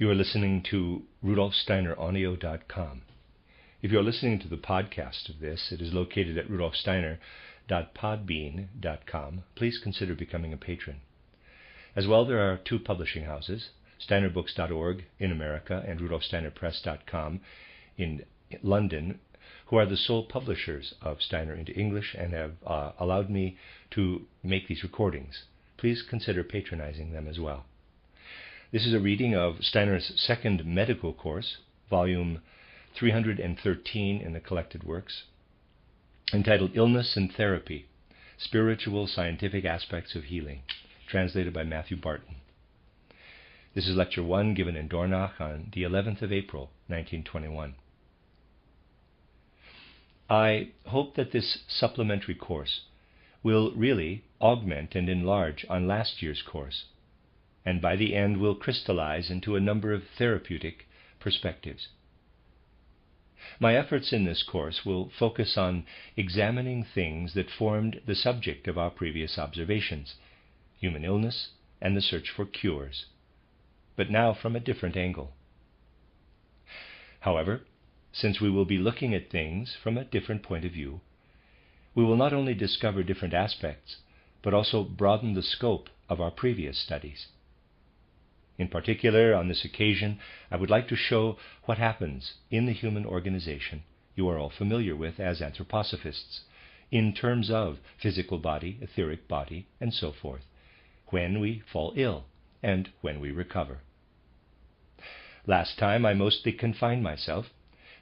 You are listening to RudolfSteinerAudio.com. If you are listening to the podcast of this, it is located at RudolfSteiner.podbean.com. Please consider becoming a patron. As well, there are two publishing houses, SteinerBooks.org in America and RudolfSteinerPress.com in London, who are the sole publishers of Steiner into English and have allowed me to make these recordings. Please consider patronizing them as well. This is a reading of Steiner's second medical course, volume 313 in the collected works, entitled Illness and Therapy, Spiritual Scientific Aspects of Healing, translated by Matthew Barton. This is Lecture 1 given in Dornach on the 11th of April, 1921. I hope that this supplementary course will really augment and enlarge on last year's course, and by the end will crystallize into a number of therapeutic perspectives. My efforts in this course will focus on examining things that formed the subject of our previous observations, human illness and the search for cures, but now from a different angle. However, since we will be looking at things from a different point of view, we will not only discover different aspects, but also broaden the scope of our previous studies. In particular, on this occasion, I would like to show what happens in the human organization you are all familiar with as anthroposophists, in terms of physical body, etheric body, and so forth, when we fall ill and when we recover. Last time I mostly confined myself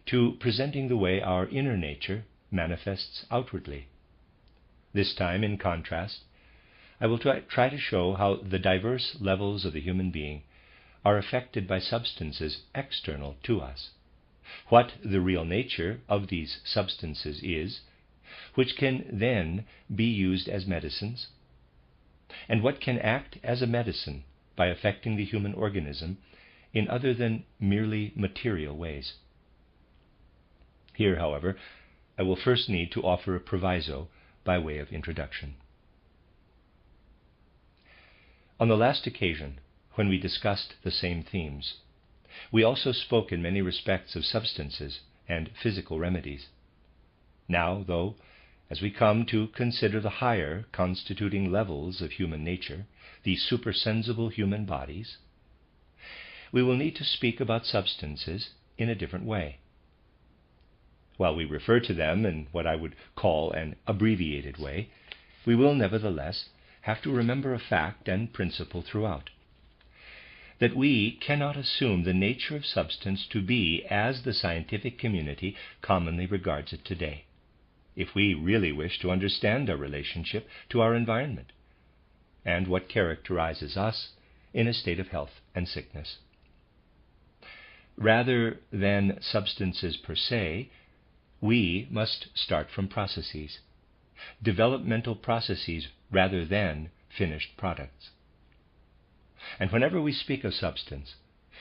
to presenting the way our inner nature manifests outwardly. This time, in contrast, I will try to show how the diverse levels of the human being are affected by substances external to us, what the real nature of these substances is, which can then be used as medicines, and what can act as a medicine by affecting the human organism in other than merely material ways. Here, however, I will first need to offer a proviso by way of introduction. On the last occasion, when we discussed the same themes, we also spoke in many respects of substances and physical remedies. Now, though, as we come to consider the higher constituting levels of human nature, the supersensible human bodies, we will need to speak about substances in a different way. While we refer to them in what I would call an abbreviated way, we will nevertheless have to remember a fact and principle throughout, that we cannot assume the nature of substance to be as the scientific community commonly regards it today, if we really wish to understand our relationship to our environment and what characterizes us in a state of health and sickness. Rather than substances per se, we must start from processes, developmental processes rather than finished products. And whenever we speak of substance,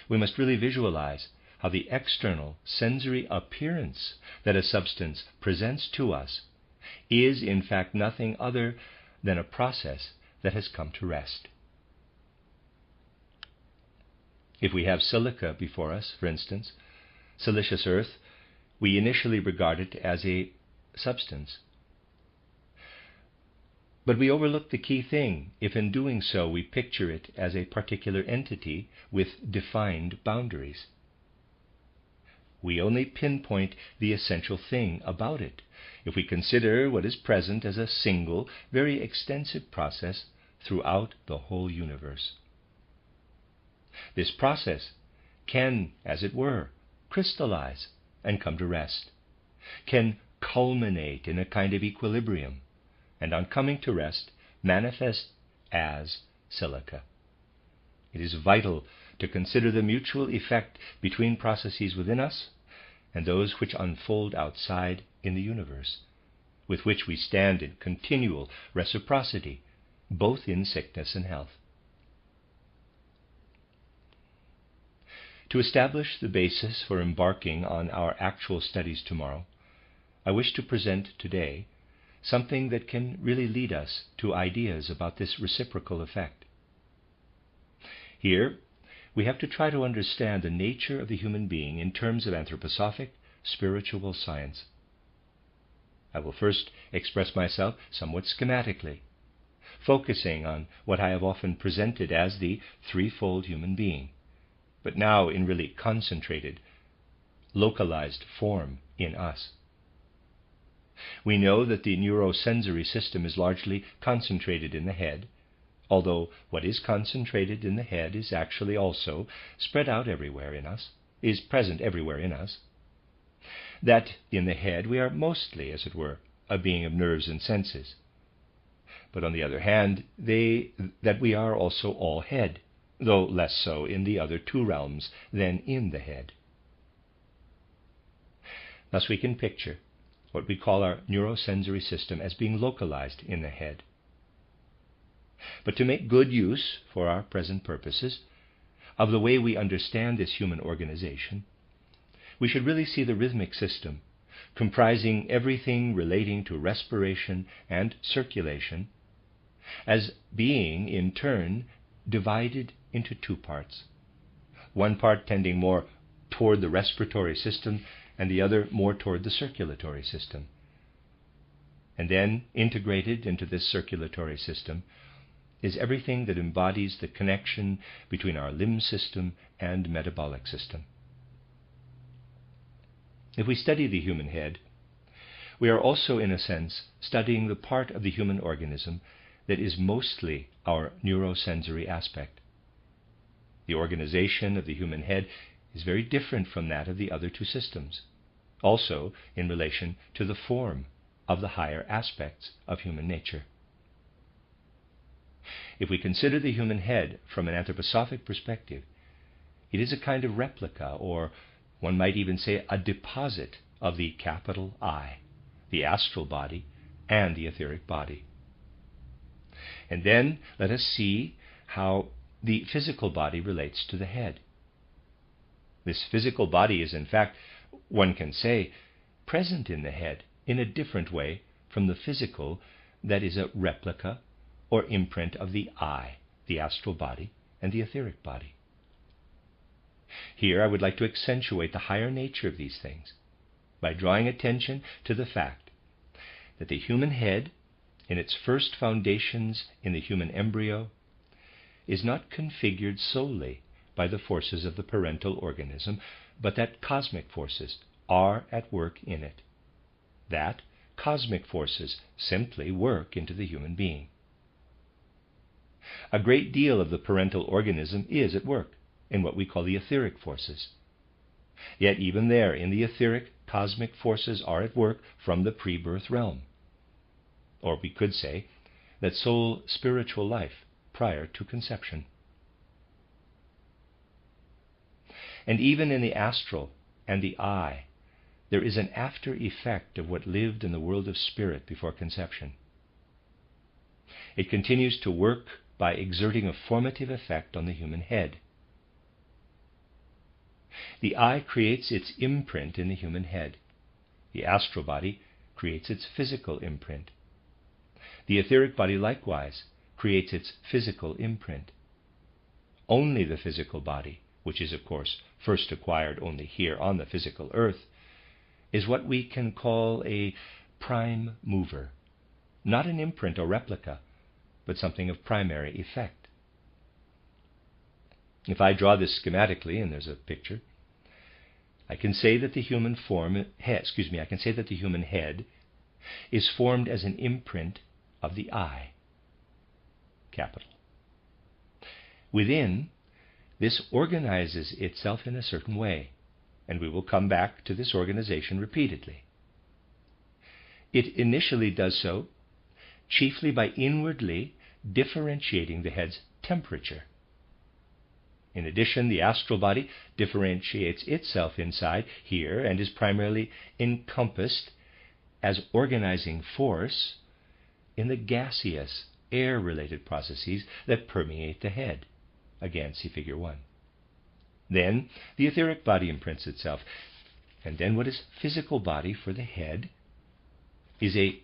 we must really visualize how the external sensory appearance that a substance presents to us is in fact nothing other than a process that has come to rest. If we have silica before us, for instance, silicious earth, we initially regard it as a substance. But we overlook the key thing if in doing so we picture it as a particular entity with defined boundaries. We only pinpoint the essential thing about it if we consider what is present as a single, very extensive process throughout the whole universe. This process can, as it were, crystallize and come to rest, can culminate in a kind of equilibrium, and on coming to rest, manifest as silica. It is vital to consider the mutual effect between processes within us and those which unfold outside in the universe, with which we stand in continual reciprocity, both in sickness and health. To establish the basis for embarking on our actual studies tomorrow, I wish to present today something that can really lead us to ideas about this reciprocal effect. Here, we have to try to understand the nature of the human being in terms of anthroposophic spiritual science. I will first express myself somewhat schematically, focusing on what I have often presented as the threefold human being, but now in really concentrated, localized form in us. We know that the neurosensory system is largely concentrated in the head, although what is concentrated in the head is actually also spread out everywhere in us, is present everywhere in us. That in the head we are mostly, as it were, a being of nerves and senses. But on the other hand, that we are also all head, though less so in the other two realms than in the head. Thus we can picture what we call our neurosensory system as being localized in the head. But to make good use, for our present purposes, of the way we understand this human organization, we should really see the rhythmic system, comprising everything relating to respiration and circulation, as being, in turn, divided into two parts, one part tending more toward the respiratory system and the other more toward the circulatory system. And then, integrated into this circulatory system, is everything that embodies the connection between our limb system and metabolic system. If we study the human head, we are also, in a sense, studying the part of the human organism that is mostly our neurosensory aspect. The organization of the human head is very different from that of the other two systems, also in relation to the form of the higher aspects of human nature. If we consider the human head from an anthroposophic perspective, it is a kind of replica, or one might even say a deposit, of the capital I, the astral body, and the etheric body. And then let us see how the physical body relates to the head. This physical body is, in fact, one can say, present in the head in a different way from the physical that is a replica or imprint of the I, the astral body, and the etheric body. Here I would like to accentuate the higher nature of these things by drawing attention to the fact that the human head, in its first foundations in the human embryo, is not configured solely by the forces of the parental organism, but that cosmic forces are at work in it. That cosmic forces simply work into the human being. A great deal of the parental organism is at work in what we call the etheric forces. Yet even there, in the etheric, cosmic forces are at work from the pre-birth realm. Or we could say that soul spiritual life prior to conception. And even in the astral and the I, there is an after effect of what lived in the world of spirit before conception. It continues to work by exerting a formative effect on the human head. The I creates its imprint in the human head. The astral body creates its physical imprint. The etheric body likewise creates its physical imprint. Only the physical body, which is of course first acquired only here on the physical earth, is what we can call a prime mover, not an imprint or replica, but something of primary effect. If I draw this schematically, and there's a picture, I can say that the human head is formed as an imprint of the I, capital. Within, this organizes itself in a certain way, and we will come back to this organization repeatedly. It initially does so chiefly by inwardly differentiating the head's temperature. In addition, the astral body differentiates itself inside here and is primarily encompassed as organizing force in the gaseous, air-related processes that permeate the head. Again, see Figure 1. Then the etheric body imprints itself, and then what is physical body for the head is a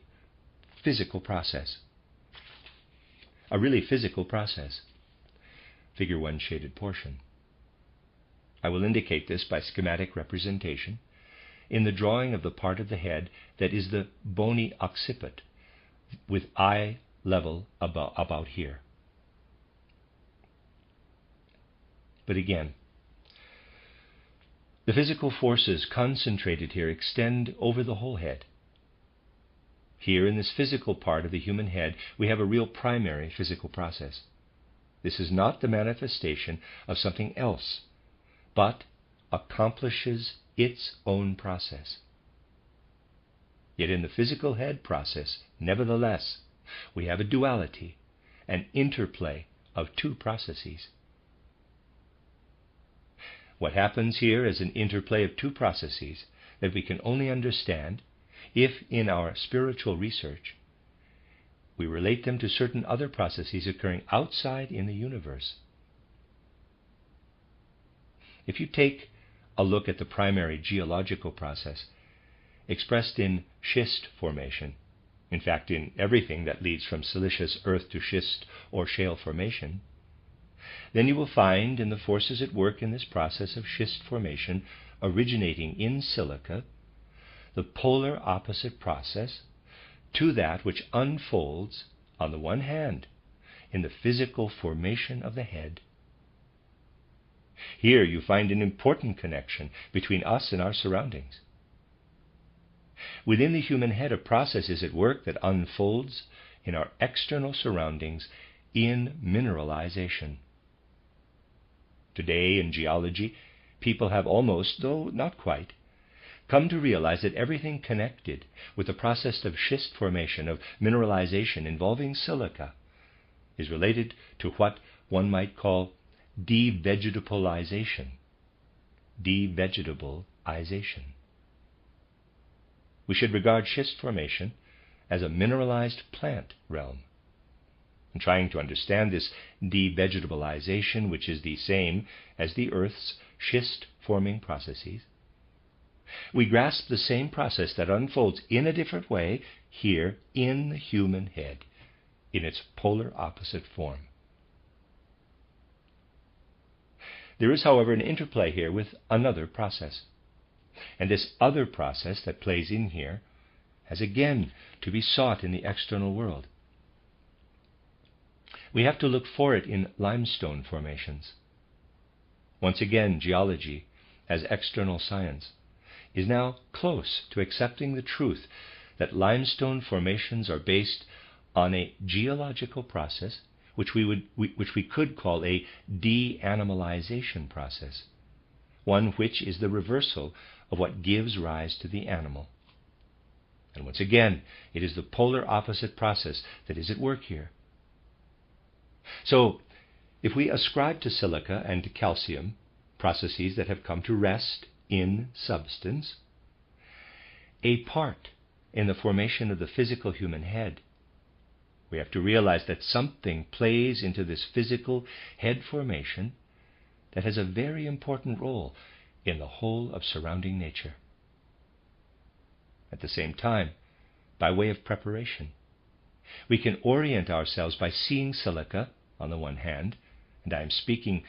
physical process. A really physical process. Figure 1 shaded portion. I will indicate this by schematic representation in the drawing of the part of the head that is the bony occiput, with eye level about here. But again, the physical forces concentrated here extend over the whole head. Here in this physical part of the human head, we have a real primary physical process. This is not the manifestation of something else, but accomplishes its own process. Yet in the physical head process, nevertheless, we have a duality, an interplay of two processes. What happens here is an interplay of two processes that we can only understand if, in our spiritual research, we relate them to certain other processes occurring outside in the universe. If you take a look at the primary geological process expressed in schist formation, in fact in everything that leads from siliceous earth to schist or shale formation, then you will find in the forces at work in this process of schist formation originating in silica the polar opposite process to that which unfolds, on the one hand, in the physical formation of the head. Here you find an important connection between us and our surroundings. Within the human head, a process is at work that unfolds in our external surroundings in mineralization. Today in geology, people have almost, though not quite, come to realize that everything connected with the process of schist formation, of mineralization involving silica, is related to what one might call devegetabilization. Devegetabilization. We should regard schist formation as a mineralized plant realm. In trying to understand this devegetabilization, which is the same as the Earth's schist-forming processes, we grasp the same process that unfolds in a different way here in the human head, in its polar opposite form. There is, however, an interplay here with another process, and this other process that plays in here has again to be sought in the external world. We have to look for it in limestone formations. Once again, geology, as external science, is now close to accepting the truth that limestone formations are based on a geological process which we could call a de-animalization process, one which is the reversal of what gives rise to the animal. And once again, it is the polar opposite process that is at work here. So, if we ascribe to silica and to calcium processes that have come to rest in substance, a part in the formation of the physical human head, we have to realize that something plays into this physical head formation that has a very important role in the whole of surrounding nature. At the same time, by way of preparation, we can orient ourselves by seeing silica on the one hand, and I am speaking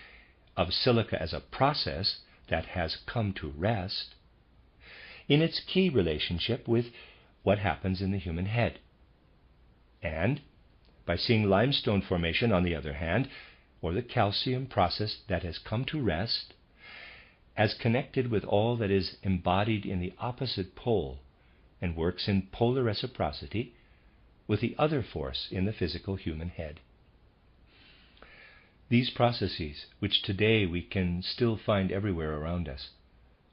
of silica as a process that has come to rest, in its key relationship with what happens in the human head. And by seeing limestone formation on the other hand, or the calcium process that has come to rest, as connected with all that is embodied in the opposite pole and works in polar reciprocity with the other force in the physical human head. These processes, which today we can still find everywhere around us,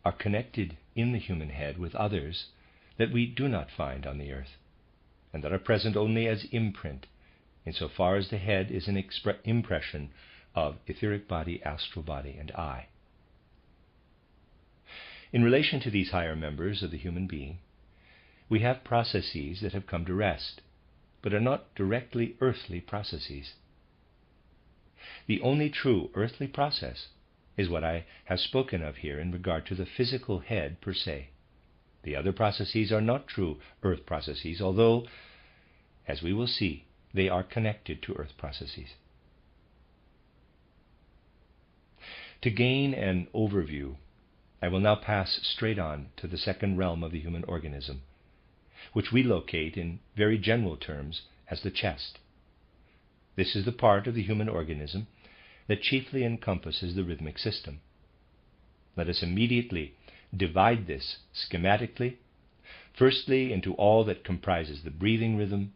are connected in the human head with others that we do not find on the earth, and that are present only as imprint, insofar as the head is an impression of etheric body, astral body, and I. In relation to these higher members of the human being, we have processes that have come to rest, but are not directly earthly processes. The only true earthly process is what I have spoken of here in regard to the physical head per se. The other processes are not true earth processes, although, as we will see, they are connected to earth processes. To gain an overview, I will now pass straight on to the second realm of the human organism, which we locate in very general terms as the chest. This is the part of the human organism that chiefly encompasses the rhythmic system. Let us immediately divide this schematically, firstly into all that comprises the breathing rhythm,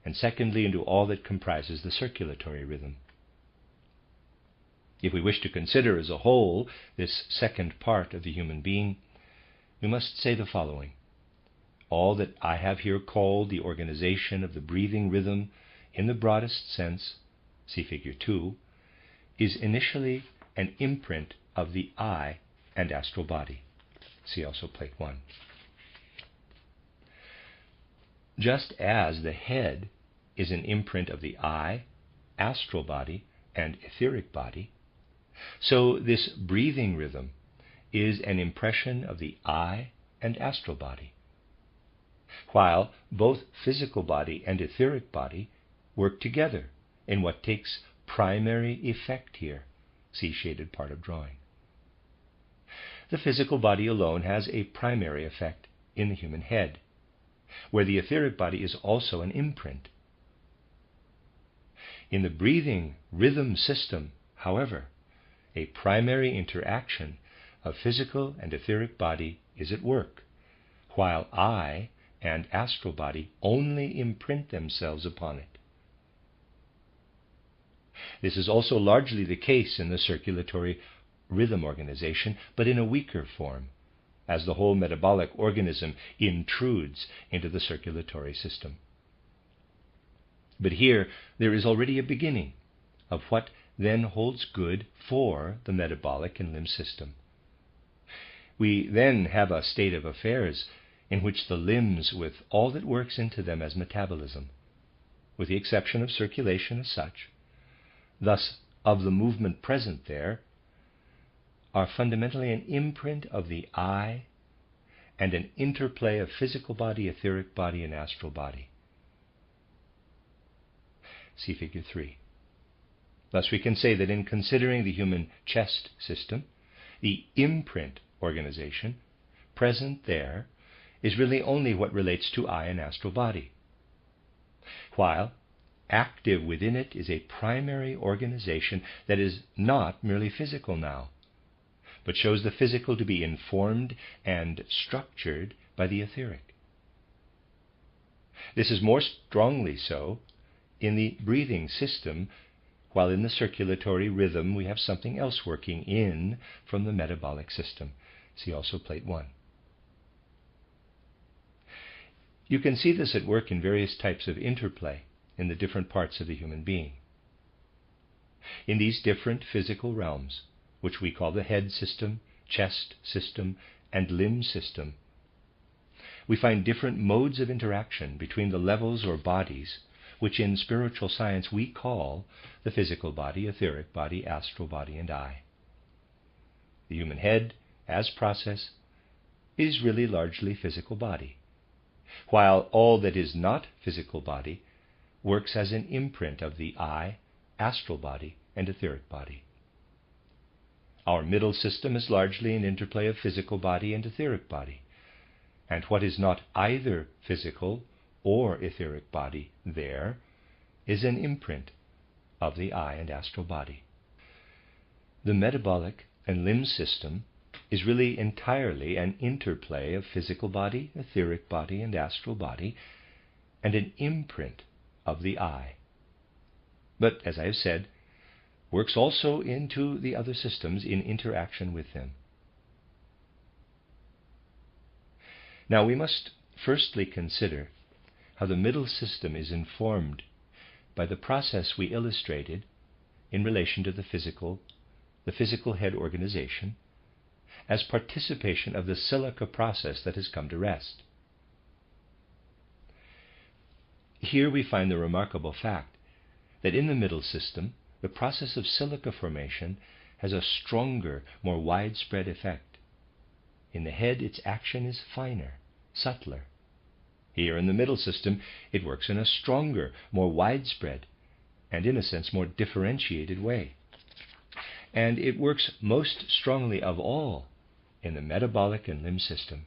and secondly into all that comprises the circulatory rhythm. If we wish to consider as a whole this second part of the human being, we must say the following. All that I have here called the organization of the breathing rhythm in the broadest sense, see Figure 2, is initially an imprint of the I and astral body. See also Plate 1. Just as the head is an imprint of the I, astral body, and etheric body, so this breathing rhythm is an impression of the I and astral body, while both physical body and etheric body work together in what takes primary effect here. See shaded part of drawing. The physical body alone has a primary effect in the human head, where the etheric body is also an imprint. In the breathing rhythm system, however, a primary interaction of physical and etheric body is at work, while I and astral body only imprint themselves upon it. This is also largely the case in the circulatory rhythm organization, but in a weaker form, as the whole metabolic organism intrudes into the circulatory system. But here there is already a beginning of what then holds good for the metabolic and limb system. We then have a state of affairs in which the limbs, with all that works into them as metabolism, with the exception of circulation as such, thus of the movement present there, are fundamentally an imprint of the I and an interplay of physical body, etheric body, and astral body. See Figure 3. Thus we can say that in considering the human chest system, the imprint organization present there is really only what relates to I and astral body, while active within it is a primary organization that is not merely physical now, but shows the physical to be informed and structured by the etheric. This is more strongly so in the breathing system, while in the circulatory rhythm we have something else working in from the metabolic system. See also Plate 1. You can see this at work in various types of interplay in the different parts of the human being. In these different physical realms, which we call the head system, chest system, and limb system, we find different modes of interaction between the levels or bodies which in spiritual science we call the physical body, etheric body, astral body, and I. The human head, as process, is really largely physical body, while all that is not physical body works as an imprint of the I, astral body, and etheric body. Our middle system is largely an interplay of physical body and etheric body, and what is not either physical or etheric body there is an imprint of the I and astral body. The metabolic and limb system is really entirely an interplay of physical body, etheric body, and astral body, and an imprint of the I. But, as I have said, works also into the other systems in interaction with them. Now we must firstly consider how the middle system is informed by the process we illustrated in relation to the physical head organization as participation of the silica process that has come to rest. Here we find the remarkable fact that in the middle system, the process of silica formation has a stronger, more widespread effect. In the head, its action is finer, subtler. Here in the middle system, it works in a stronger, more widespread, and in a sense more differentiated way. and it works most strongly of all in the metabolic and limb system.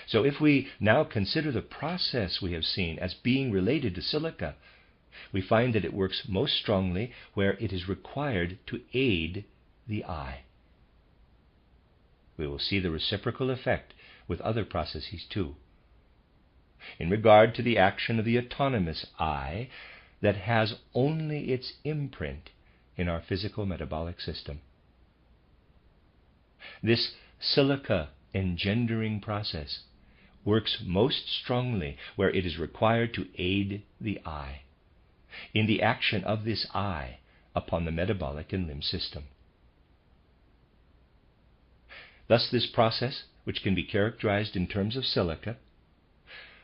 So if we now consider the process we have seen as being related to silica, we find that it works most strongly where it is required to aid the eye. We will see the reciprocal effect with other processes too. In regard to the action of the autonomous eye that has only its imprint in our physical metabolic system. This silica engendering process works most strongly where it is required to aid the eye, in the action of this eye upon the metabolic and limb system. Thus this process, which can be characterized in terms of silica,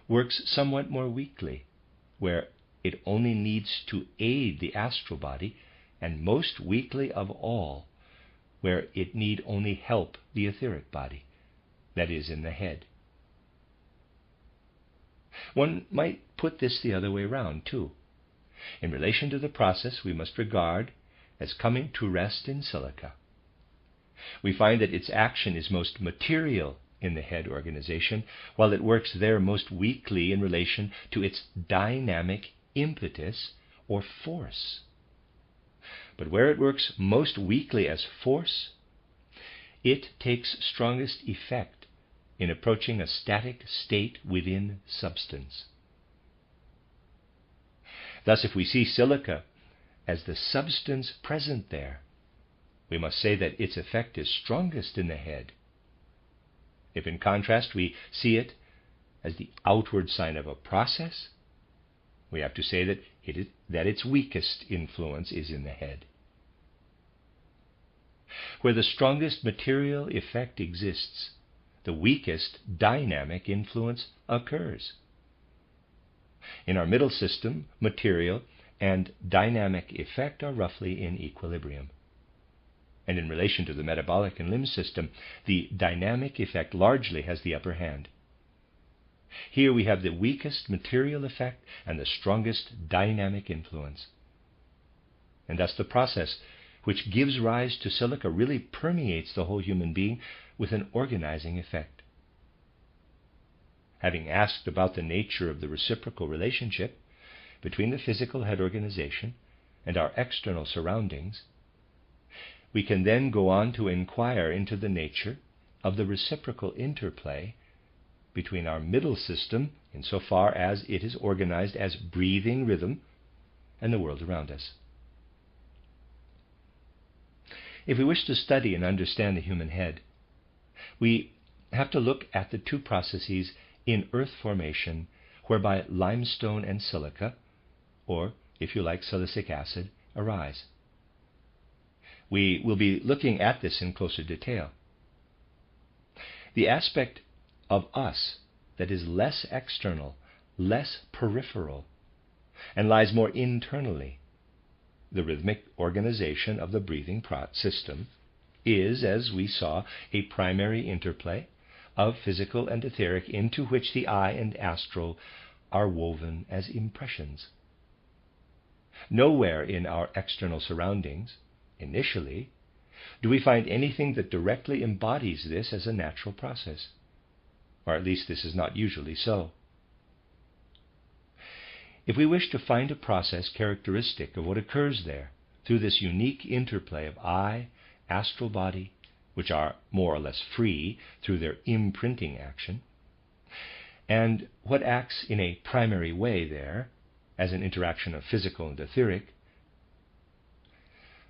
works somewhat more weakly, where it only needs to aid the astral body, and most weakly of all, where it need only help the etheric body, that is, in the head. One might put this the other way round, too. In relation to the process we must regard as coming to rest in silica, we find that its action is most material in the head organization, while it works there most weakly in relation to its dynamic impetus or force. But where it works most weakly as force, it takes strongest effect in approaching a static state within substance. Thus, if we see silica as the substance present there, we must say that its effect is strongest in the head. If in contrast we see it as the outward sign of a process, we have to say that its weakest influence is in the head. Where the strongest material effect exists, the weakest dynamic influence occurs. In our middle system, material and dynamic effect are roughly in equilibrium. And in relation to the metabolic and limb system, the dynamic effect largely has the upper hand. Here we have the weakest material effect and the strongest dynamic influence. And thus the process which gives rise to silica really permeates the whole human being with an organizing effect. Having asked about the nature of the reciprocal relationship between the physical head organization and our external surroundings, we can then go on to inquire into the nature of the reciprocal interplay between our middle system, insofar as it is organized as breathing rhythm, and the world around us. If we wish to study and understand the human head, we have to look at the two processes in earth formation whereby limestone and silica, or, if you like, silicic acid, arise. We will be looking at this in closer detail. The aspect of us that is less external, less peripheral, and lies more internally, the rhythmic organization of the breathing system, is, as we saw, a primary interplay of physical and etheric into which the eye and astral are woven as impressions. Nowhere in our external surroundings, initially, do we find anything that directly embodies this as a natural process, or at least this is not usually so. If we wish to find a process characteristic of what occurs there through this unique interplay of eye, astral body, which are more or less free through their imprinting action, and what acts in a primary way there as an interaction of physical and etheric,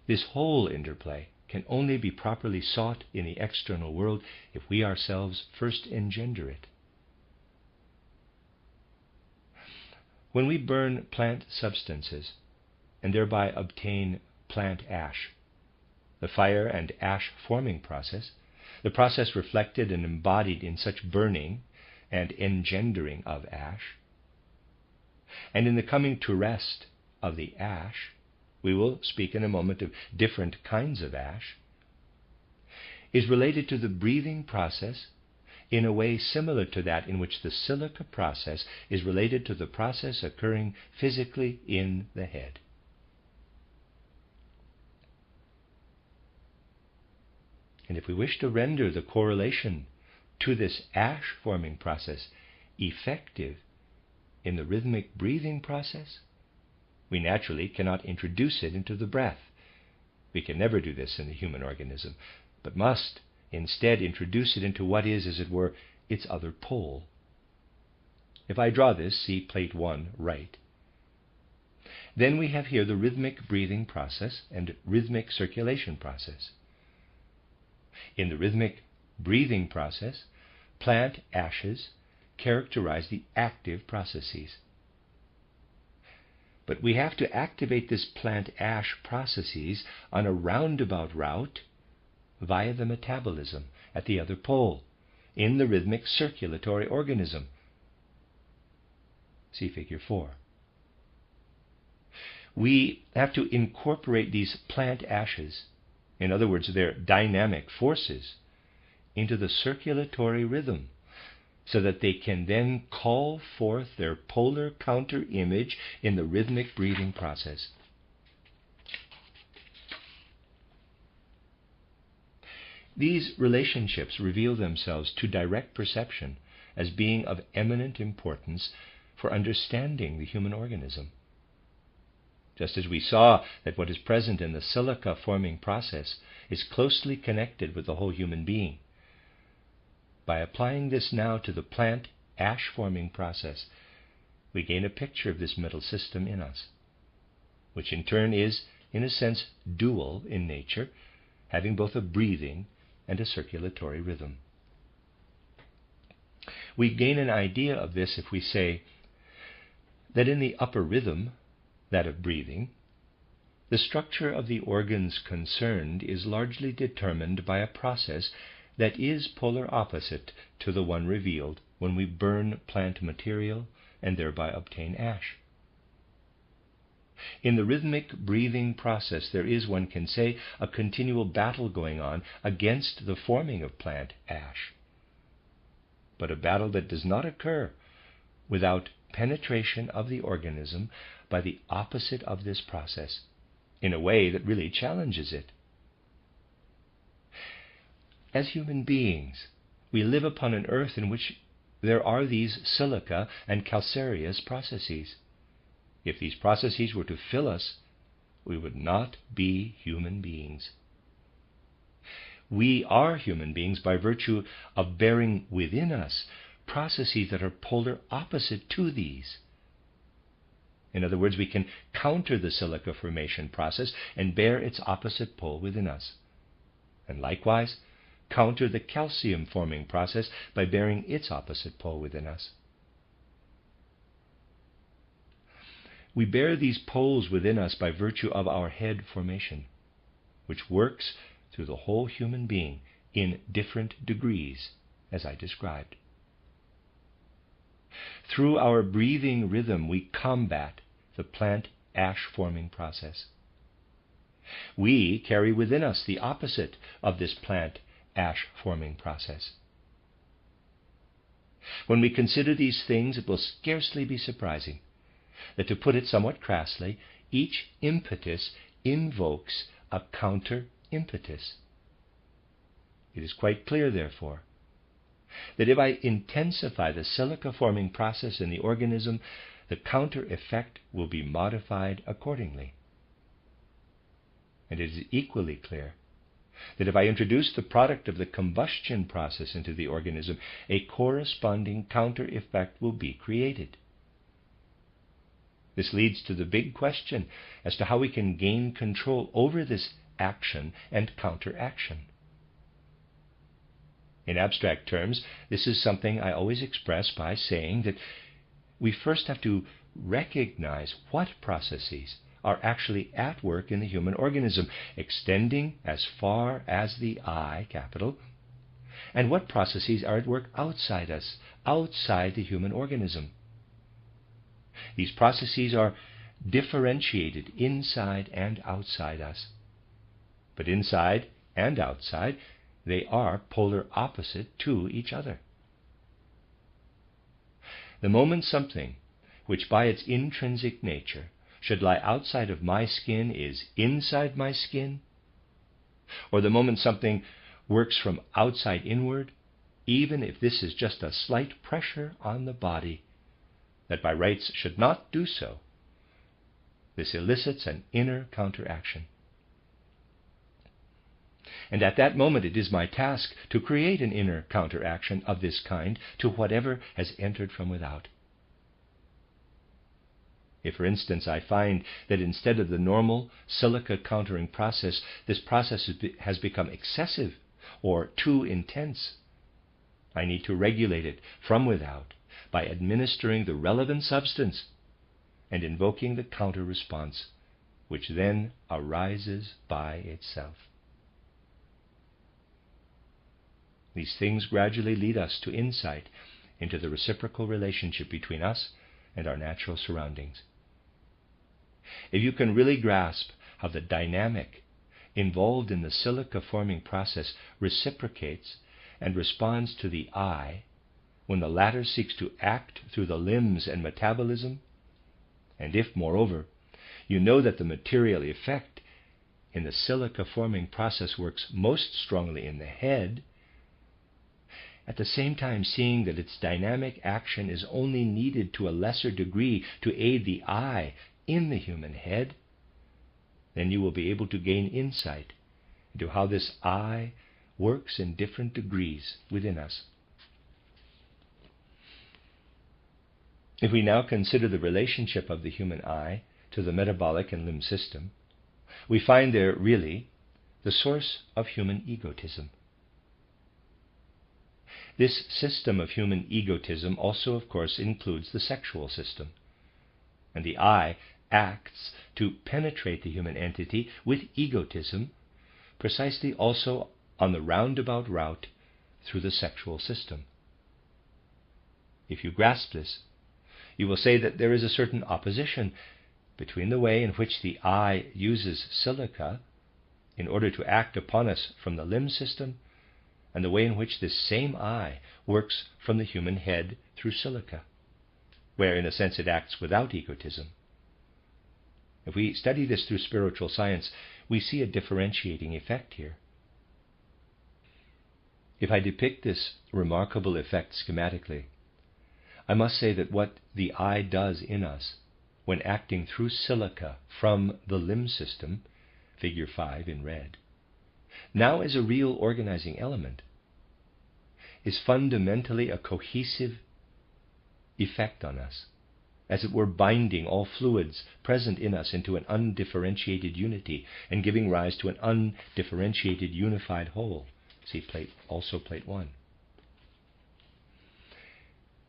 this whole interplay can only be properly sought in the external world if we ourselves first engender it. When we burn plant substances and thereby obtain plant ash, the fire and ash forming process, the process reflected and embodied in such burning and engendering of ash, and in the coming to rest of the ash, we will speak in a moment of different kinds of ash, is related to the breathing process in a way similar to that in which the silica process is related to the process occurring physically in the head. And if we wish to render the correlation to this ash-forming process effective in the rhythmic breathing process, we naturally cannot introduce it into the breath. We can never do this in the human organism, but must instead introduce it into what is, as it were, its other pole. If I draw this, see plate 1, right. Then we have here the rhythmic breathing process and rhythmic circulation process. In the rhythmic breathing process, plant ashes characterize the active processes. But we have to activate this plant ash processes on a roundabout route via the metabolism at the other pole in the rhythmic circulatory organism. See figure 4. We have to incorporate these plant ashes, in other words, their dynamic forces, into the circulatory rhythm, so that they can then call forth their polar counter image in the rhythmic breathing process. These relationships reveal themselves to direct perception as being of eminent importance for understanding the human organism. Just as we saw that what is present in the silica-forming process is closely connected with the whole human being, by applying this now to the plant ash-forming process, we gain a picture of this middle system in us, which in turn is, in a sense, dual in nature, having both a breathing and a circulatory rhythm. We gain an idea of this if we say that in the upper rhythm, that of breathing, the structure of the organs concerned is largely determined by a process that is polar opposite to the one revealed when we burn plant material and thereby obtain ash. In the rhythmic breathing process, there is, one can say, a continual battle going on against the forming of plant ash, but a battle that does not occur without penetration of the organism by the opposite of this process, in a way that really challenges it. As human beings, we live upon an earth in which there are these silica and calcareous processes. If these processes were to fill us, we would not be human beings. We are human beings by virtue of bearing within us processes that are polar opposite to these. In other words, we can counter the silica formation process and bear its opposite pole within us. And likewise, counter the calcium forming process by bearing its opposite pole within us. We bear these poles within us by virtue of our head formation, which works through the whole human being in different degrees, as I described. Through our breathing rhythm, we combat the plant ash-forming process. We carry within us the opposite of this plant ash-forming process. When we consider these things, it will scarcely be surprising that, to put it somewhat crassly, each impetus invokes a counter-impetus. It is quite clear, therefore, that if I intensify the silica-forming process in the organism, the counter-effect will be modified accordingly. And it is equally clear that if I introduce the product of the combustion process into the organism, a corresponding counter-effect will be created. This leads to the big question as to how we can gain control over this action and counteraction. In abstract terms, this is something I always express by saying that we first have to recognize what processes are actually at work in the human organism, extending as far as the eye, capital, and what processes are at work outside us, outside the human organism. These processes are differentiated inside and outside us. But inside and outside, they are polar opposite to each other. The moment something which by its intrinsic nature should lie outside of my skin is inside my skin, or the moment something works from outside inward, even if this is just a slight pressure on the body, that by rights should not do so, this elicits an inner counteraction. And at that moment it is my task to create an inner counteraction of this kind to whatever has entered from without. If, for instance, I find that instead of the normal silica countering process, this process has become excessive or too intense, I need to regulate it from without by administering the relevant substance and invoking the counter response, which then arises by itself. These things gradually lead us to insight into the reciprocal relationship between us and our natural surroundings. If you can really grasp how the dynamic involved in the silica forming process reciprocates and responds to the I when the latter seeks to act through the limbs and metabolism, and if, moreover, you know that the material effect in the silica forming process works most strongly in the head, at the same time seeing that its dynamic action is only needed to a lesser degree to aid the I in the human head, then you will be able to gain insight into how this I works in different degrees within us. If we now consider the relationship of the human I to the metabolic and limb system, we find there really the source of human egotism. This system of human egotism also, of course, includes the sexual system, and the I acts to penetrate the human entity with egotism precisely also on the roundabout route through the sexual system. If you grasp this, you will say that there is a certain opposition between the way in which the I uses silica in order to act upon us from the limb system and the way in which this same I works from the human head through silica, where in a sense it acts without egotism. If we study this through spiritual science, we see a differentiating effect here. If I depict this remarkable effect schematically, I must say that what the I does in us when acting through silica from the limb system, figure 5 in red, now as a real organizing element, is fundamentally a cohesive effect on us, as it were binding all fluids present in us into an undifferentiated unity and giving rise to an undifferentiated unified whole. See plate 1.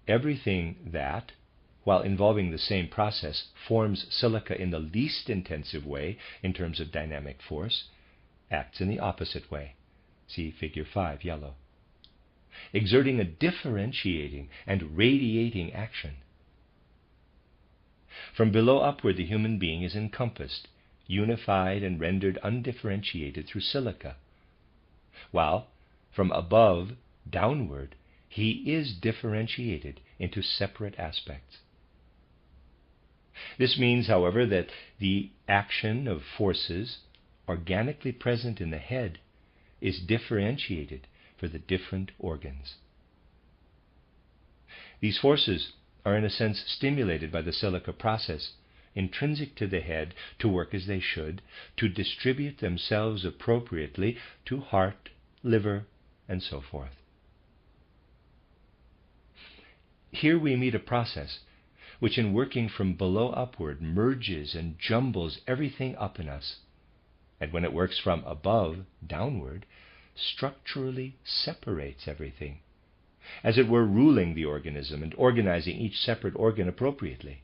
Everything that, while involving the same process, forms silica in the least intensive way in terms of dynamic force, acts in the opposite way. See figure 5, yellow. Exerting a differentiating and radiating action. From below upward, the human being is encompassed, unified, and rendered undifferentiated through silica, while from above downward, he is differentiated into separate aspects. This means, however, that the action of forces organically present in the head is differentiated for the different organs. These forces are in a sense stimulated by the silica process, intrinsic to the head, to work as they should, to distribute themselves appropriately to heart, liver, and so forth. Here we meet a process which, in working from below upward, merges and jumbles everything up in us, and when it works from above downward, structurally separates everything, as it were ruling the organism and organizing each separate organ appropriately.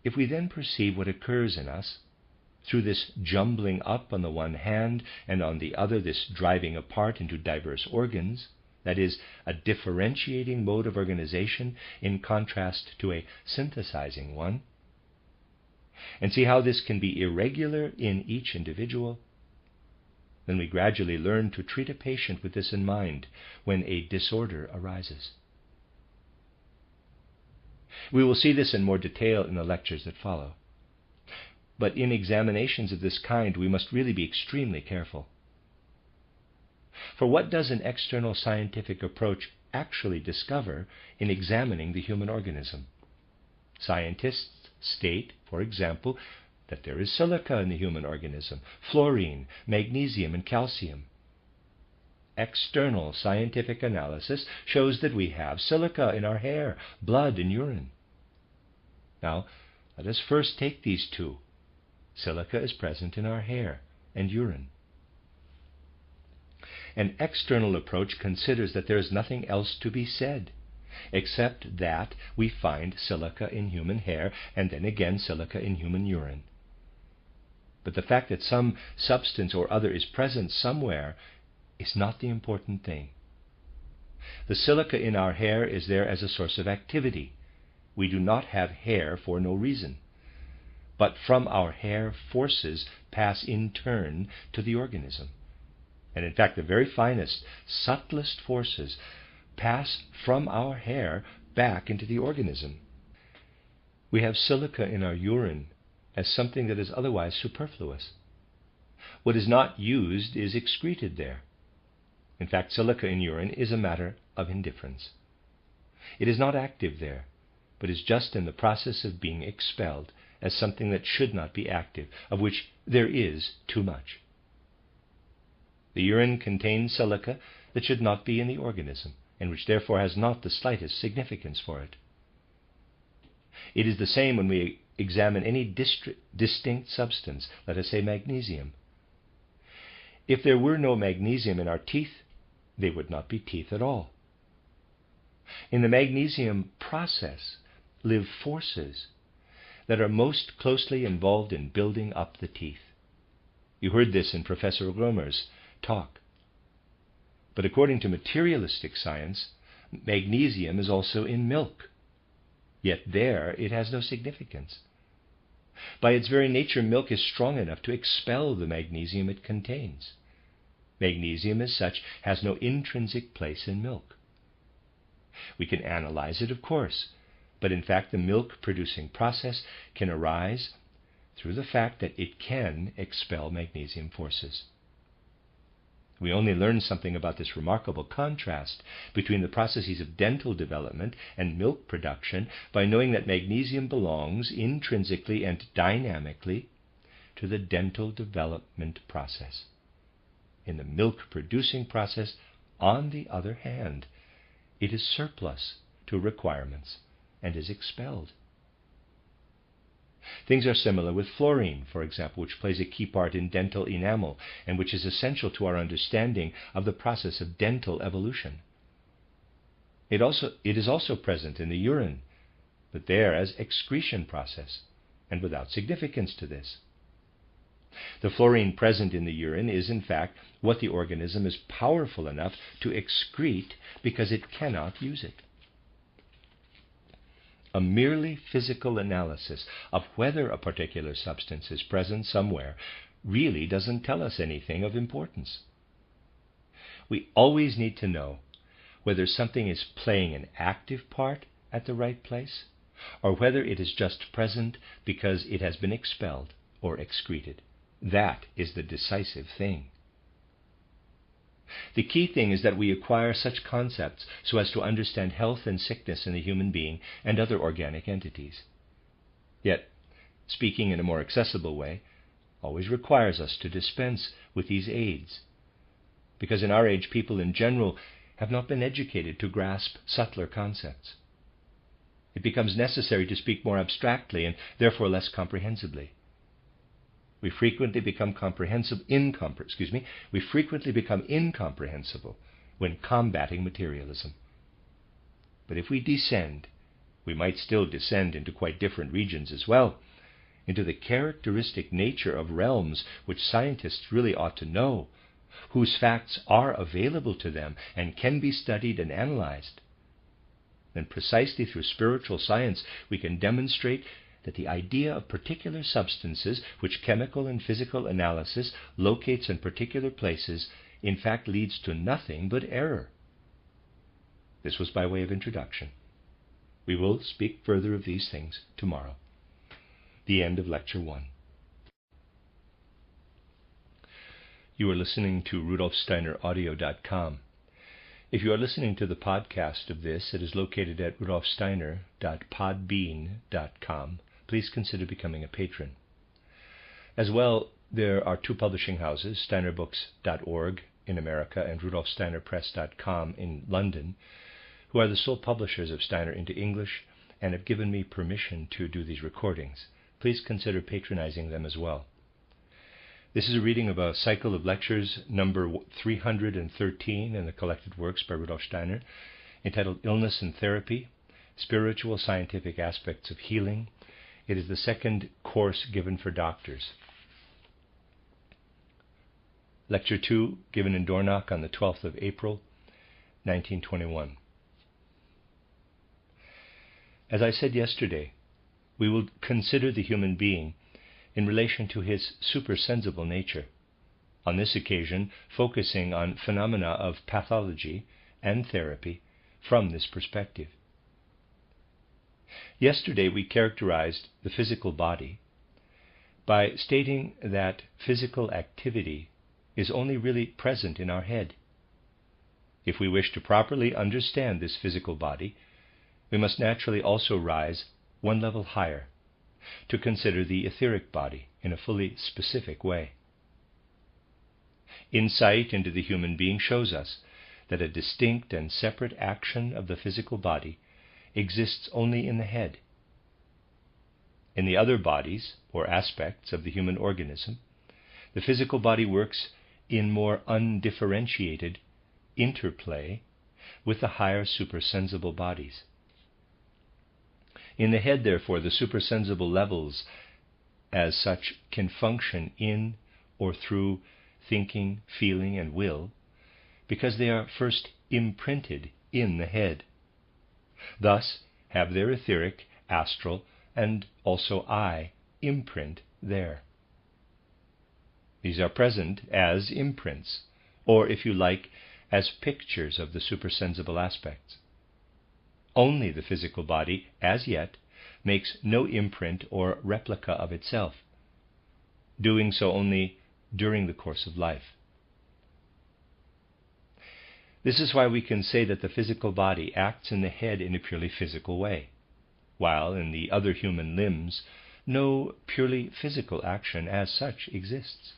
If we then perceive what occurs in us through this jumbling up on the one hand and on the other this driving apart into diverse organs, that is, a differentiating mode of organization in contrast to a synthesizing one, and see how this can be irregular in each individual, then we gradually learn to treat a patient with this in mind when a disorder arises. We will see this in more detail in the lectures that follow. but in examinations of this kind we must really be extremely careful. For what does an external scientific approach actually discover in examining the human organism? Scientists state, for example, that there is silica in the human organism, fluorine, magnesium, and calcium. External scientific analysis shows that we have silica in our hair, blood, and urine. Now, let us first take these two. Silica is present in our hair and urine. An external approach considers that there is nothing else to be said, except that we find silica in human hair and then again silica in human urine. But the fact that some substance or other is present somewhere is not the important thing. The silica in our hair is there as a source of activity. We do not have hair for no reason. But from our hair, forces pass in turn to the organism. And in fact, the very finest, subtlest forces pass from our hair back into the organism. We have silica in our urine as something that is otherwise superfluous. What is not used is excreted there. In fact, silica in urine is a matter of indifference. It is not active there, but is just in the process of being expelled as something that should not be active, of which there is too much. The urine contains silica that should not be in the organism, and which therefore has not the slightest significance for it. It is the same when we examine any distinct substance, let us say magnesium. If there were no magnesium in our teeth, they would not be teeth at all. In the magnesium process live forces that are most closely involved in building up the teeth. You heard this in Professor Romer's talk. But according to materialistic science, magnesium is also in milk. Yet there it has no significance. By its very nature, milk is strong enough to expel the magnesium it contains. Magnesium as such has no intrinsic place in milk. We can analyze it, of course, but in fact the milk-producing process can arise through the fact that it can expel magnesium forces. We only learn something about this remarkable contrast between the processes of dental development and milk production by knowing that magnesium belongs intrinsically and dynamically to the dental development process. In the milk-producing process, on the other hand, it is surplus to requirements and is expelled. Things are similar with fluorine, for example, which plays a key part in dental enamel and which is essential to our understanding of the process of dental evolution. It is also present in the urine, but there as excretion process and without significance to this. The fluorine present in the urine is, in fact, what the organism is powerful enough to excrete because it cannot use it. A merely physical analysis of whether a particular substance is present somewhere really doesn't tell us anything of importance. We always need to know whether something is playing an active part at the right place, or whether it is just present because it has been expelled or excreted. That is the decisive thing. The key thing is that we acquire such concepts so as to understand health and sickness in the human being and other organic entities. Yet, speaking in a more accessible way, always requires us to dispense with these aids, because in our age people in general have not been educated to grasp subtler concepts. It becomes necessary to speak more abstractly and therefore less comprehensibly. We frequently become incomprehensible when combating materialism. But if we descend, we might still descend into quite different regions as well, into the characteristic nature of realms which scientists really ought to know, whose facts are available to them and can be studied and analyzed. Then precisely through spiritual science we can demonstrate that the idea of particular substances which chemical and physical analysis locates in particular places in fact leads to nothing but error. This was by way of introduction. We will speak further of these things tomorrow. The end of Lecture 1. You are listening to RudolfSteinerAudio.com. If you are listening to the podcast of this, it is located at rudolfsteiner.podbean.com. Please consider becoming a patron. As well, there are two publishing houses, steinerbooks.org in America and rudolfsteinerpress.com in London, who are the sole publishers of Steiner into English and have given me permission to do these recordings. Please consider patronizing them as well. This is a reading of a cycle of lectures, number 313 in the collected works by Rudolf Steiner, entitled Illness and Therapy, Spiritual Scientific Aspects of Healing. It is the second course given for doctors. Lecture 2, given in Dornach on the 12th of April, 1921. As I said yesterday, we will consider the human being in relation to his supersensible nature, on this occasion focusing on phenomena of pathology and therapy from this perspective. Yesterday we characterized the physical body by stating that physical activity is only really present in our head. If we wish to properly understand this physical body, we must naturally also rise one level higher, to consider the etheric body in a fully specific way. Insight into the human being shows us that a distinct and separate action of the physical body exists only in the head. In the other bodies, or aspects of the human organism, the physical body works in more undifferentiated interplay with the higher supersensible bodies. In the head, therefore, the supersensible levels as such can function in or through thinking, feeling, and will, because they are first imprinted in the head. Thus have their etheric, astral, and also I imprint there. These are present as imprints, or if you like, as pictures of the supersensible aspects. Only the physical body, as yet, makes no imprint or replica of itself, doing so only during the course of life. This is why we can say that the physical body acts in the head in a purely physical way, while in the other human limbs no purely physical action as such exists.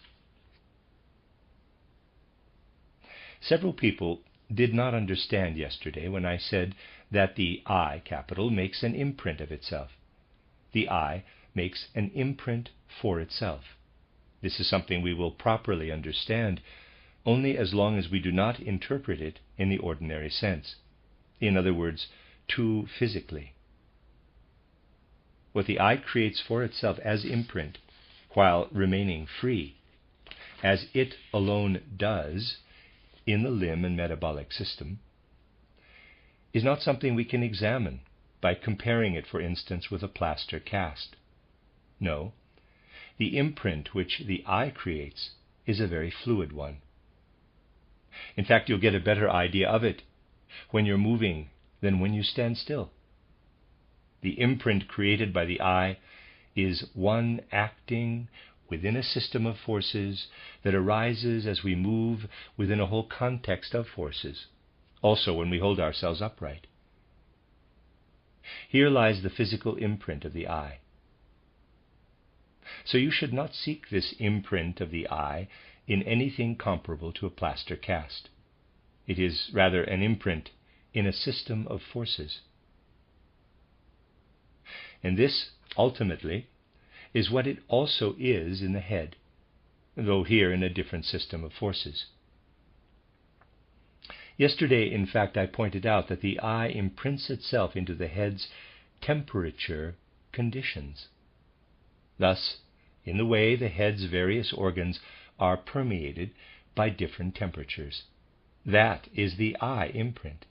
Several people did not understand yesterday when I said that the I capital makes an imprint of itself. The I makes an imprint for itself. This is something we will properly understand only as long as we do not interpret it in the ordinary sense. In other words, too physically. What the I creates for itself as imprint, while remaining free, as it alone does in the limb and metabolic system, is not something we can examine by comparing it, for instance, with a plaster cast. No, the imprint which the I creates is a very fluid one. In fact, you'll get a better idea of it when you're moving than when you stand still. The imprint created by the I is one acting within a system of forces that arises as we move within a whole context of forces, also when we hold ourselves upright. Here lies the physical imprint of the I. So you should not seek this imprint of the I in anything comparable to a plaster cast. It is rather an imprint in a system of forces. And this, ultimately, is what it also is in the head, though here in a different system of forces. Yesterday, in fact, I pointed out that the I imprints itself into the head's temperature conditions. Thus, in the way the head's various organs are permeated by different temperatures. That is the I imprint.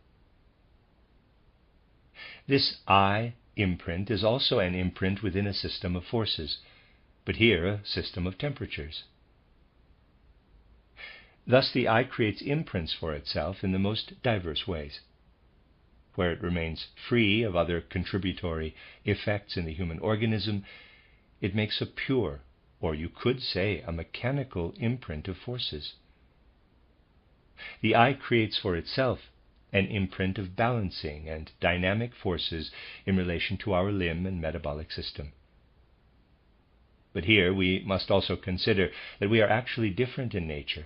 This I imprint is also an imprint within a system of forces, but here a system of temperatures. Thus the I creates imprints for itself in the most diverse ways. Where it remains free of other contributory effects in the human organism, it makes a pure, or you could say a mechanical imprint of forces. The eye creates for itself an imprint of balancing and dynamic forces in relation to our limb and metabolic system. But here we must also consider that we are actually different in nature,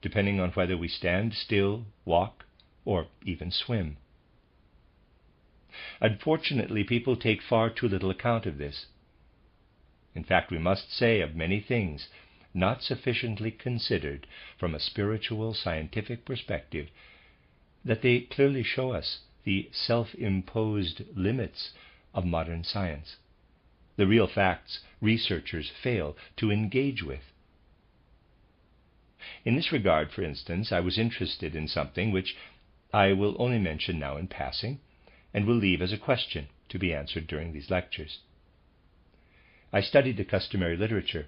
depending on whether we stand still, walk, or even swim. Unfortunately, people take far too little account of this. In fact, we must say of many things not sufficiently considered from a spiritual, scientific perspective, that they clearly show us the self-imposed limits of modern science, the real facts researchers fail to engage with. In this regard, for instance, I was interested in something which I will only mention now in passing, and will leave as a question to be answered during these lectures. I studied the customary literature,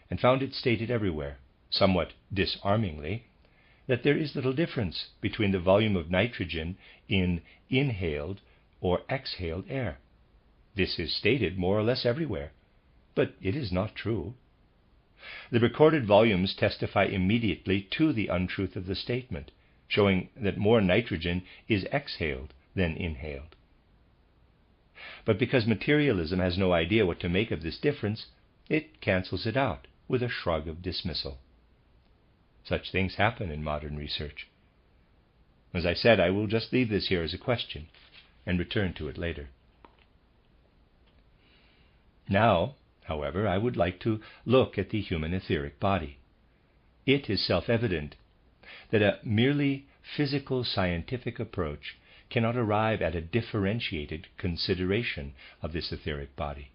and found it stated everywhere, somewhat disarmingly, that there is little difference between the volume of nitrogen in inhaled or exhaled air. This is stated more or less everywhere, but it is not true. The recorded volumes testify immediately to the untruth of the statement, showing that more nitrogen is exhaled than inhaled. But because materialism has no idea what to make of this difference, it cancels it out with a shrug of dismissal. Such things happen in modern research. As I said, I will just leave this here as a question and return to it later. Now, however, I would like to look at the human etheric body. It is self-evident that a merely physical scientific approach cannot arrive at a differentiated consideration of this etheric body.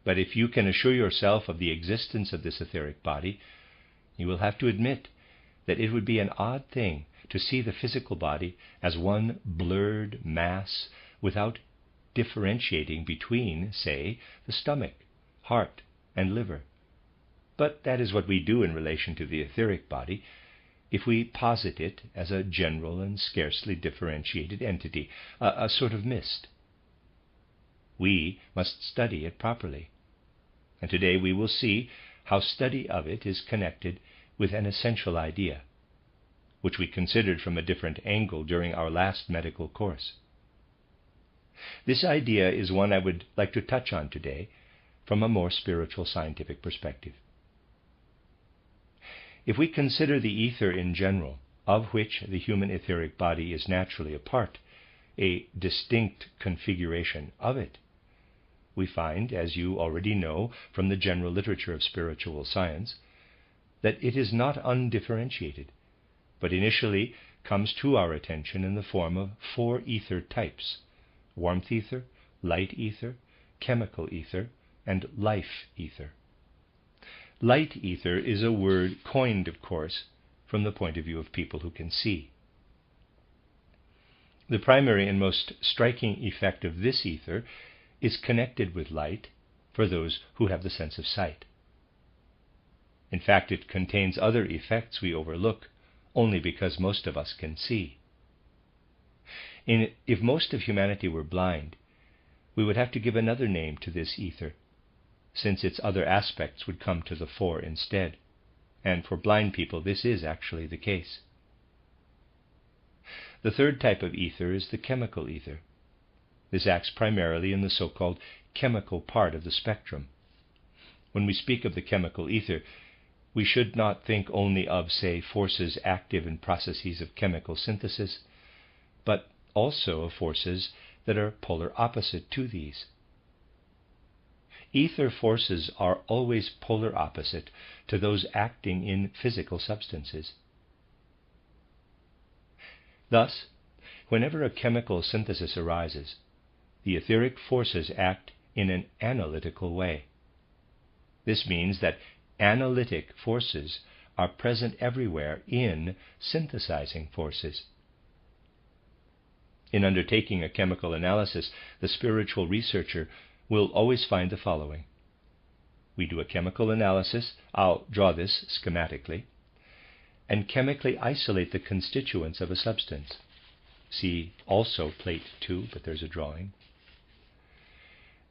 But if you can assure yourself of the existence of this etheric body, you will have to admit that it would be an odd thing to see the physical body as one blurred mass without differentiating between, say, the stomach, heart, and liver. But that is what we do in relation to the etheric body, if we posit it as a general and scarcely differentiated entity, a sort of mist. We must study it properly, and today we will see how study of it is connected with an essential idea, which we considered from a different angle during our last medical course. This idea is one I would like to touch on today from a more spiritual scientific perspective. If we consider the ether in general, of which the human etheric body is naturally a part, a distinct configuration of it, we find, as you already know from the general literature of spiritual science, that it is not undifferentiated, but initially comes to our attention in the form of 4 ether types: warmth ether, light ether, chemical ether, and life ether. Light ether is a word coined, of course, from the point of view of people who can see. The primary and most striking effect of this ether is connected with light for those who have the sense of sight. In fact, it contains other effects we overlook only because most of us can see. If most of humanity were blind, we would have to give another name to this ether, since its other aspects would come to the fore instead, and for blind people this is actually the case. The third type of ether is the chemical ether. This acts primarily in the so-called chemical part of the spectrum. When we speak of the chemical ether, we should not think only of, say, forces active in processes of chemical synthesis, but also of forces that are polar opposite to these. Ether forces are always polar opposite to those acting in physical substances. Thus, whenever a chemical synthesis arises, the etheric forces act in an analytical way. This means that analytic forces are present everywhere in synthesizing forces. In undertaking a chemical analysis, the spiritual researcher will always find the following. We do a chemical analysis, I'll draw this schematically, and chemically isolate the constituents of a substance. See also plate 2, but there's a drawing.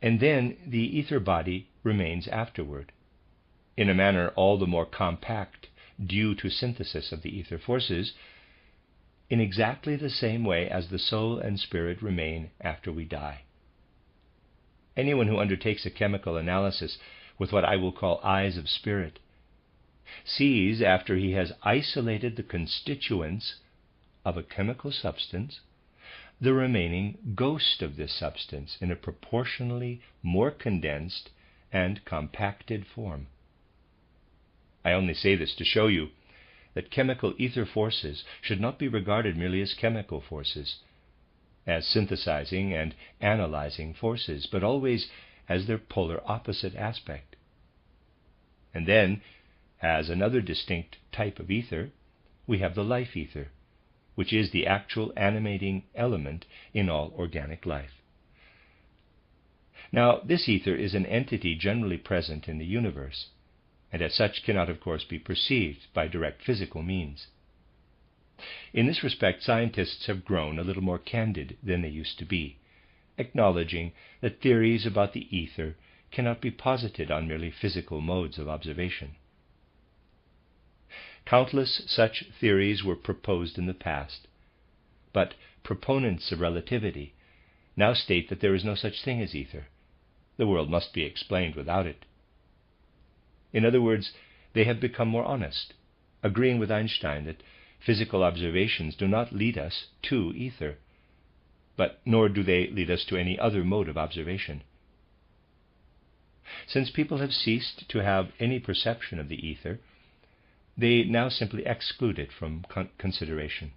and then the ether body remains afterward, in a manner all the more compact due to synthesis of the ether forces, in exactly the same way as the soul and spirit remain after we die. Anyone who undertakes a chemical analysis with what I will call eyes of spirit sees, after he has isolated the constituents of a chemical substance, the remaining ghost of this substance in a proportionally more condensed and compacted form. I only say this to show you that chemical ether forces should not be regarded merely as chemical forces, as synthesizing and analyzing forces, but always as their polar opposite aspect. And then, as another distinct type of ether, we have the life ether, which is the actual animating element in all organic life. Now, this ether is an entity generally present in the universe, and as such cannot, of course, be perceived by direct physical means. In this respect, scientists have grown a little more candid than they used to be, acknowledging that theories about the ether cannot be posited on merely physical modes of observation. Countless such theories were proposed in the past, but proponents of relativity now state that there is no such thing as ether. The world must be explained without it. In other words, they have become more honest, agreeing with Einstein that physical observations do not lead us to ether, but nor do they lead us to any other mode of observation. Since people have ceased to have any perception of the ether, they now simply exclude it from consideration.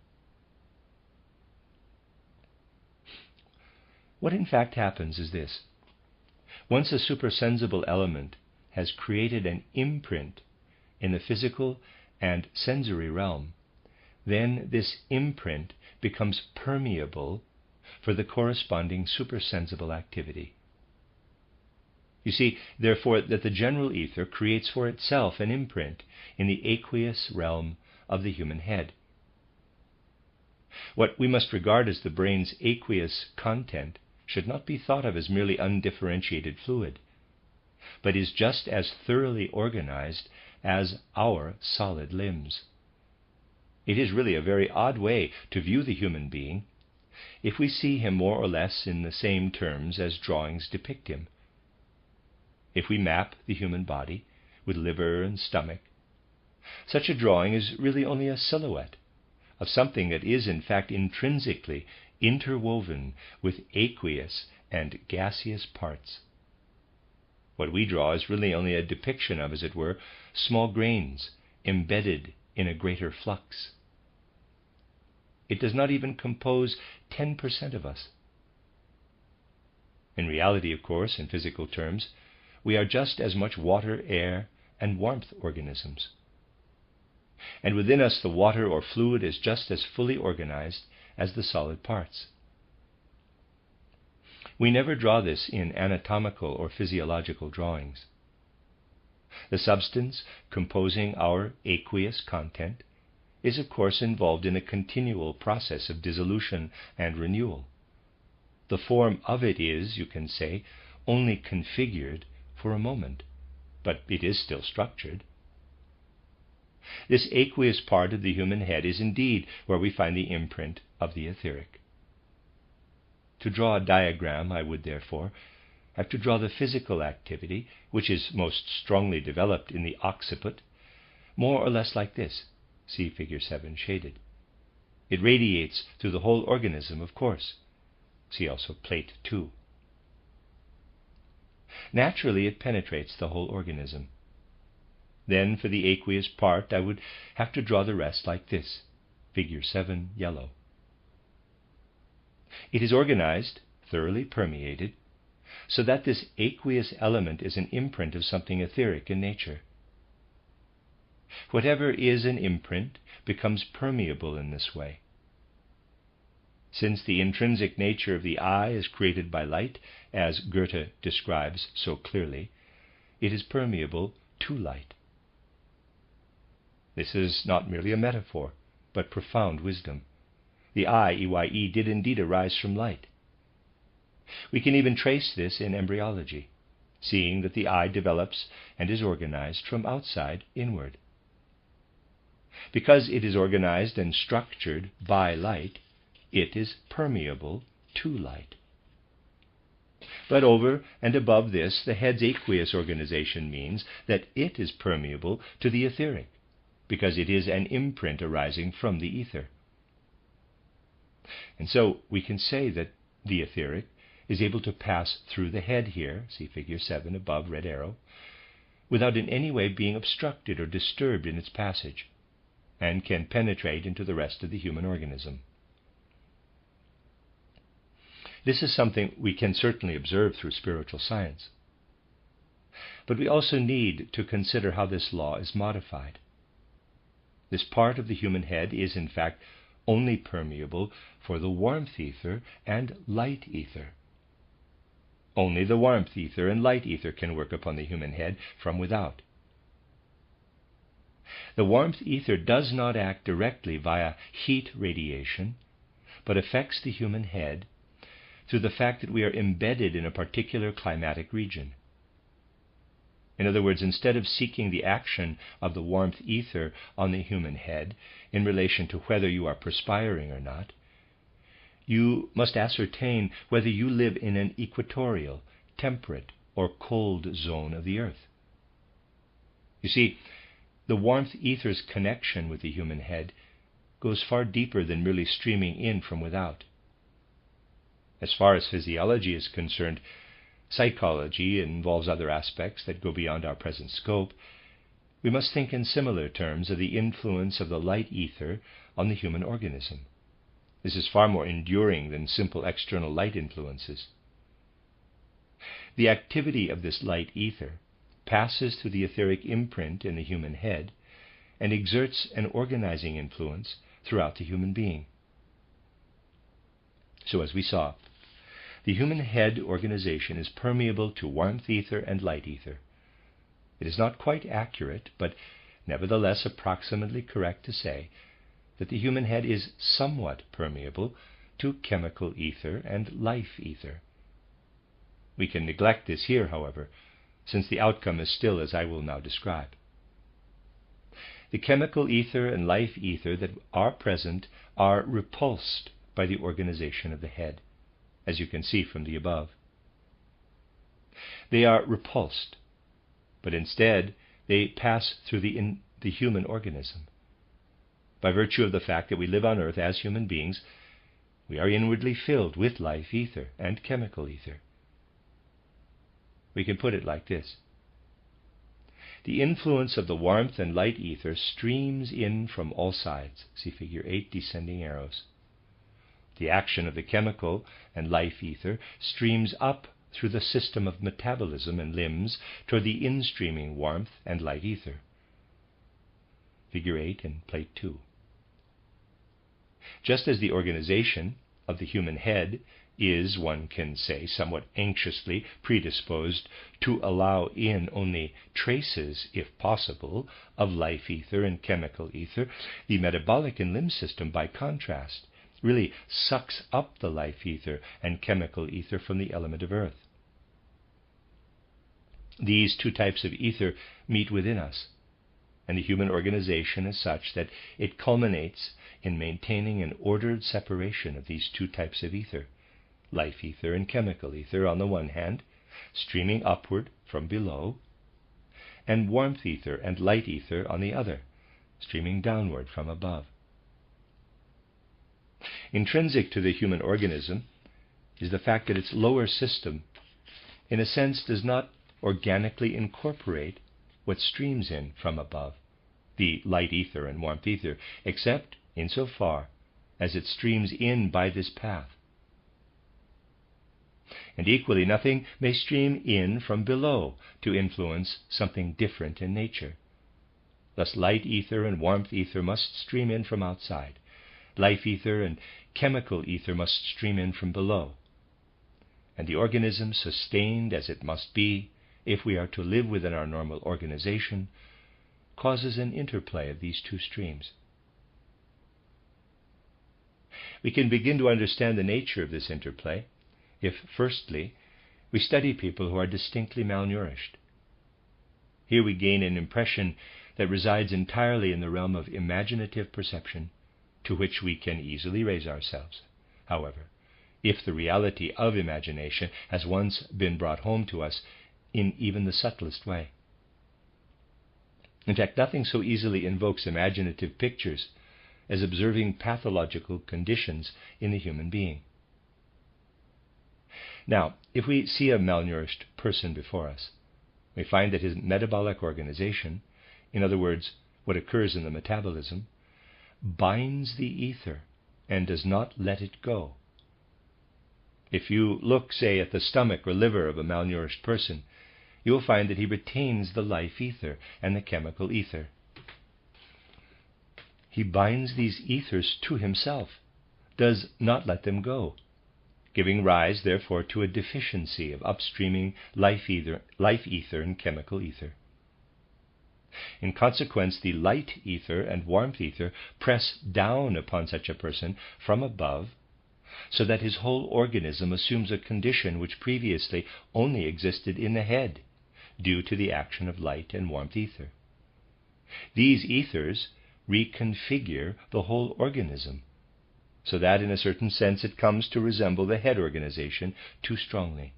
What in fact happens is this. Once a supersensible element has created an imprint in the physical and sensory realm, then this imprint becomes permeable for the corresponding supersensible activity. You see, therefore, that the general ether creates for itself an imprint in the aqueous realm of the human head. What we must regard as the brain's aqueous content should not be thought of as merely undifferentiated fluid, but is just as thoroughly organized as our solid limbs. It is really a very odd way to view the human being if we see him more or less in the same terms as drawings depict him. If we map the human body with liver and stomach, such a drawing is really only a silhouette of something that is in fact intrinsically interwoven with aqueous and gaseous parts. What we draw is really only a depiction of, as it were, small grains embedded in a greater flux. It does not even compose 10% of us. In reality, of course, in physical terms, we are just as much water, air, and warmth organisms. And within us the water or fluid is just as fully organized as the solid parts. We never draw this in anatomical or physiological drawings. The substance composing our aqueous content is of course involved in a continual process of dissolution and renewal. The form of it is, you can say, only configured for a moment, but it is still structured. This aqueous part of the human head is indeed where we find the imprint of the etheric. To draw a diagram, I would therefore have to draw the physical activity, which is most strongly developed in the occiput, more or less like this. See figure 7 shaded. It radiates through the whole organism, of course. See also plate 2. Naturally, it penetrates the whole organism. Then, for the aqueous part, I would have to draw the rest like this. Figure 7 yellow. It is organized, thoroughly permeated, so that this aqueous element is an imprint of something etheric in nature. Whatever is an imprint becomes permeable in this way. Since the intrinsic nature of the eye is created by light, as Goethe describes so clearly, it is permeable to light. This is not merely a metaphor, but profound wisdom. The eye, EYE, did indeed arise from light. We can even trace this in embryology, seeing that the eye develops and is organized from outside inward. Because it is organized and structured by light, it is permeable to light. But over and above this, the head's aqueous organization means that it is permeable to the etheric, because it is an imprint arising from the ether. And so we can say that the etheric is able to pass through the head here, see figure 7 above, red arrow, without in any way being obstructed or disturbed in its passage, and can penetrate into the rest of the human organism. This is something we can certainly observe through spiritual science. But we also need to consider how this law is modified. This part of the human head is, in fact, only permeable for the warmth ether and light ether. Only the warmth ether and light ether can work upon the human head from without. The warmth ether does not act directly via heat radiation, but affects the human head through the fact that we are embedded in a particular climatic region. In other words, instead of seeking the action of the warmth ether on the human head in relation to whether you are perspiring or not, you must ascertain whether you live in an equatorial, temperate, or cold zone of the earth. You see, the warmth ether's connection with the human head goes far deeper than merely streaming in from without. As far as physiology is concerned, psychology involves other aspects that go beyond our present scope. We must think in similar terms of the influence of the light ether on the human organism. This is far more enduring than simple external light influences. The activity of this light ether passes through the etheric imprint in the human head and exerts an organizing influence throughout the human being. So as we saw, the human head organization is permeable to warmth ether and light ether. It is not quite accurate, but nevertheless approximately correct to say that the human head is somewhat permeable to chemical ether and life ether. We can neglect this here, however, since the outcome is still as I will now describe. The chemical ether and life ether that are present are repulsed by the organization of the head, as you can see from the above. They are repulsed, but instead they pass through the human organism. By virtue of the fact that we live on earth as human beings, we are inwardly filled with life ether and chemical ether. We can put it like this. The influence of the warmth and light ether streams in from all sides. See figure 8, descending arrows. The action of the chemical and life ether streams up through the system of metabolism and limbs toward the instreaming warmth and light ether. Figure 8 in plate 2. Just as the organization of the human head is, one can say, somewhat anxiously predisposed to allow in only traces, if possible, of life ether and chemical ether, the metabolic and limb system, by contrast, really sucks up the life ether and chemical ether from the element of earth. These two types of ether meet within us, and the human organization is such that it culminates in maintaining an ordered separation of these two types of ether, life ether and chemical ether on the one hand, streaming upward from below, and warmth ether and light ether on the other, streaming downward from above. Intrinsic to the human organism is the fact that its lower system, in a sense, does not organically incorporate what streams in from above, the light ether and warmth ether, except insofar as it streams in by this path. And equally, nothing may stream in from below to influence something different in nature. Thus light ether and warmth ether must stream in from outside. Life ether and chemical ether must stream in from below. And the organism, sustained as it must be, if we are to live within our normal organization, causes an interplay of these two streams. We can begin to understand the nature of this interplay if, firstly, we study people who are distinctly malnourished. Here we gain an impression that resides entirely in the realm of imaginative perception, to which we can easily raise ourselves, however, if the reality of imagination has once been brought home to us in even the subtlest way. In fact, nothing so easily invokes imaginative pictures as observing pathological conditions in the human being. Now, if we see a malnourished person before us, we find that his metabolic organization, in other words, what occurs in the metabolism, binds the ether and does not let it go. If you look, say, at the stomach or liver of a malnourished person, you will find that he retains the life ether and the chemical ether. He binds these ethers to himself, does not let them go, giving rise, therefore, to a deficiency of upstreaming life ether and chemical ether. In consequence, the light ether and warmth ether press down upon such a person from above, so that his whole organism assumes a condition which previously only existed in the head, due to the action of light and warmth ether. These ethers reconfigure the whole organism, so that in a certain sense it comes to resemble the head organization too strongly.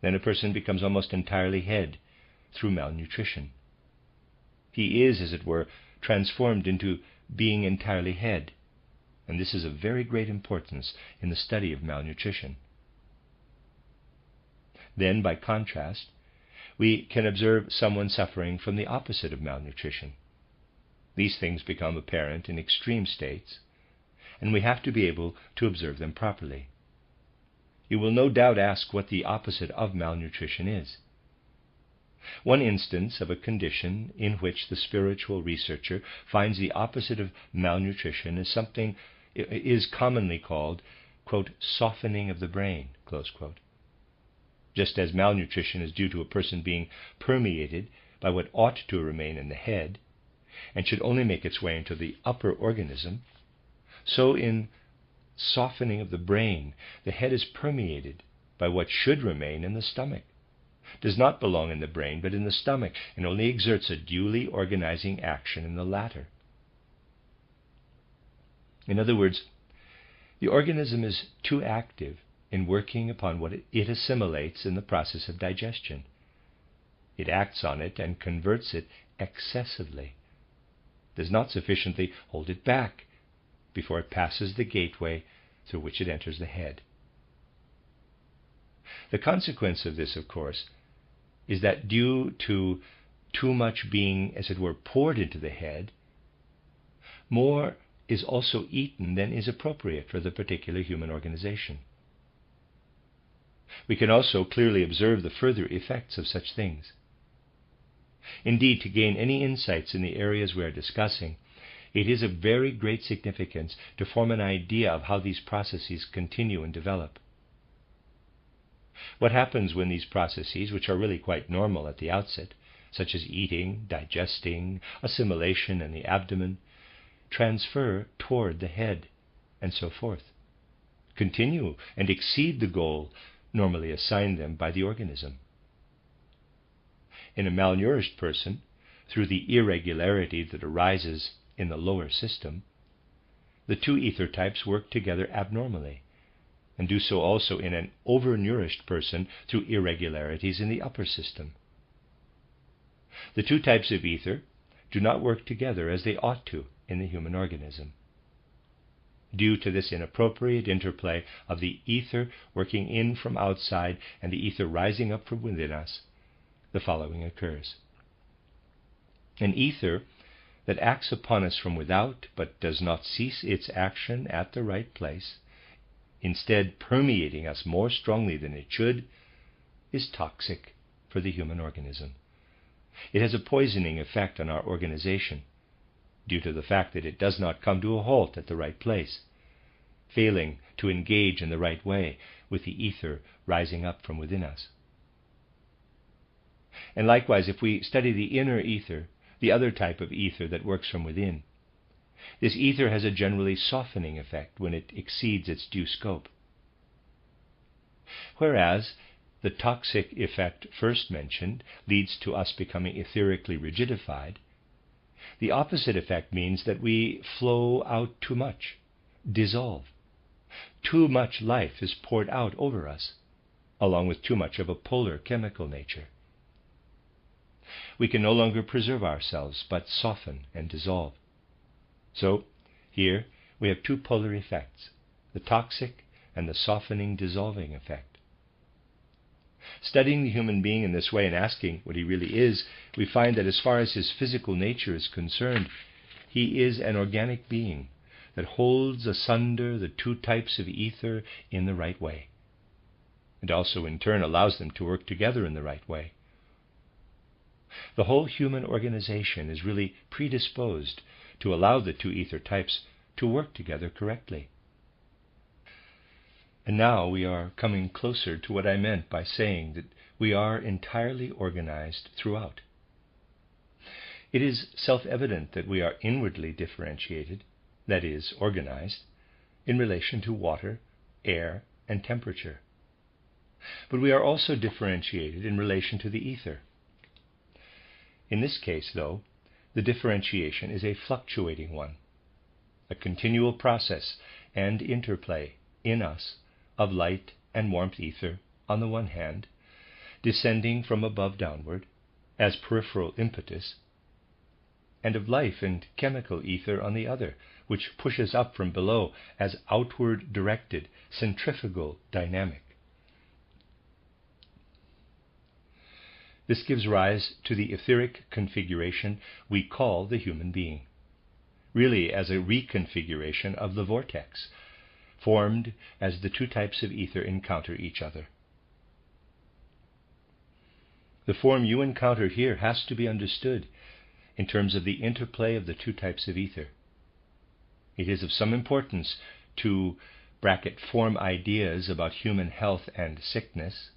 Then a person becomes almost entirely head through malnutrition. He is, as it were, transformed into being entirely head, and this is of very great importance in the study of malnutrition. Then, by contrast, we can observe someone suffering from the opposite of malnutrition. These things become apparent in extreme states, and we have to be able to observe them properly. You will no doubt ask what the opposite of malnutrition is. One instance of a condition in which the spiritual researcher finds the opposite of malnutrition is commonly called, quote, softening of the brain, close quote. Just as malnutrition is due to a person being permeated by what ought to remain in the head, and should only make its way into the upper organism, so in softening of the brain, the head is permeated by what should remain in the stomach, does not belong in the brain but in the stomach, and only exerts a duly organizing action in the latter. In other words, the organism is too active in working upon what it assimilates in the process of digestion. It acts on it and converts it excessively, does not sufficiently hold it back before it passes the gateway through which it enters the head. The consequence of this, of course, is that due to too much being, as it were, poured into the head, more is also eaten than is appropriate for the particular human organization. We can also clearly observe the further effects of such things. Indeed, to gain any insights in the areas we are discussing, it is of very great significance to form an idea of how these processes continue and develop. What happens when these processes, which are really quite normal at the outset, such as eating, digesting, assimilation in the abdomen, transfer toward the head, and so forth, continue and exceed the goal normally assigned them by the organism. In a malnourished person, through the irregularity that arises in the lower system, the two ether types work together abnormally, and do so also in an overnourished person through irregularities in the upper system. The two types of ether do not work together as they ought to in the human organism. Due to this inappropriate interplay of the ether working in from outside and the ether rising up from within us, the following occurs. An ether that acts upon us from without but does not cease its action at the right place, instead permeating us more strongly than it should, is toxic for the human organism. It has a poisoning effect on our organization, due to the fact that it does not come to a halt at the right place, failing to engage in the right way with the ether rising up from within us. And likewise, if we study the inner ether, the other type of ether that works from within, this ether has a generally softening effect when it exceeds its due scope. Whereas the toxic effect first mentioned leads to us becoming etherically rigidified, the opposite effect means that we flow out too much, dissolve. Too much life is poured out over us, along with too much of a polar chemical nature. We can no longer preserve ourselves, but soften and dissolve. So, here we have two polar effects, the toxic and the softening, dissolving effect. Studying the human being in this way and asking what he really is, we find that as far as his physical nature is concerned, he is an organic being that holds asunder the two types of ether in the right way, and also in turn allows them to work together in the right way. The whole human organization is really predisposed to allow the two ether types to work together correctly. And now we are coming closer to what I meant by saying that we are entirely organized throughout. It is self-evident that we are inwardly differentiated, that is, organized, in relation to water, air, and temperature. But we are also differentiated in relation to the ether. In this case, though, the differentiation is a fluctuating one, a continual process and interplay in us of light and warmth ether on the one hand, descending from above downward as peripheral impetus, and of life and chemical ether on the other, which pushes up from below as outward directed centrifugal dynamic. This gives rise to the etheric configuration we call the human being, really as a reconfiguration of the vortex, formed as the two types of ether encounter each other. The form you encounter here has to be understood in terms of the interplay of the two types of ether. It is of some importance to form ideas about human health and sickness,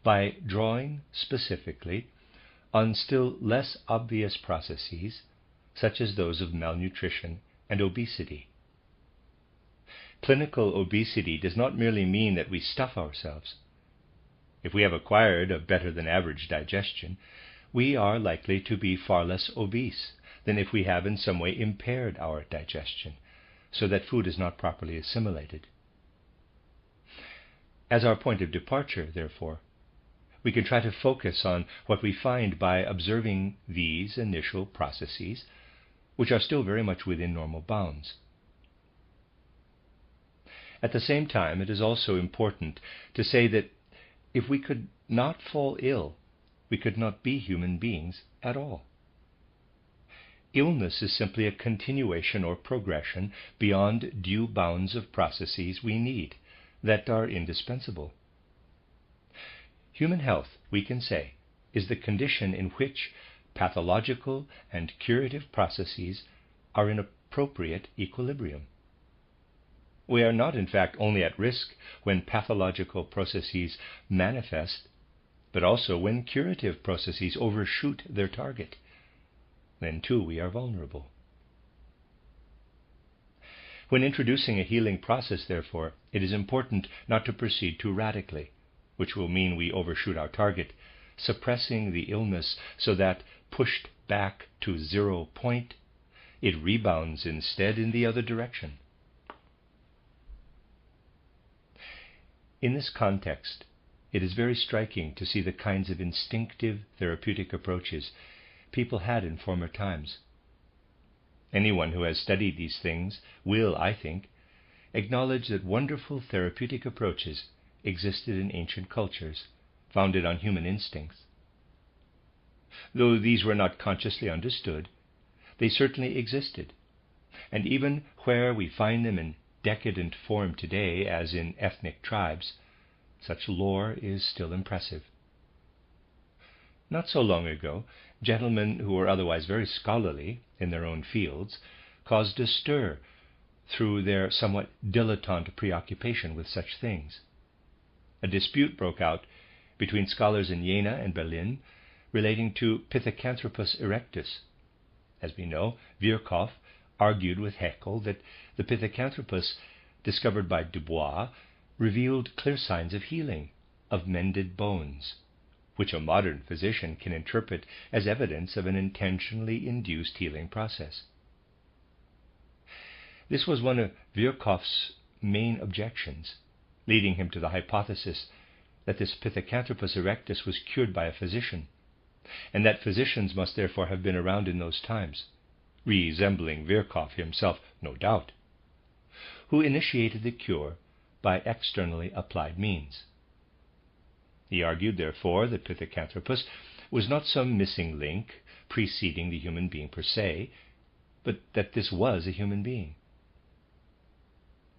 by drawing specifically on still less obvious processes, such as those of malnutrition and obesity. Clinical obesity does not merely mean that we stuff ourselves. If we have acquired a better than average digestion, we are likely to be far less obese than if we have in some way impaired our digestion, so that food is not properly assimilated. As our point of departure, therefore, we can try to focus on what we find by observing these initial processes, which are still very much within normal bounds. At the same time, it is also important to say that if we could not fall ill, we could not be human beings at all. Illness is simply a continuation or progression beyond due bounds of processes we need, that are indispensable. Human health, we can say, is the condition in which pathological and curative processes are in appropriate equilibrium. We are not, in fact, only at risk when pathological processes manifest, but also when curative processes overshoot their target. Then, too, we are vulnerable. When introducing a healing process, therefore, it is important not to proceed too radically, which will mean we overshoot our target, suppressing the illness so that, pushed back to 0 point, it rebounds instead in the other direction. In this context, it is very striking to see the kinds of instinctive therapeutic approaches people had in former times. Anyone who has studied these things will, I think, acknowledge that wonderful therapeutic approaches existed in ancient cultures, founded on human instincts. Though these were not consciously understood, they certainly existed, and even where we find them in decadent form today, as in ethnic tribes, such lore is still impressive. Not so long ago, gentlemen who were otherwise very scholarly in their own fields caused a stir through their somewhat dilettante preoccupation with such things. A dispute broke out between scholars in Jena and Berlin relating to Pithecanthropus erectus. As we know, Virchow argued with Haeckel that the Pithecanthropus discovered by Dubois revealed clear signs of healing, of mended bones, which a modern physician can interpret as evidence of an intentionally induced healing process. This was one of Virchow's main objections, leading him to the hypothesis that this Pithecanthropus erectus was cured by a physician, and that physicians must therefore have been around in those times, resembling Virchow himself, no doubt, who initiated the cure by externally applied means. He argued, therefore, that Pithecanthropus was not some missing link preceding the human being per se, but that this was a human being.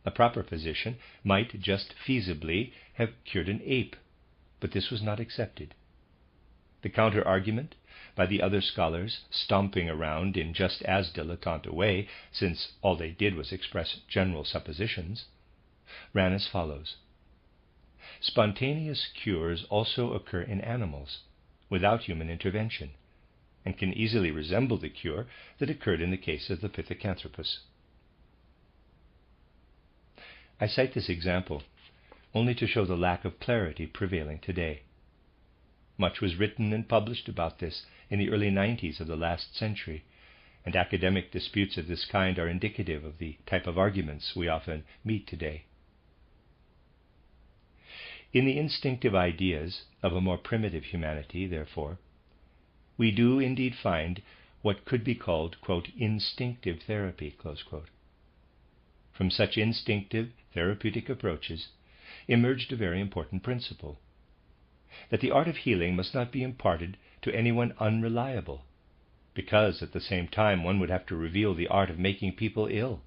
A proper physician might just feasibly have cured an ape, but this was not accepted. The counter-argument, by the other scholars stomping around in just as dilettante a way, since all they did was express general suppositions, ran as follows. Spontaneous cures also occur in animals, without human intervention, and can easily resemble the cure that occurred in the case of the Pithecanthropus. I cite this example only to show the lack of clarity prevailing today. Much was written and published about this in the early 90s of the last century, and academic disputes of this kind are indicative of the type of arguments we often meet today. In the instinctive ideas of a more primitive humanity, therefore, we do indeed find what could be called, quote, instinctive therapy, close quote. From such instinctive therapeutic approaches emerged a very important principle, that the art of healing must not be imparted to anyone unreliable, because at the same time one would have to reveal the art of making people ill.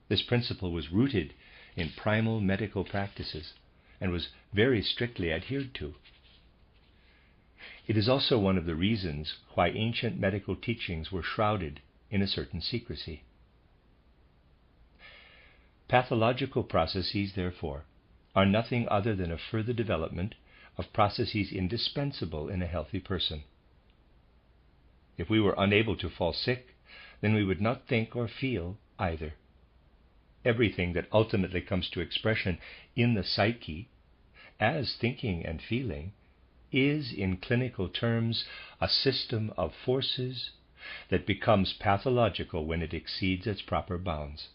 This principle was rooted in primal medical practices and was very strictly adhered to. It is also one of the reasons why ancient medical teachings were shrouded in a certain secrecy. Pathological processes, therefore, are nothing other than a further development of processes indispensable in a healthy person. If we were unable to fall sick, then we would not think or feel either. Everything that ultimately comes to expression in the psyche, as thinking and feeling, is, in clinical terms, a system of forces that becomes pathological when it exceeds its proper bounds.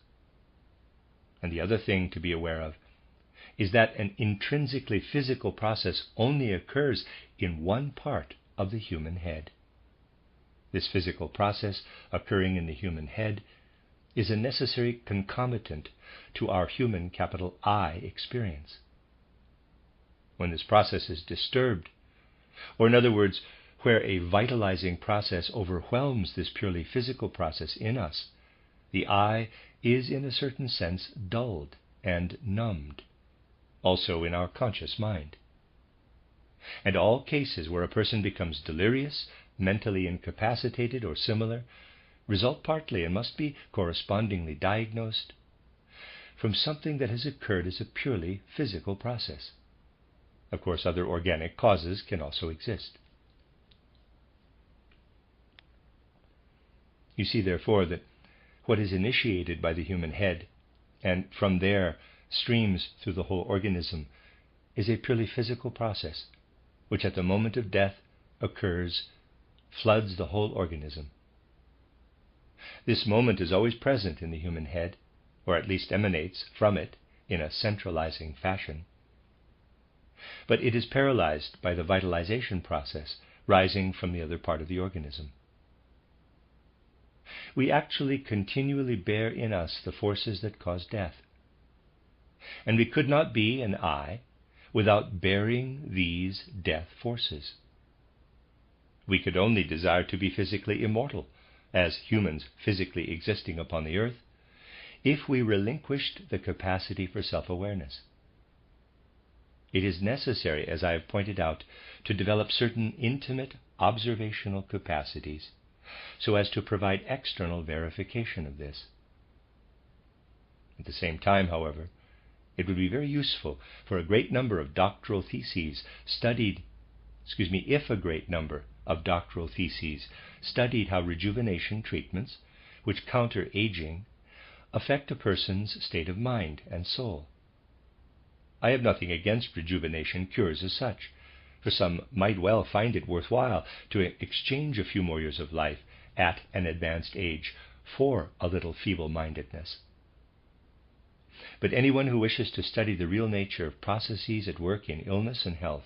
And the other thing to be aware of is that an intrinsically physical process only occurs in one part of the human head. This physical process occurring in the human head is a necessary concomitant to our human capital I experience. When this process is disturbed, or in other words, where a vitalizing process overwhelms this purely physical process in us, the I is in a certain sense dulled and numbed, also in our conscious mind. And all cases where a person becomes delirious, mentally incapacitated, or similar, result partly, and must be correspondingly diagnosed, from something that has occurred as a purely physical process. Of course, other organic causes can also exist. You see, therefore, that what is initiated by the human head, and from there streams through the whole organism, is a purely physical process, which at the moment of death occurs, floods the whole organism. This moment is always present in the human head, or at least emanates from it in a centralizing fashion. But it is paralyzed by the vitalization process rising from the other part of the organism. We actually continually bear in us the forces that cause death. And we could not be an I without bearing these death forces. We could only desire to be physically immortal, as humans physically existing upon the earth, if we relinquished the capacity for self-awareness. It is necessary, as I have pointed out, to develop certain intimate observational capacities so as to provide external verification of this. At the same time, however, it would be very useful for a great number of doctoral theses if a great number of doctoral theses studied how rejuvenation treatments, which counter aging, affect a person's state of mind and soul. I have nothing against rejuvenation cures as such, for some might well find it worthwhile to exchange a few more years of life at an advanced age for a little feeble-mindedness. But anyone who wishes to study the real nature of processes at work in illness and health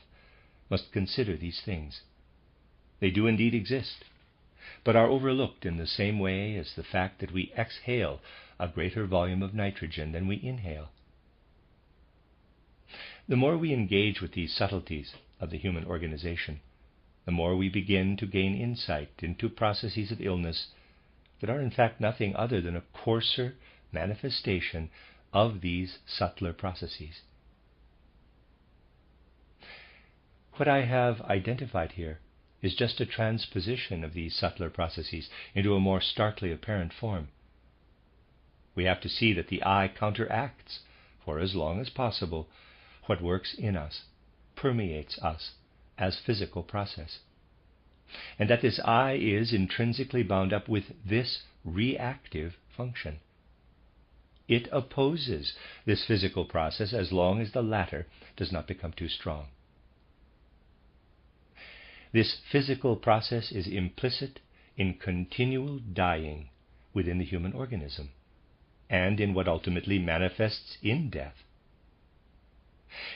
must consider these things. They do indeed exist, but are overlooked in the same way as the fact that we exhale a greater volume of nitrogen than we inhale. The more we engage with these subtleties of the human organization, the more we begin to gain insight into processes of illness that are in fact nothing other than a coarser manifestation of these subtler processes. What I have identified here is just a transposition of these subtler processes into a more starkly apparent form. We have to see that the I counteracts, for as long as possible, what works in us, permeates us as physical process, and that this I is intrinsically bound up with this reactive function. It opposes this physical process as long as the latter does not become too strong. This physical process is implicit in continual dying within the human organism, and in what ultimately manifests in death.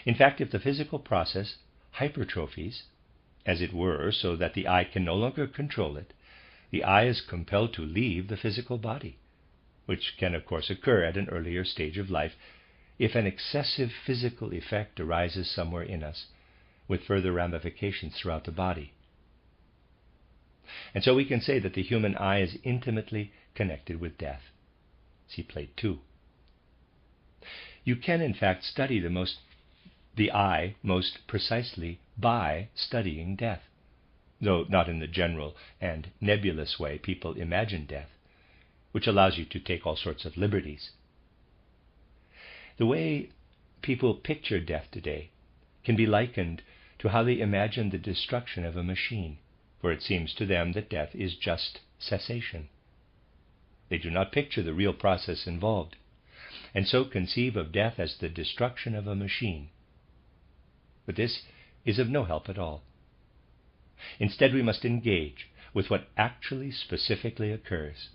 In fact, if the physical process hypertrophies, as it were, so that the I can no longer control it, the I is compelled to leave the physical body, which can of course occur at an earlier stage of life if an excessive physical effect arises somewhere in us, with further ramifications throughout the body. And so we can say that the human I is intimately connected with death. See Plate 2. You can in fact study the I most precisely by studying death, though not in the general and nebulous way people imagine death, which allows you to take all sorts of liberties. The way people picture death today can be likened to how they imagine the destruction of a machine, for it seems to them that death is just cessation. They do not picture the real process involved, and so conceive of death as the destruction of a machine. But this is of no help at all. Instead, we must engage with what actually specifically occurs.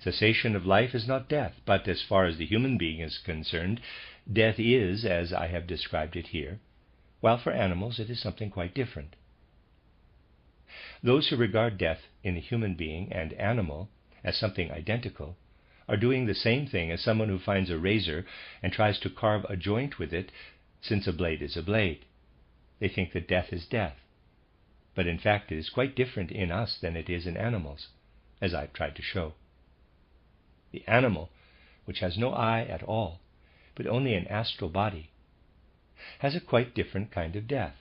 Cessation of life is not death, but as far as the human being is concerned, death is as I have described it here, while for animals it is something quite different. Those who regard death in the human being and animal as something identical are doing the same thing as someone who finds a razor and tries to carve a joint with it, since a blade is a blade. They think that death is death, but in fact it is quite different in us than it is in animals, as I've tried to show. The animal, which has no I at all, but only an astral body, has a quite different kind of death,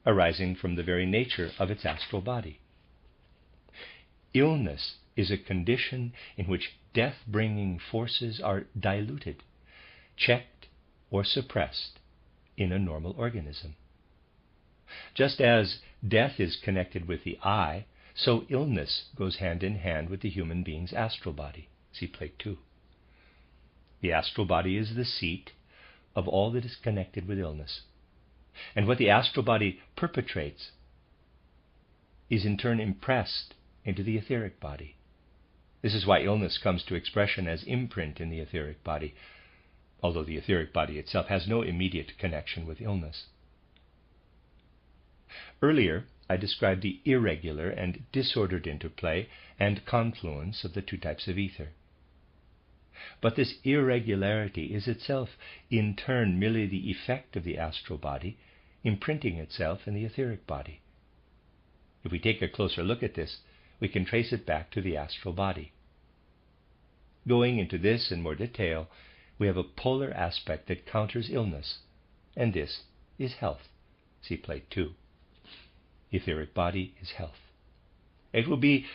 arising from the very nature of its astral body. Illness is a condition in which death-bringing forces are diluted, checked, or suppressed in a normal organism. Just as death is connected with the I, so illness goes hand in hand with the human being's astral body. See Plate 2. The astral body is the seat of all that is connected with illness. And what the astral body perpetrates is in turn impressed into the etheric body. This is why illness comes to expression as imprint in the etheric body, although the etheric body itself has no immediate connection with illness. Earlier, I described the irregular and disordered interplay and confluence of the two types of ether. But this irregularity is itself in turn merely the effect of the astral body imprinting itself in the etheric body. If we take a closer look at this, we can trace it back to the astral body. Going into this in more detail, we have a polar aspect that counters illness, and this is health. See Plate 2. Etheric body is health. It will be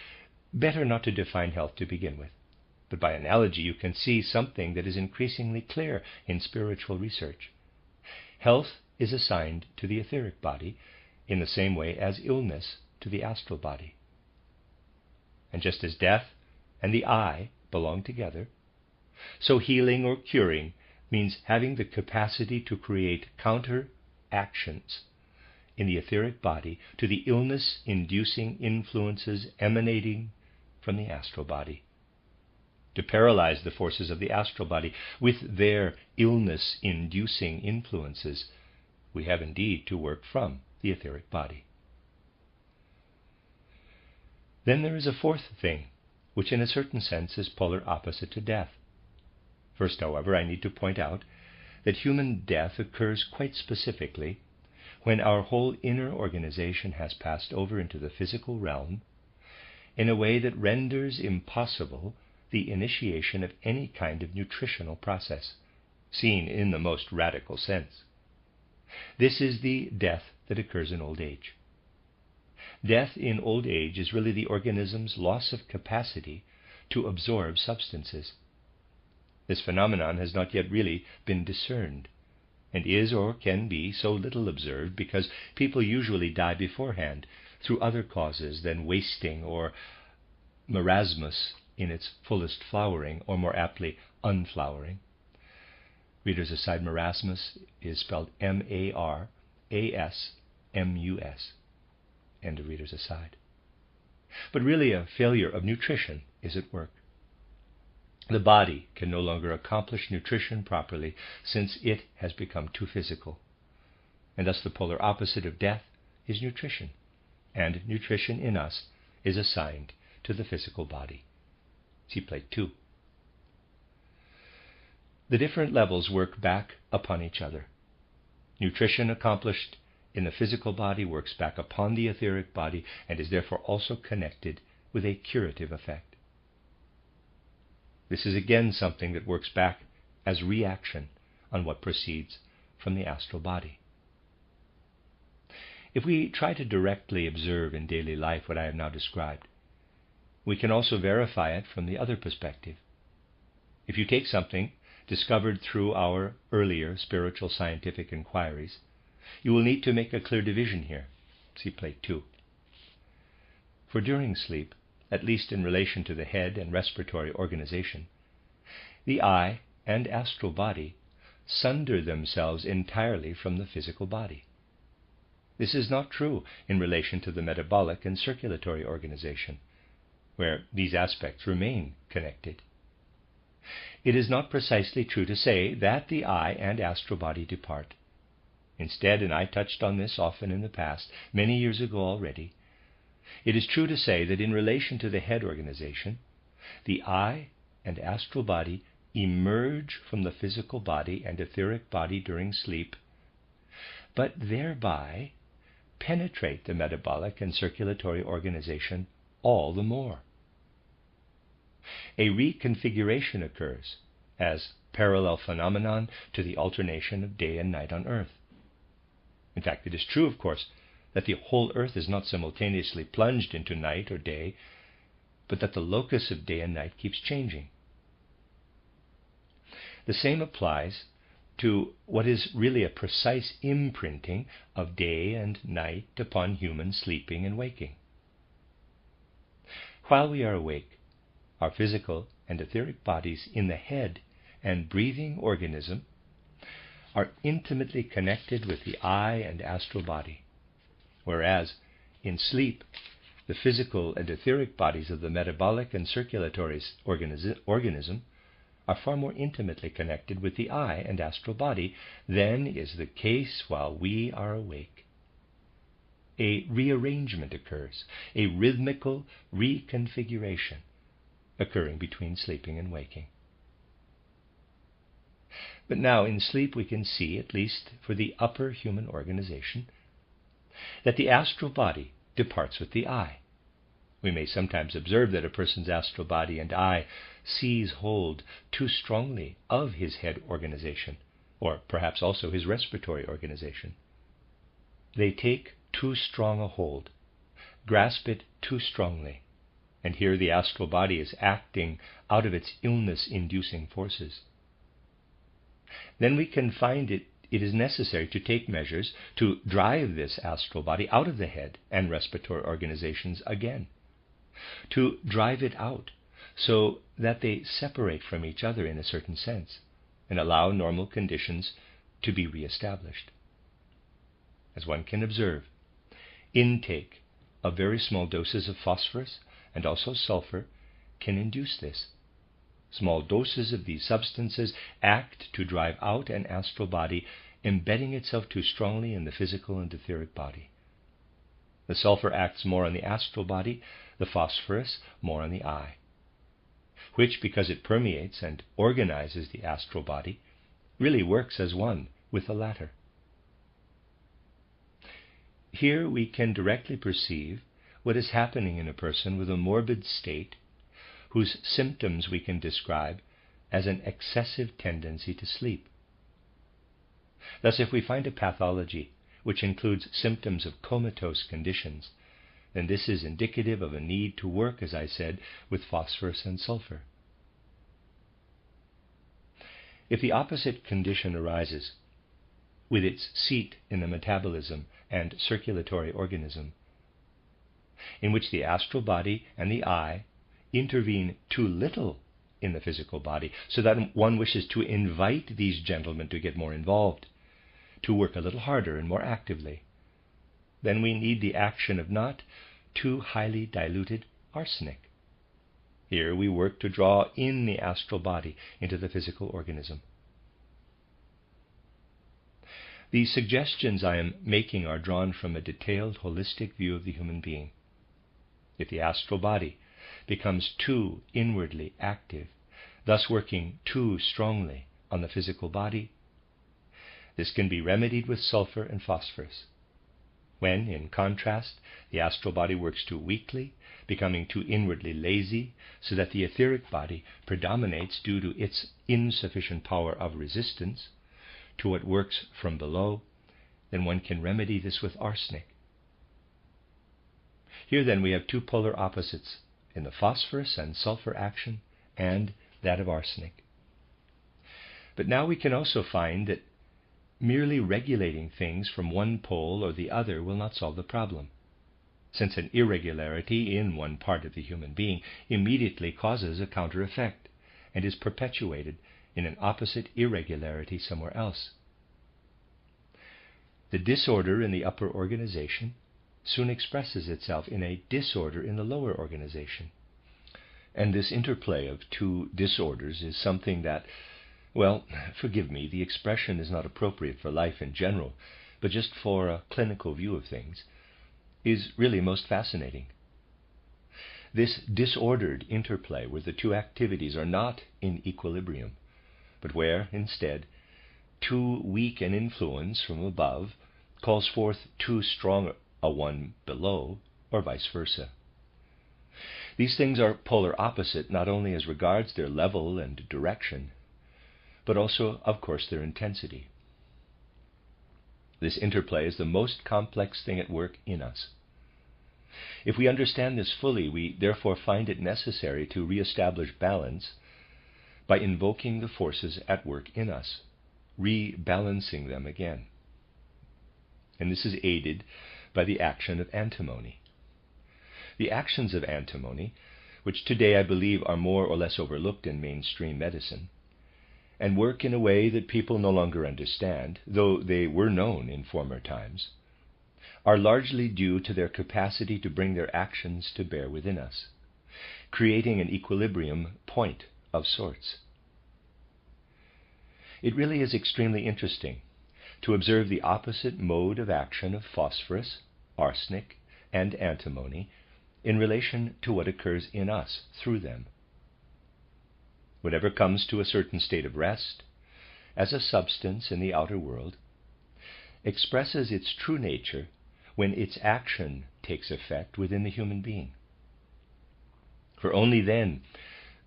better not to define health to begin with, but by analogy you can see something that is increasingly clear in spiritual research. Health is assigned to the etheric body in the same way as illness to the astral body. And just as death and the I belong together, so healing or curing means having the capacity to create counter-actions in the etheric body to the illness-inducing influences emanating from the astral body. To paralyze the forces of the astral body with their illness-inducing influences, we have indeed to work from the etheric body. Then there is a fourth thing, which in a certain sense is polar opposite to death. First, however, I need to point out that human death occurs quite specifically when our whole inner organization has passed over into the physical realm in a way that renders impossible the initiation of any kind of nutritional process, seen in the most radical sense. This is the death that occurs in old age. Death in old age is really the organism's loss of capacity to absorb substances. This phenomenon has not yet really been discerned, and is or can be so little observed because people usually die beforehand through other causes than wasting or marasmus in its fullest flowering, or more aptly, unflowering. Readers aside, marasmus is spelled M-A-R-A-S-M-U-S. End of readers aside. But really a failure of nutrition is at work. The body can no longer accomplish nutrition properly since it has become too physical. And thus the polar opposite of death is nutrition. And nutrition in us is assigned to the physical body. See plate 2. The different levels work back upon each other. Nutrition accomplished in the physical body works back upon the etheric body and is therefore also connected with a curative effect. This is again something that works back as reaction on what proceeds from the astral body. If we try to directly observe in daily life what I have now described, we can also verify it from the other perspective. If you take something discovered through our earlier spiritual scientific inquiries, you will need to make a clear division here. See plate 2. For during sleep, at least in relation to the head and respiratory organization, the eye and astral body sunder themselves entirely from the physical body. This is not true in relation to the metabolic and circulatory organization, where these aspects remain connected. It is not precisely true to say that the eye and astral body depart. Instead, and I touched on this often in the past, many years ago already, it is true to say that in relation to the head organization, the eye and astral body emerge from the physical body and etheric body during sleep, but thereby penetrate the metabolic and circulatory organization all the more. A reconfiguration occurs as parallel phenomenon to the alternation of day and night on earth. In fact, it is true, of course, that the whole earth is not simultaneously plunged into night or day, but that the locus of day and night keeps changing. The same applies to what is really a precise imprinting of day and night upon human sleeping and waking. While we are awake, our physical and etheric bodies in the head and breathing organism are intimately connected with the eye and astral body, whereas in sleep, the physical and etheric bodies of the metabolic and circulatory organism are far more intimately connected with the eye and astral body than is the case while we are awake. A rearrangement occurs, a rhythmical reconfiguration occurring between sleeping and waking. But now in sleep we can see, at least for the upper human organization, that the astral body departs with the eye. We may sometimes observe that a person's astral body and eye seize hold too strongly of his head organization, or perhaps also his respiratory organization. They take too strong a hold, grasp it too strongly, and here the astral body is acting out of its illness-inducing forces. Then we can find it is necessary to take measures to drive this astral body out of the head and respiratory organizations again, to drive it out so that they separate from each other in a certain sense, and allow normal conditions to be reestablished. As one can observe, intake of very small doses of phosphorus and also sulfur can induce this. Small doses of these substances act to drive out an astral body, embedding itself too strongly in the physical and etheric body. The sulfur acts more on the astral body, the phosphorus more on the eye, which, because it permeates and organizes the astral body, really works as one with the latter. Here we can directly perceive what is happening in a person with a morbid state whose symptoms we can describe as an excessive tendency to sleep. Thus, if we find a pathology which includes symptoms of comatose conditions, then this is indicative of a need to work, as I said, with phosphorus and sulfur. If the opposite condition arises, with its seat in the metabolism and circulatory organism, in which the astral body and the eye intervene too little in the physical body, so that one wishes to invite these gentlemen to get more involved, to work a little harder and more actively, then we need the action of not too highly diluted arsenic. Here we work to draw in the astral body into the physical organism. The suggestions I am making are drawn from a detailed, holistic view of the human being. If the astral body becomes too inwardly active, thus working too strongly on the physical body, this can be remedied with sulfur and phosphorus. When, in contrast, the astral body works too weakly, becoming too inwardly lazy, so that the etheric body predominates due to its insufficient power of resistance to what works from below, then one can remedy this with arsenic. Here then we have two polar opposites in the phosphorus and sulfur action and that of arsenic. But now we can also find that merely regulating things from one pole or the other will not solve the problem, since an irregularity in one part of the human being immediately causes a counter effect and is perpetuated in an opposite irregularity somewhere else. The disorder in the upper organization soon expresses itself in a disorder in the lower organization. And this interplay of two disorders is something that, well, forgive me, the expression is not appropriate for life in general, but just for a clinical view of things, is really most fascinating. This disordered interplay where the two activities are not in equilibrium, but where, instead, too weak an influence from above calls forth too strong a one below, or vice versa. These things are polar opposite not only as regards their level and direction, but also, of course, their intensity. This interplay is the most complex thing at work in us. If we understand this fully, we therefore find it necessary to reestablish balance by invoking the forces at work in us, rebalancing them again. And this is aided by the action of antimony. The actions of antimony, which today I believe are more or less overlooked in mainstream medicine, and work in a way that people no longer understand, though they were known in former times, are largely due to their capacity to bring their actions to bear within us, creating an equilibrium point of sorts. It really is extremely interesting to observe the opposite mode of action of phosphorus, arsenic, and antimony in relation to what occurs in us through them. Whatever comes to a certain state of rest, as a substance in the outer world, expresses its true nature when its action takes effect within the human being. For only then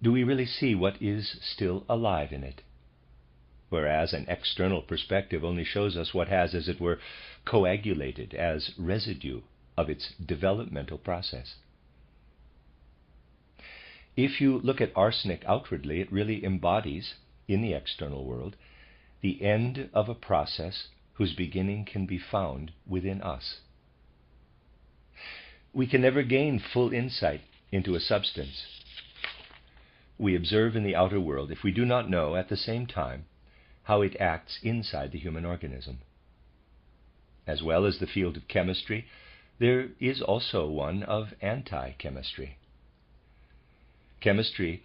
do we really see what is still alive in it, whereas an external perspective only shows us what has, as it were, coagulated as residue of its developmental process. If you look at arsenic outwardly, it really embodies, in the external world, the end of a process whose beginning can be found within us. We can never gain full insight into a substance we observe in the outer world if we do not know, at the same time, how it acts inside the human organism. As well as the field of chemistry, there is also one of anti-chemistry. Chemistry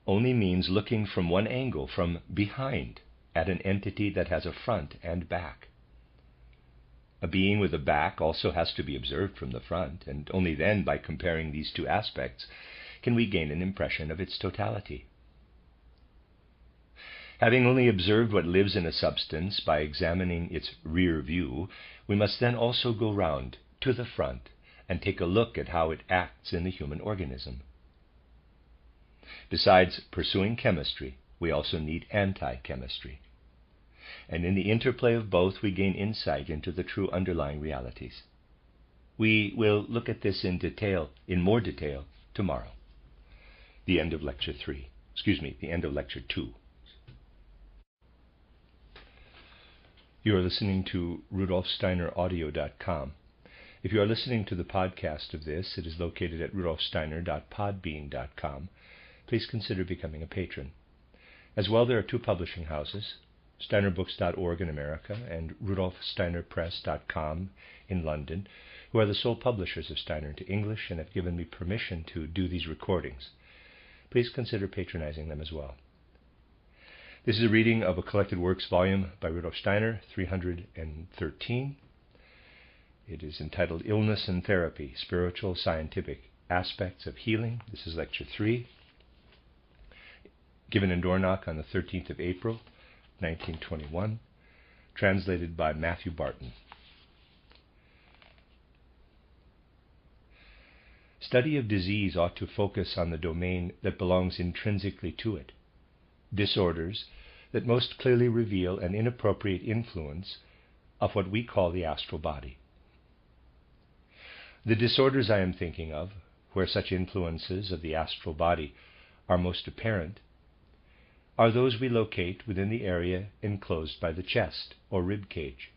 only means looking from one angle, from behind, at an entity that has a front and back. A being with a back also has to be observed from the front, and only then, by comparing these two aspects, can we gain an impression of its totality. Having only observed what lives in a substance by examining its rear view, we must then also go round to the front and take a look at how it acts in the human organism. Besides pursuing chemistry, we also need anti-chemistry. And in the interplay of both, we gain insight into the true underlying realities. We will look at this in more detail, tomorrow. The end of Lecture 2. You are listening to RudolfSteinerAudio.com. If you are listening to the podcast of this, it is located at rudolfsteiner.podbean.com. Please consider becoming a patron. As well, there are two publishing houses, steinerbooks.org in America and rudolfsteinerpress.com in London, who are the sole publishers of Steiner into English and have given me permission to do these recordings. Please consider patronizing them as well. This is a reading of a collected works volume by Rudolf Steiner, 313. It is entitled Illness and Therapy, Spiritual Scientific Aspects of Healing. This is Lecture 3, given in Dornach on the 13th of April, 1921, translated by Matthew Barton. Study of disease ought to focus on the domain that belongs intrinsically to it, disorders that most clearly reveal an inappropriate influence of what we call the astral body. The disorders I am thinking of, where such influences of the astral body are most apparent, are those we locate within the area enclosed by the chest or rib cage.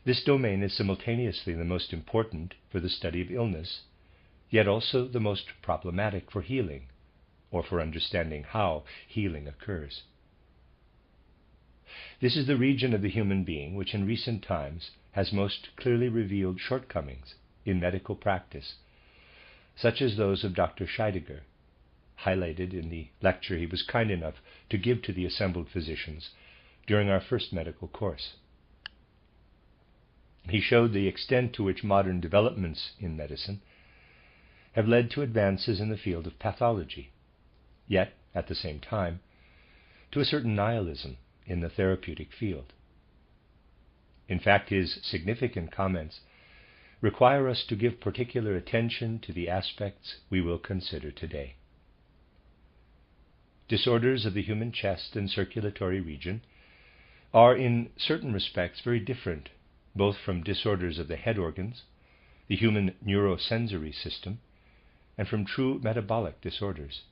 This domain is simultaneously the most important for the study of illness, yet also the most problematic for healing, or for understanding how healing occurs. This is the region of the human being which in recent times has most clearly revealed shortcomings in medical practice, such as those of Dr. Scheidegger, highlighted in the lecture he was kind enough to give to the assembled physicians during our first medical course. He showed the extent to which modern developments in medicine have led to advances in the field of pathology, yet, at the same time, to a certain nihilism in the therapeutic field. In fact, his significant comments require us to give particular attention to the aspects we will consider today. Disorders of the human chest and circulatory region are in certain respects very different, both from disorders of the head organs, the human neurosensory system, and from true metabolic disorders.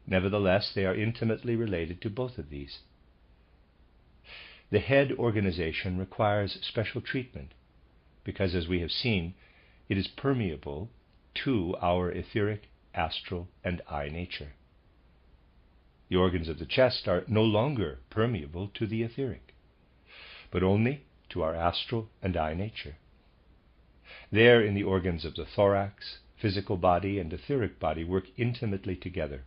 Nevertheless, they are intimately related to both of these. The head organization requires special treatment because, as we have seen, it is permeable to our etheric, astral, and eye nature. The organs of the chest are no longer permeable to the etheric, but only to our astral and eye nature. There, in the organs of the thorax, physical body and etheric body work intimately together,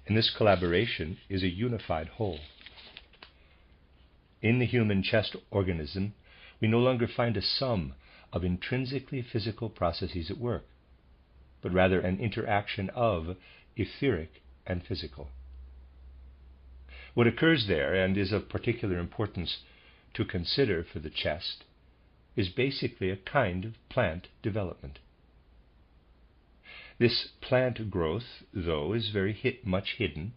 and this collaboration is a unified whole. In the human chest organism, we no longer find a sum of intrinsically physical processes at work, but rather an interaction of etheric and physical. What occurs there, and is of particular importance to consider for the chest, is basically a kind of plant development. This plant growth, though, is very much hidden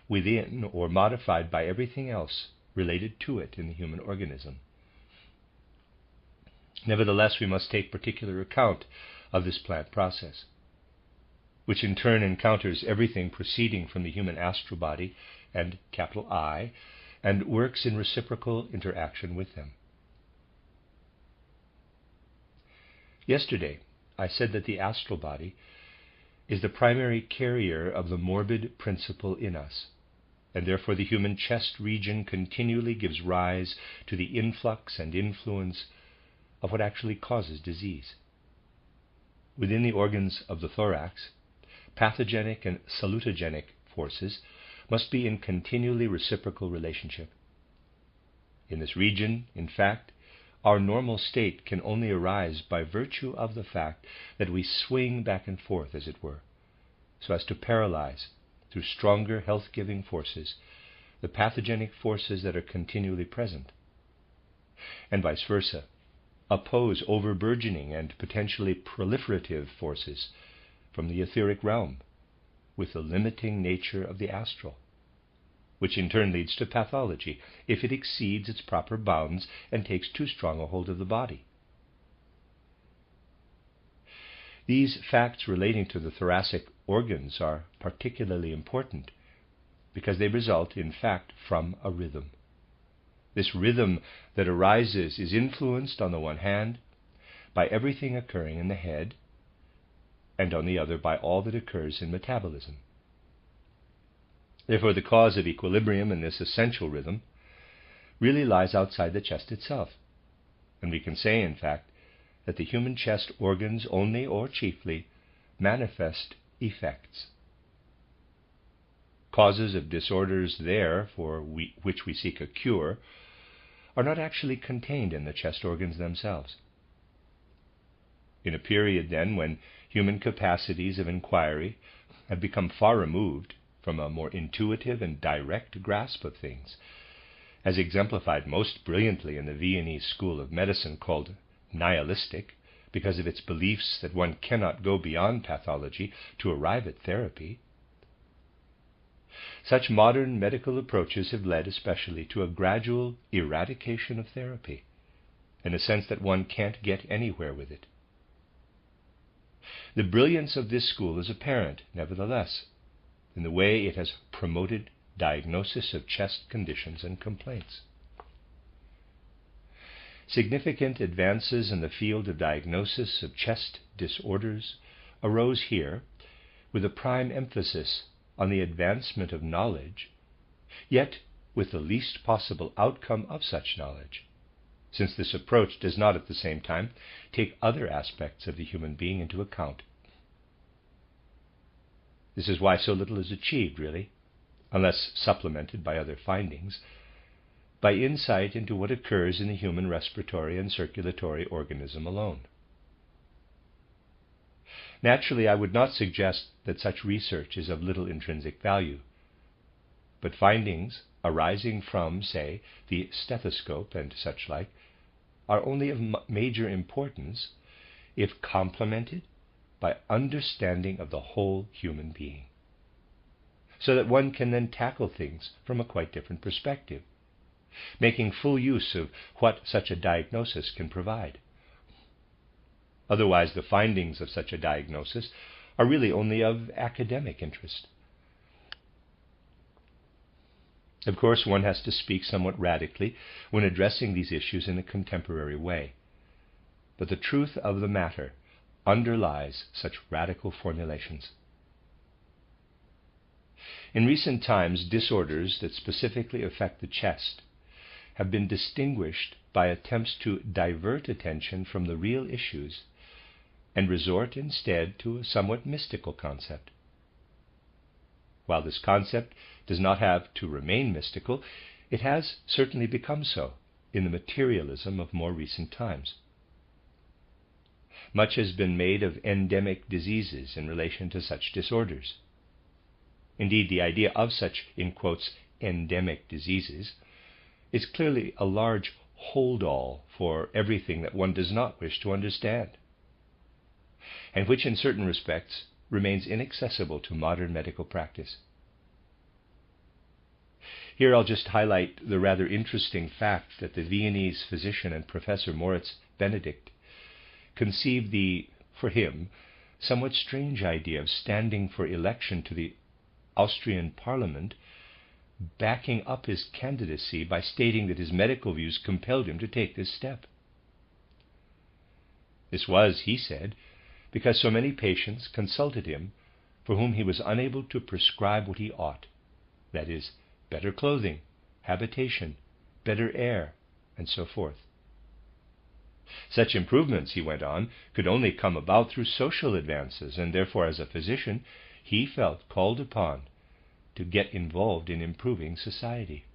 within or modified by everything else related to it in the human organism. Nevertheless, we must take particular account of this plant process, which in turn encounters everything proceeding from the human astral body and capital I, and works in reciprocal interaction with them. Yesterday, I said that the astral body is the primary carrier of the morbid principle in us, and therefore the human chest region continually gives rise to the influx and influence of what actually causes disease. Within the organs of the thorax, pathogenic and salutogenic forces must be in continually reciprocal relationship. In this region, in fact, our normal state can only arise by virtue of the fact that we swing back and forth, as it were, so as to paralyze, through stronger health-giving forces, the pathogenic forces that are continually present, and vice versa, oppose over-burgeoning and potentially proliferative forces from the etheric realm with the limiting nature of the astral, which in turn leads to pathology if it exceeds its proper bounds and takes too strong a hold of the body. These facts relating to the thoracic organs are particularly important because they result, in fact, from a rhythm. This rhythm that arises is influenced, on the one hand, by everything occurring in the head, and on the other by all that occurs in metabolism. Therefore, the cause of equilibrium in this essential rhythm really lies outside the chest itself, and we can say, in fact, that the human chest organs only or chiefly manifest effects. Causes of disorders there for which we seek a cure are not actually contained in the chest organs themselves. In a period, then, when human capacities of inquiry have become far removed from a more intuitive and direct grasp of things, as exemplified most brilliantly in the Viennese school of medicine called nihilistic, because of its beliefs that one cannot go beyond pathology to arrive at therapy, such modern medical approaches have led especially to a gradual eradication of therapy, in a sense that one can't get anywhere with it. The brilliance of this school is apparent, nevertheless, in the way it has promoted diagnosis of chest conditions and complaints. Significant advances in the field of diagnosis of chest disorders arose here with a prime emphasis on the advancement of knowledge, yet with the least possible outcome of such knowledge, since this approach does not at the same time take other aspects of the human being into account. This is why so little is achieved, really, unless supplemented by other findings, by insight into what occurs in the human respiratory and circulatory organism alone. Naturally, I would not suggest that such research is of little intrinsic value, but findings arising from, say, the stethoscope and such like, are only of major importance if complemented by understanding of the whole human being, so that one can then tackle things from a quite different perspective, making full use of what such a diagnosis can provide. Otherwise, the findings of such a diagnosis are really only of academic interest. Of course, one has to speak somewhat radically when addressing these issues in a contemporary way, but the truth of the matter underlies such radical formulations. In recent times, disorders that specifically affect the chest have been distinguished by attempts to divert attention from the real issues and resort instead to a somewhat mystical concept. While this concept does not have to remain mystical, it has certainly become so in the materialism of more recent times. Much has been made of endemic diseases in relation to such disorders. Indeed, the idea of such, in quotes, endemic diseases is clearly a large hold-all for everything that one does not wish to understand, and which in certain respects remains inaccessible to modern medical practice. Here I'll just highlight the rather interesting fact that the Viennese physician and Professor Moritz Benedict conceived the, for him, somewhat strange idea of standing for election to the Austrian Parliament, backing up his candidacy by stating that his medical views compelled him to take this step. This was, he said, because so many patients consulted him for whom he was unable to prescribe what he ought, that is, better clothing, habitation, better air, and so forth. Such improvements, he went on, could only come about through social advances, and therefore as a physician he felt called upon to get involved in improving society.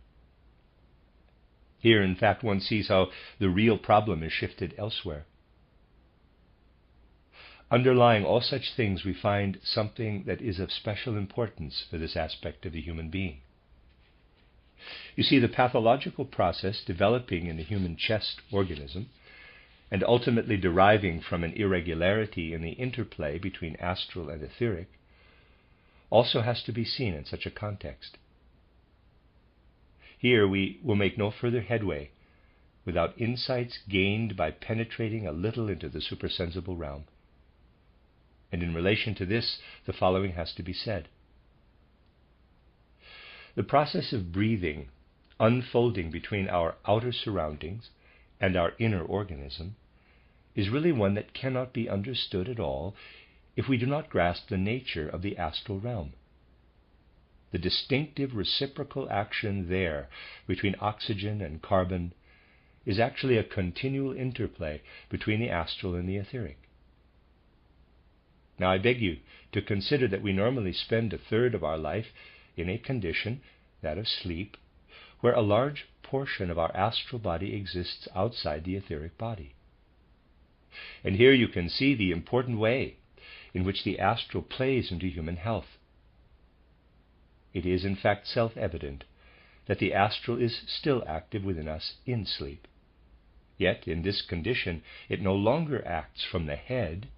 Here, in fact, one sees how the real problem is shifted elsewhere. Underlying all such things, we find something that is of special importance for this aspect of the human being. You see, the pathological process developing in the human chest organism and ultimately deriving from an irregularity in the interplay between astral and etheric also has to be seen in such a context. Here we will make no further headway without insights gained by penetrating a little into the supersensible realm. And in relation to this, the following has to be said. The process of breathing, unfolding between our outer surroundings and our inner organism, is really one that cannot be understood at all if we do not grasp the nature of the astral realm. The distinctive reciprocal action there between oxygen and carbon is actually a continual interplay between the astral and the etheric. Now I beg you to consider that we normally spend a third of our life in a condition, that of sleep, where a large portion of our astral body exists outside the etheric body. And here you can see the important way in which the astral plays into human health. It is in fact self-evident that the astral is still active within us in sleep. Yet in this condition it no longer acts from the head,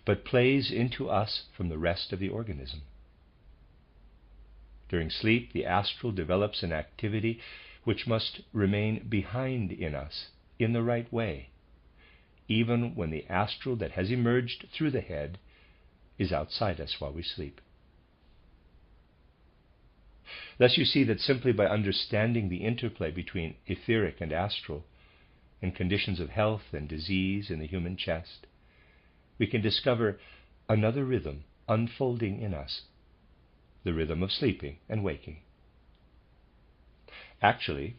but plays into us from the rest of the organism. During sleep, the astral develops an activity which must remain behind in us in the right way, even when the astral that has emerged through the head is outside us while we sleep. Thus you see that simply by understanding the interplay between etheric and astral in conditions of health and disease in the human chest, we can discover another rhythm unfolding in us, the rhythm of sleeping and waking. Actually,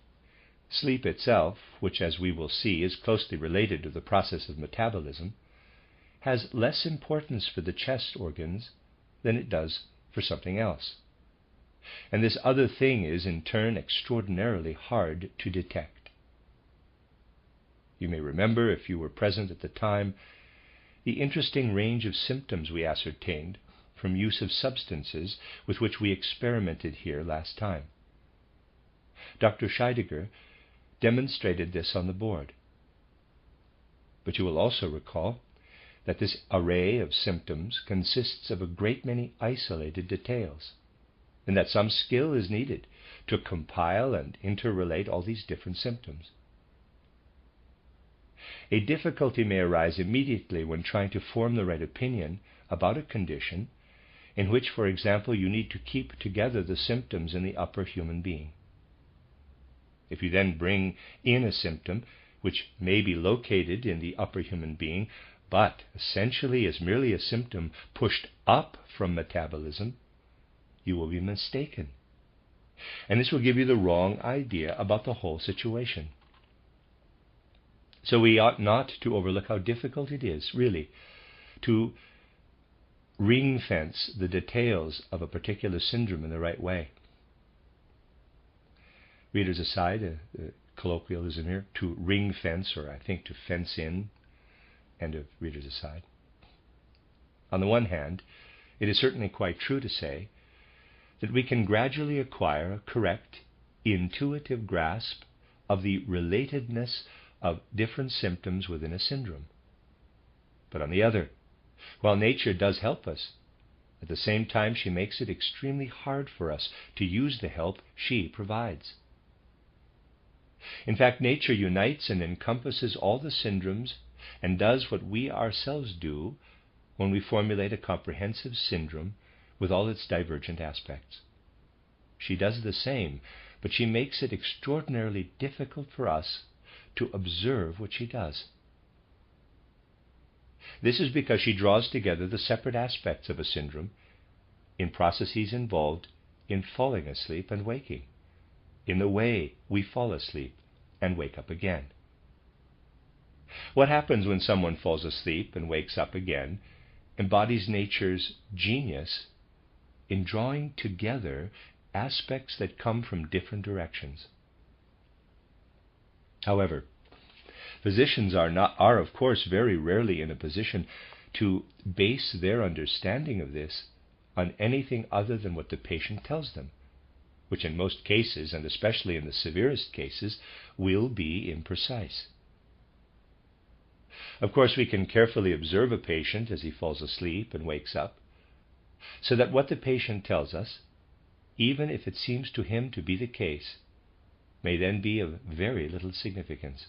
sleep itself, which as we will see is closely related to the process of metabolism, has less importance for the chest organs than it does for something else. And this other thing is in turn extraordinarily hard to detect. You may remember, if you were present at the time, the interesting range of symptoms we ascertained from use of substances with which we experimented here last time. Dr. Scheidegger demonstrated this on the board. But you will also recall that this array of symptoms consists of a great many isolated details, and that some skill is needed to compile and interrelate all these different symptoms. A difficulty may arise immediately when trying to form the right opinion about a condition in which, for example, you need to keep together the symptoms in the upper human being. If you then bring in a symptom which may be located in the upper human being, but essentially is merely a symptom pushed up from metabolism, you will be mistaken. And this will give you the wrong idea about the whole situation. So we ought not to overlook how difficult it is, really, to ring-fence the details of a particular syndrome in the right way. Readers aside, colloquialism here, to ring-fence, or I think to fence in, end of readers aside. On the one hand, it is certainly quite true to say that we can gradually acquire a correct, intuitive grasp of the relatedness of different symptoms within a syndrome. But on the other, while nature does help us, at the same time she makes it extremely hard for us to use the help she provides. In fact, nature unites and encompasses all the syndromes and does what we ourselves do when we formulate a comprehensive syndrome with all its divergent aspects. She does the same, but she makes it extraordinarily difficult for us to observe what she does. This is because she draws together the separate aspects of a syndrome in processes involved in falling asleep and waking, in the way we fall asleep and wake up again. What happens when someone falls asleep and wakes up again embodies nature's genius in drawing together aspects that come from different directions. However, physicians are of course very rarely in a position to base their understanding of this on anything other than what the patient tells them, which in most cases, and especially in the severest cases, will be imprecise. Of course, we can carefully observe a patient as he falls asleep and wakes up, so that what the patient tells us, even if it seems to him to be the case, may then be of very little significance.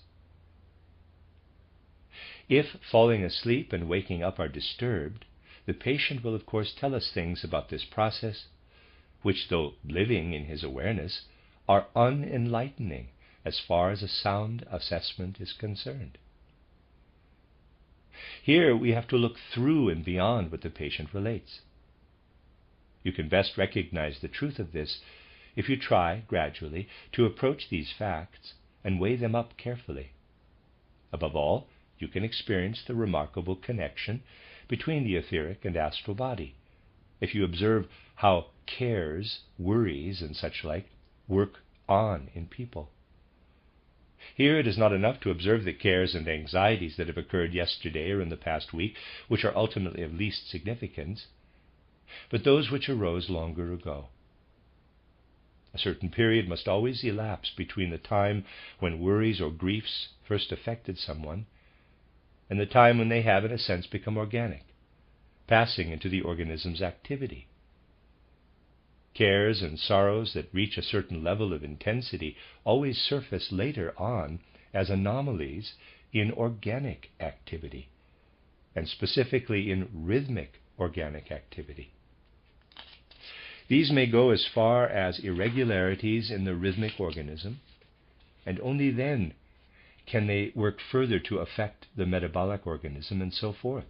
If falling asleep and waking up are disturbed, the patient will of course tell us things about this process, which, though living in his awareness, are unenlightening as far as a sound assessment is concerned. Here we have to look through and beyond what the patient relates. You can best recognize the truth of this if you try, gradually, to approach these facts and weigh them up carefully. Above all, you can experience the remarkable connection between the etheric and astral body if you observe how cares, worries, and such like work on in people. Here it is not enough to observe the cares and anxieties that have occurred yesterday or in the past week, which are ultimately of least significance, but those which arose longer ago. A certain period must always elapse between the time when worries or griefs first affected someone and the time when they have, in a sense, become organic, passing into the organism's activity. Cares and sorrows that reach a certain level of intensity always surface later on as anomalies in organic activity, and specifically in rhythmic organic activity. These may go as far as irregularities in the rhythmic organism, and only then can they work further to affect the metabolic organism and so forth.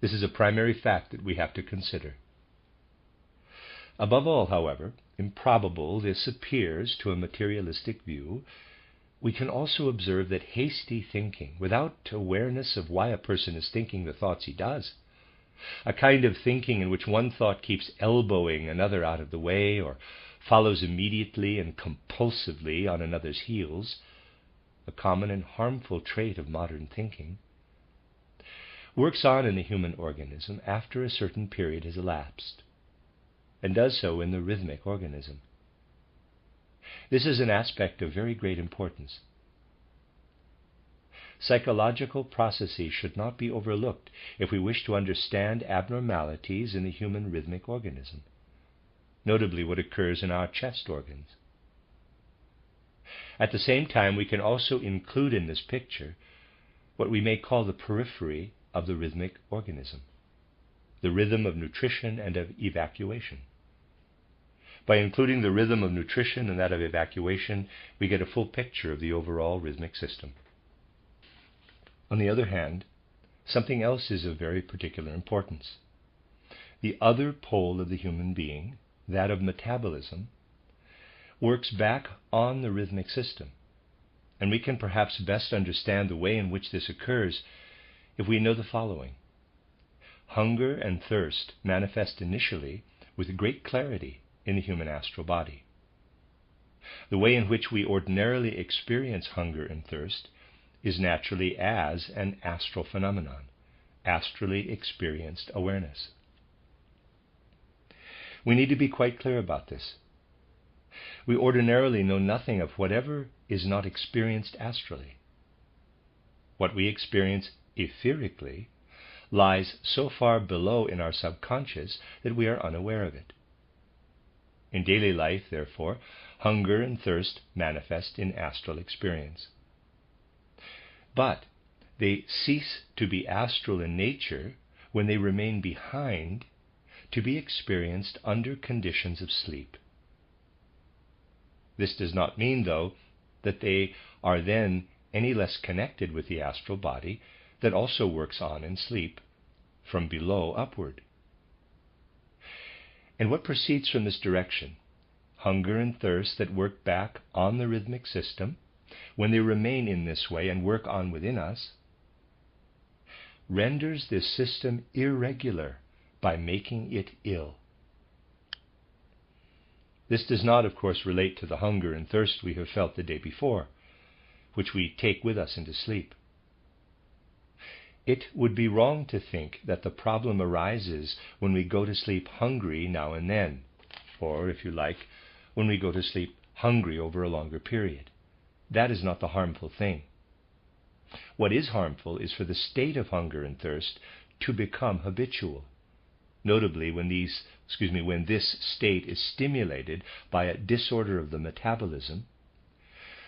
This is a primary fact that we have to consider. Above all, however, improbable this appears to a materialistic view, we can also observe that hasty thinking, without awareness of why a person is thinking the thoughts he does, a kind of thinking in which one thought keeps elbowing another out of the way or follows immediately and compulsively on another's heels, a common and harmful trait of modern thinking, works on in the human organism after a certain period has elapsed, and does so in the rhythmic organism. This is an aspect of very great importance. Psychological processes should not be overlooked if we wish to understand abnormalities in the human rhythmic organism, notably what occurs in our chest organs. At the same time, we can also include in this picture what we may call the periphery of the rhythmic organism, the rhythm of nutrition and of evacuation. By including the rhythm of nutrition and that of evacuation, we get a full picture of the overall rhythmic system. On the other hand, something else is of very particular importance. The other pole of the human being, that of metabolism, works back on the rhythmic system, and we can perhaps best understand the way in which this occurs if we know the following. Hunger and thirst manifest initially with great clarity in the human astral body. The way in which we ordinarily experience hunger and thirst is naturally as an astral phenomenon, astrally experienced awareness. We need to be quite clear about this. We ordinarily know nothing of whatever is not experienced astrally. What we experience etherically lies so far below in our subconscious that we are unaware of it. In daily life, therefore, hunger and thirst manifest in astral experience. But they cease to be astral in nature when they remain behind to be experienced under conditions of sleep. This does not mean, though, that they are then any less connected with the astral body that also works on in sleep from below upward. And what proceeds from this direction, hunger and thirst that work back on the rhythmic system, when they remain in this way and work on within us, renders this system irregular by making it ill. This does not, of course, relate to the hunger and thirst we have felt the day before, which we take with us into sleep. It would be wrong to think that the problem arises when we go to sleep hungry now and then, or, if you like, when we go to sleep hungry over a longer period. That is not the harmful thing. What is harmful is for the state of hunger and thirst to become habitual, notably when this state is stimulated by a disorder of the metabolism,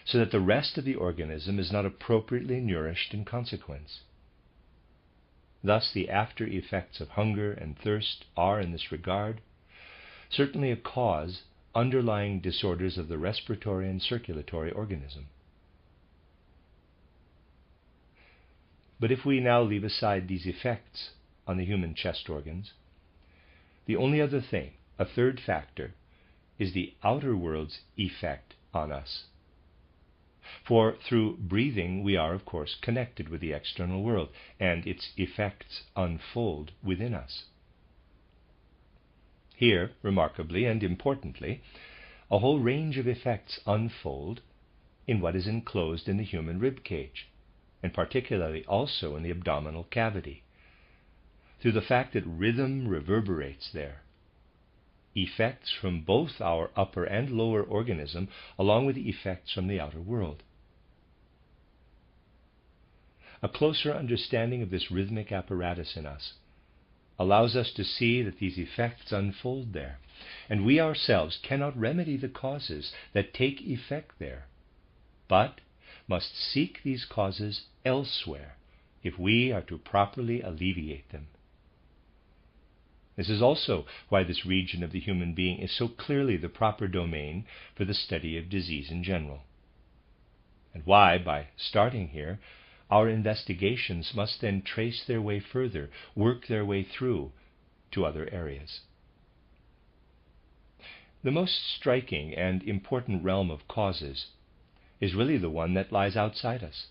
so that the rest of the organism is not appropriately nourished in consequence. Thus, the after effects of hunger and thirst are, in this regard, certainly a cause underlying disorders of the respiratory and circulatory organism. But if we now leave aside these effects on the human chest organs, the only other thing, a third factor, is the outer world's effect on us. For through breathing we are, of course, connected with the external world, and its effects unfold within us. Here, remarkably and importantly, a whole range of effects unfold in what is enclosed in the human rib cage, and particularly also in the abdominal cavity, through the fact that rhythm reverberates there. Effects from both our upper and lower organism, along with the effects from the outer world. A closer understanding of this rhythmic apparatus in us allows us to see that these effects unfold there, and we ourselves cannot remedy the causes that take effect there, but must seek these causes elsewhere if we are to properly alleviate them. This is also why this region of the human being is so clearly the proper domain for the study of disease in general, and why, by starting here, our investigations must then trace their way further, work their way through to other areas. The most striking and important realm of causes is really the one that lies outside us.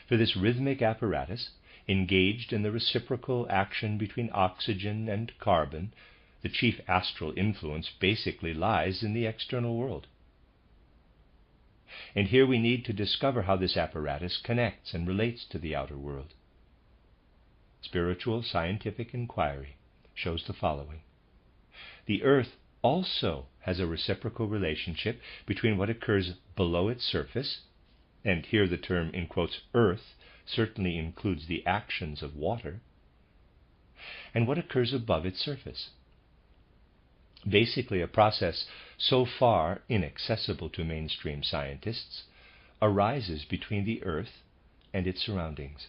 For this rhythmic apparatus, engaged in the reciprocal action between oxygen and carbon, the chief astral influence basically lies in the external world. And here we need to discover how this apparatus connects and relates to the outer world. Spiritual scientific inquiry shows the following. The earth also has a reciprocal relationship between what occurs below its surface, and here the term, in quotes, earth, certainly includes the actions of water, and what occurs above its surface. Basically, a process so far inaccessible to mainstream scientists arises between the earth and its surroundings.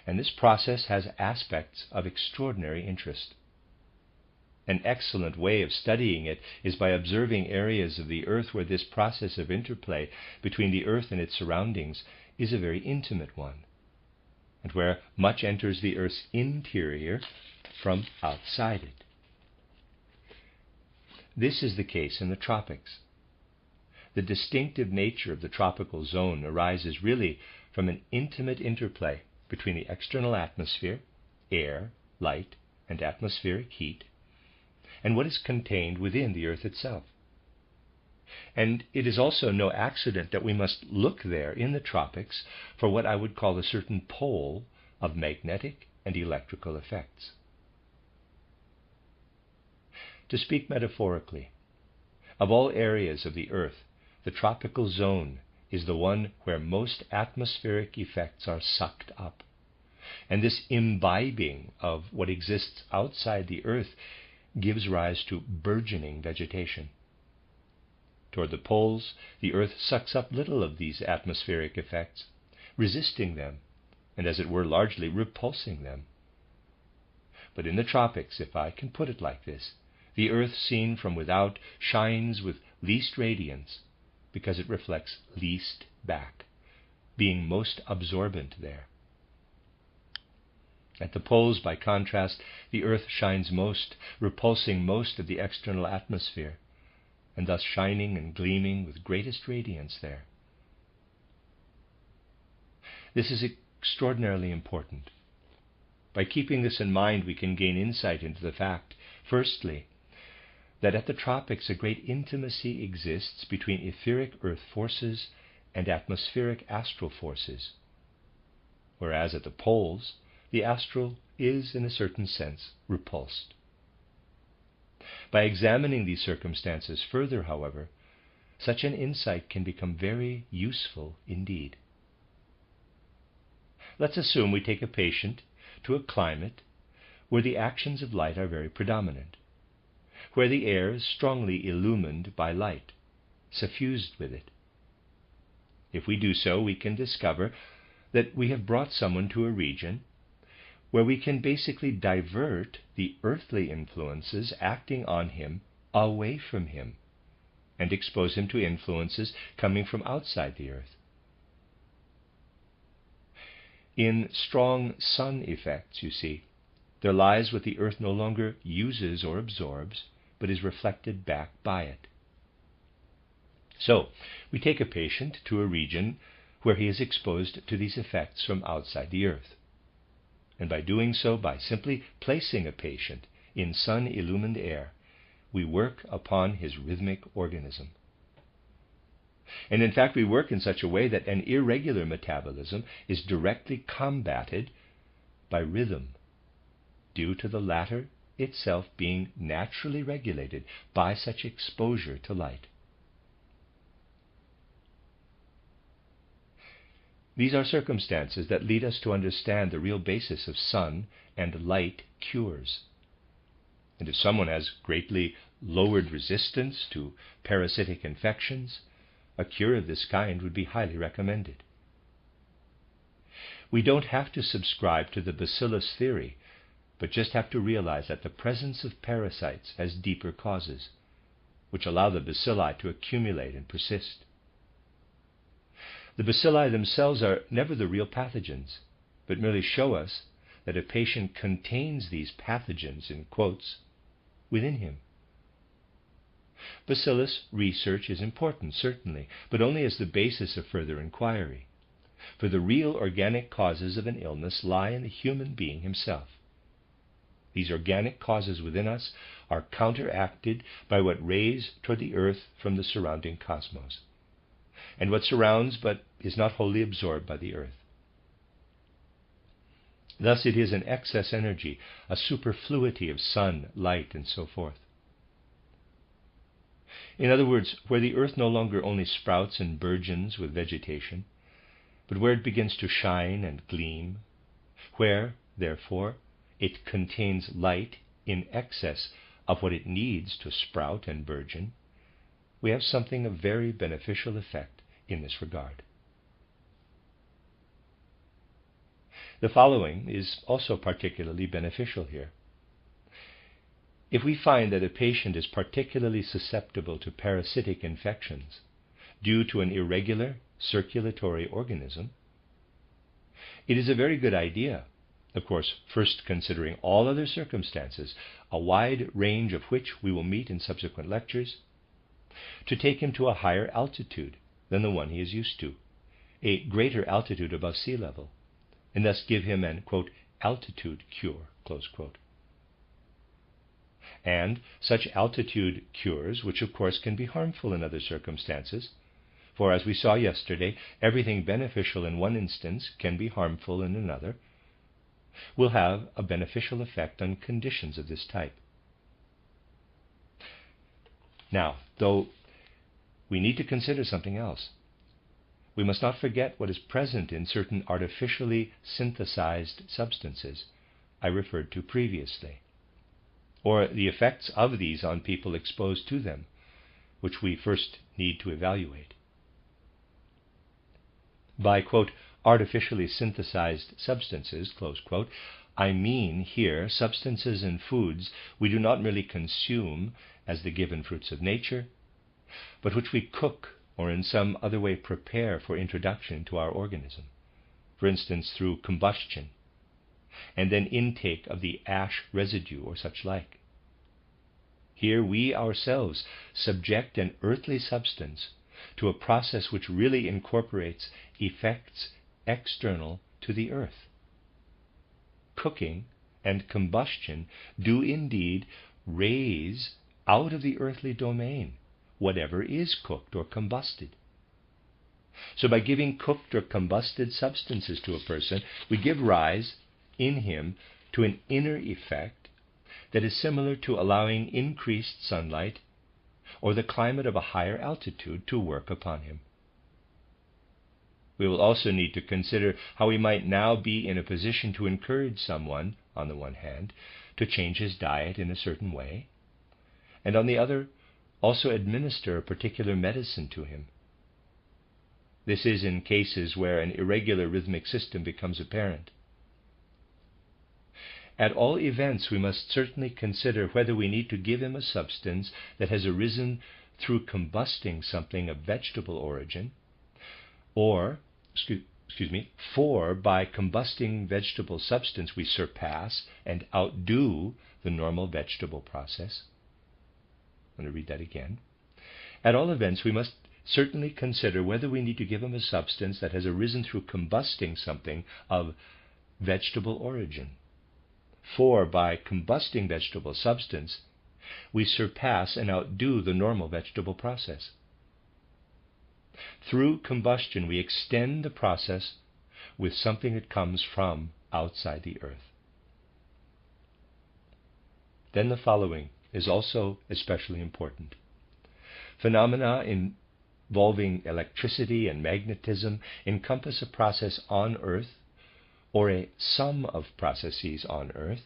And this process has aspects of extraordinary interest. An excellent way of studying it is by observing areas of the earth where this process of interplay between the earth and its surroundings is a very intimate one, and where much enters the earth's interior from outside it. This is the case in the tropics. The distinctive nature of the tropical zone arises really from an intimate interplay between the external atmosphere, air, light, and atmospheric heat, and what is contained within the earth itself. And it is also no accident that we must look there in the tropics for what I would call a certain pole of magnetic and electrical effects. To speak metaphorically, of all areas of the earth, the tropical zone is the one where most atmospheric effects are sucked up. And this imbibing of what exists outside the earth gives rise to burgeoning vegetation. Toward the poles, the earth sucks up little of these atmospheric effects, resisting them, and as it were largely repulsing them. But in the tropics, if I can put it like this, the earth seen from without shines with least radiance because it reflects least back, being most absorbent there. At the poles, by contrast, the earth shines most, repulsing most of the external atmosphere, and thus shining and gleaming with greatest radiance there. This is extraordinarily important. By keeping this in mind, we can gain insight into the fact, firstly, that at the tropics a great intimacy exists between etheric earth forces and atmospheric astral forces, whereas at the poles the astral is, in a certain sense, repulsed. By examining these circumstances further, however, such an insight can become very useful indeed. Let's assume we take a patient to a climate where the actions of light are very predominant, where the air is strongly illumined by light, suffused with it. If we do so, we can discover that we have brought someone to a region where we can basically divert the earthly influences acting on him away from him and expose him to influences coming from outside the earth. In strong sun effects, you see, there lies what the earth no longer uses or absorbs, but is reflected back by it. So, we take a patient to a region where he is exposed to these effects from outside the earth. And by doing so, by simply placing a patient in sun-illumined air, we work upon his rhythmic organism. And in fact, we work in such a way that an irregular metabolism is directly combated by rhythm, due to the latter itself being naturally regulated by such exposure to light. These are circumstances that lead us to understand the real basis of sun and light cures. And if someone has greatly lowered resistance to parasitic infections, a cure of this kind would be highly recommended. We don't have to subscribe to the bacillus theory, but just have to realize that the presence of parasites has deeper causes, which allow the bacilli to accumulate and persist. The bacilli themselves are never the real pathogens, but merely show us that a patient contains these pathogens, in quotes, within him. Bacillus research is important, certainly, but only as the basis of further inquiry. For the real organic causes of an illness lie in the human being himself. These organic causes within us are counteracted by what rays toward the earth from the surrounding cosmos, and what surrounds but is not wholly absorbed by the earth. Thus it is an excess energy, a superfluity of sun, light, and so forth. In other words, where the earth no longer only sprouts and burgeons with vegetation, but where it begins to shine and gleam, where, therefore, it contains light in excess of what it needs to sprout and burgeon, we have something of very beneficial effect in this regard. The following is also particularly beneficial here. If we find that a patient is particularly susceptible to parasitic infections due to an irregular circulatory organism, it is a very good idea, of course, first considering all other circumstances, a wide range of which we will meet in subsequent lectures, to take him to a higher altitude than the one he is used to, a greater altitude above sea level, and thus give him an, quote, altitude cure, close quote. And such altitude cures, which of course can be harmful in other circumstances, for as we saw yesterday, everything beneficial in one instance can be harmful in another, will have a beneficial effect on conditions of this type. Now, though, we need to consider something else. We must not forget what is present in certain artificially synthesized substances I referred to previously, or the effects of these on people exposed to them, which we first need to evaluate. By, quote, artificially synthesized substances, close quote, I mean here substances and foods we do not merely consume as the given fruits of nature, but which we cook or in some other way prepare for introduction to our organism, for instance through combustion, and then intake of the ash residue or such like. Here we ourselves subject an earthly substance to a process which really incorporates effects external to the earth. Cooking and combustion do indeed raise out of the earthly domain whatever is cooked or combusted. So by giving cooked or combusted substances to a person, we give rise in him to an inner effect that is similar to allowing increased sunlight or the climate of a higher altitude to work upon him. We will also need to consider how we might now be in a position to encourage someone, on the one hand, to change his diet in a certain way, and on the other, also administer a particular medicine to him. This is in cases where an irregular rhythmic system becomes apparent. At all events, we must certainly consider whether we need to give him a substance that has arisen through combusting something of vegetable origin, or, for by combusting vegetable substance we surpass and outdo the normal vegetable process. I'm going to read that again. At all events, we must certainly consider whether we need to give him a substance that has arisen through combusting something of vegetable origin. For by combusting vegetable substance, we surpass and outdo the normal vegetable process. Through combustion, we extend the process with something that comes from outside the earth. Then the following is also especially important. Phenomena involving electricity and magnetism encompass a process on earth, or a sum of processes on earth,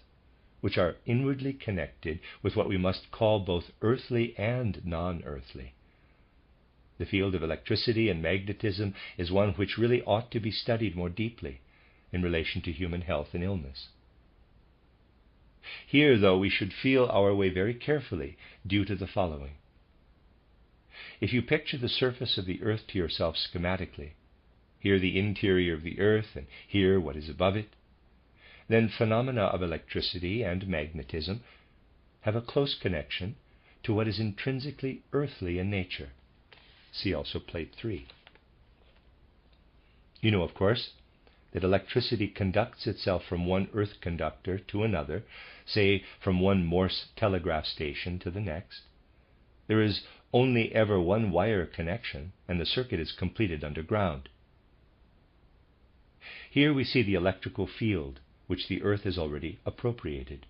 which are inwardly connected with what we must call both earthly and non-earthly. The field of electricity and magnetism is one which really ought to be studied more deeply in relation to human health and illness. Here, though, we should feel our way very carefully due to the following. If you picture the surface of the earth to yourself schematically, here the interior of the earth and here what is above it, then phenomena of electricity and magnetism have a close connection to what is intrinsically earthly in nature. See also plate 3. You know, of course, that electricity conducts itself from one earth conductor to another, say from one Morse telegraph station to the next. There is only ever one wire connection, and the circuit is completed underground. Here we see the electrical field, which the earth has already appropriated.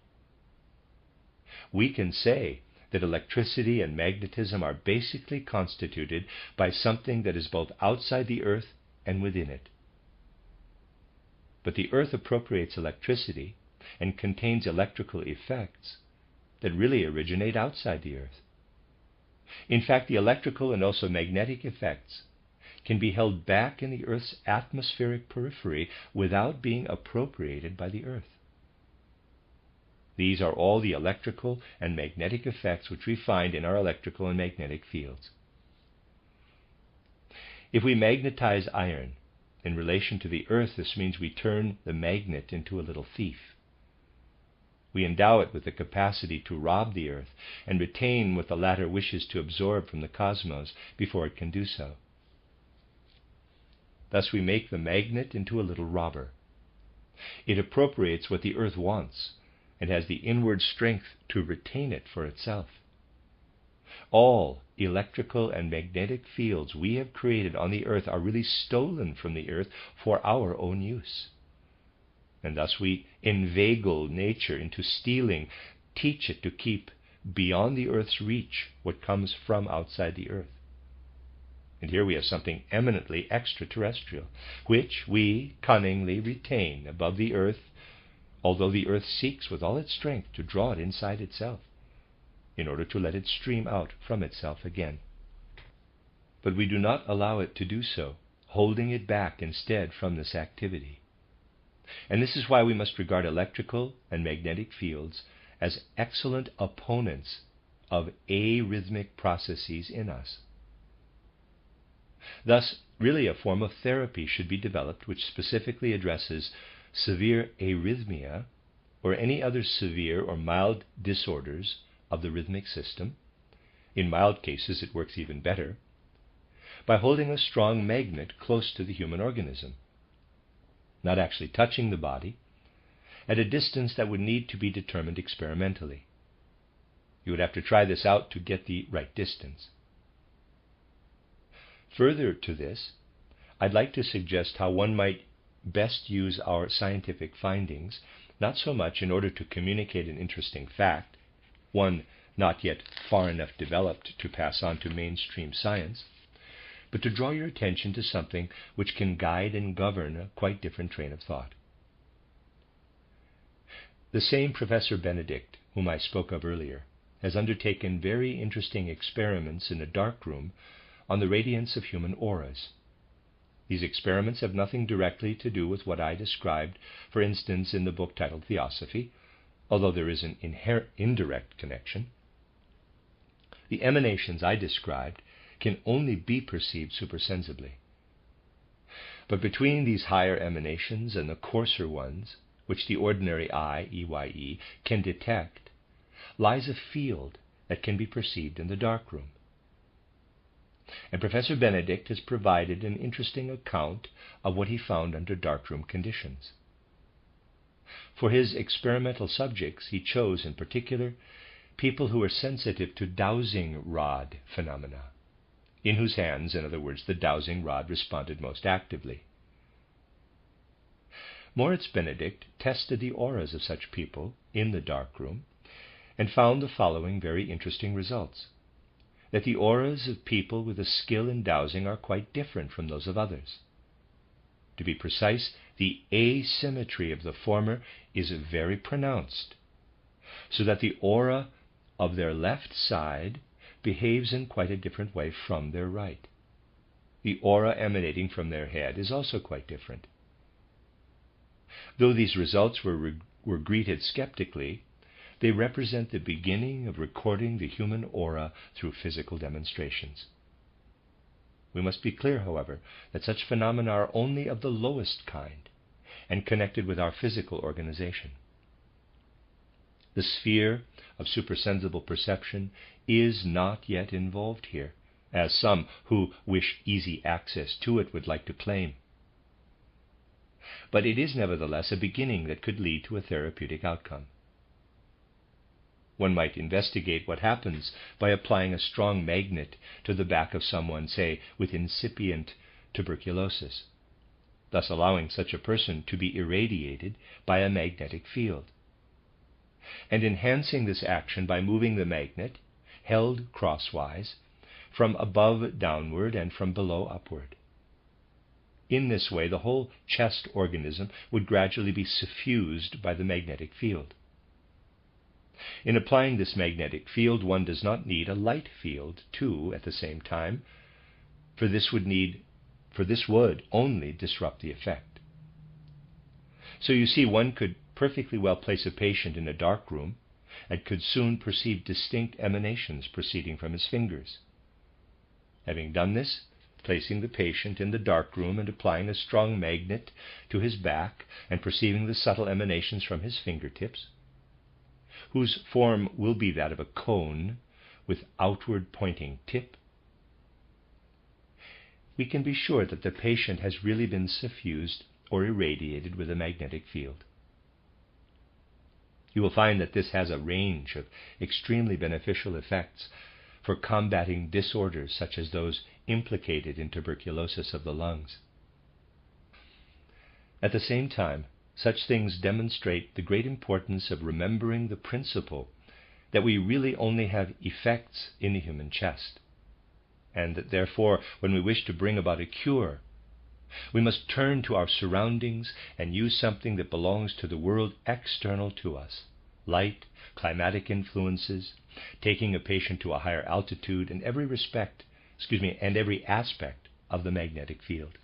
We can say that electricity and magnetism are basically constituted by something that is both outside the earth and within it. But the earth appropriates electricity and contains electrical effects that really originate outside the earth. In fact, the electrical and also magnetic effects can be held back in the earth's atmospheric periphery without being appropriated by the earth. These are all the electrical and magnetic effects which we find in our electrical and magnetic fields. If we magnetize iron in relation to the earth, this means we turn the magnet into a little thief. We endow it with the capacity to rob the earth and retain what the latter wishes to absorb from the cosmos before it can do so. Thus we make the magnet into a little robber. It appropriates what the earth wants and has the inward strength to retain it for itself. All electrical and magnetic fields we have created on the earth are really stolen from the earth for our own use. And thus we inveigle nature into stealing, teach it to keep beyond the earth's reach what comes from outside the earth. And here we have something eminently extraterrestrial, which we cunningly retain above the earth, although the earth seeks with all its strength to draw it inside itself, in order to let it stream out from itself again. But we do not allow it to do so, holding it back instead from this activity. And this is why we must regard electrical and magnetic fields as excellent opponents of arrhythmic processes in us. Thus, really a form of therapy should be developed which specifically addresses severe arrhythmia, or any other severe or mild disorders of the rhythmic system. In mild cases, it works even better by holding a strong magnet close to the human organism, not actually touching the body, at a distance that would need to be determined experimentally. You would have to try this out to get the right distance. Further to this, I'd like to suggest how one might best use our scientific findings, not so much in order to communicate an interesting fact, one not yet far enough developed to pass on to mainstream science, but to draw your attention to something which can guide and govern a quite different train of thought. The same Professor Benedict, whom I spoke of earlier, has undertaken very interesting experiments in a dark room on the radiance of human auras. These experiments have nothing directly to do with what I described, for instance, in the book titled Theosophy, although there is an indirect connection. The emanations I described can only be perceived supersensibly. But between these higher emanations and the coarser ones, which the ordinary eye, EYE, can detect, lies a field that can be perceived in the darkroom. And Professor Benedict has provided an interesting account of what he found under darkroom conditions. For his experimental subjects, he chose in particular people who were sensitive to dowsing rod phenomena, in whose hands, in other words, the dowsing rod responded most actively. Moritz Benedict tested the auras of such people in the darkroom and found the following very interesting results: that the auras of people with a skill in dowsing are quite different from those of others. To be precise, the asymmetry of the former is very pronounced, so that the aura of their left side behaves in quite a different way from their right. The aura emanating from their head is also quite different. Though these results were greeted skeptically, they represent the beginning of recording the human aura through physical demonstrations. We must be clear, however, that such phenomena are only of the lowest kind and connected with our physical organization. The sphere of supersensible perception is not yet involved here, as some who wish easy access to it would like to claim. But it is nevertheless a beginning that could lead to a therapeutic outcome. One might investigate what happens by applying a strong magnet to the back of someone, say, with incipient tuberculosis, thus allowing such a person to be irradiated by a magnetic field, and enhancing this action by moving the magnet, held crosswise, from above downward and from below upward. In this way, the whole chest organism would gradually be suffused by the magnetic field. In applying this magnetic field, one does not need a light field, too, at the same time, for this would only disrupt the effect. So you see, one could perfectly well place a patient in a dark room and could soon perceive distinct emanations proceeding from his fingers. Having done this, placing the patient in the dark room and applying a strong magnet to his back and perceiving the subtle emanations from his fingertips, whose form will be that of a cone with outward pointing tip, we can be sure that the patient has really been suffused or irradiated with a magnetic field. You will find that this has a range of extremely beneficial effects for combating disorders such as those implicated in tuberculosis of the lungs. At the same time, such things demonstrate the great importance of remembering the principle that we really only have effects in the human chest, and that therefore, when we wish to bring about a cure, we must turn to our surroundings and use something that belongs to the world external to us: light, climatic influences, taking a patient to a higher altitude, and every aspect of the magnetic field.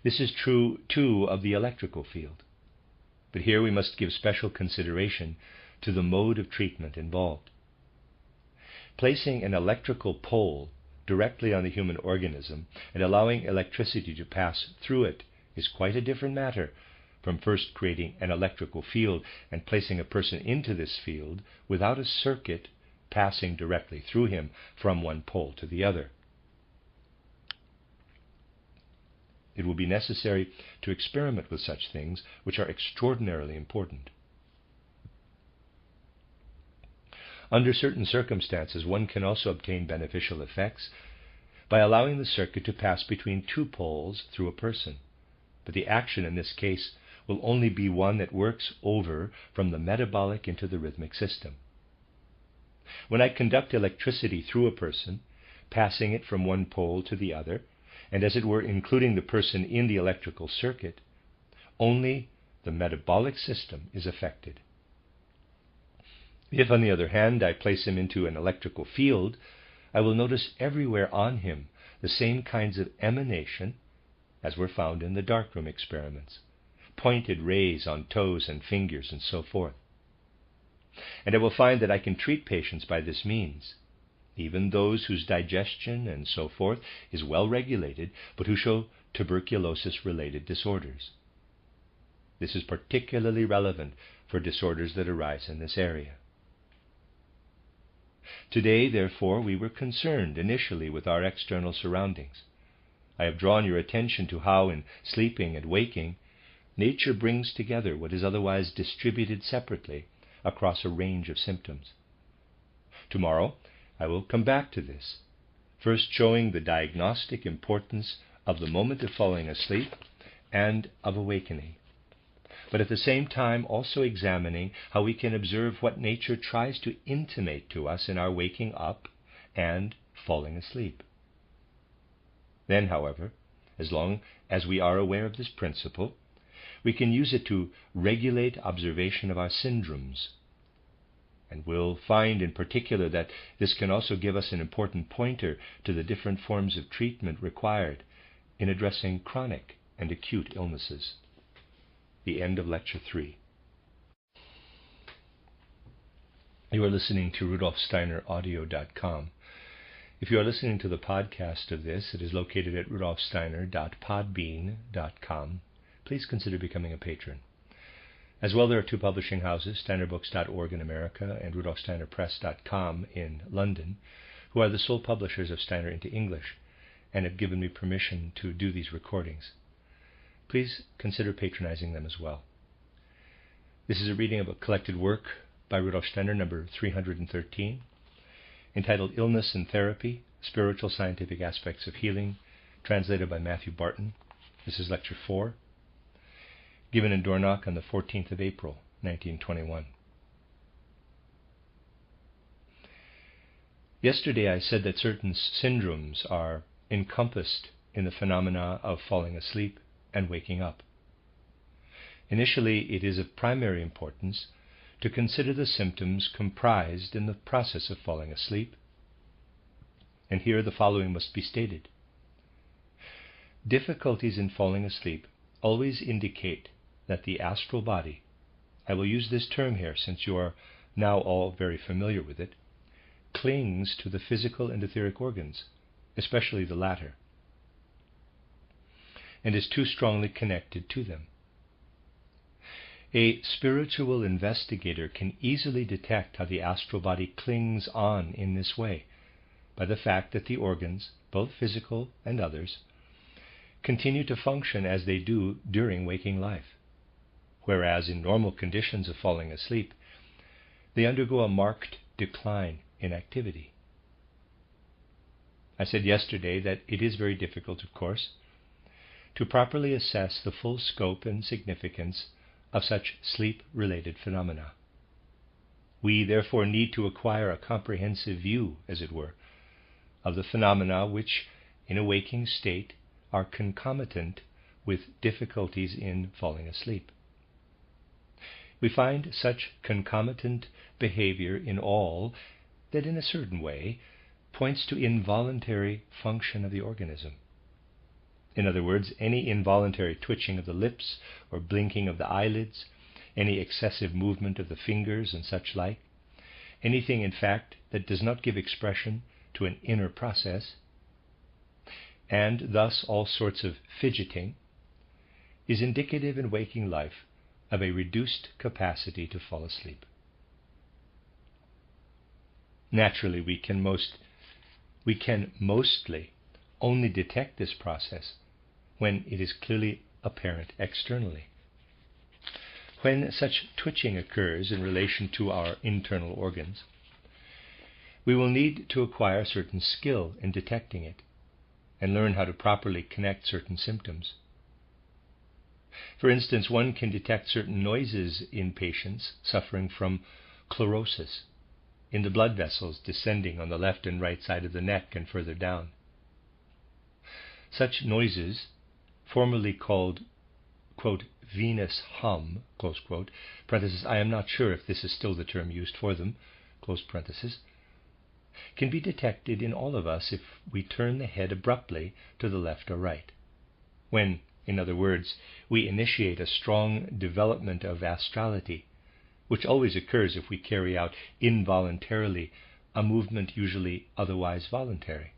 This is true, too, of the electrical field. But here we must give special consideration to the mode of treatment involved. Placing an electrical pole directly on the human organism and allowing electricity to pass through it is quite a different matter from first creating an electrical field and placing a person into this field without a circuit passing directly through him from one pole to the other. It will be necessary to experiment with such things, which are extraordinarily important. Under certain circumstances, one can also obtain beneficial effects by allowing the circuit to pass between two poles through a person. But the action in this case will only be one that works over from the metabolic into the rhythmic system. When I conduct electricity through a person, passing it from one pole to the other, and as it were including the person in the electrical circuit, only the metabolic system is affected. If, on the other hand, I place him into an electrical field, I will notice everywhere on him the same kinds of emanation as were found in the darkroom experiments, pointed rays on toes and fingers and so forth. And I will find that I can treat patients by this means, even those whose digestion and so forth is well regulated, but who show tuberculosis-related disorders. This is particularly relevant for disorders that arise in this area. Today, therefore, we were concerned initially with our external surroundings. I have drawn your attention to how, in sleeping and waking, nature brings together what is otherwise distributed separately across a range of symptoms. Tomorrow, I will come back to this, first showing the diagnostic importance of the moment of falling asleep and of awakening, but at the same time also examining how we can observe what nature tries to intimate to us in our waking up and falling asleep. Then, however, as long as we are aware of this principle, we can use it to regulate observation of our syndromes. And we'll find in particular that this can also give us an important pointer to the different forms of treatment required in addressing chronic and acute illnesses. The end of Lecture 3. You are listening to RudolfSteinerAudio.com. If you are listening to the podcast of this, it is located at rudolfsteiner.podbean.com. Please consider becoming a patron. As well, there are two publishing houses, steinerbooks.org in America and rudolfsteinerpress.com in London, who are the sole publishers of Steiner into English and have given me permission to do these recordings. Please consider patronizing them as well. This is a reading of a collected work by Rudolf Steiner, number 313, entitled Illness and Therapy, Spiritual Scientific Aspects of Healing, translated by Matthew Barton. This is Lecture 4, given in Dornach on the 14th of April, 1921. Yesterday I said that certain syndromes are encompassed in the phenomena of falling asleep and waking up. Initially, it is of primary importance to consider the symptoms comprised in the process of falling asleep. And here the following must be stated. Difficulties in falling asleep always indicate that the astral body, I will use this term here since you are now all very familiar with it, clings to the physical and etheric organs, especially the latter, and is too strongly connected to them. A spiritual investigator can easily detect how the astral body clings on in this way by the fact that the organs, both physical and others, continue to function as they do during waking life, whereas in normal conditions of falling asleep, they undergo a marked decline in activity. I said yesterday that it is very difficult, of course, to properly assess the full scope and significance of such sleep-related phenomena. We therefore need to acquire a comprehensive view, as it were, of the phenomena which, in a waking state, are concomitant with difficulties in falling asleep. We find such concomitant behavior in all that, in a certain way, points to involuntary function of the organism. In other words, any involuntary twitching of the lips or blinking of the eyelids, any excessive movement of the fingers and such like, anything, in fact, that does not give expression to an inner process, and thus all sorts of fidgeting, is indicative in waking life of a reduced capacity to fall asleep. Naturally, we can mostly only detect this process when it is clearly apparent externally. When such twitching occurs in relation to our internal organs, we will need to acquire certain skill in detecting it and learn how to properly connect certain symptoms. For instance, one can detect certain noises in patients suffering from chlorosis in the blood vessels descending on the left and right side of the neck and further down. Such noises, formerly called, quote, venous hum, close quote, parenthesis, I am not sure if this is still the term used for them, close parenthesis, can be detected in all of us if we turn the head abruptly to the left or right. When, in other words, we initiate a strong development of astrality, which always occurs if we carry out involuntarily a movement usually otherwise voluntary.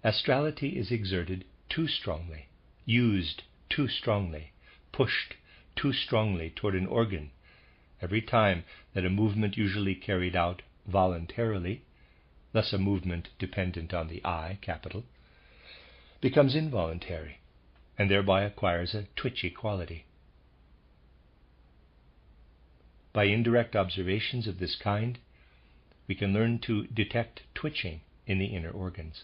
Astrality is exerted too strongly, used too strongly, pushed too strongly toward an organ every time that a movement usually carried out voluntarily, thus a movement dependent on the I, capital, becomes involuntary and thereby acquires a twitchy quality. By indirect observations of this kind, we can learn to detect twitching in the inner organs.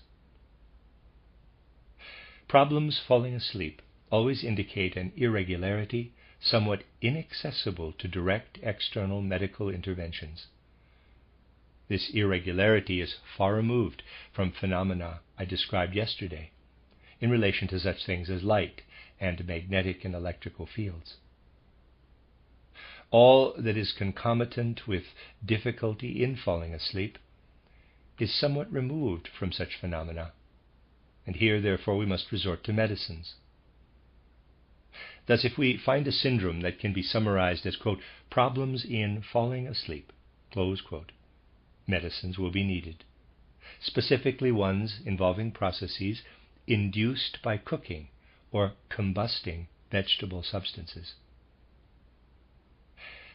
Problems falling asleep always indicate an irregularity somewhat inaccessible to direct external medical interventions. This irregularity is far removed from phenomena I described yesterday in relation to such things as light and magnetic and electrical fields. All that is concomitant with difficulty in falling asleep is somewhat removed from such phenomena, and here, therefore, we must resort to medicines. Thus, if we find a syndrome that can be summarized as, quote, problems in falling asleep, close quote, medicines will be needed, specifically ones involving processes induced by cooking or combusting vegetable substances.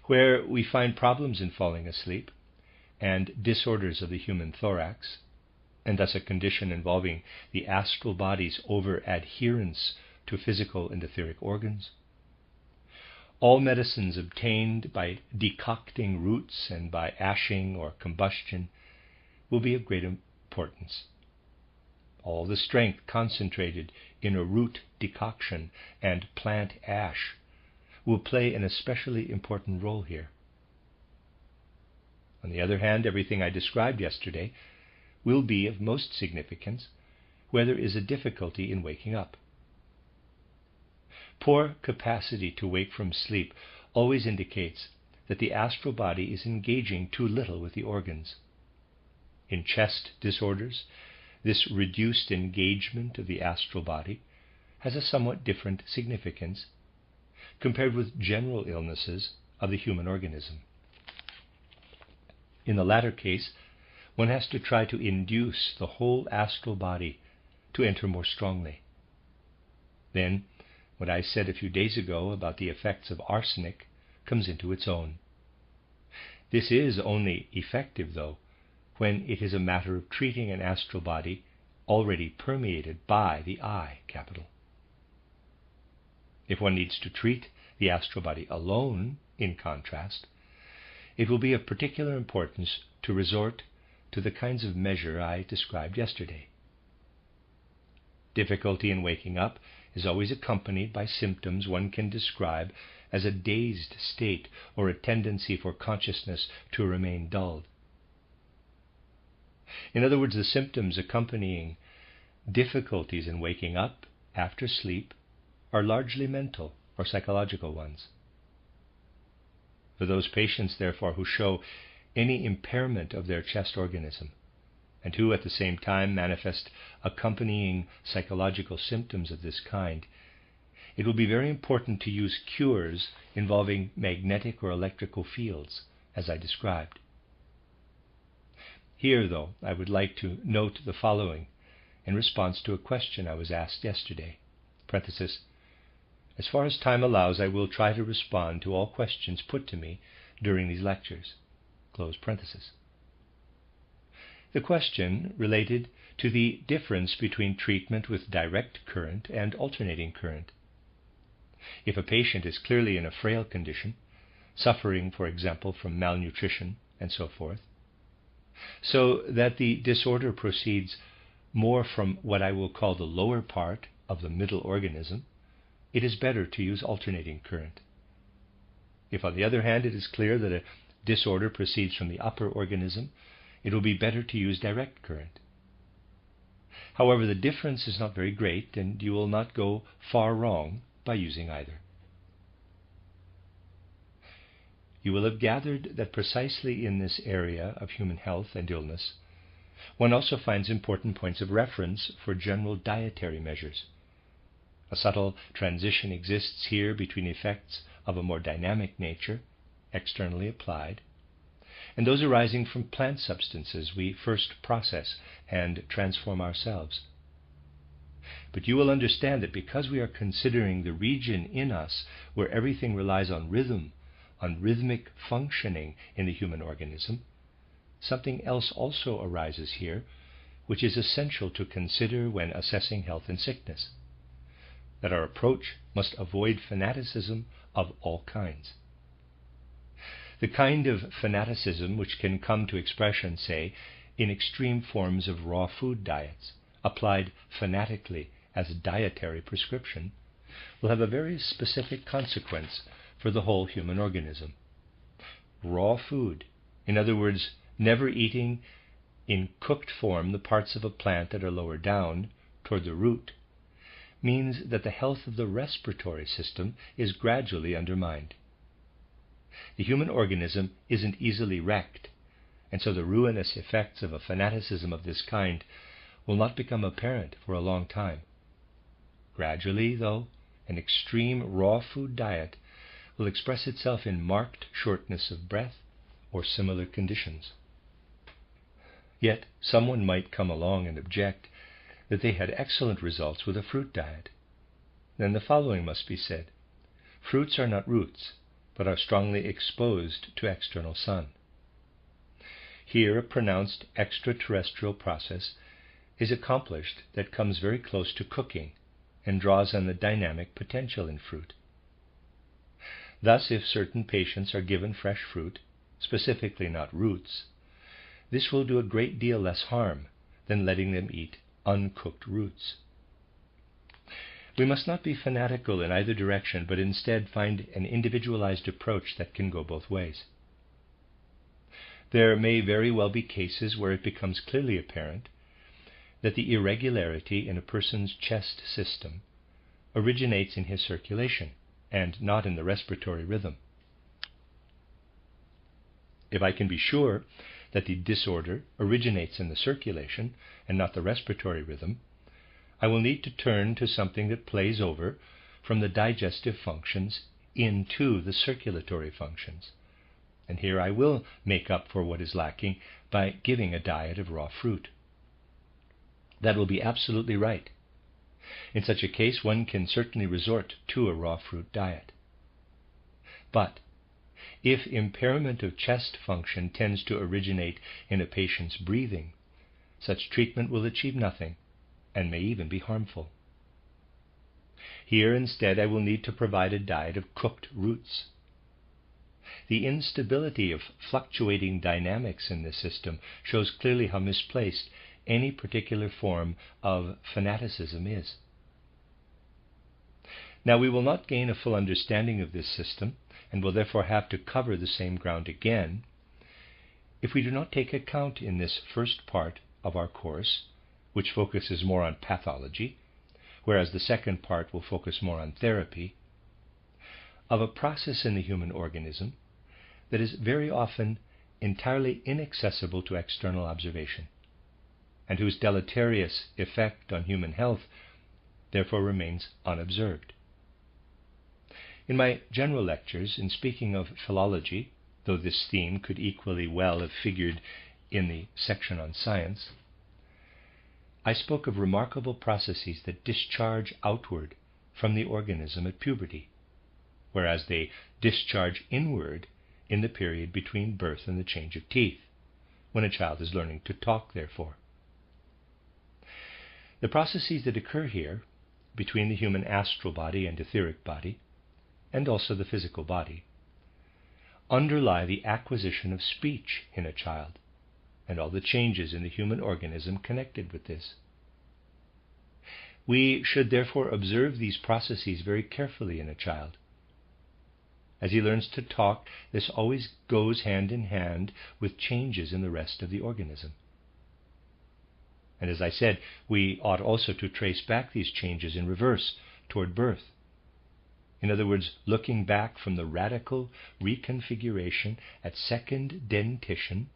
Where we find problems in falling asleep and disorders of the human thorax, and thus a condition involving the astral body's over-adherence to physical and etheric organs, all medicines obtained by decocting roots and by ashing or combustion will be of great importance. All the strength concentrated in a root decoction and plant ash will play an especially important role here. On the other hand, everything I described yesterday will be of most significance where there is a difficulty in waking up. Poor capacity to wake from sleep always indicates that the astral body is engaging too little with the organs. In chest disorders, this reduced engagement of the astral body has a somewhat different significance compared with general illnesses of the human organism. In the latter case, one has to try to induce the whole astral body to enter more strongly. Then, what I said a few days ago about the effects of arsenic comes into its own. This is only effective, though, when it is a matter of treating an astral body already permeated by the I, capital. If one needs to treat the astral body alone, in contrast, it will be of particular importance to resort to the kinds of measure I described yesterday. Difficulty in waking up is always accompanied by symptoms one can describe as a dazed state or a tendency for consciousness to remain dulled. In other words, the symptoms accompanying difficulties in waking up after sleep are largely mental or psychological ones. For those patients, therefore, who show any impairment of their chest organism, and who at the same time manifest accompanying psychological symptoms of this kind, it will be very important to use cures involving magnetic or electrical fields, as I described. Here, though, I would like to note the following in response to a question I was asked yesterday. Parenthesis, as far as time allows, I will try to respond to all questions put to me during these lectures. Close parenthesis. The question related to the difference between treatment with direct current and alternating current. If a patient is clearly in a frail condition, suffering, for example, from malnutrition and so forth, so that the disorder proceeds more from what I will call the lower part of the middle organism, it is better to use alternating current. If, on the other hand, it is clear that a disorder proceeds from the upper organism, it will be better to use direct current. However, the difference is not very great, and you will not go far wrong by using either. You will have gathered that precisely in this area of human health and illness, one also finds important points of reference for general dietary measures. A subtle transition exists here between effects of a more dynamic nature, externally applied, and those arising from plant substances we first process and transform ourselves. But you will understand that because we are considering the region in us where everything relies on rhythm, on rhythmic functioning in the human organism, something else also arises here which is essential to consider when assessing health and sickness, that our approach must avoid fanaticism of all kinds. The kind of fanaticism which can come to expression, say, in extreme forms of raw food diets, applied fanatically as a dietary prescription, will have a very specific consequence for the whole human organism. Raw food, in other words, never eating in cooked form the parts of a plant that are lower down toward the root, means that the health of the respiratory system is gradually undermined. The human organism isn't easily wrecked, and so the ruinous effects of a fanaticism of this kind will not become apparent for a long time. Gradually, though, an extreme raw food diet will express itself in marked shortness of breath or similar conditions. Yet someone might come along and object that they had excellent results with a fruit diet. Then the following must be said. Fruits are not roots, but are strongly exposed to external sun. Here a pronounced extraterrestrial process is accomplished that comes very close to cooking and draws on the dynamic potential in fruit. Thus, if certain patients are given fresh fruit, specifically not roots, this will do a great deal less harm than letting them eat uncooked roots. We must not be fanatical in either direction, but instead find an individualized approach that can go both ways. There may very well be cases where it becomes clearly apparent that the irregularity in a person's chest system originates in his circulation and not in the respiratory rhythm. If I can be sure that the disorder originates in the circulation and not the respiratory rhythm, I will need to turn to something that plays over from the digestive functions into the circulatory functions. And here I will make up for what is lacking by giving a diet of raw fruit. That will be absolutely right. In such a case, one can certainly resort to a raw fruit diet. But if impairment of chest function tends to originate in a patient's breathing, such treatment will achieve nothing and may even be harmful. Here instead I will need to provide a diet of cooked roots. The instability of fluctuating dynamics in this system shows clearly how misplaced any particular form of fanaticism is. Now we will not gain a full understanding of this system, and will therefore have to cover the same ground again, if we do not take account in this first part of our course, which focuses more on pathology, whereas the second part will focus more on therapy, of a process in the human organism that is very often entirely inaccessible to external observation, and whose deleterious effect on human health therefore remains unobserved. In my general lectures, in speaking of philology, though this theme could equally well have figured in the section on science, I spoke of remarkable processes that discharge outward from the organism at puberty, whereas they discharge inward in the period between birth and the change of teeth, when a child is learning to talk, therefore. The processes that occur here, between the human astral body and etheric body, and also the physical body, underlie the acquisition of speech in a child, and all the changes in the human organism connected with this. We should therefore observe these processes very carefully in a child. As he learns to talk, this always goes hand in hand with changes in the rest of the organism. And as I said, we ought also to trace back these changes in reverse toward birth. In other words, looking back from the radical reconfiguration at second dentition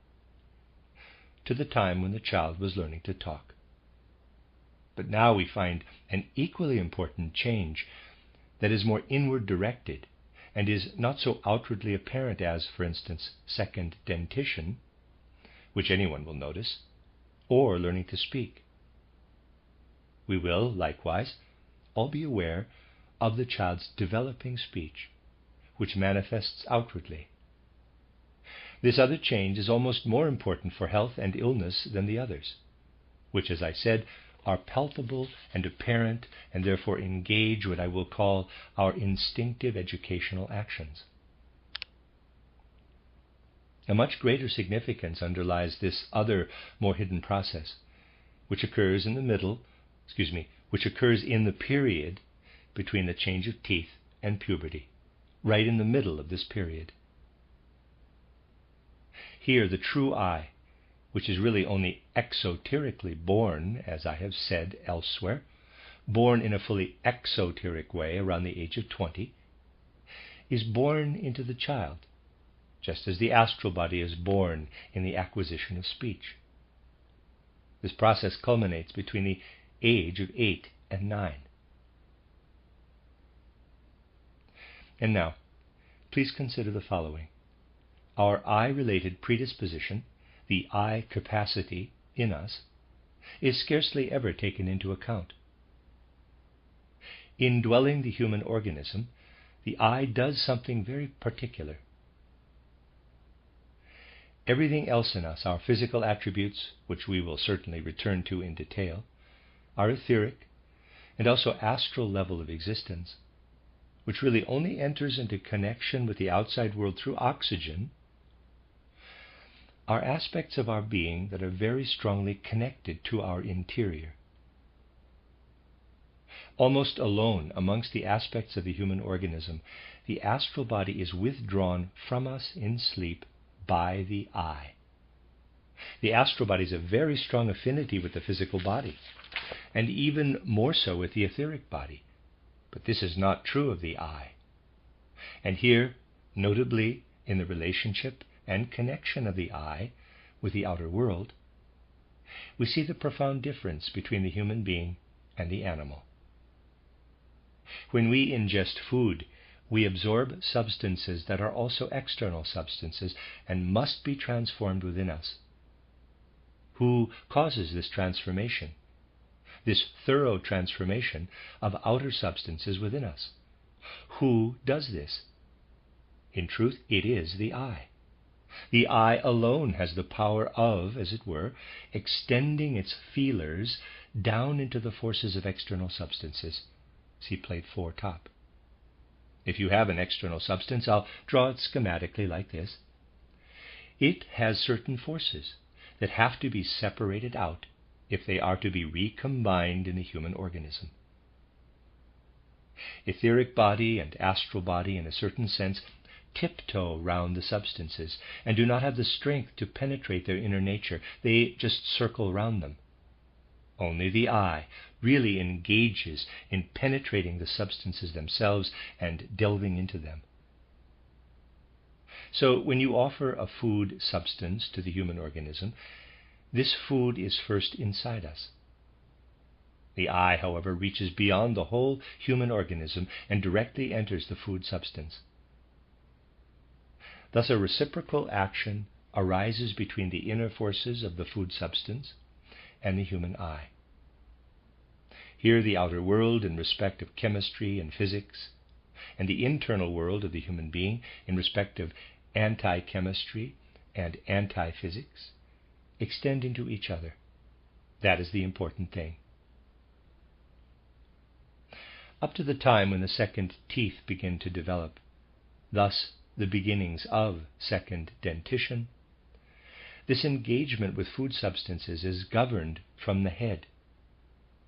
to the time when the child was learning to talk. But now we find an equally important change that is more inward directed and is not so outwardly apparent as, for instance, second dentition, which anyone will notice, or learning to speak. We will, likewise, all be aware of the child's developing speech, which manifests outwardly. This other change is almost more important for health and illness than the others, which, as I said, are palpable and apparent and therefore engage what I will call our instinctive educational actions. A much greater significance underlies this other, more hidden process, which occurs in the period between the change of teeth and puberty, right in the middle of this period. Here, the true I, which is really only exoterically born, as I have said elsewhere, born in a fully exoteric way around the age of 20, is born into the child, just as the astral body is born in the acquisition of speech. This process culminates between the age of 8 and 9. And now, please consider the following. Our I-related predisposition, the I capacity in us, is scarcely ever taken into account. In dwelling the human organism, the I does something very particular. Everything else in us, our physical attributes, which we will certainly return to in detail, our etheric and also astral level of existence, which really only enters into connection with the outside world through oxygen, are aspects of our being that are very strongly connected to our interior. Almost alone amongst the aspects of the human organism, the astral body is withdrawn from us in sleep by the I. The astral body has a very strong affinity with the physical body, and even more so with the etheric body. But this is not true of the I. And here, notably in the relationship and connection of the I with the outer world, we see the profound difference between the human being and the animal. When we ingest food, we absorb substances that are also external substances and must be transformed within us. Who causes this transformation? This thorough transformation of outer substances within us? Who does this? In truth, it is the I. The I alone has the power of, as it were, extending its feelers down into the forces of external substances. See plate 4 top. If you have an external substance, I'll draw it schematically like this. It has certain forces that have to be separated out if they are to be recombined in the human organism. Etheric body and astral body, in a certain sense, tiptoe round the substances and do not have the strength to penetrate their inner nature. They just circle round them. Only the I really engages in penetrating the substances themselves and delving into them. So when you offer a food substance to the human organism, this food is first inside us. The I, however, reaches beyond the whole human organism and directly enters the food substance. Thus a reciprocal action arises between the inner forces of the food substance and the human I. Here the outer world in respect of chemistry and physics, and the internal world of the human being in respect of anti-chemistry and anti-physics, extend into each other. That is the important thing. Up to the time when the second teeth begin to develop, thus the beginnings of second dentition, this engagement with food substances is governed from the head.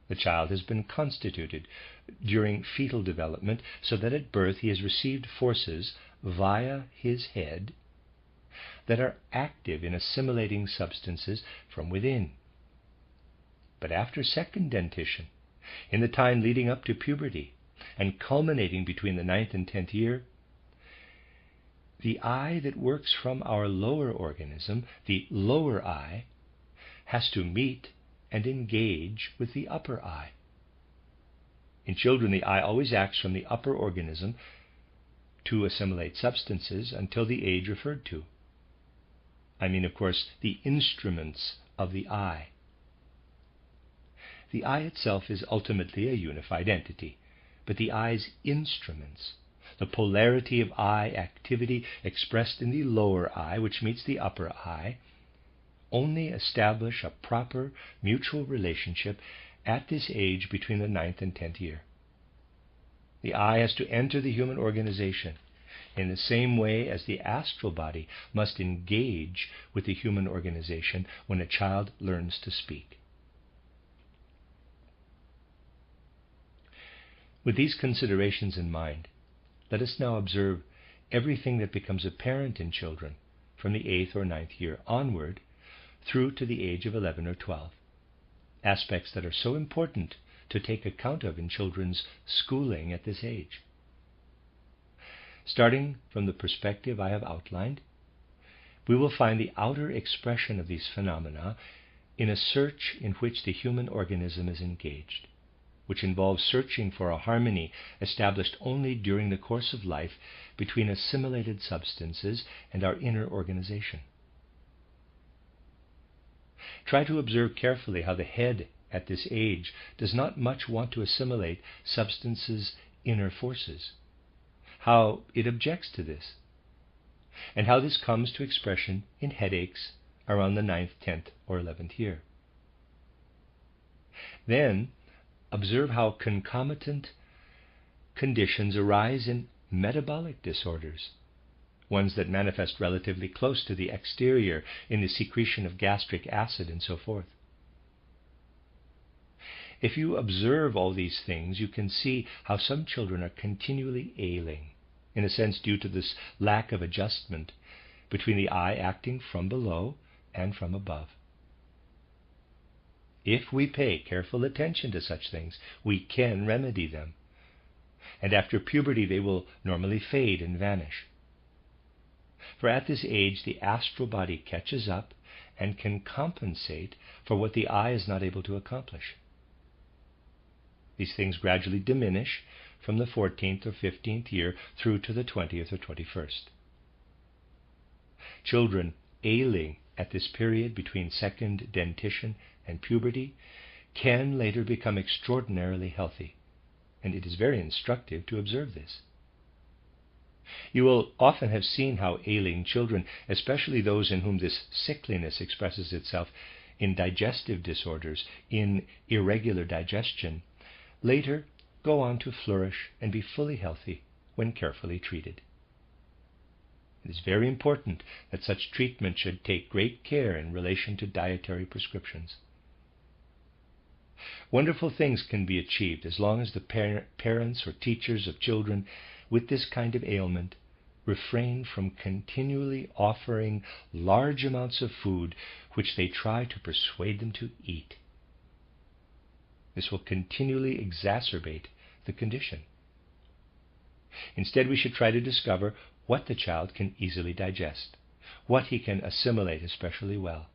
The child has been constituted during fetal development so that at birth he has received forces via his head that are active in assimilating substances from within. But after second dentition, in the time leading up to puberty and culminating between the 9th and 10th year, the eye that works from our lower organism, the lower eye, has to meet and engage with the upper eye. In children, the eye always acts from the upper organism to assimilate substances until the age referred to. I mean, of course, the instruments of the eye. The eye itself is ultimately a unified entity, but the eye's instruments, the polarity of eye activity expressed in the lower eye, which meets the upper eye, only establish a proper mutual relationship at this age between the 9th and 10th year. The eye has to enter the human organization in the same way as the astral body must engage with the human organization when a child learns to speak. With these considerations in mind, let us now observe everything that becomes apparent in children from the 8th or 9th year onward through to the age of 11 or 12, aspects that are so important to take account of in children's schooling at this age. Starting from the perspective I have outlined, we will find the outer expression of these phenomena in a search in which the human organism is engaged, which involves searching for a harmony established only during the course of life between assimilated substances and our inner organization. Try to observe carefully how the head at this age does not much want to assimilate substances' inner forces, how it objects to this, and how this comes to expression in headaches around the 9th, 10th, or 11th year. Then, observe how concomitant conditions arise in metabolic disorders, ones that manifest relatively close to the exterior in the secretion of gastric acid and so forth. If you observe all these things, you can see how some children are continually ailing, in a sense due to this lack of adjustment between the eye acting from below and from above. If we pay careful attention to such things, we can remedy them. And after puberty, they will normally fade and vanish. For at this age, the astral body catches up and can compensate for what the eye is not able to accomplish. These things gradually diminish from the 14th or 15th year through to the 20th or 21st. Children ailing at this period between second dentition and puberty can later become extraordinarily healthy, and it is very instructive to observe this. You will often have seen how ailing children, especially those in whom this sickliness expresses itself in digestive disorders, in irregular digestion, later go on to flourish and be fully healthy when carefully treated. It is very important that such treatment should take great care in relation to dietary prescriptions. Wonderful things can be achieved as long as the parents or teachers of children with this kind of ailment refrain from continually offering large amounts of food which they try to persuade them to eat. This will continually exacerbate the condition. Instead, we should try to discover what the child can easily digest, what he can assimilate especially well.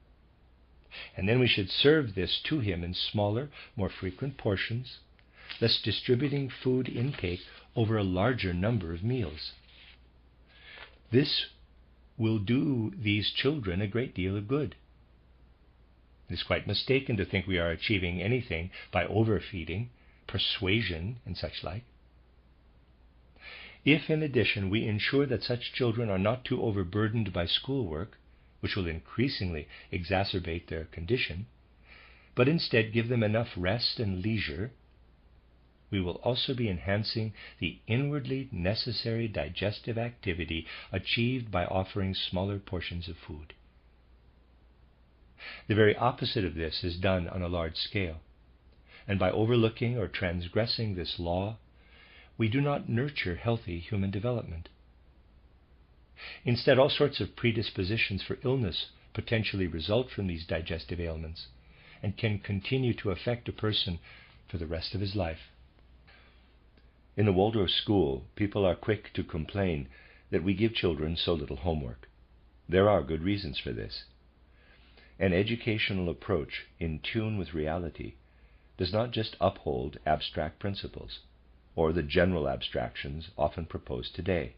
And then we should serve this to him in smaller, more frequent portions, thus distributing food intake over a larger number of meals. This will do these children a great deal of good. It is quite mistaken to think we are achieving anything by overfeeding, persuasion and such like. If, in addition, we ensure that such children are not too overburdened by schoolwork, which will increasingly exacerbate their condition, but instead give them enough rest and leisure, we will also be enhancing the inwardly necessary digestive activity achieved by offering smaller portions of food. The very opposite of this is done on a large scale, and by overlooking or transgressing this law, we do not nurture healthy human development. Instead, all sorts of predispositions for illness potentially result from these digestive ailments and can continue to affect a person for the rest of his life. In the Waldorf school, people are quick to complain that we give children so little homework. There are good reasons for this. An educational approach in tune with reality does not just uphold abstract principles or the general abstractions often proposed today,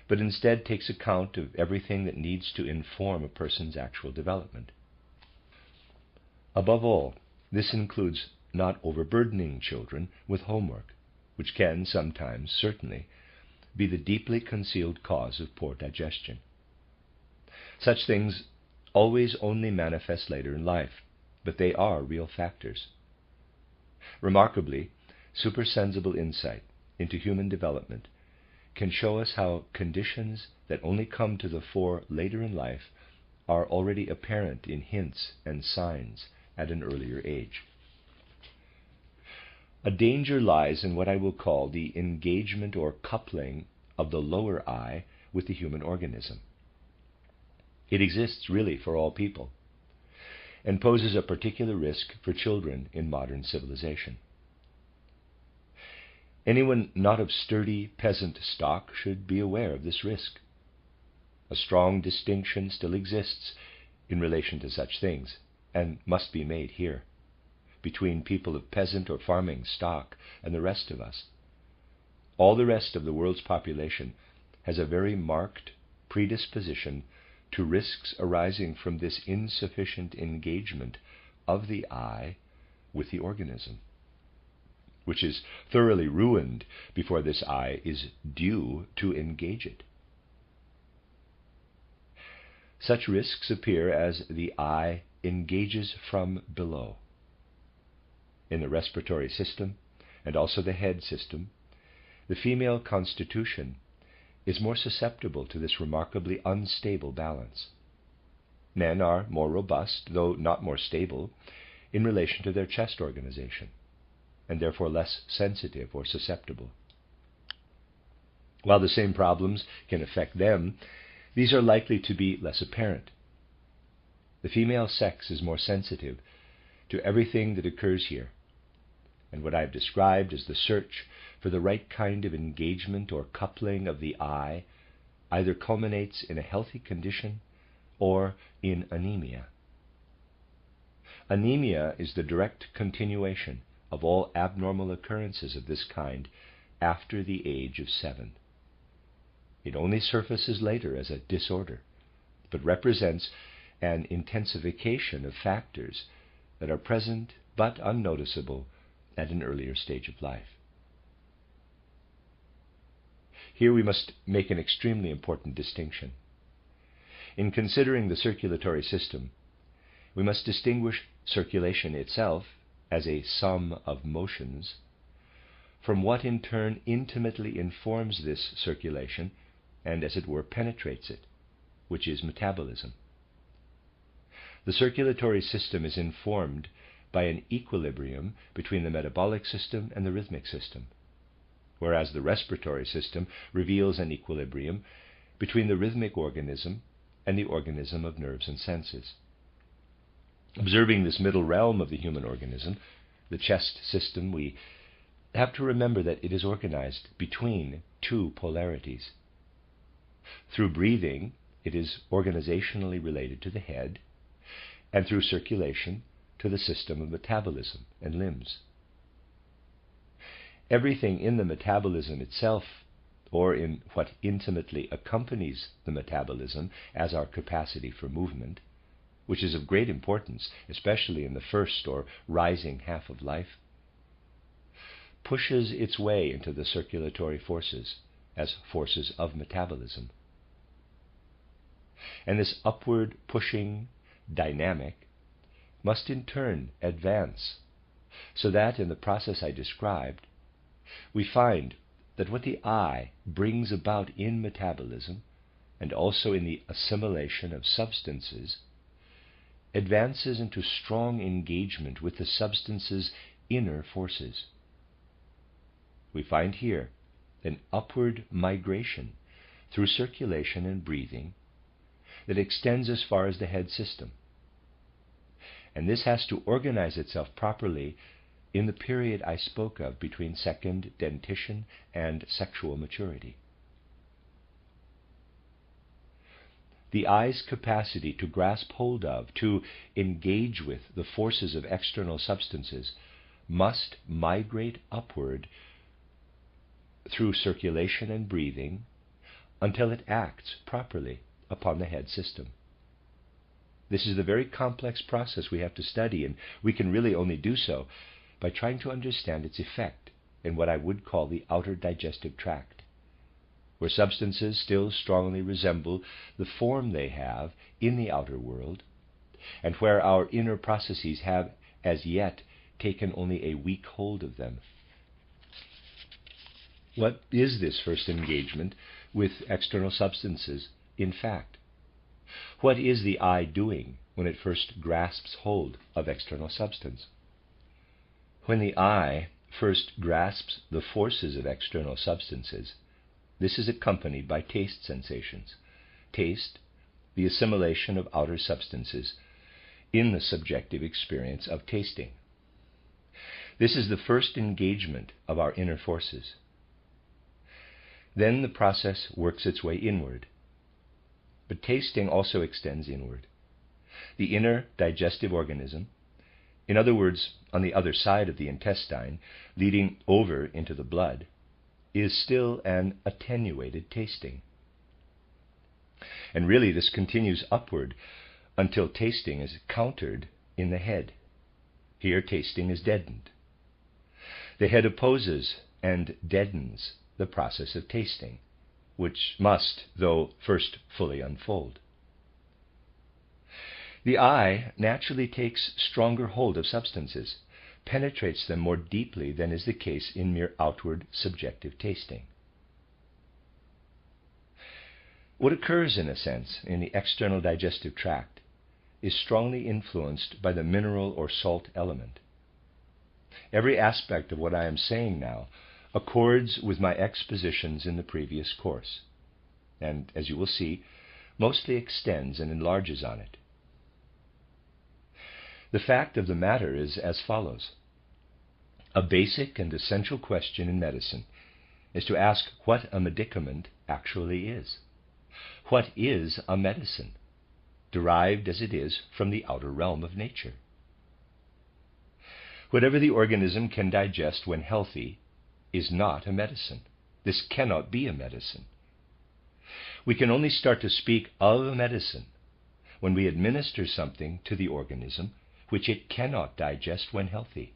but instead takes account of everything that needs to inform a person's actual development. Above all, this includes not overburdening children with homework, which can sometimes, certainly, be the deeply concealed cause of poor digestion. Such things always only manifest later in life, but they are real factors. Remarkably, supersensible insight into human development can show us how conditions that only come to the fore later in life are already apparent in hints and signs at an earlier age. A danger lies in what I will call the engagement or coupling of the lower I with the human organism. It exists really for all people and poses a particular risk for children in modern civilization. Anyone not of sturdy peasant stock should be aware of this risk. A strong distinction still exists in relation to such things, and must be made here, between people of peasant or farming stock and the rest of us. All the rest of the world's population has a very marked predisposition to risks arising from this insufficient engagement of the I with the organism, which is thoroughly ruined before this I is due to engage it. Such risks appear as the I engages from below. In the respiratory system, and also the head system, the female constitution is more susceptible to this remarkably unstable balance. Men are more robust, though not more stable, in relation to their chest organization, and therefore less sensitive or susceptible. While the same problems can affect them, these are likely to be less apparent. The female sex is more sensitive to everything that occurs here, and what I have described as the search for the right kind of engagement or coupling of the I either culminates in a healthy condition or in anemia. Anemia is the direct continuation of all abnormal occurrences of this kind after the age of 7. It only surfaces later as a disorder, but represents an intensification of factors that are present but unnoticeable at an earlier stage of life. Here we must make an extremely important distinction. In considering the circulatory system, we must distinguish circulation itself as a sum of motions from what in turn intimately informs this circulation and, as it were, penetrates it, which is metabolism. The circulatory system is informed by an equilibrium between the metabolic system and the rhythmic system, whereas the respiratory system reveals an equilibrium between the rhythmic organism and the organism of nerves and senses. Observing this middle realm of the human organism, the chest system, we have to remember that it is organized between two polarities. Through breathing, it is organizationally related to the head, and through circulation to the system of metabolism and limbs. Everything in the metabolism itself, or in what intimately accompanies the metabolism as our capacity for movement, which is of great importance, especially in the first or rising half of life, pushes its way into the circulatory forces as forces of metabolism. And this upward pushing dynamic must in turn advance, so that in the process I described, we find that what the eye brings about in metabolism and also in the assimilation of substances advances into strong engagement with the substance's inner forces. We find here an upward migration through circulation and breathing that extends as far as the head system. And this has to organize itself properly in the period I spoke of between second dentition and sexual maturity. The eye's capacity to grasp hold of, to engage with the forces of external substances must migrate upward through circulation and breathing until it acts properly upon the head system. This is the very complex process we have to study, and we can really only do so by trying to understand its effect in what I would call the outer digestive tract, where substances still strongly resemble the form they have in the outer world, and where our inner processes have as yet taken only a weak hold of them. What is this first engagement with external substances, in fact? What is the eye doing when it first grasps hold of external substance? When the eye first grasps the forces of external substances, this is accompanied by taste sensations. Taste, the assimilation of outer substances in the subjective experience of tasting. This is the first engagement of our inner forces. Then the process works its way inward. But tasting also extends inward. The inner digestive organism, in other words, on the other side of the intestine, leading over into the blood, is still an attenuated tasting. And really this continues upward until tasting is countered in the head. Here tasting is deadened. The head opposes and deadens the process of tasting, which must, though, first fully unfold. The eye naturally takes stronger hold of substances, penetrates them more deeply than is the case in mere outward subjective tasting. What occurs, in a sense, in the external digestive tract is strongly influenced by the mineral or salt element. Every aspect of what I am saying now accords with my expositions in the previous course, and, as you will see, mostly extends and enlarges on it. The fact of the matter is as follows. A basic and essential question in medicine is to ask what a medicament actually is. What is a medicine, derived as it is from the outer realm of nature? Whatever the organism can digest when healthy is not a medicine. This cannot be a medicine. We can only start to speak of a medicine when we administer something to the organism which it cannot digest when healthy,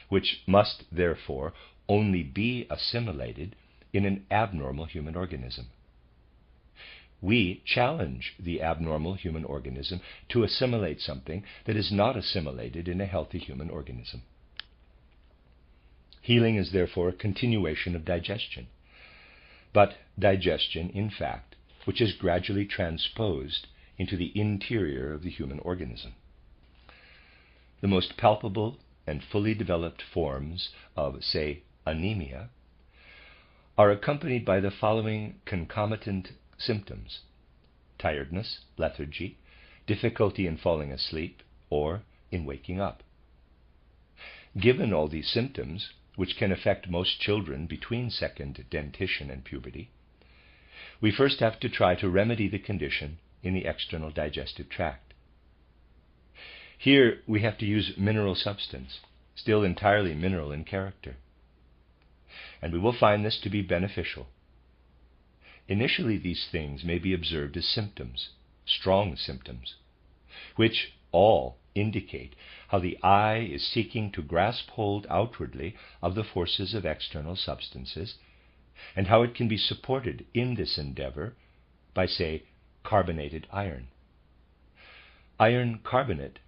which must therefore only be assimilated in an abnormal human organism. We challenge the abnormal human organism to assimilate something that is not assimilated in a healthy human organism. Healing is therefore a continuation of digestion, but digestion, in fact, which is gradually transposed into the interior of the human organism. The most palpable and fully developed forms of, say, anemia are accompanied by the following concomitant symptoms: tiredness, lethargy, difficulty in falling asleep or in waking up. Given all these symptoms, which can affect most children between second dentition and puberty, we first have to try to remedy the condition in the external digestive tract. Here we have to use mineral substance, still entirely mineral in character. And we will find this to be beneficial. Initially these things may be observed as symptoms, strong symptoms, which, all indicate how the I is seeking to grasp hold outwardly of the forces of external substances, and how it can be supported in this endeavor by, say, carbonated iron. Iron carbonate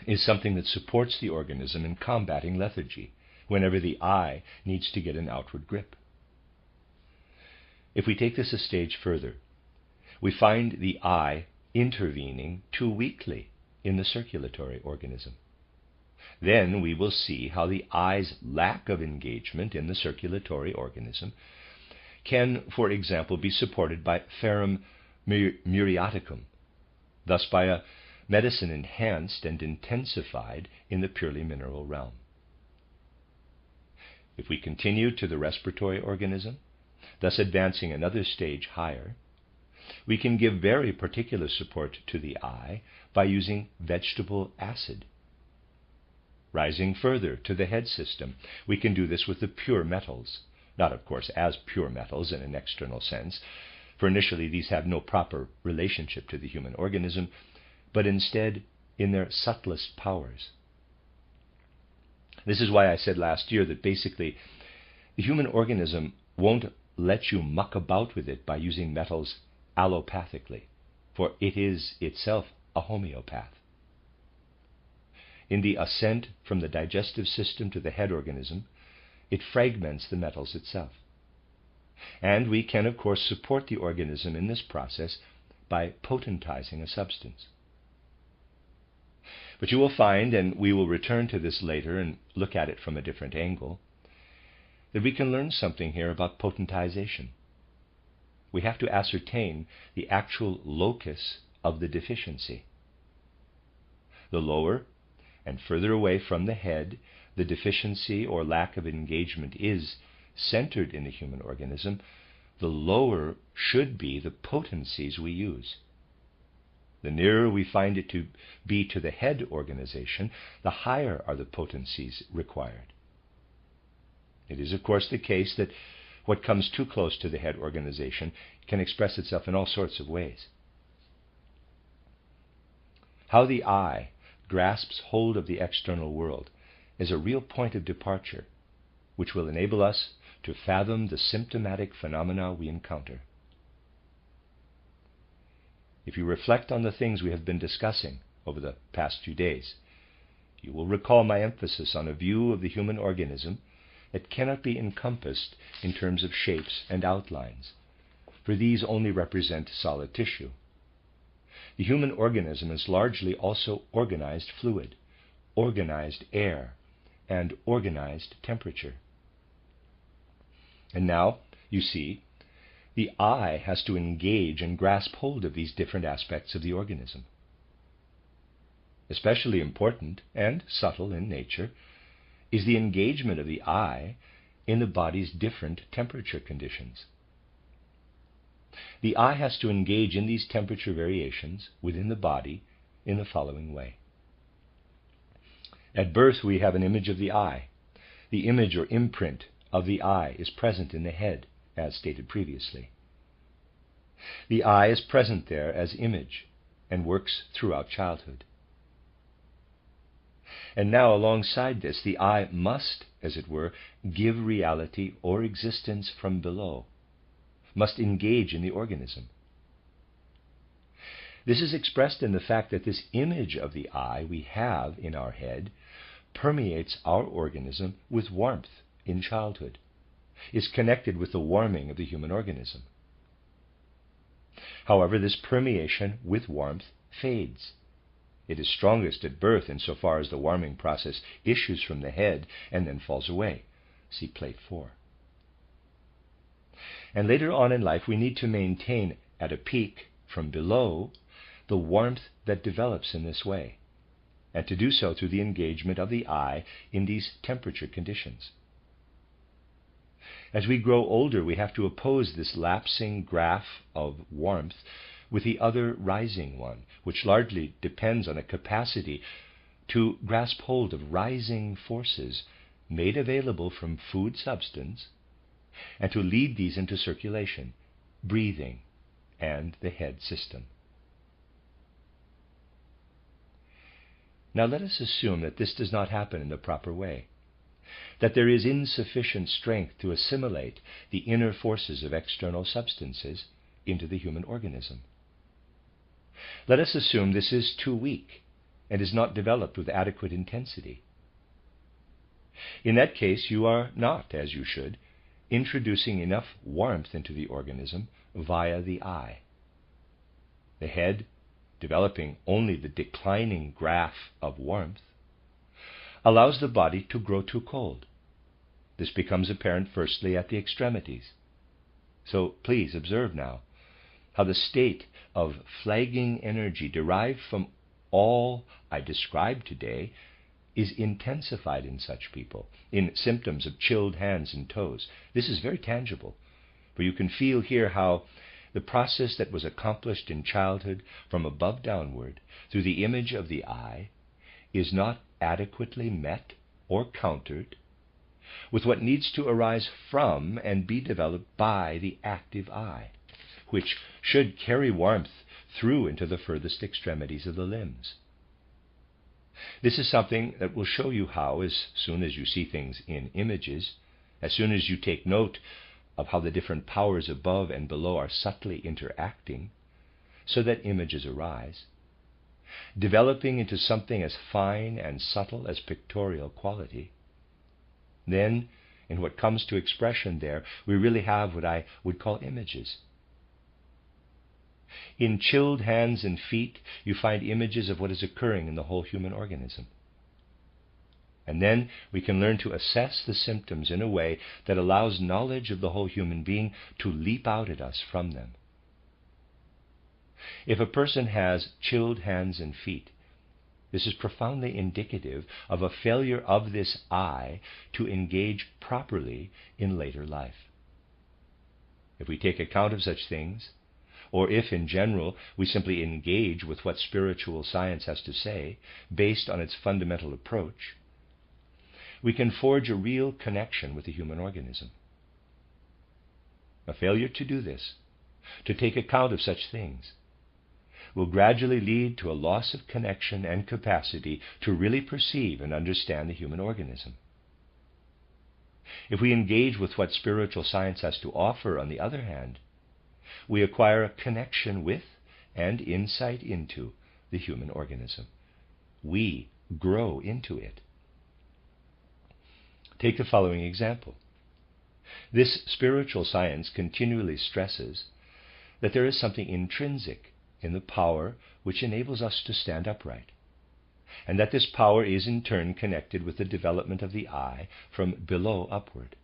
is something that supports the organism in combating lethargy whenever the I needs to get an outward grip. If we take this a stage further, we find the I intervening too weakly in the circulatory organism. Then we will see how the I's lack of engagement in the circulatory organism can, for example, be supported by ferrum muriaticum, thus by a medicine enhanced and intensified in the purely mineral realm. If we continue to the respiratory organism, thus advancing another stage higher, we can give very particular support to the I by using vegetable acid. Rising further to the head system, we can do this with the pure metals, not of course as pure metals in an external sense, for initially these have no proper relationship to the human organism, but instead in their subtlest powers. This is why I said last year that basically the human organism won't let you muck about with it by using metals allopathically, for it is itself a homeopath. In the ascent from the digestive system to the head organism, it fragments the metals itself. And we can, of course, support the organism in this process by potentizing a substance. But you will find, and we will return to this later and look at it from a different angle, that we can learn something here about potentization. We have to ascertain the actual locus of the deficiency. The lower and further away from the head the deficiency or lack of engagement is centered in the human organism, the lower should be the potencies we use. The nearer we find it to be to the head organization, the higher are the potencies required. It is, of course, the case that what comes too close to the head organization can express itself in all sorts of ways. How the I grasps hold of the external world is a real point of departure, which will enable us to fathom the symptomatic phenomena we encounter. If you reflect on the things we have been discussing over the past few days, you will recall my emphasis on a view of the human organism that cannot be encompassed in terms of shapes and outlines, for these only represent solid tissue. The human organism is largely also organized fluid, organized air, and organized temperature. And now, you see, the I has to engage and grasp hold of these different aspects of the organism. Especially important and subtle in nature is the engagement of the I in the body's different temperature conditions. The I has to engage in these temperature variations within the body in the following way. At birth, we have an image of the I. The image or imprint of the I is present in the head, as stated previously. The I is present there as image and works throughout childhood. And now, alongside this, the I must, as it were, give reality or existence from below, must engage in the organism. This is expressed in the fact that this image of the I we have in our head permeates our organism with warmth in childhood, is connected with the warming of the human organism. However, this permeation with warmth fades. It is strongest at birth insofar as the warming process issues from the head and then falls away. See Plate 4. And later on in life, we need to maintain at a peak from below the warmth that develops in this way, and to do so through the engagement of the I in these temperature conditions. As we grow older, we have to oppose this lapsing graph of warmth with the other rising one, which largely depends on a capacity to grasp hold of rising forces made available from food substance, and to lead these into circulation, breathing, and the head system. Now let us assume that this does not happen in the proper way, that there is insufficient strength to assimilate the inner forces of external substances into the human organism. Let us assume this is too weak and is not developed with adequate intensity. In that case, you are not, as you should, introducing enough warmth into the organism via the eye. The head, developing only the declining graph of warmth, allows the body to grow too cold. This becomes apparent firstly at the extremities. So please observe now how the state of flagging energy derived from all I described today is intensified in such people, in symptoms of chilled hands and toes. This is very tangible, for you can feel here how the process that was accomplished in childhood from above downward through the image of the eye is not adequately met or countered with what needs to arise from and be developed by the active eye, which should carry warmth through into the furthest extremities of the limbs. This is something that will show you how, as soon as you see things in images, as soon as you take note of how the different powers above and below are subtly interacting, so that images arise, developing into something as fine and subtle as pictorial quality, then, in what comes to expression there, we really have what I would call images. In chilled hands and feet, you find images of what is occurring in the whole human organism. And then we can learn to assess the symptoms in a way that allows knowledge of the whole human being to leap out at us from them. If a person has chilled hands and feet, this is profoundly indicative of a failure of this eye to engage properly in later life. If we take account of such things, or if in general we simply engage with what spiritual science has to say based on its fundamental approach, we can forge a real connection with the human organism. A failure to do this, to take account of such things, will gradually lead to a loss of connection and capacity to really perceive and understand the human organism. If we engage with what spiritual science has to offer, on the other hand, we acquire a connection with and insight into the human organism. We grow into it. Take the following example. This spiritual science continually stresses that there is something intrinsic in the power which enables us to stand upright, and that this power is in turn connected with the development of the eye from below upward.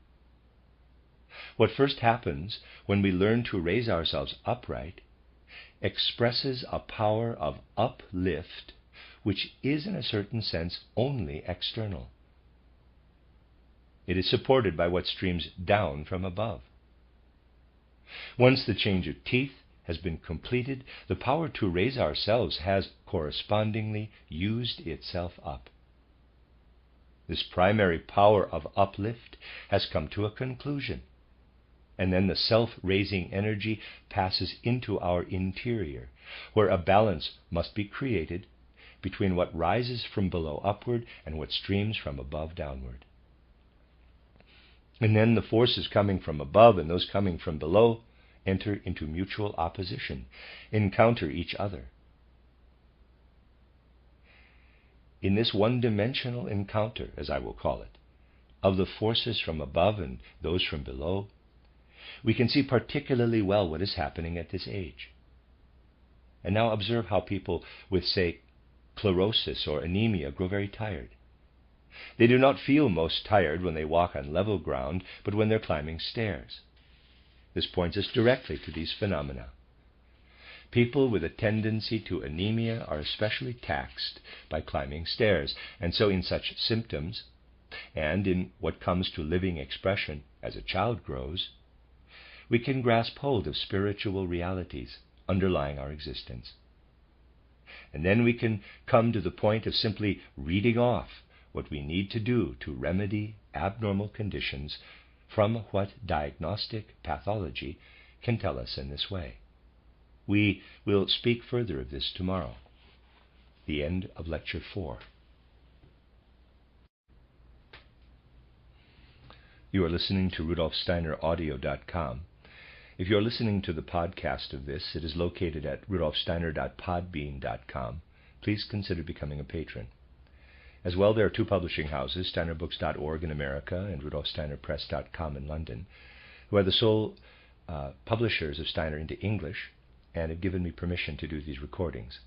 What first happens when we learn to raise ourselves upright expresses a power of uplift which is in a certain sense only external. It is supported by what streams down from above. Once the change of teeth has been completed, the power to raise ourselves has correspondingly used itself up. This primary power of uplift has come to a conclusion, and then the self-raising energy passes into our interior, where a balance must be created between what rises from below upward and what streams from above downward. And then the forces coming from above and those coming from below enter into mutual opposition, encounter each other. In this one-dimensional encounter, as I will call it, of the forces from above and those from below, we can see particularly well what is happening at this age. And now observe how people with, say, chlorosis or anemia grow very tired. They do not feel most tired when they walk on level ground, but when they're climbing stairs. This points us directly to these phenomena. People with a tendency to anemia are especially taxed by climbing stairs, and so in such symptoms, and in what comes to living expression as a child grows, we can grasp hold of spiritual realities underlying our existence. And then we can come to the point of simply reading off what we need to do to remedy abnormal conditions from what diagnostic pathology can tell us in this way. We will speak further of this tomorrow. The end of Lecture 4. You are listening to RudolfSteinerAudio.com. If you are listening to the podcast of this, it is located at RudolfSteiner.podbean.com. Please consider becoming a patron. As well, there are two publishing houses, steinerbooks.org in America and RudolfSteinerPress.com in London, who are the sole publishers of Steiner into English and have given me permission to do these recordings.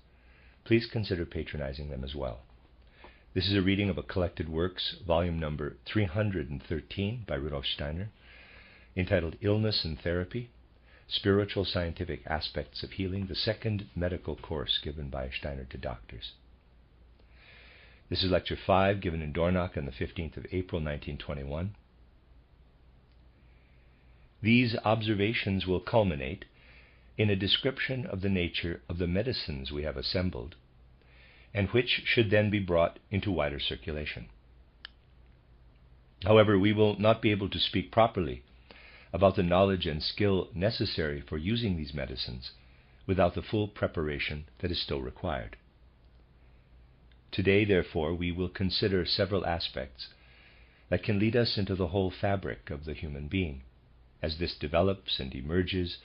Please consider patronizing them as well. This is a reading of a Collected Works, volume number 313 by Rudolf Steiner, entitled Illness and Therapy, Spiritual Scientific Aspects of Healing, the second medical course given by Steiner to doctors. This is Lecture 5, given in Dornach on the 15th of April, 1921. These observations will culminate in a description of the nature of the medicines we have assembled, and which should then be brought into wider circulation. However, we will not be able to speak properly about the knowledge and skill necessary for using these medicines without the full preparation that is still required. Today, therefore, we will consider several aspects that can lead us into the whole fabric of the human being, as this develops and emerges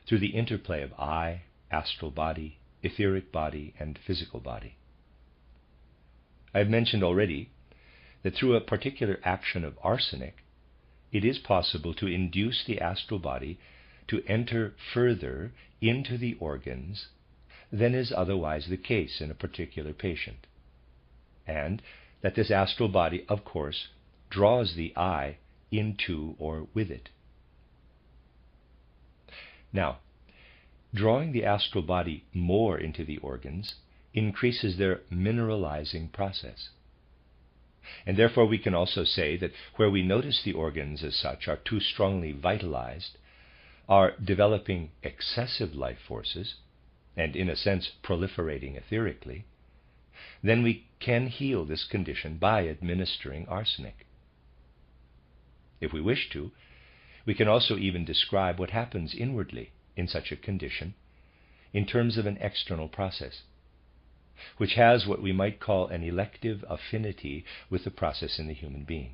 through the interplay of I, astral body, etheric body, and physical body. I have mentioned already that through a particular action of arsenic, it is possible to induce the astral body to enter further into the organs than is otherwise the case in a particular patient, and that this astral body, of course, draws the I into or with it. Now, drawing the astral body more into the organs increases their mineralizing process. And therefore we can also say that where we notice the organs as such are too strongly vitalized, are developing excessive life forces, and in a sense proliferating etherically, then we can heal this condition by administering arsenic. If we wish to, we can also even describe what happens inwardly in such a condition in terms of an external process, which has what we might call an elective affinity with the process in the human being.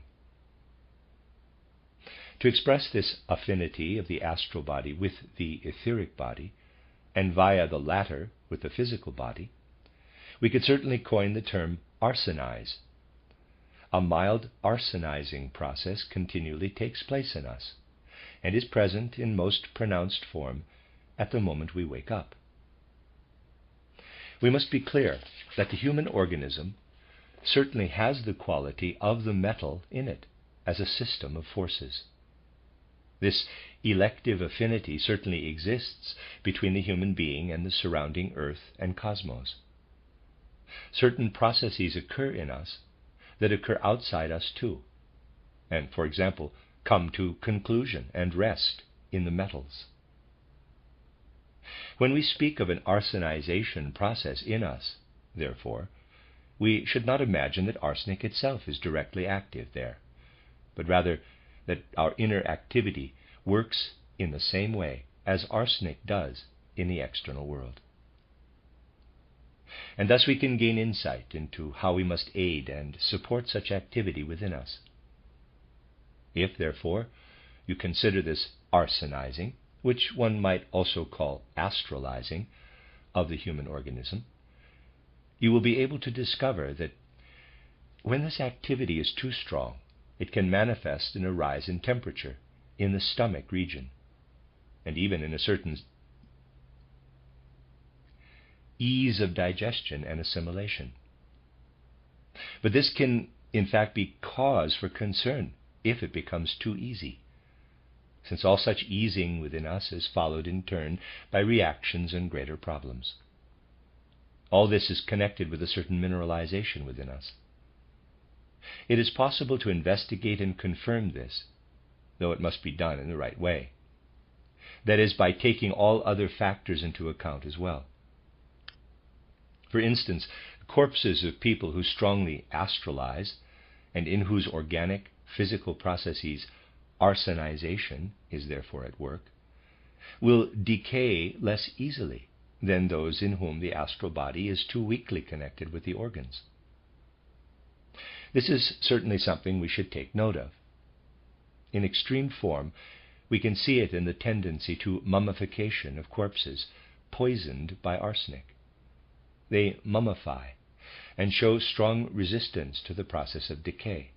To express this affinity of the astral body with the etheric body, and via the latter with the physical body, we could certainly coin the term arsenize. A mild arsenizing process continually takes place in us, and is present in most pronounced form at the moment we wake up. We must be clear that the human organism certainly has the quality of the metal in it as a system of forces. This elective affinity certainly exists between the human being and the surrounding earth and cosmos. Certain processes occur in us that occur outside us too, and, for example, come to conclusion and rest in the metals. When we speak of an arsenization process in us, therefore, we should not imagine that arsenic itself is directly active there, but rather that our inner activity works in the same way as arsenic does in the external world. And thus we can gain insight into how we must aid and support such activity within us. If, therefore, you consider this arsenizing, which one might also call astralizing, of the human organism, you will be able to discover that when this activity is too strong, it can manifest in a rise in temperature in the stomach region, and even in a certain ease of digestion and assimilation. But this can, in fact, be cause for concern if it becomes too easy, since all such easing within us is followed in turn by reactions and greater problems. All this is connected with a certain mineralization within us. It is possible to investigate and confirm this, though it must be done in the right way. That is, by taking all other factors into account as well. For instance, corpses of people who strongly astralize, and in whose organic, physical processes arsenization is therefore at work, will decay less easily than those in whom the astral body is too weakly connected with the organs. This is certainly something we should take note of. In extreme form, we can see it in the tendency to mummification of corpses poisoned by arsenic. They mummify and show strong resistance to the process of decay.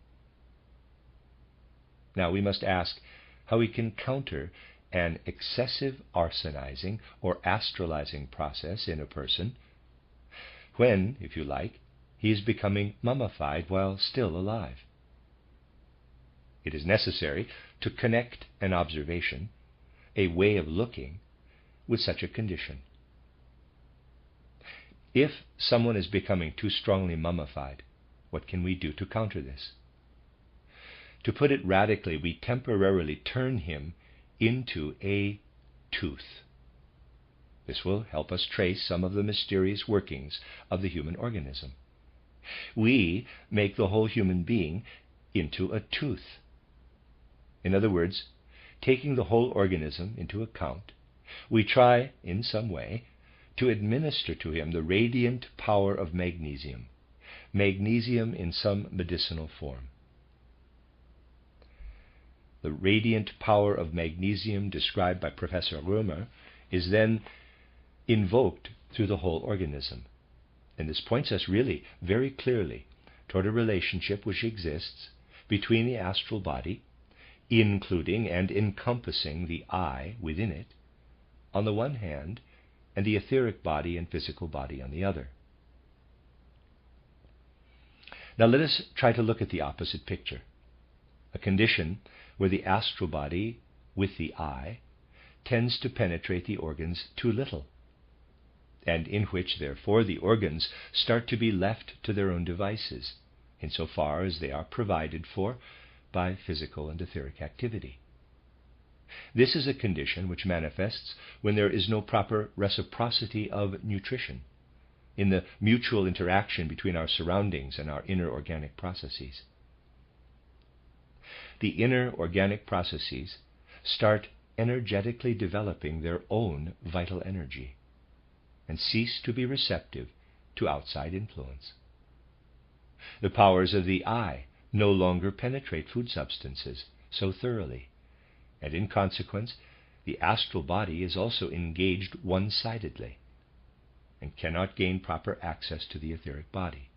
Now we must ask how we can counter an excessive arsenizing or astralizing process in a person when, if you like, he is becoming mummified while still alive. It is necessary to connect an observation, a way of looking, with such a condition. If someone is becoming too strongly mummified, what can we do to counter this? To put it radically, we temporarily turn him into a tooth. This will help us trace some of the mysterious workings of the human organism. We make the whole human being into a tooth. In other words, taking the whole organism into account, we try, in some way, to administer to him the radiant power of magnesium in some medicinal form. The radiant power of magnesium described by Professor Römer is then invoked through the whole organism. And this points us really very clearly toward a relationship which exists between the astral body, including and encompassing the I within it, on the one hand, and the etheric body and physical body on the other. Now let us try to look at the opposite picture, a condition where the astral body with the I tends to penetrate the organs too little, and in which, therefore, the organs start to be left to their own devices, insofar as they are provided for by physical and etheric activity. This is a condition which manifests when there is no proper reciprocity of nutrition, in the mutual interaction between our surroundings and our inner organic processes. The inner organic processes start energetically developing their own vital energy and cease to be receptive to outside influence. The powers of the I no longer penetrate food substances so thoroughly, and in consequence, the astral body is also engaged one-sidedly and cannot gain proper access to the etheric body.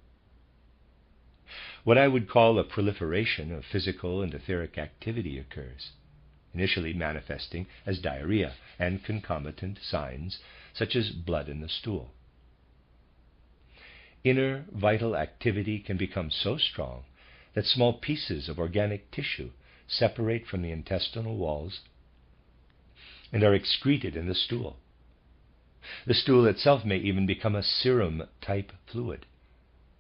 What I would call a proliferation of physical and etheric activity occurs, initially manifesting as diarrhea and concomitant signs such as blood in the stool. Inner vital activity can become so strong that small pieces of organic tissue separate from the intestinal walls and are excreted in the stool. The stool itself may even become a serum-type fluid,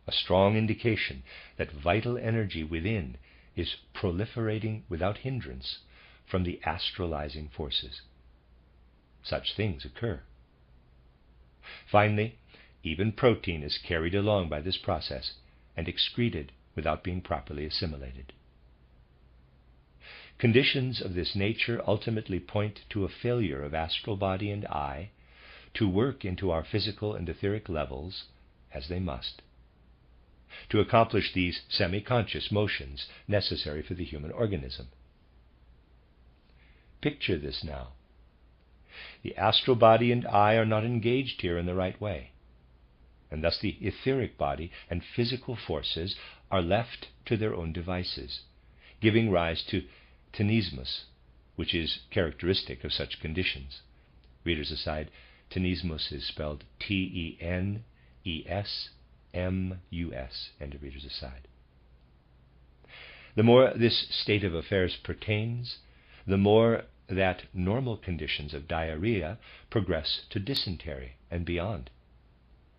a strong indication that vital energy within is proliferating without hindrance from the astralizing forces. Such things occur. Finally, even protein is carried along by this process and excreted without being properly assimilated. Conditions of this nature ultimately point to a failure of astral body and I to work into our physical and etheric levels as they must, to accomplish these semi-conscious motions necessary for the human organism. Picture this now. The astral body and I are not engaged here in the right way, and thus the etheric body and physical forces are left to their own devices, giving rise to tenesmus, which is characteristic of such conditions. Readers aside, tenesmus is spelled Tenesmus, end of readers aside. The more this state of affairs pertains, the more that normal conditions of diarrhea progress to dysentery and beyond,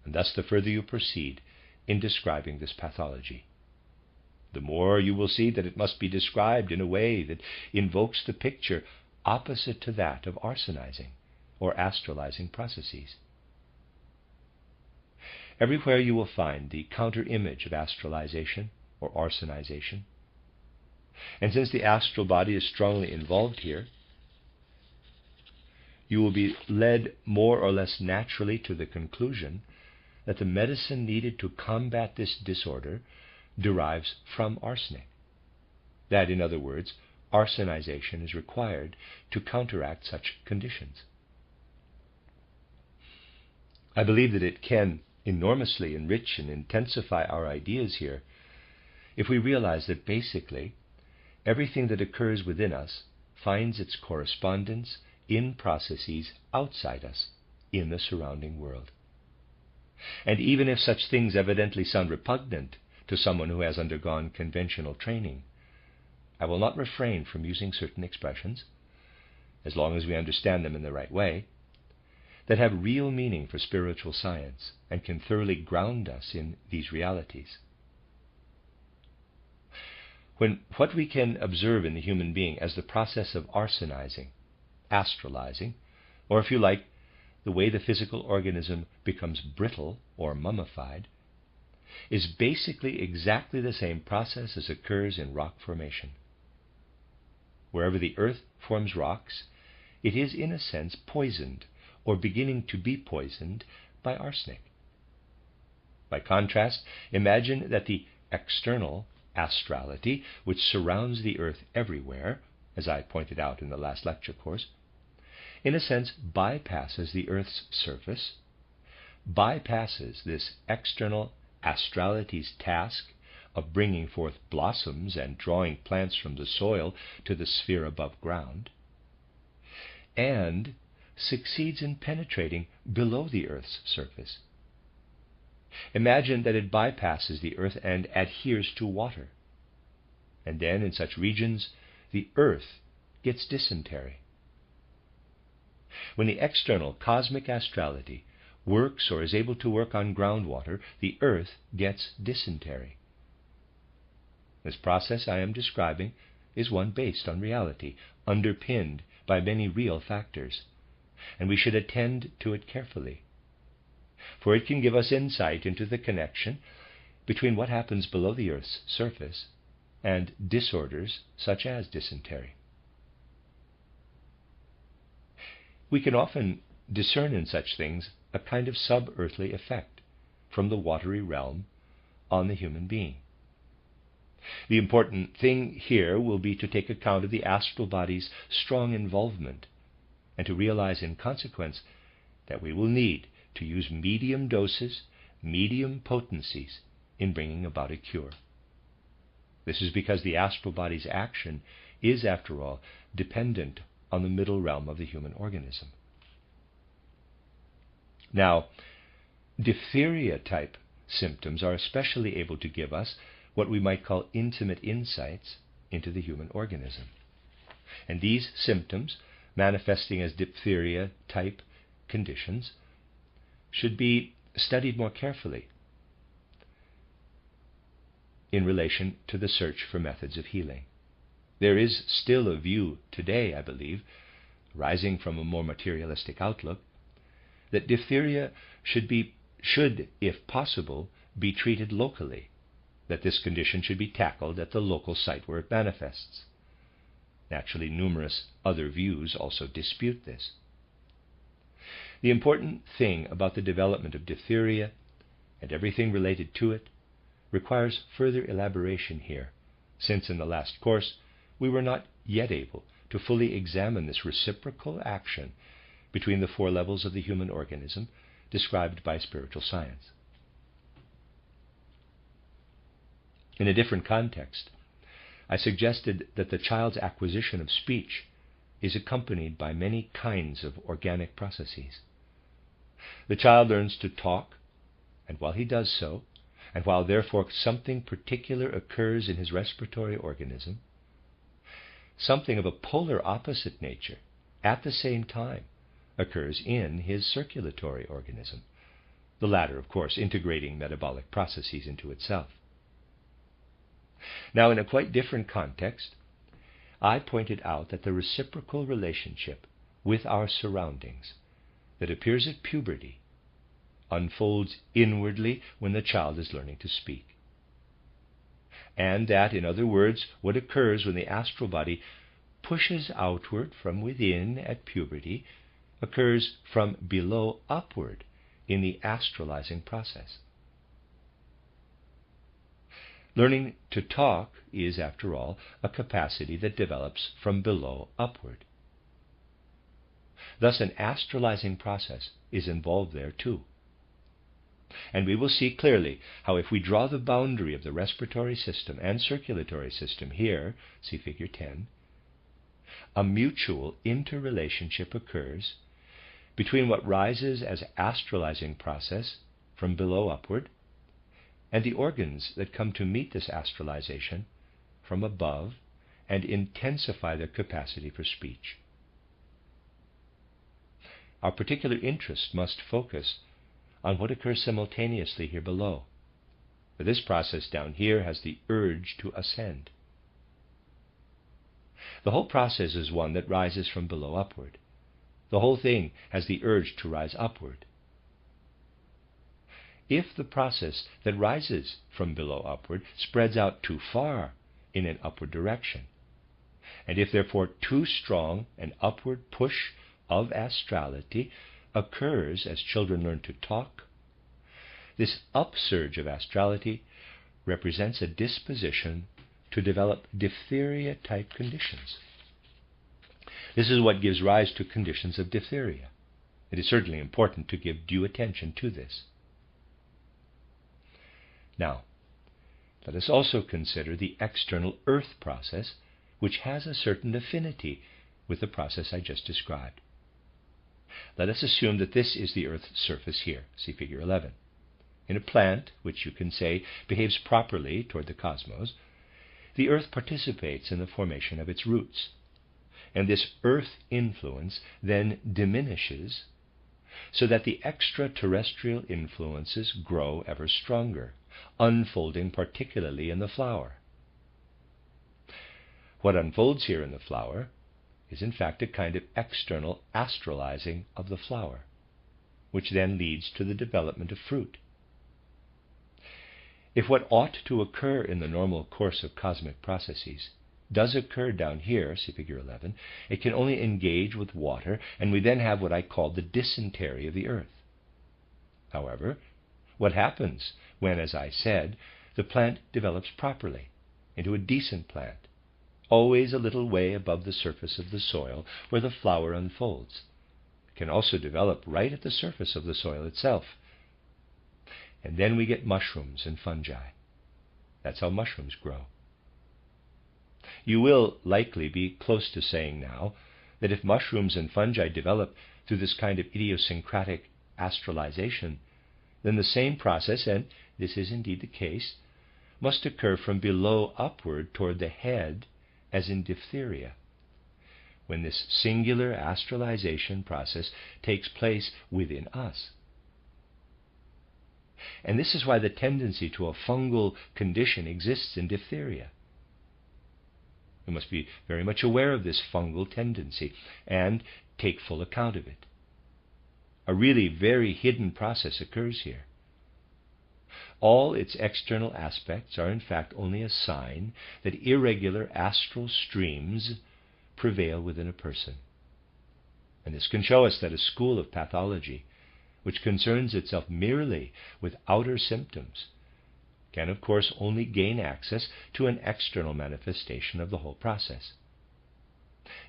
and thus the further you proceed in describing this pathology, the more you will see that it must be described in a way that invokes the picture opposite to that of arsenizing or astralizing processes. Everywhere you will find the counter-image of astralization or arsenization, and since the astral body is strongly involved here, you will be led more or less naturally to the conclusion that the medicine needed to combat this disorder derives from arsenic. That, in other words, arsenization is required to counteract such conditions. I believe that it can enormously enrich and intensify our ideas here if we realize that basically everything that occurs within us finds its correspondence in processes outside us, in the surrounding world. And even if such things evidently sound repugnant to someone who has undergone conventional training, I will not refrain from using certain expressions, as long as we understand them in the right way, that have real meaning for spiritual science and can thoroughly ground us in these realities. When what we can observe in the human being as the process of arsenizing, astralizing, or if you like, the way the physical organism becomes brittle or mummified, is basically exactly the same process as occurs in rock formation. Wherever the earth forms rocks, it is in a sense poisoned or beginning to be poisoned by arsenic. By contrast, imagine that the external astrality, which surrounds the earth everywhere, as I pointed out in the last lecture course, in a sense bypasses the earth's surface, bypasses this external astrality's task of bringing forth blossoms and drawing plants from the soil to the sphere above ground, and succeeds in penetrating below the earth's surface. Imagine that it bypasses the earth and adheres to water. And then in such regions, the earth gets dysentery. When the external cosmic astrality works or is able to work on groundwater, the earth gets dysentery. This process I am describing is one based on reality, underpinned by many real factors, and we should attend to it carefully, for it can give us insight into the connection between what happens below the earth's surface and disorders such as dysentery. We can often discern in such things a kind of sub-earthly effect from the watery realm on the human being. The important thing here will be to take account of the astral body's strong involvement and to realize in consequence that we will need to use medium doses, medium potencies in bringing about a cure. This is because the astral body's action is, after all, dependent on the middle realm of the human organism. Now, diphtheria-type symptoms are especially able to give us what we might call intimate insights into the human organism. And these symptoms, manifesting as diphtheria-type conditions, should be studied more carefully in relation to the search for methods of healing. There is still a view today, I believe, rising from a more materialistic outlook, that diphtheria should, if possible, be treated locally, that this condition should be tackled at the local site where it manifests. Naturally, numerous other views also dispute this. The important thing about the development of diphtheria and everything related to it requires further elaboration here, since in the last course we were not yet able to fully examine this reciprocal action between the four levels of the human organism described by spiritual science. In a different context, I suggested that the child's acquisition of speech is accompanied by many kinds of organic processes. The child learns to talk, and while he does so, and while therefore something particular occurs in his respiratory organism, something of a polar opposite nature at the same time occurs in his circulatory organism, the latter, of course, integrating metabolic processes into itself. Now, in a quite different context, I pointed out that the reciprocal relationship with our surroundings that appears at puberty unfolds inwardly when the child is learning to speak. And that, in other words, what occurs when the astral body pushes outward from within at puberty occurs from below upward in the astralizing process. Learning to talk is, after all, a capacity that develops from below upward. Thus, an astralizing process is involved there too. And we will see clearly how if we draw the boundary of the respiratory system and circulatory system here, see figure 10, a mutual interrelationship occurs between what rises as astralizing process from below upward and the organs that come to meet this astralization from above and intensify their capacity for speech. Our particular interest must focus on what occurs simultaneously here below. For this process down here has the urge to ascend. The whole process is one that rises from below upward. The whole thing has the urge to rise upward. If the process that rises from below upward spreads out too far in an upward direction, and if therefore too strong an upward push of astrality occurs as children learn to talk, this upsurge of astrality represents a disposition to develop diphtheria-type conditions. This is what gives rise to conditions of diphtheria. It is certainly important to give due attention to this. Now, let us also consider the external earth process, which has a certain affinity with the process I just described. Let us assume that this is the earth's surface here, see figure 11. In a plant, which you can say behaves properly toward the cosmos, the earth participates in the formation of its roots, and this earth influence then diminishes so that the extraterrestrial influences grow ever stronger, unfolding particularly in the flower. What unfolds here in the flower is in fact a kind of external astralizing of the flower, which then leads to the development of fruit. If what ought to occur in the normal course of cosmic processes does occur down here, see figure 11, it can only engage with water, and we then have what I call the dysentery of the earth. However, what happens when, as I said, the plant develops properly into a decent plant, always a little way above the surface of the soil where the flower unfolds? It can also develop right at the surface of the soil itself. And then we get mushrooms and fungi. That's how mushrooms grow. You will likely be close to saying now that if mushrooms and fungi develop through this kind of idiosyncratic astralization, then the same process, and this is indeed the case, must occur from below upward toward the head, as in diphtheria, when this singular astralization process takes place within us. And this is why the tendency to a fungal condition exists in diphtheria. We must be very much aware of this fungal tendency and take full account of it. A really very hidden process occurs here. All its external aspects are in fact only a sign that irregular astral streams prevail within a person. And this can show us that a school of pathology, which concerns itself merely with outer symptoms, can of course only gain access to an external manifestation of the whole process.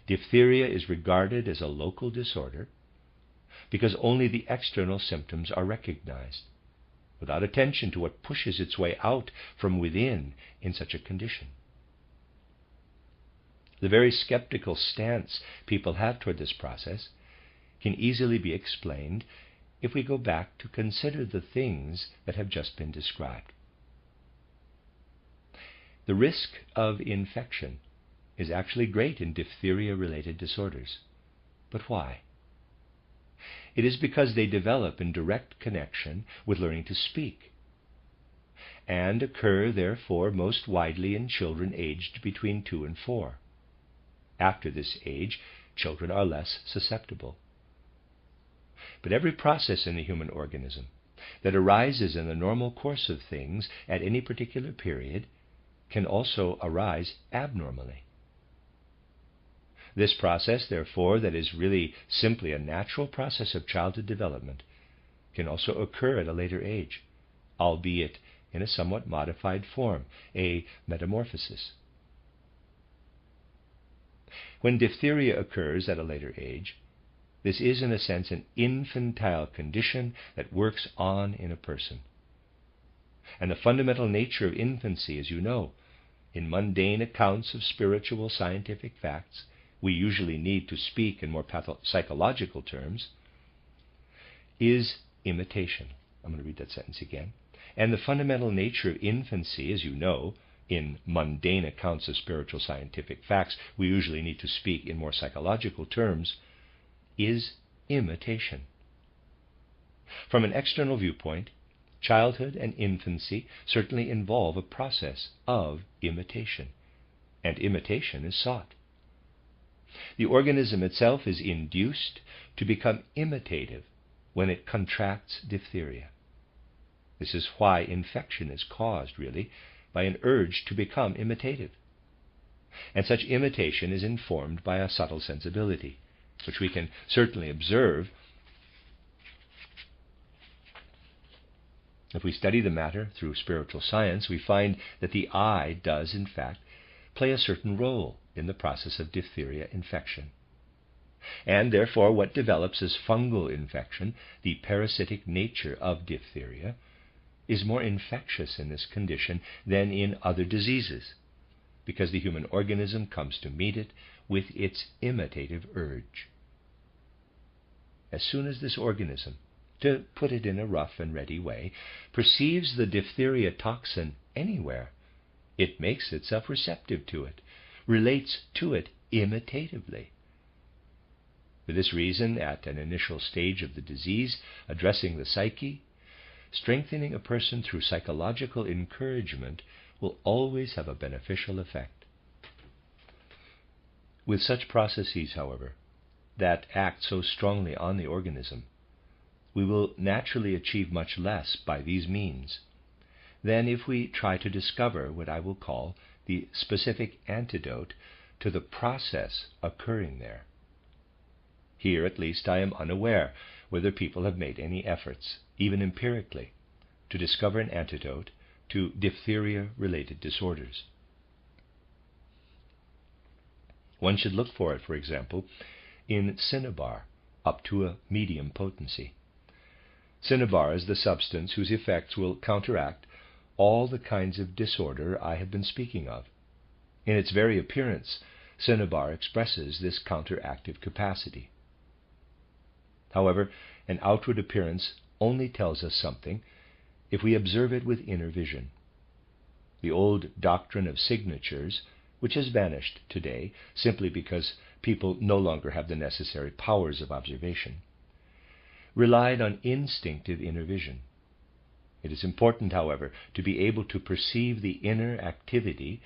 Diphtheria is regarded as a local disorder because only the external symptoms are recognized, without attention to what pushes its way out from within in such a condition. The very skeptical stance people have toward this process can easily be explained if we go back to consider the things that have just been described. The risk of infection is actually great in diphtheria-related disorders. But why? It is because they develop in direct connection with learning to speak, and occur, therefore, most widely in children aged between 2 and 4. After this age, children are less susceptible. But every process in the human organism that arises in the normal course of things at any particular period can also arise abnormally. This process, therefore, that is really simply a natural process of childhood development, can also occur at a later age, albeit in a somewhat modified form, a metamorphosis. When diphtheria occurs at a later age, this is in a sense an infantile condition that works on in a person. And the fundamental nature of infancy, as you know, in mundane accounts of spiritual scientific facts, we usually need to speak in more psychological terms, is imitation. I'm going to read that sentence again. And the fundamental nature of infancy, as you know, in mundane accounts of spiritual scientific facts, we usually need to speak in more psychological terms, is imitation. From an external viewpoint, childhood and infancy certainly involve a process of imitation, and imitation is sought. The organism itself is induced to become imitative when it contracts diphtheria. This is why infection is caused, really, by an urge to become imitative. And such imitation is informed by a subtle sensibility, which we can certainly observe. If we study the matter through spiritual science, we find that the eye does, in fact, play a certain role in the process of diphtheria infection. And therefore, what develops as fungal infection, the parasitic nature of diphtheria, is more infectious in this condition than in other diseases, because the human organism comes to meet it with its imitative urge. As soon as this organism, to put it in a rough and ready way, perceives the diphtheria toxin anywhere, it makes itself receptive to it, relates to it imitatively. For this reason, at an initial stage of the disease, addressing the psyche, strengthening a person through psychological encouragement will always have a beneficial effect. With such processes, however, that act so strongly on the organism, we will naturally achieve much less by these means than if we try to discover what I will call the specific antidote to the process occurring there. Here, at least, I am unaware whether people have made any efforts, even empirically, to discover an antidote to diphtheria-related disorders. One should look for it, for example, in cinnabar, up to a medium potency. Cinnabar is the substance whose effects will counteract all the kinds of disorder I have been speaking of. In its very appearance, cinnabar expresses this counteractive capacity. However, an outward appearance only tells us something if we observe it with inner vision. The old doctrine of signatures, which has vanished today simply because people no longer have the necessary powers of observation, relied on instinctive inner vision. It is important, however, to be able to perceive the inner activity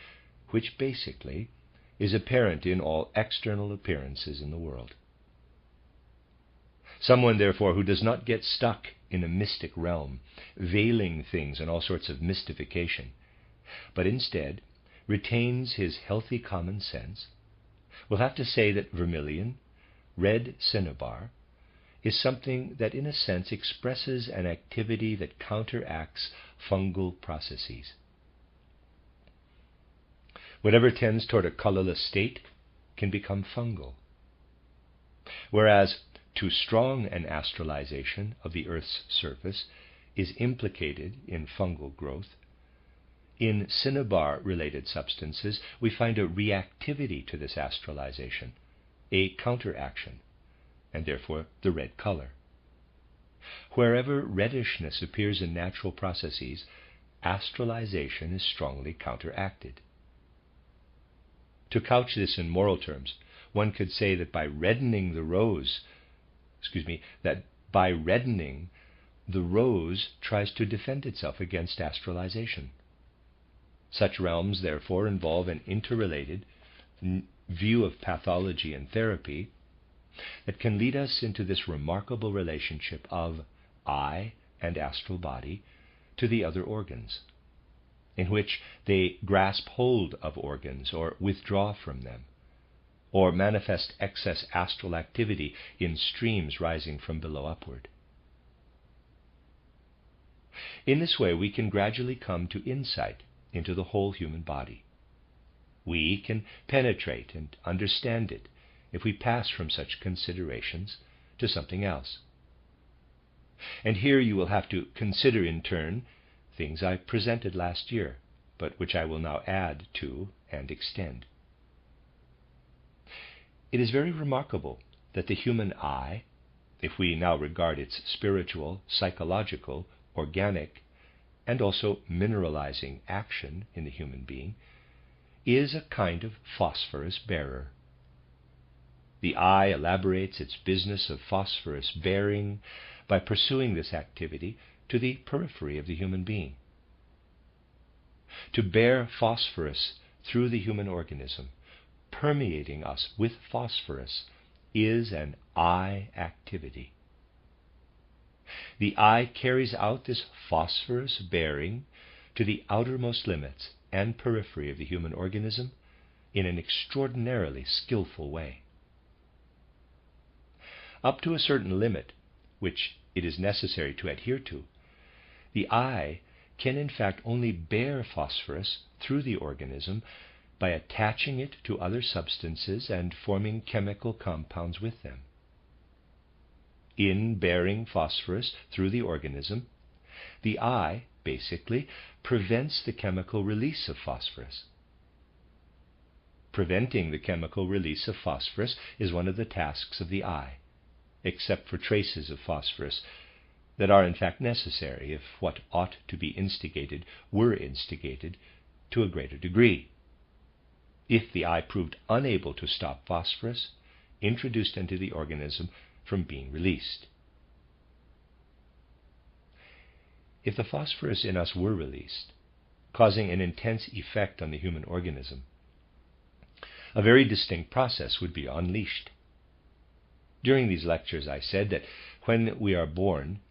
which basically is apparent in all external appearances in the world. Someone, therefore, who does not get stuck in a mystic realm, veiling things in all sorts of mystification, but instead retains his healthy common sense, will have to say that vermilion, red cinnabar, is something that in a sense expresses an activity that counteracts fungal processes. Whatever tends toward a colorless state can become fungal, whereas too strong an astralization of the Earth's surface is implicated in fungal growth. In cinnabar-related substances, we find a reactivity to this astralization, a counteraction, and therefore the red color. Wherever reddishness appears in natural processes, astralization is strongly counteracted. To couch this in moral terms, one could say that by reddening the rose tries to defend itself against astralization. Such realms, therefore, involve an interrelated view of pathology and therapy that can lead us into this remarkable relationship of eye and astral body to the other organs, in which they grasp hold of organs or withdraw from them, or manifest excess astral activity in streams rising from below upward. In this way, we can gradually come to insight into the whole human body. We can penetrate and understand it if we pass from such considerations to something else. And here you will have to consider in turn things I presented last year, but which I will now add to and extend. It is very remarkable that the human eye, if we now regard its spiritual, psychological, organic, and also mineralizing action in the human being, is a kind of phosphorus bearer. The eye elaborates its business of phosphorus bearing by pursuing this activity to the periphery of the human being. To bear phosphorus through the human organism, permeating us with phosphorus, is an eye activity. The eye carries out this phosphorus bearing to the outermost limits and periphery of the human organism in an extraordinarily skillful way. Up to a certain limit, which it is necessary to adhere to, the eye can in fact only bear phosphorus through the organism by attaching it to other substances and forming chemical compounds with them. In bearing phosphorus through the organism, the eye basically prevents the chemical release of phosphorus. Preventing the chemical release of phosphorus is one of the tasks of the eye, except for traces of phosphorus that are in fact necessary if what ought to be instigated were instigated to a greater degree. If the eye proved unable to stop phosphorus introduced into the organism from being released. If the phosphorus in us were released, causing an intense effect on the human organism, a very distinct process would be unleashed. During these lectures I said that when we are born,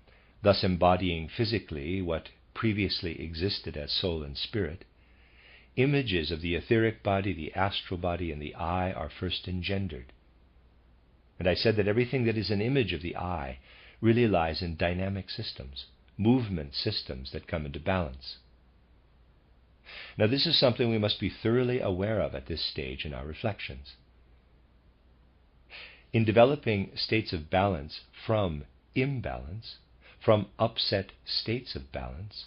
thus embodying physically what previously existed as soul and spirit, images of the etheric body, the astral body, and the eye are first engendered. And I said that everything that is an image of the eye really lies in dynamic systems, movement systems that come into balance. Now this is something we must be thoroughly aware of at this stage in our reflections. In developing states of balance from imbalance, from upset states of balance,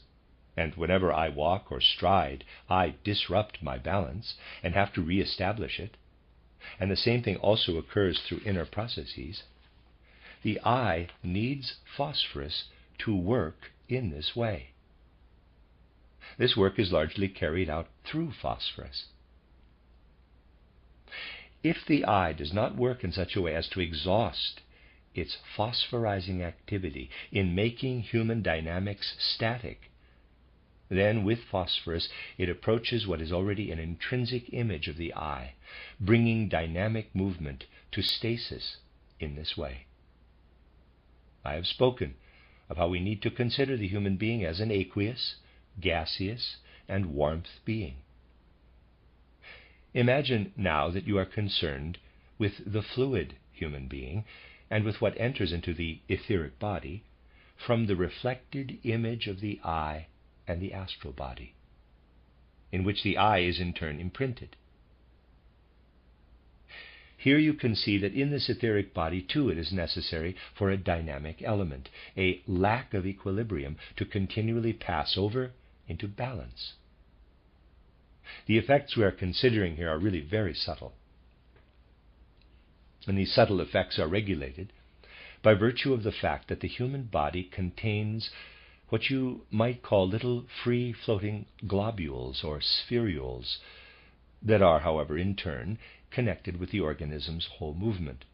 and whenever I walk or stride, I disrupt my balance and have to re-establish it, and the same thing also occurs through inner processes, the eye needs phosphorus to work in this way. This work is largely carried out through phosphorus. If the eye does not work in such a way as to exhaust its phosphorizing activity in making human dynamics static, then with phosphorus it approaches what is already an intrinsic image of the eye, bringing dynamic movement to stasis in this way. I have spoken of how we need to consider the human being as an aqueous, gaseous, and warmth being. Imagine now that you are concerned with the fluid human being and with what enters into the etheric body from the reflected image of the eye and the astral body, in which the eye is in turn imprinted. Here you can see that in this etheric body too it is necessary for a dynamic element, a lack of equilibrium to continually pass over into balance. The effects we are considering here are really very subtle. And these subtle effects are regulated by virtue of the fact that the human body contains what you might call little free-floating globules or spherules that are, however, in turn connected with the organism's whole movement,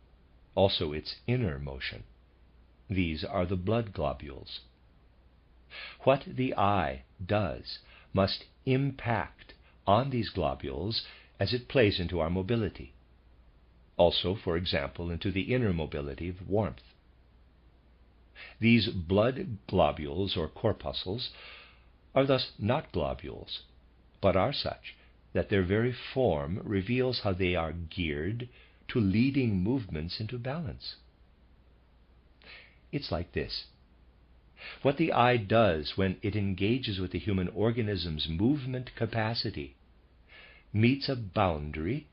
also its inner motion. These are the blood globules. What the eye does must impact on these globules as it plays into our mobility. Also, for example, into the inner mobility of warmth. These blood globules or corpuscles are thus not globules, but are such that their very form reveals how they are geared to leading movements into balance. It's like this. What the eye does when it engages with the human organism's movement capacity meets a boundary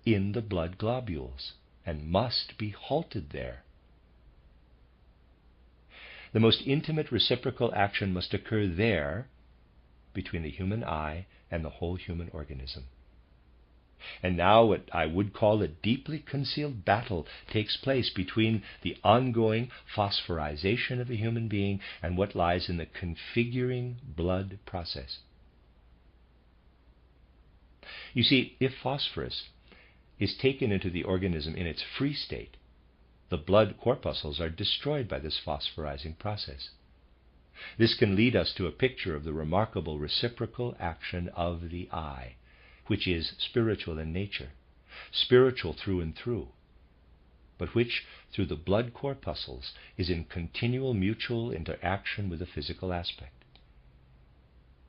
in the blood globules and must be halted there. The most intimate reciprocal action must occur there between the human eye and the whole human organism. And now what I would call a deeply concealed battle takes place between the ongoing phosphorization of the human being and what lies in the configuring blood process. You see, if phosphorus is taken into the organism in its free state, the blood corpuscles are destroyed by this phosphorizing process. This can lead us to a picture of the remarkable reciprocal action of the eye, which is spiritual in nature, spiritual through and through, but which, through the blood corpuscles, is in continual mutual interaction with the physical aspect.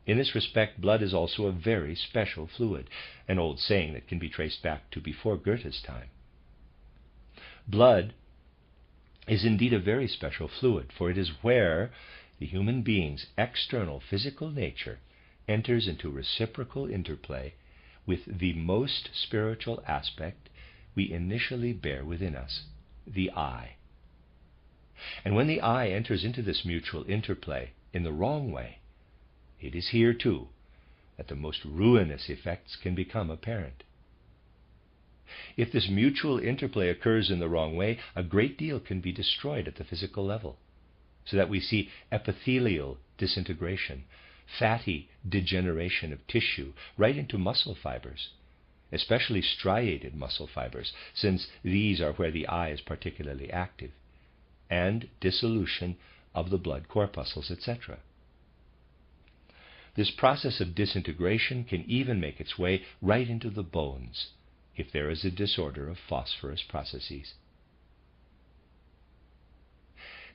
In this respect, blood is also a very special fluid, an old saying that can be traced back to before Goethe's time. Blood is indeed a very special fluid, for it is where the human being's external physical nature enters into reciprocal interplay with the most spiritual aspect we initially bear within us, the eye. And when the eye enters into this mutual interplay in the wrong way, it is here, too, that the most ruinous effects can become apparent. If this mutual interplay occurs in the wrong way, a great deal can be destroyed at the physical level, so that we see epithelial disintegration, fatty degeneration of tissue right into muscle fibers, especially striated muscle fibers, since these are where the eye is particularly active, and dissolution of the blood corpuscles, etc. This process of disintegration can even make its way right into the bones, if there is a disorder of phosphorus processes.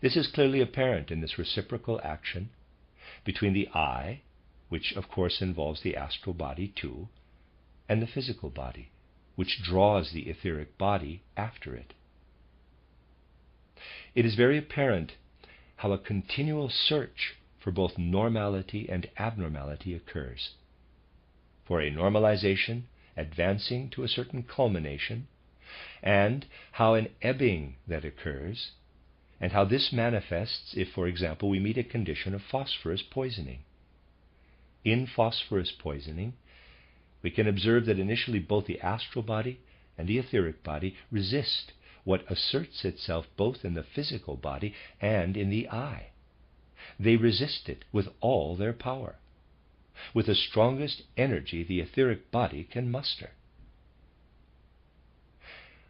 This is clearly apparent in this reciprocal action between the eye, which of course involves the astral body too, and the physical body, which draws the etheric body after it. It is very apparent how a continual search for both normality and abnormality occurs, for a normalization advancing to a certain culmination, and how an ebbing that occurs, and how this manifests if, for example, we meet a condition of phosphorus poisoning. In phosphorus poisoning, we can observe that initially both the astral body and the etheric body resist what asserts itself both in the physical body and in the eye. They resist it with all their power, with the strongest energy the etheric body can muster.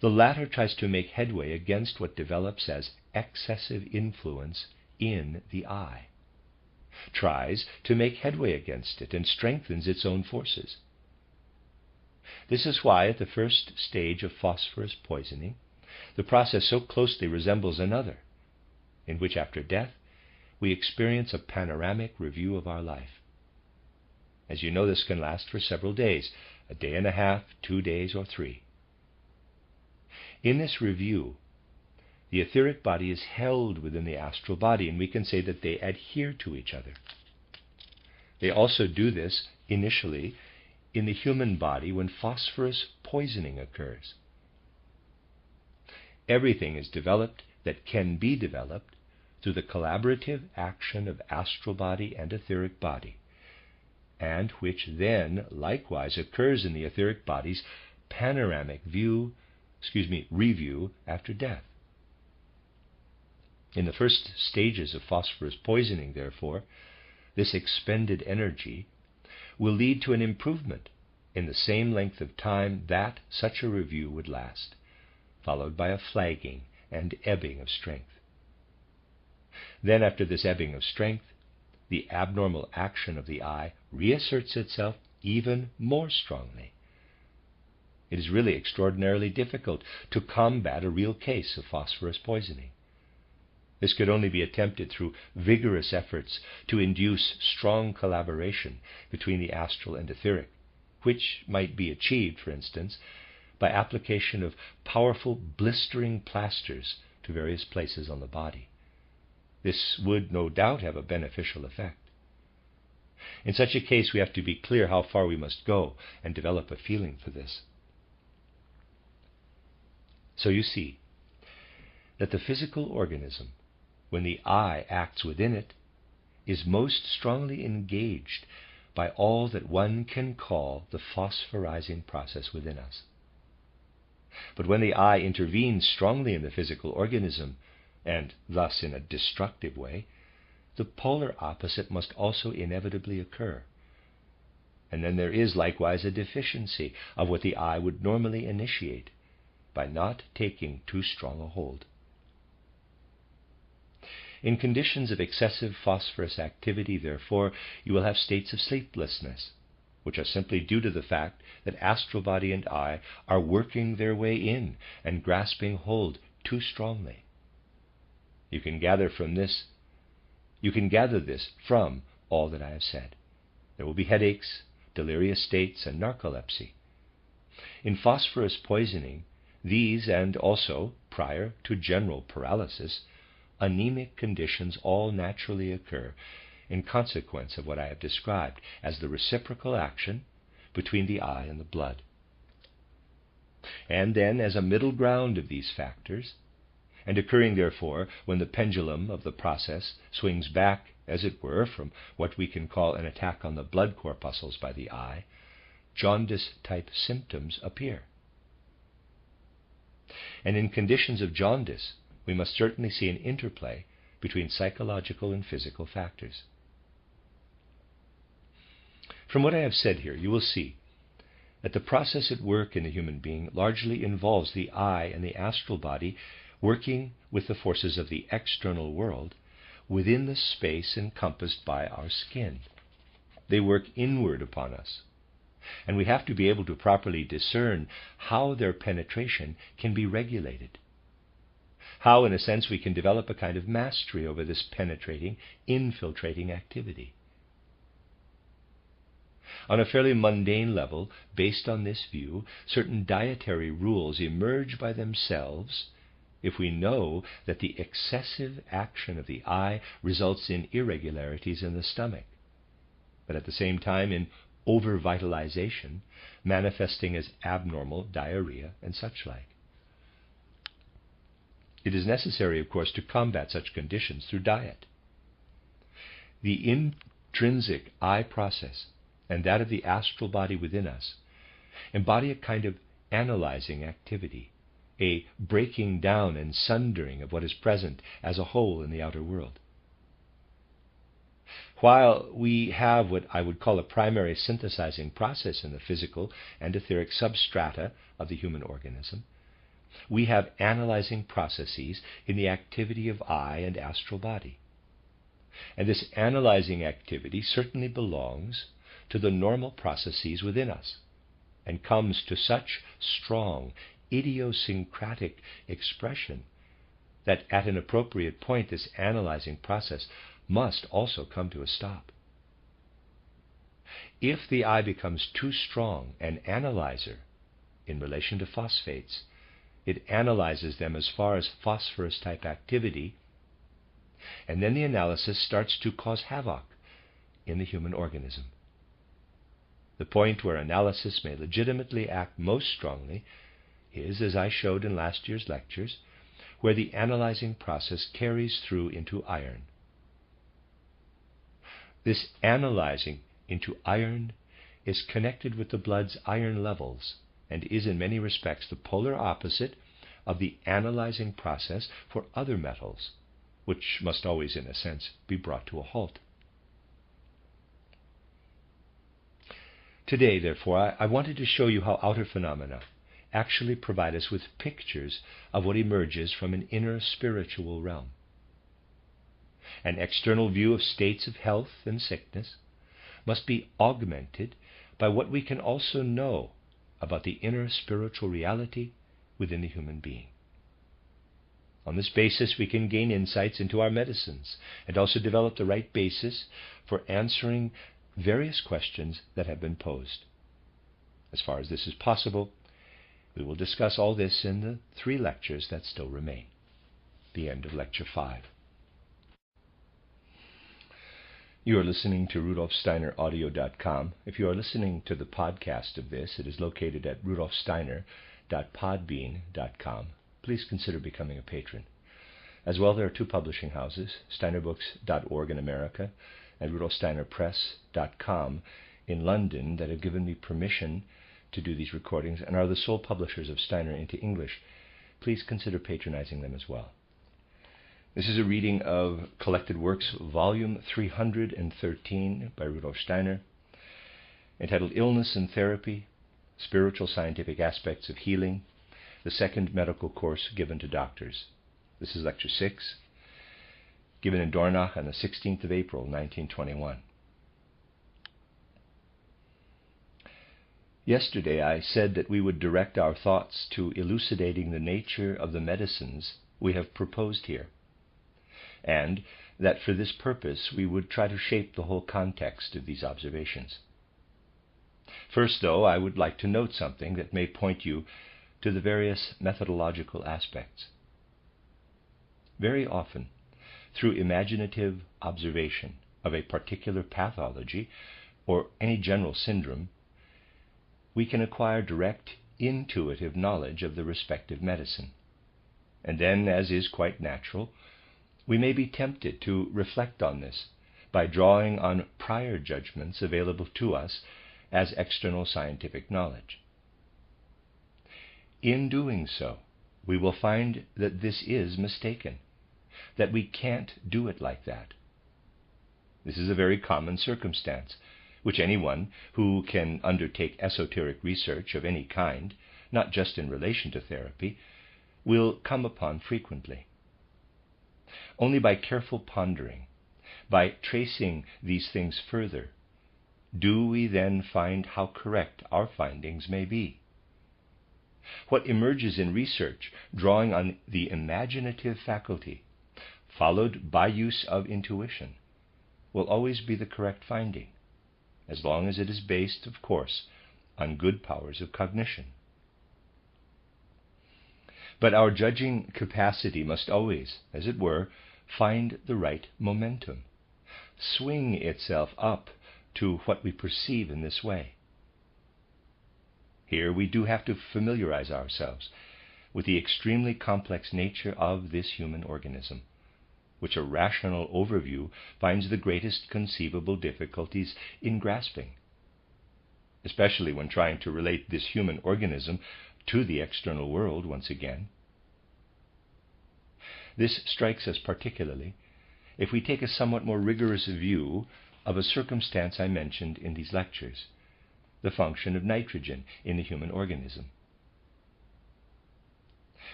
The latter tries to make headway against what develops as excessive influence in the eye, tries to make headway against it and strengthens its own forces. This is why at the first stage of phosphorus poisoning, the process so closely resembles another, in which after death we experience a panoramic review of our life. As you know, this can last for several days, a day and a half, 2 days, or 3. In this review, the etheric body is held within the astral body, and we can say that they adhere to each other. They also do this initially in the human body when phosphorus poisoning occurs. Everything is developed that can be developed through the collaborative action of astral body and etheric body, and which then likewise occurs in the etheric body's panoramic review after death. In the first stages of phosphorus poisoning, therefore, this expended energy will lead to an improvement in the same length of time that such a review would last, followed by a flagging and ebbing of strength. Then, after this ebbing of strength, the abnormal action of the eye reasserts itself even more strongly. It is really extraordinarily difficult to combat a real case of phosphorus poisoning. This could only be attempted through vigorous efforts to induce strong collaboration between the astral and etheric, which might be achieved, for instance, by application of powerful blistering plasters to various places on the body. This would no doubt have a beneficial effect. In such a case, we have to be clear how far we must go and develop a feeling for this. So you see that the physical organism, when the I acts within it, is most strongly engaged by all that one can call the phosphorizing process within us. But when the I intervenes strongly in the physical organism, and thus in a destructive way, the polar opposite must also inevitably occur. And then there is likewise a deficiency of what the I would normally initiate by not taking too strong a hold. In conditions of excessive phosphorus activity, therefore, you will have states of sleeplessness, which are simply due to the fact that astral body and I are working their way in and grasping hold too strongly. You can gather this from all that I have said. There will be headaches, delirious states, and narcolepsy. In phosphorus poisoning, these and also, prior to general paralysis, anemic conditions all naturally occur in consequence of what I have described as the reciprocal action between the I and the blood. And then, as a middle ground of these factors, and occurring therefore when the pendulum of the process swings back, as it were, from what we can call an attack on the blood corpuscles by the I, jaundice-type symptoms appear. And in conditions of jaundice, we must certainly see an interplay between psychological and physical factors. From what I have said here, you will see that the process at work in the human being largely involves the I and the astral body working with the forces of the external world within the space encompassed by our skin. They work inward upon us, and we have to be able to properly discern how their penetration can be regulated. How, in a sense, we can develop a kind of mastery over this penetrating, infiltrating activity. On a fairly mundane level, based on this view, certain dietary rules emerge by themselves if we know that the excessive action of the I results in irregularities in the stomach, but at the same time in over-vitalization, manifesting as abnormal diarrhea and such like. It is necessary, of course, to combat such conditions through diet. The intrinsic I process and that of the astral body within us embody a kind of analyzing activity, a breaking down and sundering of what is present as a whole in the outer world. While we have what I would call a primary synthesizing process in the physical and etheric substrata of the human organism, we have analyzing processes in the activity of I and astral body. And this analyzing activity certainly belongs to the normal processes within us and comes to such strong, idiosyncratic expression that at an appropriate point this analyzing process must also come to a stop. If the I becomes too strong an analyzer in relation to phosphates, it analyzes them as far as phosphorus-type activity, and then the analysis starts to cause havoc in the human organism. The point where analysis may legitimately act most strongly is, as I showed in last year's lectures, where the analyzing process carries through into iron. This analyzing into iron is connected with the blood's iron levels and is in many respects the polar opposite of the analyzing process for other metals, which must always, in a sense, be brought to a halt. Today, therefore, I wanted to show you how outer phenomena actually provide us with pictures of what emerges from an inner spiritual realm. An external view of states of health and sickness must be augmented by what we can also know about the inner spiritual reality within the human being. On this basis, we can gain insights into our medicines and also develop the right basis for answering various questions that have been posed. As far as this is possible, we will discuss all this in the 3 lectures that still remain. The end of Lecture 5. You are listening to RudolfSteinerAudio.com. If you are listening to the podcast of this, it is located at RudolfSteiner.podbean.com. Please consider becoming a patron. As well, there are two publishing houses, steinerbooks.org in America and rudolfsteinerpress.com in London, that have given me permission to do these recordings and are the sole publishers of Steiner into English. Please consider patronizing them as well. This is a reading of Collected Works, Volume 313 by Rudolf Steiner, entitled Illness and Therapy, Spiritual Scientific Aspects of Healing, the second medical course given to doctors. This is Lecture 6, given in Dornach on the 16th of April, 1921. Yesterday I said that we would direct our thoughts to elucidating the nature of the medicines we have proposed here, and that for this purpose we would try to shape the whole context of these observations. First, though, I would like to note something that may point you to the various methodological aspects. Very often, through imaginative observation of a particular pathology or any general syndrome, we can acquire direct, intuitive knowledge of the respective medicine. And then, as is quite natural, we may be tempted to reflect on this by drawing on prior judgments available to us as external scientific knowledge. In doing so, we will find that this is mistaken, that we can't do it like that. This is a very common circumstance, which anyone who can undertake esoteric research of any kind, not just in relation to therapy, will come upon frequently. Only by careful pondering, by tracing these things further, do we then find how correct our findings may be. What emerges in research, drawing on the imaginative faculty, followed by use of intuition, will always be the correct finding, as long as it is based, of course, on good powers of cognition. But our judging capacity must always, as it were, find the right momentum, swing itself up to what we perceive in this way. Here we do have to familiarize ourselves with the extremely complex nature of this human organism, which a rational overview finds the greatest conceivable difficulties in grasping, especially when trying to relate this human organism to the external world once again. This strikes us particularly if we take a somewhat more rigorous view of a circumstance I mentioned in these lectures, the function of nitrogen in the human organism.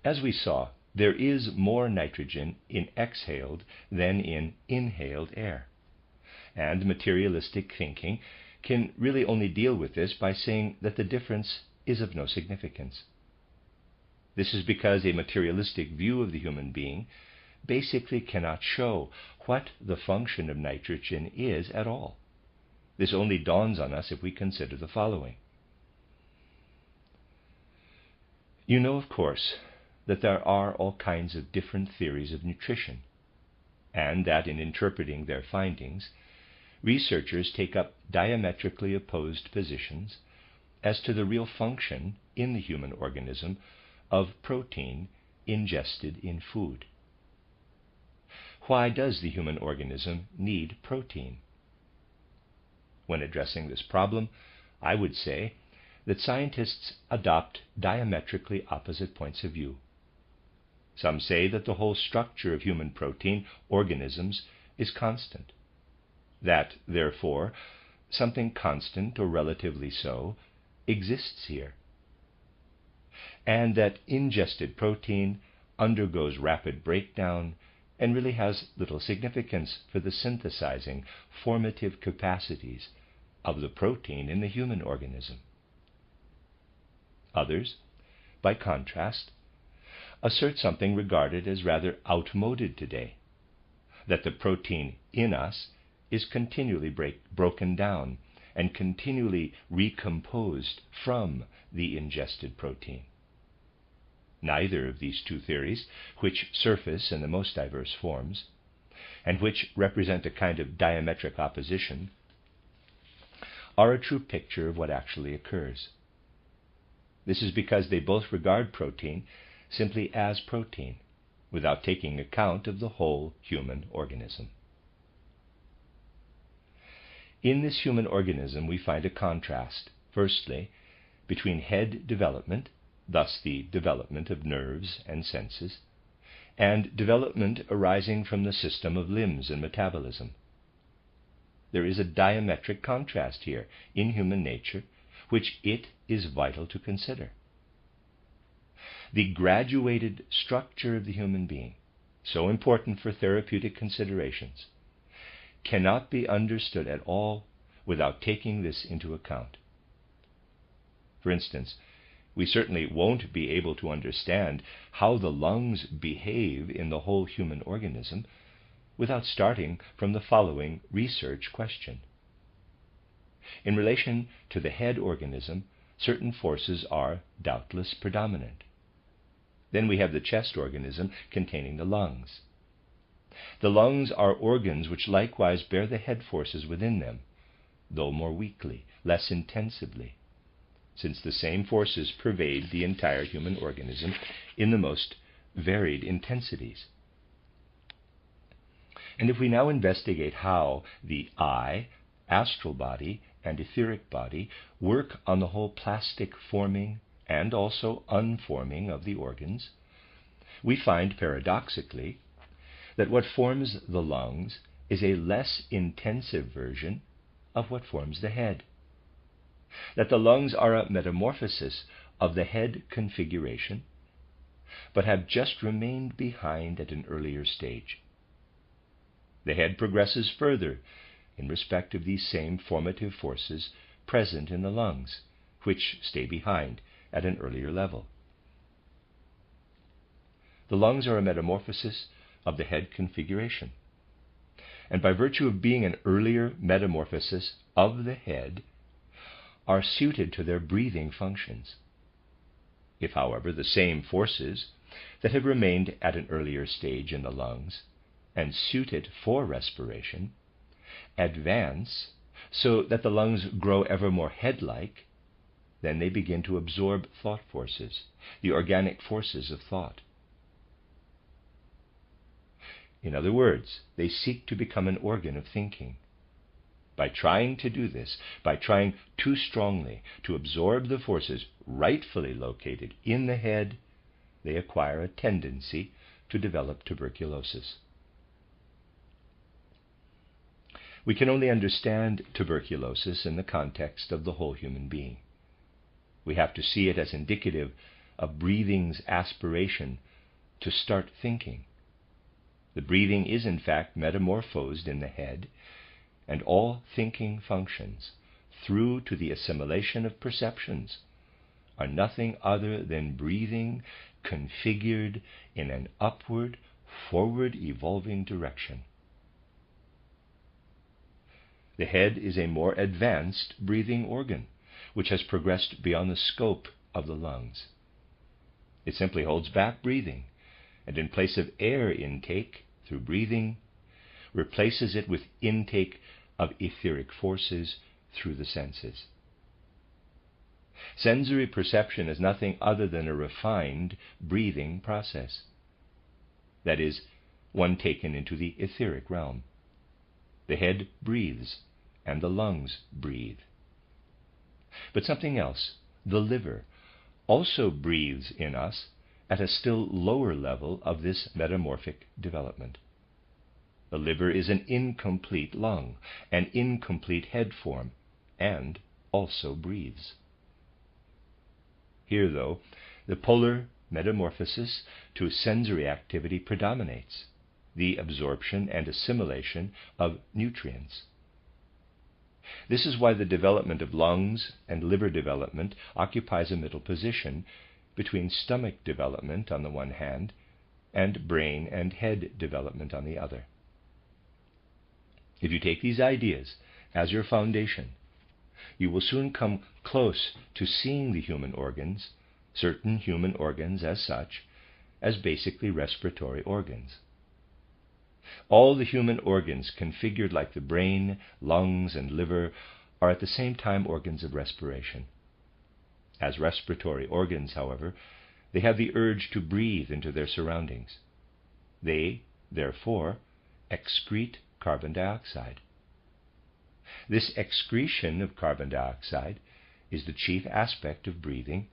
As we saw, there is more nitrogen in exhaled than in inhaled air, and materialistic thinking can really only deal with this by saying that the difference is of no significance. This is because a materialistic view of the human being basically cannot show what the function of nitrogen is at all. This only dawns on us if we consider the following. You know, of course, that there are all kinds of different theories of nutrition, and that in interpreting their findings, researchers take up diametrically opposed positions as to the real function in the human organism of protein ingested in food. Why does the human organism need protein? When addressing this problem, I would say that scientists adopt diametrically opposite points of view. Some say that the whole structure of human protein organisms is constant, that, therefore, something constant, or relatively so, exists here, and that ingested protein undergoes rapid breakdown and really has little significance for the synthesizing, formative capacities of the protein in the human organism. Others, by contrast, assert something regarded as rather outmoded today, that the protein in us is continually broken down and continually recomposed from the ingested protein. Neither of these two theories, which surface in the most diverse forms, and which represent a kind of diametric opposition, are a true picture of what actually occurs. This is because they both regard protein simply as protein, without taking account of the whole human organism. In this human organism we find a contrast, firstly, between head development, thus the development of nerves and senses, and development arising from the system of limbs and metabolism. There is a diametric contrast here in human nature, which it is vital to consider. The graduated structure of the human being, so important for therapeutic considerations, cannot be understood at all without taking this into account. For instance, we certainly won't be able to understand how the lungs behave in the whole human organism without starting from the following research question. In relation to the head organism, certain forces are doubtless predominant. Then we have the chest organism containing the lungs. The lungs are organs which likewise bear the head forces within them, though more weakly, less intensively, since the same forces pervade the entire human organism in the most varied intensities. And if we now investigate how the eye, astral body, and etheric body work on the whole plastic forming and also unforming of the organs, we find paradoxically that what forms the lungs is a less intensive version of what forms the head. That the lungs are a metamorphosis of the head configuration, but have just remained behind at an earlier stage. The head progresses further in respect of these same formative forces present in the lungs, which stay behind at an earlier level. The lungs are a metamorphosis of the head configuration, and by virtue of being an earlier metamorphosis of the head, are suited to their breathing functions. If, however, the same forces that have remained at an earlier stage in the lungs and suited for respiration advance so that the lungs grow ever more head-like, then they begin to absorb thought forces, the organic forces of thought. In other words, they seek to become an organ of thinking. By trying to do this, by trying too strongly to absorb the forces rightfully located in the head, they acquire a tendency to develop tuberculosis. We can only understand tuberculosis in the context of the whole human being. We have to see it as indicative of breathing's aspiration to start thinking. The breathing is in fact metamorphosed in the head, and all thinking functions, through to the assimilation of perceptions, are nothing other than breathing configured in an upward, forward evolving direction. The head is a more advanced breathing organ, which has progressed beyond the scope of the lungs. It simply holds back breathing, and in place of air intake through breathing, replaces it with intake of etheric forces through the senses. Sensory perception is nothing other than a refined breathing process. That is, one taken into the etheric realm. The head breathes, and the lungs breathe. But something else, the liver, also breathes in us at a still lower level of this metamorphic development. The liver is an incomplete lung, an incomplete head form, and also breathes. Here, though, the polar metamorphosis to sensory activity predominates, the absorption and assimilation of nutrients. This is why the development of lungs and liver development occupies a middle position between stomach development on the one hand and brain and head development on the other. If you take these ideas as your foundation, you will soon come close to seeing the human organs, certain human organs as such, as basically respiratory organs. All the human organs, configured like the brain, lungs, and liver, are at the same time organs of respiration. As respiratory organs, however, they have the urge to breathe into their surroundings. They, therefore, excrete carbon dioxide. This excretion of carbon dioxide is the chief aspect of breathing.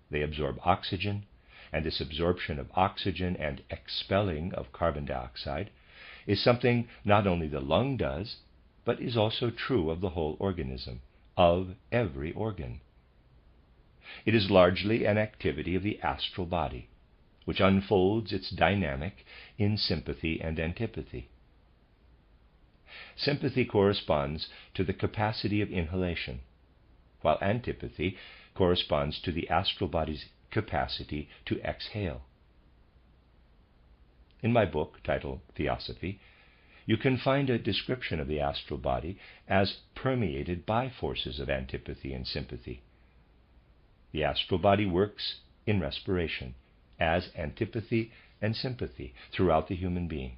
They absorb oxygen, and this absorption of oxygen and expelling of carbon dioxide is something not only the lung does, but is also true of the whole organism, of every organ. It is largely an activity of the astral body, which unfolds its dynamic in sympathy and antipathy. Sympathy corresponds to the capacity of inhalation, while antipathy corresponds to the astral body's capacity to exhale. In my book, titled Theosophy, you can find a description of the astral body as permeated by forces of antipathy and sympathy. The astral body works in respiration as antipathy and sympathy throughout the human being,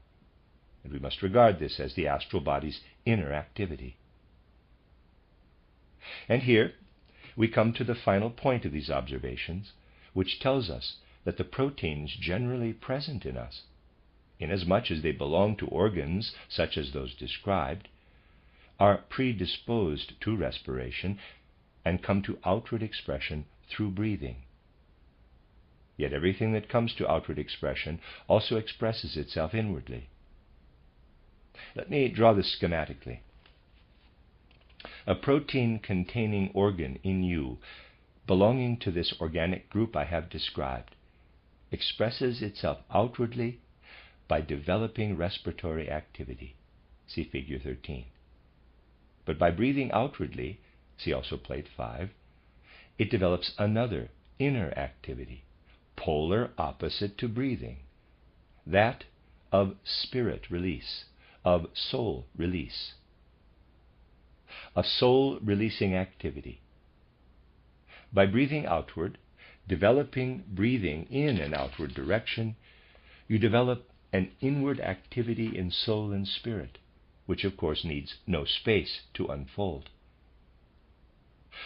and we must regard this as the astral body's inner activity. And here we come to the final point of these observations, which tells us that the proteins generally present in us, inasmuch as they belong to organs such as those described, are predisposed to respiration and come to outward expression through breathing. Yet everything that comes to outward expression also expresses itself inwardly. Let me draw this schematically. A protein-containing organ in you, belonging to this organic group I have described, expresses itself outwardly by developing respiratory activity. See Figure 13. But by breathing outwardly, see also Plate 5, it develops another inner activity, polar opposite to breathing, that of spirit release, of soul release. A soul-releasing activity. By breathing outward, developing breathing in an outward direction, you develop an inward activity in soul and spirit, which of course needs no space to unfold.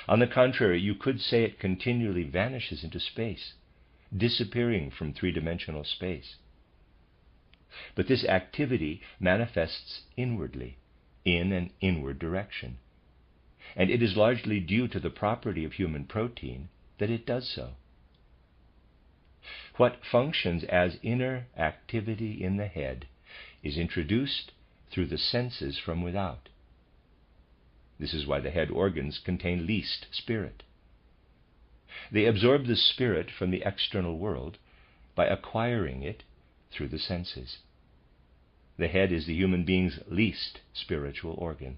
On the contrary, you could say it continually vanishes into space, disappearing from three-dimensional space. But this activity manifests inwardly, in an inward direction, and it is largely due to the property of human protein that it does so. What functions as inner activity in the head is introduced through the senses from without. This is why the head organs contain least spirit. They absorb the spirit from the external world by acquiring it through the senses. The head is the human being's least spiritual organ.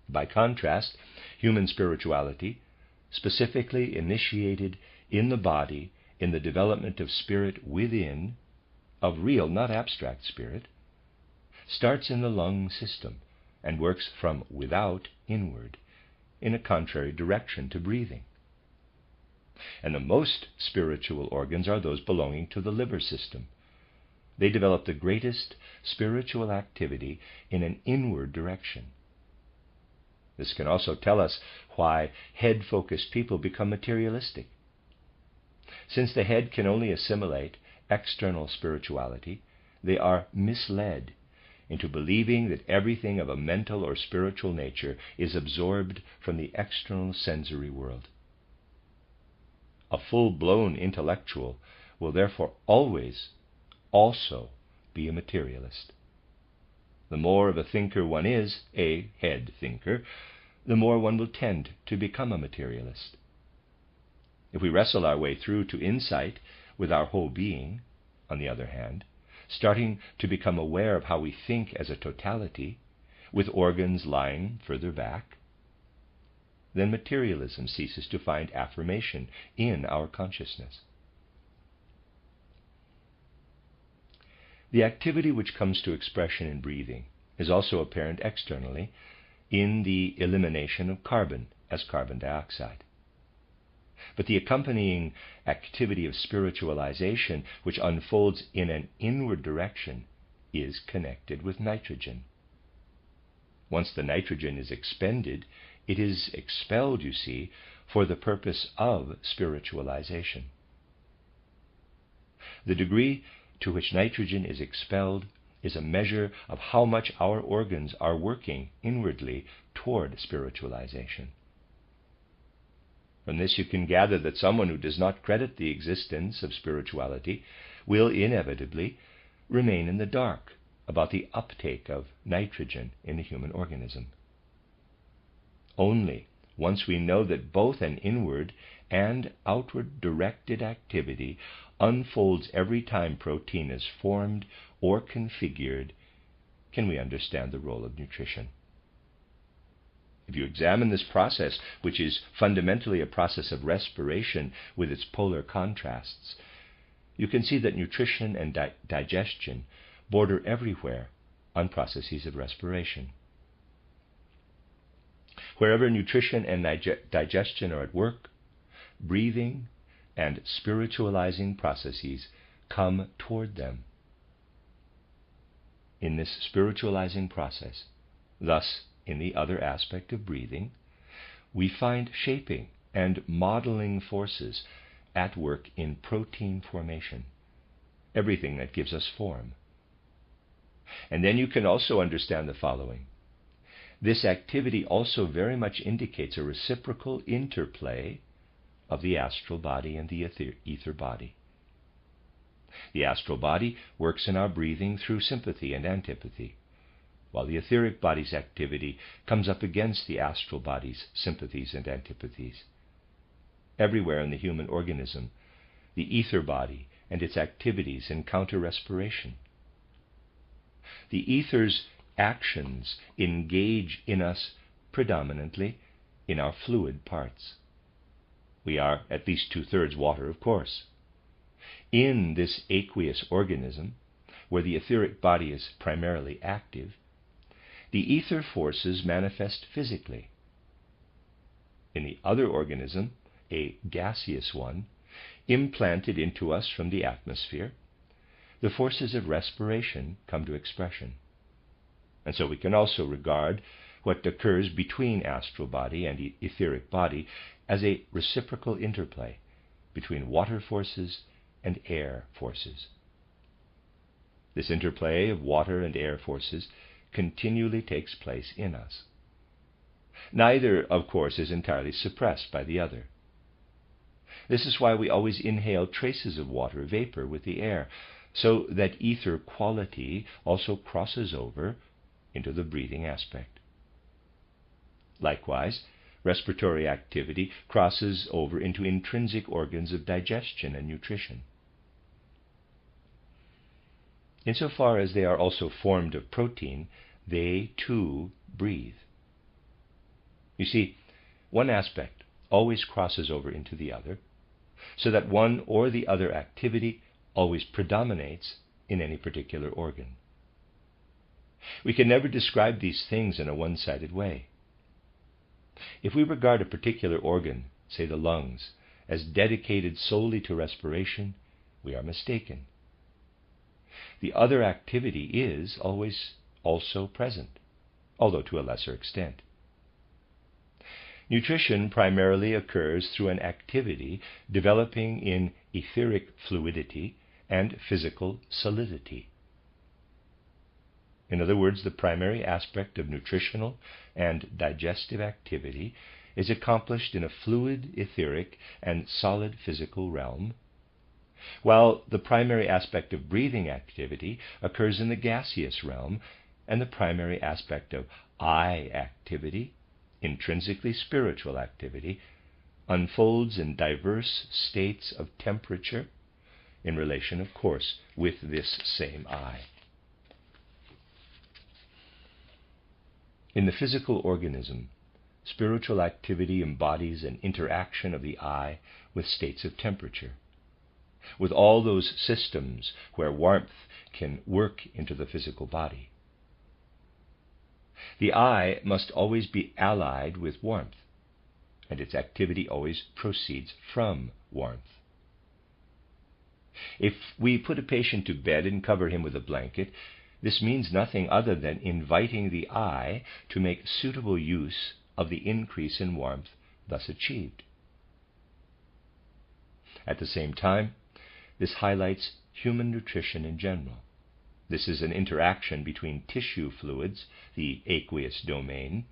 By contrast, human spirituality, specifically initiated in the body in the development of spirit within, of real, not abstract spirit, starts in the lung system and works from without inward, in a contrary direction to breathing. And the most spiritual organs are those belonging to the liver system. They develop the greatest spiritual activity in an inward direction. This can also tell us why head-focused people become materialistic. Since the head can only assimilate external spirituality, they are misled into believing that everything of a mental or spiritual nature is absorbed from the external sensory world. A full-blown intellectual will therefore always also be a materialist. The more of a thinker one is, a head thinker, the more one will tend to become a materialist. If we wrestle our way through to insight with our whole being, on the other hand, starting to become aware of how we think as a totality, with organs lying further back, then materialism ceases to find affirmation in our consciousness. The activity which comes to expression in breathing is also apparent externally in the elimination of carbon as carbon dioxide. But the accompanying activity of spiritualization, which unfolds in an inward direction, is connected with nitrogen. Once the nitrogen is expended, it is expelled, you see, for the purpose of spiritualization. The degree to which nitrogen is expelled is a measure of how much our organs are working inwardly toward spiritualization. From this you can gather that someone who does not credit the existence of spirituality will inevitably remain in the dark about the uptake of nitrogen in the human organism. Only once we know that both an inward and outward directed activity unfolds every time protein is formed or configured, can we understand the role of nutrition. If you examine this process, which is fundamentally a process of respiration with its polar contrasts, you can see that nutrition and digestion border everywhere on processes of respiration. Wherever nutrition and digestion are at work, breathing and spiritualizing processes come toward them. In this spiritualizing process, thus in the other aspect of breathing, we find shaping and modeling forces at work in protein formation, everything that gives us form. And then you can also understand the following. This activity also very much indicates a reciprocal interplay of the astral body and the ether body. The astral body works in our breathing through sympathy and antipathy, while the etheric body's activity comes up against the astral body's sympathies and antipathies. Everywhere in the human organism, the ether body and its activities encounter respiration. The ether's actions engage in us predominantly in our fluid parts. We are at least 2/3 water, of course. In this aqueous organism, where the etheric body is primarily active, the ether forces manifest physically. In the other organism, a gaseous one, implanted into us from the atmosphere, the forces of respiration come to expression. And so we can also regard what occurs between astral body and etheric body as a reciprocal interplay between water forces and air forces. This interplay of water and air forces continually takes place in us. Neither, of course, is entirely suppressed by the other. This is why we always inhale traces of water vapor with the air, so that ether quality also crosses over into the breathing aspect. Likewise, respiratory activity crosses over into intrinsic organs of digestion and nutrition. Insofar as they are also formed of protein, they too breathe. You see, one aspect always crosses over into the other, so that one or the other activity always predominates in any particular organ. We can never describe these things in a one-sided way. If we regard a particular organ, say the lungs, as dedicated solely to respiration, we are mistaken. The other activity is always also present, although to a lesser extent. Nutrition primarily occurs through an activity developing in etheric fluidity and physical solidity. In other words, the primary aspect of nutritional and digestive activity is accomplished in a fluid, etheric, and solid physical realm, while the primary aspect of breathing activity occurs in the gaseous realm, and the primary aspect of eye activity, intrinsically spiritual activity, unfolds in diverse states of temperature in relation, of course, with this same eye. In the physical organism, spiritual activity embodies an interaction of the eye with states of temperature, with all those systems where warmth can work into the physical body. The eye must always be allied with warmth, and its activity always proceeds from warmth. If we put a patient to bed and cover him with a blanket, this means nothing other than inviting the eye to make suitable use of the increase in warmth thus achieved. At the same time, this highlights human nutrition in general. This is an interaction between tissue fluids, the aqueous domain,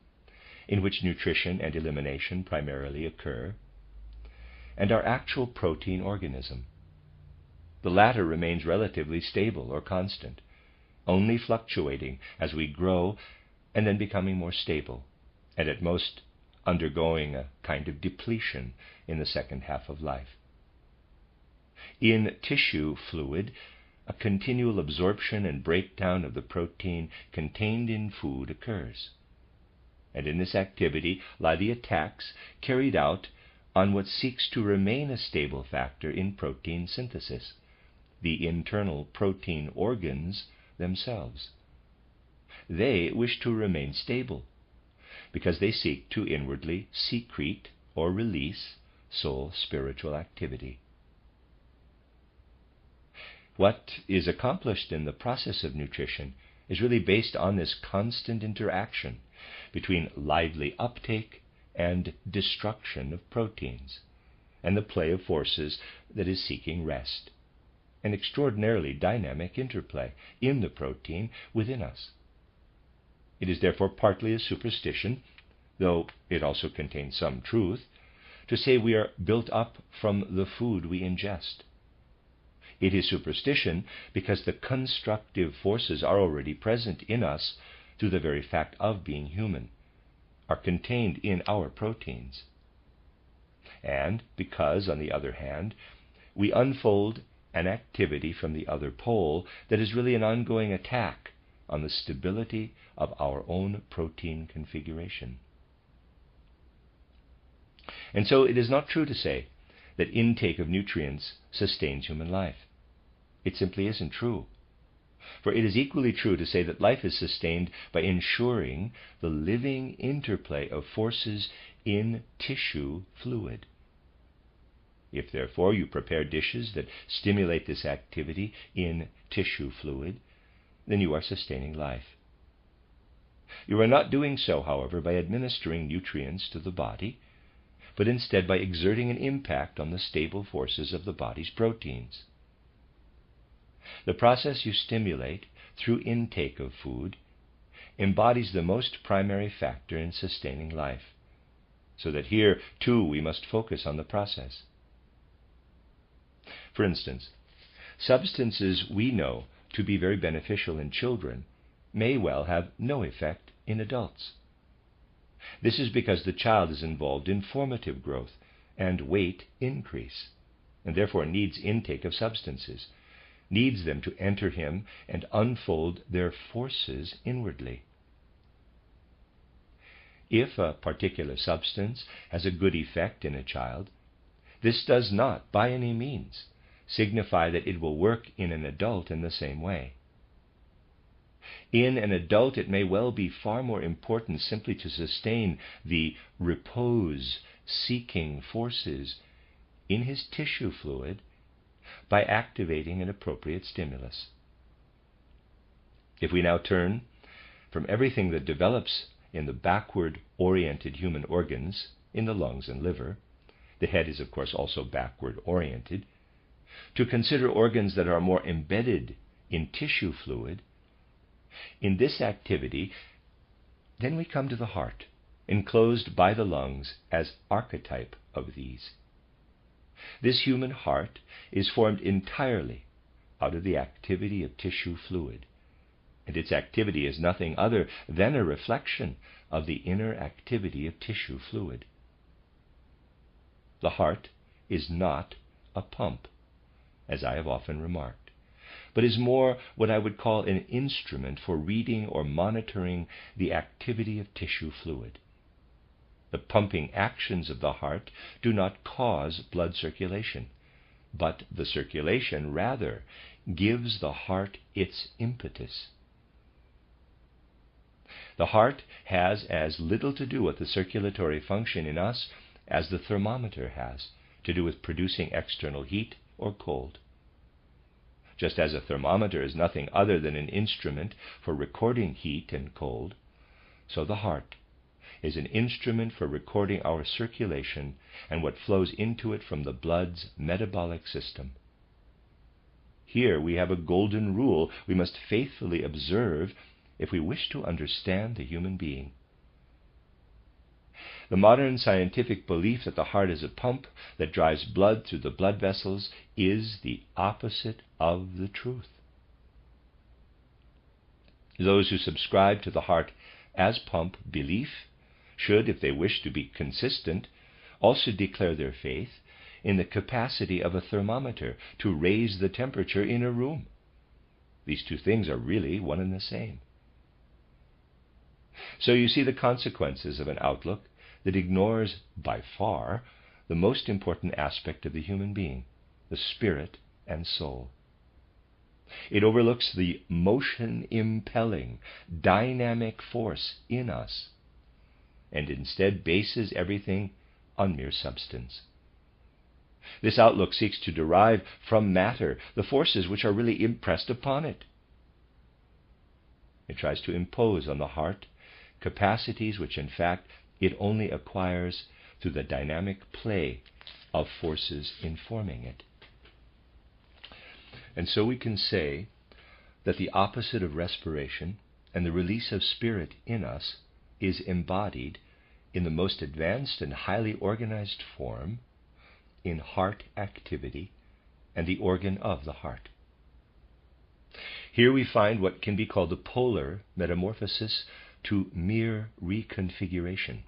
in which nutrition and elimination primarily occur, and our actual protein organism. The latter remains relatively stable or constant, only fluctuating as we grow and then becoming more stable, and at most undergoing a kind of depletion in the second half of life. In tissue fluid, a continual absorption and breakdown of the protein contained in food occurs, and in this activity lie the attacks carried out on what seeks to remain a stable factor in protein synthesis, the internal protein organs themselves. They wish to remain stable because they seek to inwardly secrete or release soul spiritual activity. What is accomplished in the process of nutrition is really based on this constant interaction between lively uptake and destruction of proteins, and the play of forces that is seeking rest, an extraordinarily dynamic interplay in the protein within us. It is therefore partly a superstition, though it also contains some truth, to say we are built up from the food we ingest. It is superstition because the constructive forces are already present in us through the very fact of being human, are contained in our proteins. And because, on the other hand, we unfold an activity from the other pole that is really an ongoing attack on the stability of our own protein configuration. And so it is not true to say that intake of nutrients sustains human life. It simply isn't true. For it is equally true to say that life is sustained by ensuring the living interplay of forces in tissue fluid. If, therefore, you prepare dishes that stimulate this activity in tissue fluid, then you are sustaining life. You are not doing so, however, by administering nutrients to the body, but instead by exerting an impact on the stable forces of the body's proteins. The process you stimulate through intake of food embodies the most primary factor in sustaining life, so that here, too, we must focus on the process. For instance, substances we know to be very beneficial in children may well have no effect in adults. This is because the child is involved in formative growth and weight increase, and therefore needs intake of substances, needs them to enter him and unfold their forces inwardly. If a particular substance has a good effect in a child, this does not, by any means, signify that it will work in an adult in the same way. In an adult, it may well be far more important simply to sustain the repose-seeking forces in his tissue fluid by activating an appropriate stimulus. If we now turn from everything that develops in the backward-oriented human organs, in the lungs and liver, the head is of course also backward-oriented, to consider organs that are more embedded in tissue fluid, in this activity, then we come to the heart, enclosed by the lungs as archetype of these. This human heart is formed entirely out of the activity of tissue fluid, and its activity is nothing other than a reflection of the inner activity of tissue fluid. The heart is not a pump, as I have often remarked, but is more what I would call an instrument for reading or monitoring the activity of tissue fluid. The pumping actions of the heart do not cause blood circulation, but the circulation rather gives the heart its impetus. The heart has as little to do with the circulatory function in us as the thermometer has, to do with producing external heat or cold. Just as a thermometer is nothing other than an instrument for recording heat and cold, so the heart is an instrument for recording our circulation and what flows into it from the blood's metabolic system. Here we have a golden rule we must faithfully observe if we wish to understand the human being. The modern scientific belief that the heart is a pump that drives blood through the blood vessels is the opposite of the truth. Those who subscribe to the heart as pump belief should, if they wish to be consistent, also declare their faith in the capacity of a thermometer to raise the temperature in a room. These two things are really one and the same. So you see the consequences of an outlook that ignores, by far, the most important aspect of the human being, the spirit and soul. It overlooks the motion-impelling, dynamic force in us, and instead bases everything on mere substance. This outlook seeks to derive from matter the forces which are really impressed upon it. It tries to impose on the heart capacities which in fact it only acquires through the dynamic play of forces informing it. And so we can say that the opposite of respiration and the release of spirit in us is embodied in the most advanced and highly organized form in heart activity and the organ of the heart. Here we find what can be called a polar metamorphosis to mere reconfiguration.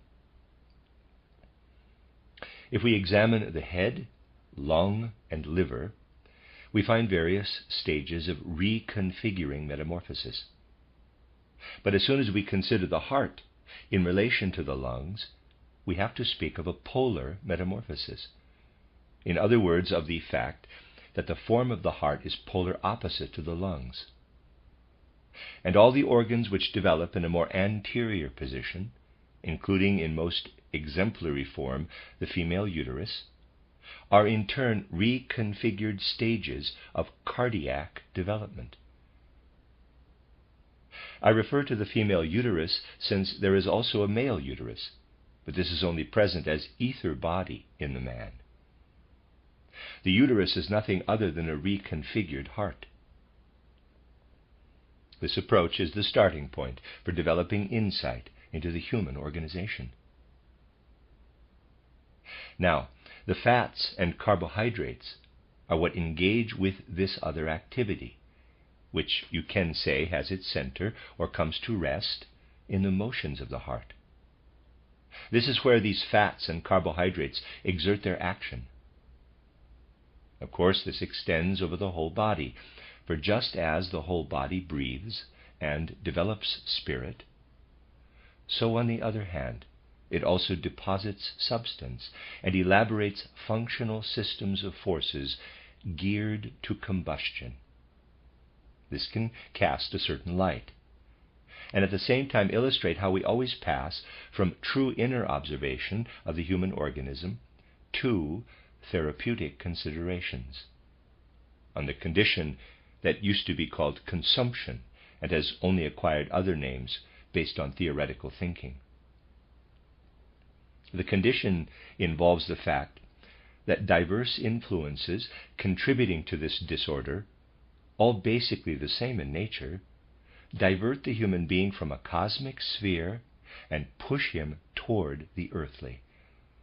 If we examine the head, lung, and liver, we find various stages of reconfiguring metamorphosis. But as soon as we consider the heart in relation to the lungs, we have to speak of a polar metamorphosis. In other words, of the fact that the form of the heart is polar opposite to the lungs. And all the organs which develop in a more anterior position, including in most exemplary form the female uterus, are in turn reconfigured stages of cardiac development. I refer to the female uterus since there is also a male uterus, but this is only present as ether body in the man. The uterus is nothing other than a reconfigured heart. This approach is the starting point for developing insight into the human organization. Now, the fats and carbohydrates are what engage with this other activity, which you can say has its center or comes to rest in the motions of the heart. This is where these fats and carbohydrates exert their action. Of course, this extends over the whole body, for just as the whole body breathes and develops spirit, so on the other hand, it also deposits substance and elaborates functional systems of forces geared to combustion. This can cast a certain light, and at the same time illustrate how we always pass from true inner observation of the human organism to therapeutic considerations, on the condition that used to be called consumption and has only acquired other names based on theoretical thinking. The condition involves the fact that diverse influences contributing to this disorder, all basically the same in nature, divert the human being from a cosmic sphere and push him toward the earthly,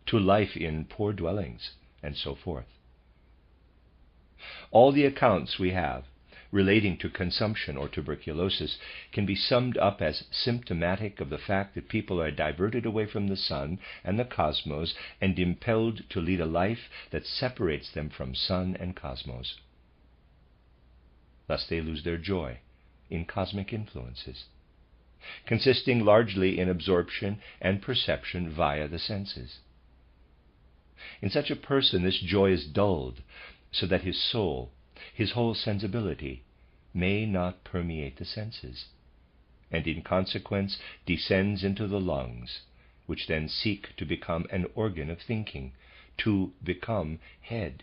to life in poor dwellings, and so forth. All the accounts we have relating to consumption or tuberculosis can be summed up as symptomatic of the fact that people are diverted away from the sun and the cosmos and impelled to lead a life that separates them from sun and cosmos. Thus they lose their joy in cosmic influences, consisting largely in absorption and perception via the senses. In such a person, this joy is dulled so that his soul, his whole sensibility, may not permeate the senses, and in consequence descends into the lungs, which then seek to become an organ of thinking, to become head,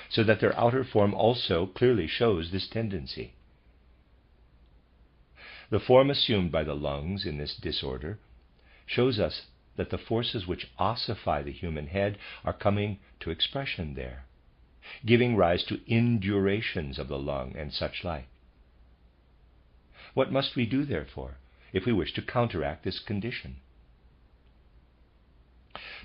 so that their outer form also clearly shows this tendency. The form assumed by the lungs in this disorder shows us that the forces which ossify the human head are coming to expression there, giving rise to indurations of the lung and such like. What must we do, therefore, if we wish to counteract this condition?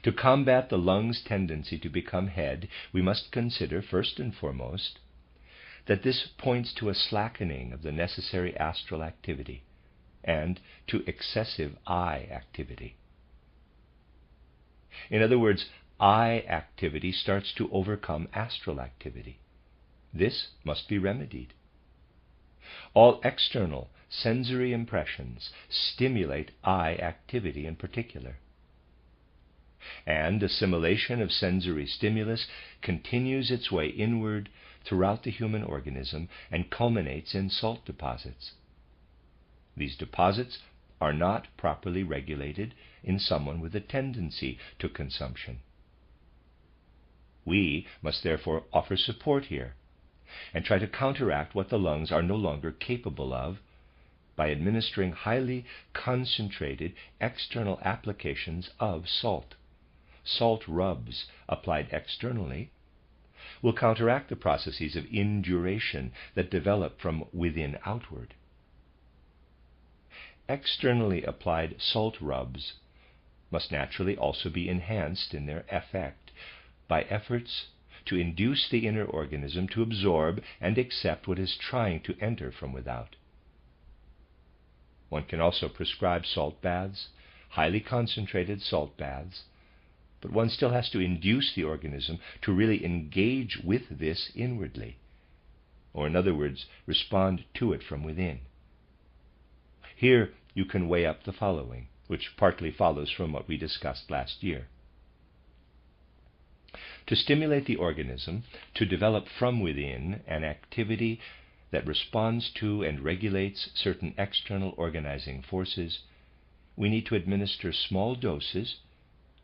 To combat the lung's tendency to become head, we must consider, first and foremost, that this points to a slackening of the necessary astral activity and to excessive eye activity. In other words, eye activity starts to overcome astral activity. This must be remedied. All external sensory impressions stimulate eye activity in particular. And assimilation of sensory stimulus continues its way inward throughout the human organism and culminates in salt deposits. These deposits are not properly regulated in someone with a tendency to consumption. We must therefore offer support here and try to counteract what the lungs are no longer capable of by administering highly concentrated external applications of salt. Salt rubs applied externally will counteract the processes of induration that develop from within outward. Externally applied salt rubs must naturally also be enhanced in their effect by efforts to induce the inner organism to absorb and accept what is trying to enter from without. One can also prescribe salt baths, highly concentrated salt baths, but one still has to induce the organism to really engage with this inwardly, or in other words, respond to it from within. Here you can weigh up the following, which partly follows from what we discussed last year. To stimulate the organism to develop from within an activity that responds to and regulates certain external organizing forces, we need to administer small doses,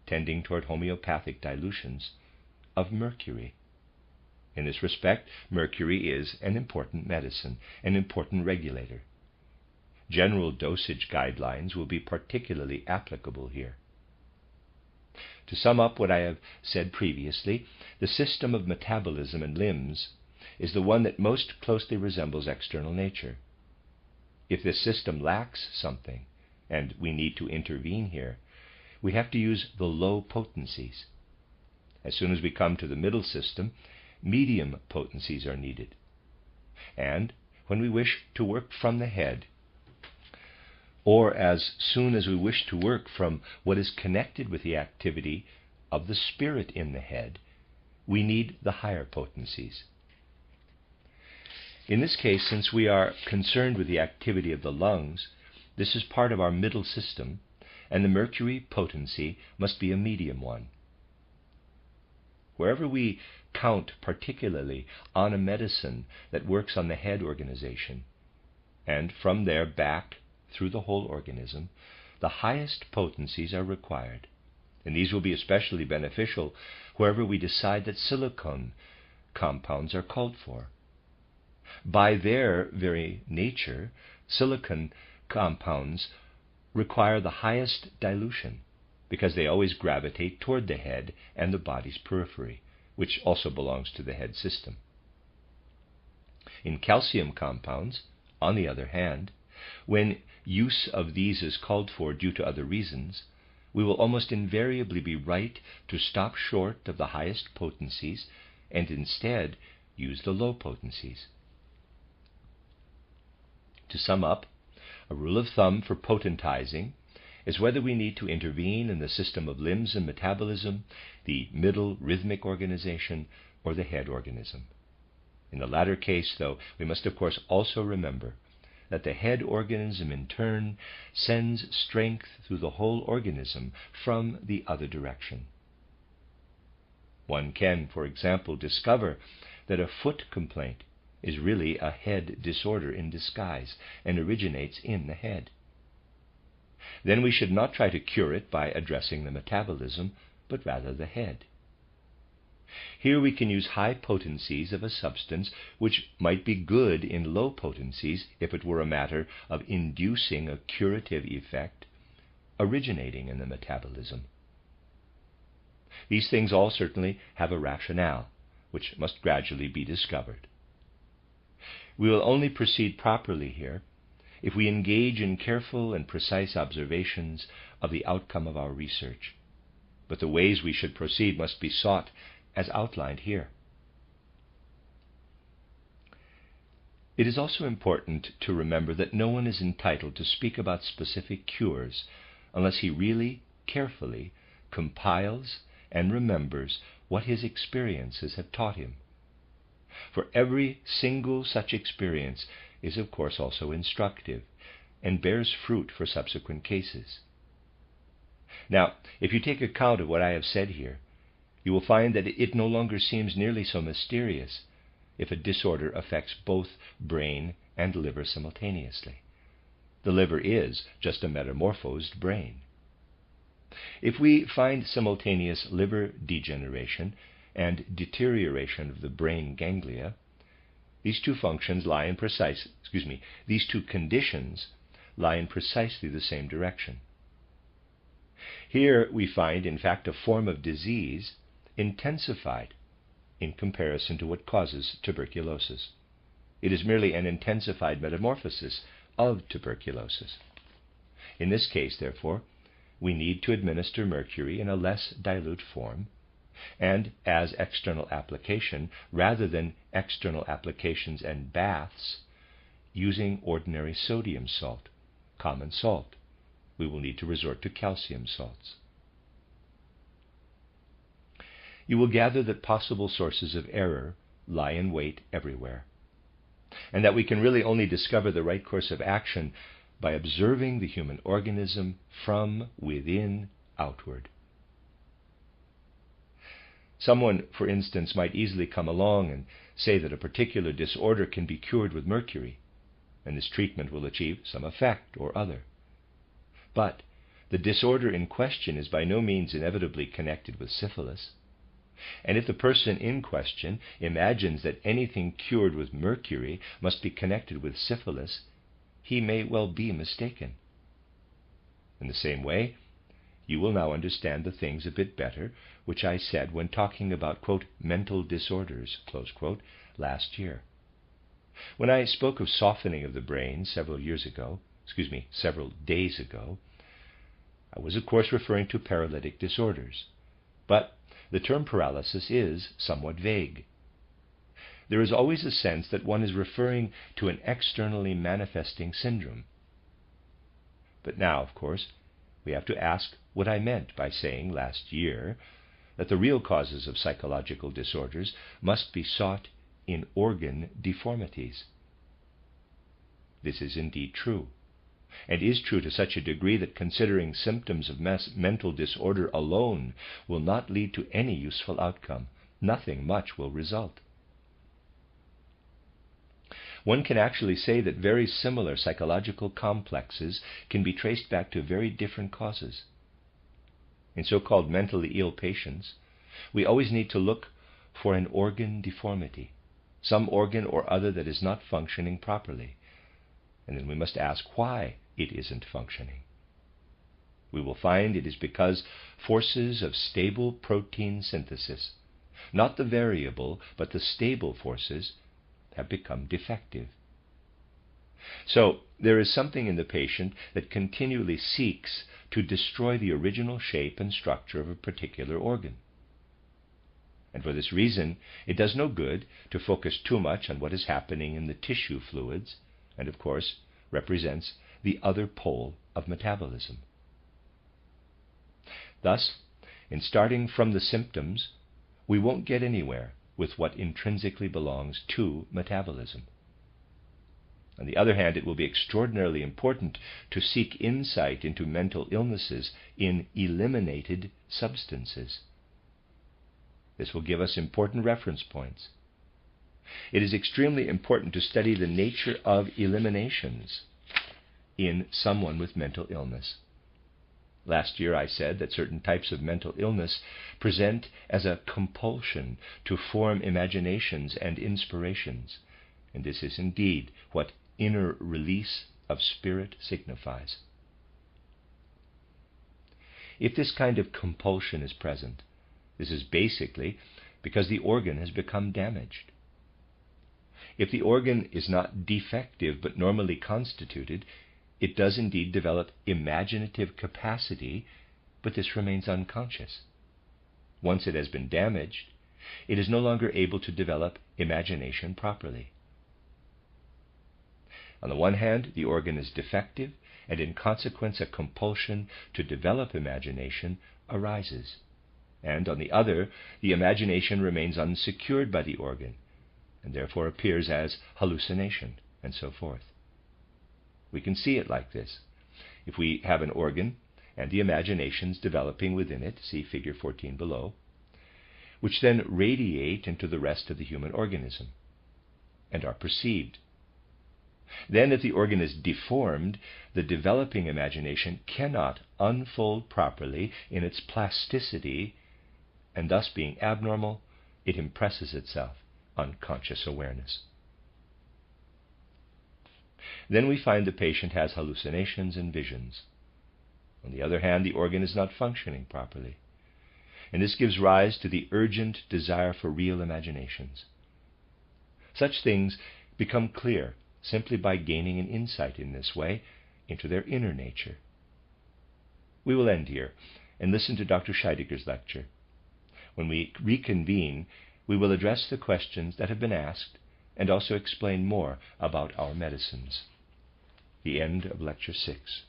tending toward homeopathic dilutions, of mercury. In this respect, mercury is an important medicine, an important regulator. General dosage guidelines will be particularly applicable here. To sum up what I have said previously, the system of metabolism and limbs is the one that most closely resembles external nature. If this system lacks something, and we need to intervene here, we have to use the low potencies. As soon as we come to the middle system, medium potencies are needed. And when we wish to work from the head, or as soon as we wish to work from what is connected with the activity of the spirit in the head, we need the higher potencies. In this case, since we are concerned with the activity of the lungs, this is part of our middle system, and the mercury potency must be a medium one. Wherever we count particularly on a medicine that works on the head organization, and from there back through the whole organism, the highest potencies are required, and these will be especially beneficial wherever we decide that silicone compounds are called for. By their very nature, silicone compounds require the highest dilution because they always gravitate toward the head and the body's periphery, which also belongs to the head system. In calcium compounds, on the other hand, when use of these is called for due to other reasons, we will almost invariably be right to stop short of the highest potencies and instead use the low potencies. To sum up, a rule of thumb for potentizing is whether we need to intervene in the system of limbs and metabolism, the middle rhythmic organization, or the head organism. In the latter case, though, we must of course also remember that the head organism in turn sends strength through the whole organism from the other direction. One can, for example, discover that a foot complaint is really a head disorder in disguise and originates in the head. then we should not try to cure it by addressing the metabolism, but rather the head. Here we can use high potencies of a substance which might be good in low potencies if it were a matter of inducing a curative effect originating in the metabolism. These things all certainly have a rationale, which must gradually be discovered. We will only proceed properly here if we engage in careful and precise observations of the outcome of our research, but the ways we should proceed must be sought as outlined here. It is also important to remember that no one is entitled to speak about specific cures unless he really, carefully compiles and remembers what his experiences have taught him. For every single such experience is of course also instructive and bears fruit for subsequent cases. Now, if you take account of what I have said here, you will find that it no longer seems nearly so mysterious if a disorder affects both brain and liver simultaneously. The liver is just a metamorphosed brain. If we find simultaneous liver degeneration and deterioration of the brain ganglia, these two conditions lie in precisely the same direction. Here we find, in fact, a form of disease intensified in comparison to what causes tuberculosis. It is merely an intensified metamorphosis of tuberculosis. In this case, therefore, we need to administer mercury in a less dilute form and as external application rather than external applications and baths using ordinary sodium salt, common salt. We will need to resort to calcium salts. You will gather that possible sources of error lie in wait everywhere, and that we can really only discover the right course of action by observing the human organism from within outward. Someone, for instance, might easily come along and say that a particular disorder can be cured with mercury, and this treatment will achieve some effect or other. But the disorder in question is by no means inevitably connected with syphilis. And if the person in question imagines that anything cured with mercury must be connected with syphilis, he may well be mistaken. In the same way, you will now understand the things a bit better which I said when talking about, quote, mental disorders, close quote, last year. When I spoke of softening of the brain several days ago, I was of course referring to paralytic disorders, but the term paralysis is somewhat vague. There is always a sense that one is referring to an externally manifesting syndrome. But now, of course, we have to ask what I meant by saying last year that the real causes of psychological disorders must be sought in organ deformities. This is indeed true, and is true to such a degree that considering symptoms of mental disorder alone will not lead to any useful outcome. Nothing much will result. One can actually say that very similar psychological complexes can be traced back to very different causes. In so-called mentally ill patients, we always need to look for an organ deformity, some organ or other that is not functioning properly, and then we must ask why it isn't functioning. We will find it is because forces of stable protein synthesis, not the variable but the stable forces, have become defective. So there is something in the patient that continually seeks to destroy the original shape and structure of a particular organ. And for this reason, it does no good to focus too much on what is happening in the tissue fluids, and of course represents the other pole of metabolism. Thus, in starting from the symptoms, we won't get anywhere with what intrinsically belongs to metabolism. On the other hand, it will be extraordinarily important to seek insight into mental illnesses in eliminated substances. This will give us important reference points. It is extremely important to study the nature of eliminations in someone with mental illness. Last year I said that certain types of mental illness present as a compulsion to form imaginations and inspirations, and this is indeed what inner release of spirit signifies. If this kind of compulsion is present, this is basically because the organ has become damaged. If the organ is not defective but normally constituted, it does indeed develop imaginative capacity, but this remains unconscious. Once it has been damaged, it is no longer able to develop imagination properly. On the one hand, the organ is defective, and in consequence a compulsion to develop imagination arises. And on the other, the imagination remains unsecured by the organ, and therefore appears as hallucination, and so forth. We can see it like this. If we have an organ and the imaginations developing within it, see figure 14 below, which then radiate into the rest of the human organism and are perceived. Then if the organ is deformed, the developing imagination cannot unfold properly in its plasticity, and thus being abnormal, it impresses itself on conscious awareness. Then we find the patient has hallucinations and visions. On the other hand, the organ is not functioning properly, and this gives rise to the urgent desire for real imaginations. Such things become clear simply by gaining an insight in this way into their inner nature. We will end here and listen to Dr. Scheidegger's lecture. When we reconvene, we will address the questions that have been asked and also explain more about our medicines. The end of Lecture 6.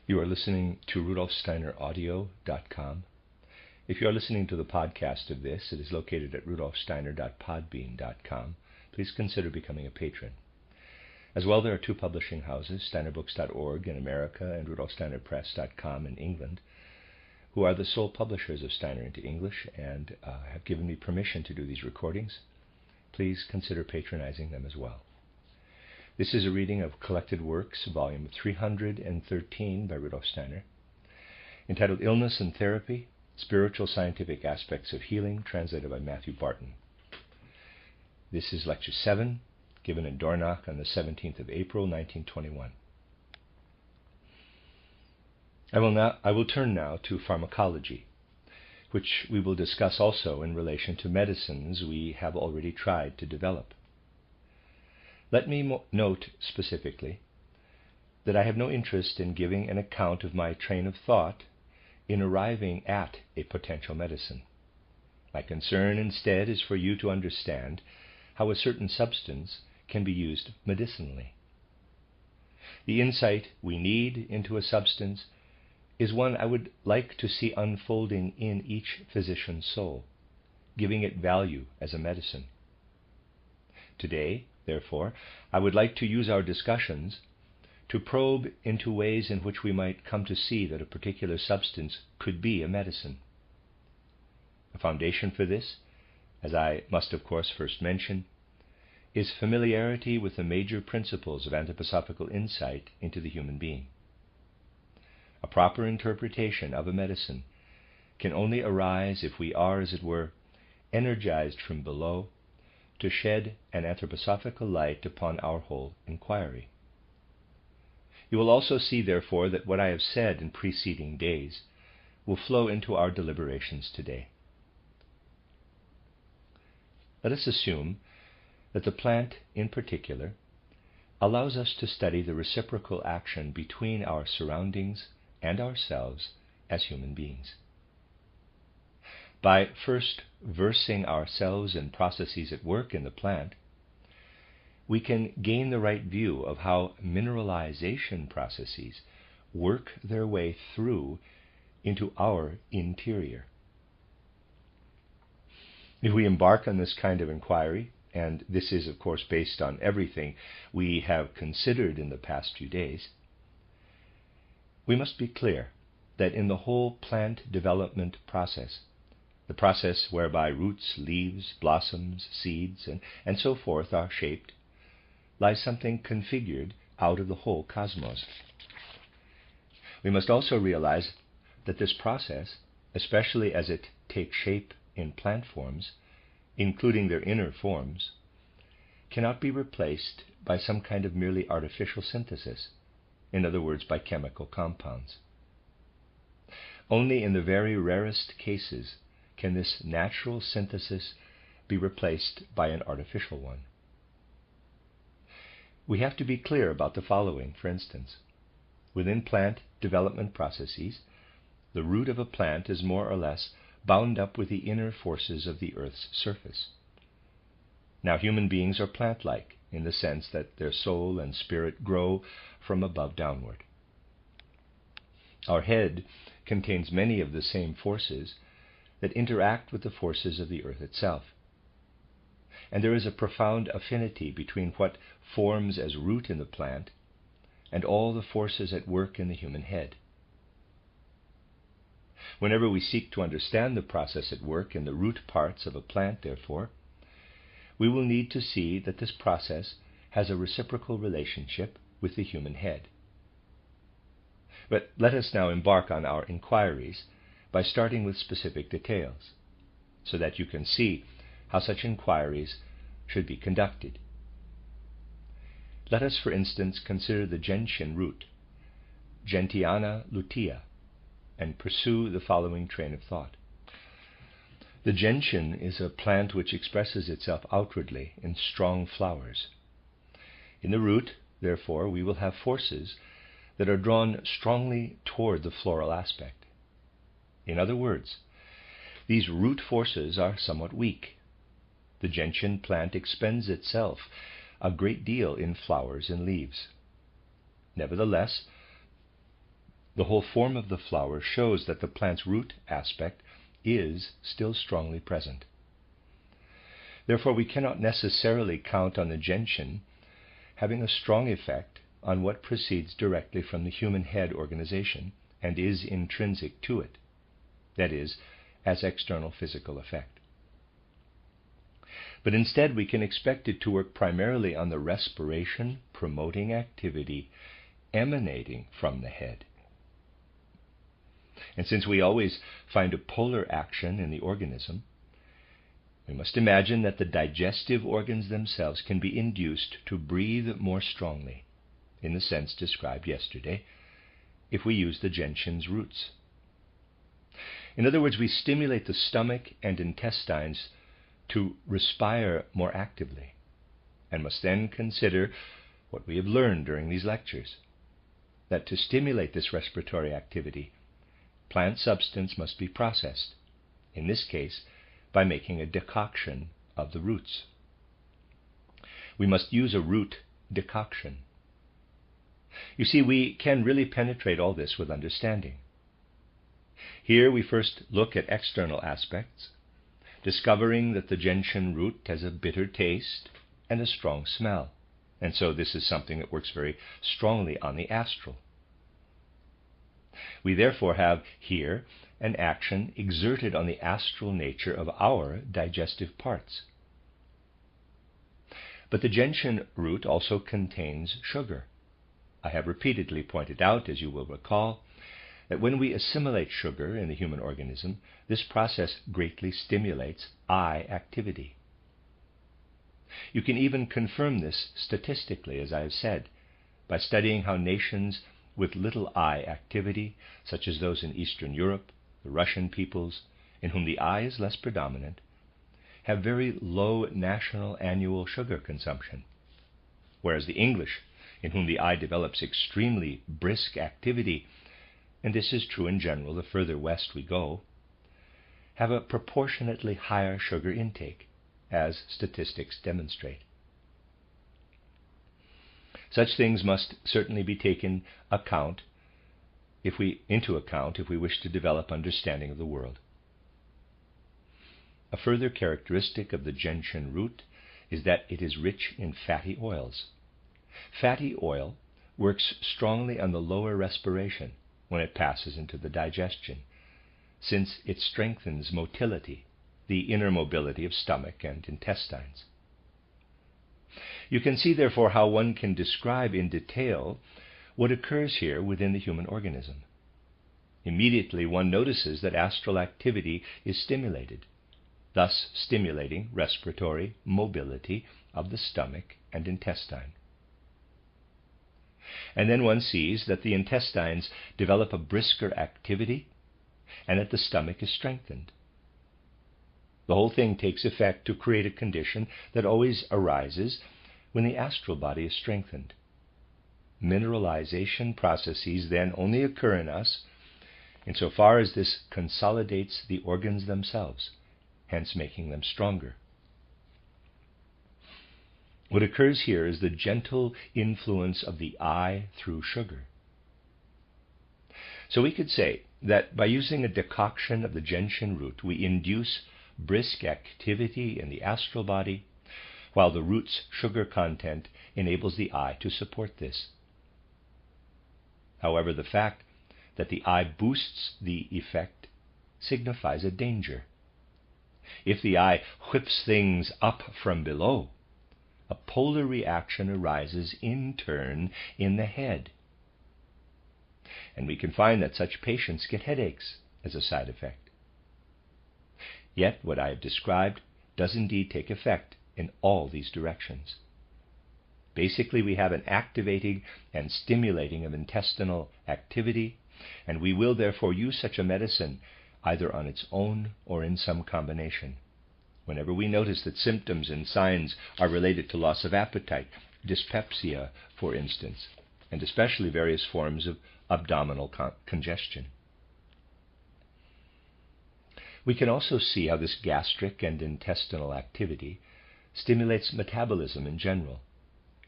You are listening to RudolfSteinerAudio.com. If you are listening to the podcast of this, it is located at rudolfsteiner.podbean.com. Please consider becoming a patron. As well, there are two publishing houses, steinerbooks.org in America and rudolfsteinerpress.com in England, who are the sole publishers of Steiner into English and have given me permission to do these recordings. Please consider patronizing them as well. This is a reading of Collected Works, volume 313 by Rudolf Steiner, entitled Illness and Therapy, Spiritual Scientific Aspects of Healing, translated by Matthew Barton. This is Lecture 7, given in Dornach on the 17th of April, 1921. I will turn now to pharmacology, which we will discuss also in relation to medicines we have already tried to develop. Let me note specifically that I have no interest in giving an account of my train of thought in arriving at a potential medicine. My concern instead is for you to understand how a certain substance can be used medicinally. The insight we need into a substance is one I would like to see unfolding in each physician's soul, giving it value as a medicine. Today, therefore, I would like to use our discussions to probe into ways in which we might come to see that a particular substance could be a medicine. A foundation for this, as I must of course first mention, is familiarity with the major principles of anthroposophical insight into the human being. A proper interpretation of a medicine can only arise if we are, as it were, energized from below to shed an anthroposophical light upon our whole inquiry. You will also see, therefore, that what I have said in preceding days will flow into our deliberations today. Let us assume that the plant, in particular, allows us to study the reciprocal action between our surroundings and ourselves as human beings. By first versing ourselves in processes at work in the plant, we can gain the right view of how mineralization processes work their way through into our interior. If we embark on this kind of inquiry, and this is of course based on everything we have considered in the past few days, we must be clear that in the whole plant development process, the process whereby roots, leaves, blossoms, seeds, and so forth are shaped, lies something configured out of the whole cosmos. We must also realize that this process, especially as it takes shape in plant forms, including their inner forms, cannot be replaced by some kind of merely artificial synthesis, in other words, by chemical compounds. Only in the very rarest cases can this natural synthesis be replaced by an artificial one. We have to be clear about the following, for instance. Within plant development processes, the root of a plant is more or less bound up with the inner forces of the earth's surface. Now, human beings are plant-like in the sense that their soul and spirit grow from above downward. Our head contains many of the same forces that interact with the forces of the earth itself. And there is a profound affinity between what forms as root in the plant and all the forces at work in the human head. Whenever we seek to understand the process at work in the root parts of a plant, therefore, we will need to see that this process has a reciprocal relationship with the human head. But let us now embark on our inquiries by starting with specific details, so that you can see how such inquiries should be conducted. Let us, for instance, consider the gentian root, Gentiana lutea, and pursue the following train of thought. The gentian is a plant which expresses itself outwardly in strong flowers. In the root, therefore, we will have forces that are drawn strongly toward the floral aspect. In other words, these root forces are somewhat weak. The gentian plant expends itself a great deal in flowers and leaves. Nevertheless, the whole form of the flower shows that the plant's root aspect is still strongly present. Therefore, we cannot necessarily count on the gentian having a strong effect on what proceeds directly from the human head organization and is intrinsic to it, that is, as external physical effect. But instead, we can expect it to work primarily on the respiration-promoting activity emanating from the head. And since we always find a polar action in the organism, we must imagine that the digestive organs themselves can be induced to breathe more strongly, in the sense described yesterday, if we use the gentian's roots. In other words, we stimulate the stomach and intestines to respire more actively, and must then consider what we have learned during these lectures, that to stimulate this respiratory activity, plant substance must be processed, in this case by making a decoction of the roots. We must use a root decoction. You see, we can really penetrate all this with understanding. Here we first look at external aspects, discovering that the gentian root has a bitter taste and a strong smell, and so this is something that works very strongly on the astral. We therefore have here an action exerted on the astral nature of our digestive parts. But the gentian root also contains sugar. I have repeatedly pointed out, as you will recall, that when we assimilate sugar in the human organism, this process greatly stimulates eye activity. You can even confirm this statistically, as I have said, by studying how nations with little eye activity, such as those in Eastern Europe, the Russian peoples, in whom the eye is less predominant, have very low national annual sugar consumption, whereas the English, in whom the eye develops extremely brisk activity, and this is true in general the further west we go, have a proportionately higher sugar intake, as statistics demonstrate. Such things must certainly be taken into account if we wish to develop understanding of the world. A further characteristic of the gentian root is that it is rich in fatty oils. Fatty oil works strongly on the lower respiration when it passes into the digestion, since it strengthens motility, the inner mobility of stomach and intestines. You can see, therefore, how one can describe in detail what occurs here within the human organism. Immediately one notices that astral activity is stimulated, thus stimulating respiratory mobility of the stomach and intestine. And then one sees that the intestines develop a brisker activity and that the stomach is strengthened. The whole thing takes effect to create a condition that always arises when the astral body is strengthened. Mineralization processes then only occur in us insofar as this consolidates the organs themselves, hence making them stronger. What occurs here is the gentle influence of the eye through sugar. So we could say that by using a decoction of the gentian root, we induce brisk activity in the astral body, while the root's sugar content enables the eye to support this. However, the fact that the eye boosts the effect signifies a danger. If the eye whips things up from below, a polar reaction arises in turn in the head. And we can find that such patients get headaches as a side effect. Yet what I have described does indeed take effect in all these directions. Basically, we have an activating and stimulating of intestinal activity, and we will therefore use such a medicine either on its own or in some combination. Whenever we notice that symptoms and signs are related to loss of appetite, dyspepsia, for instance, and especially various forms of abdominal congestion. We can also see how this gastric and intestinal activity stimulates metabolism in general,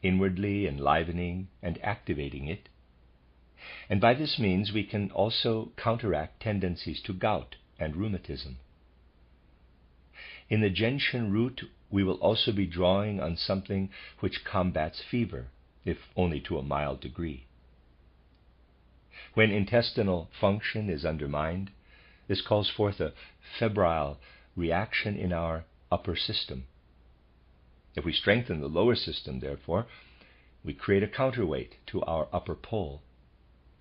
inwardly enlivening and activating it. And by this means we can also counteract tendencies to gout and rheumatism. In the gentian root, we will also be drawing on something which combats fever, if only to a mild degree. When intestinal function is undermined, this calls forth a febrile reaction in our upper system. If we strengthen the lower system, therefore, we create a counterweight to our upper pole,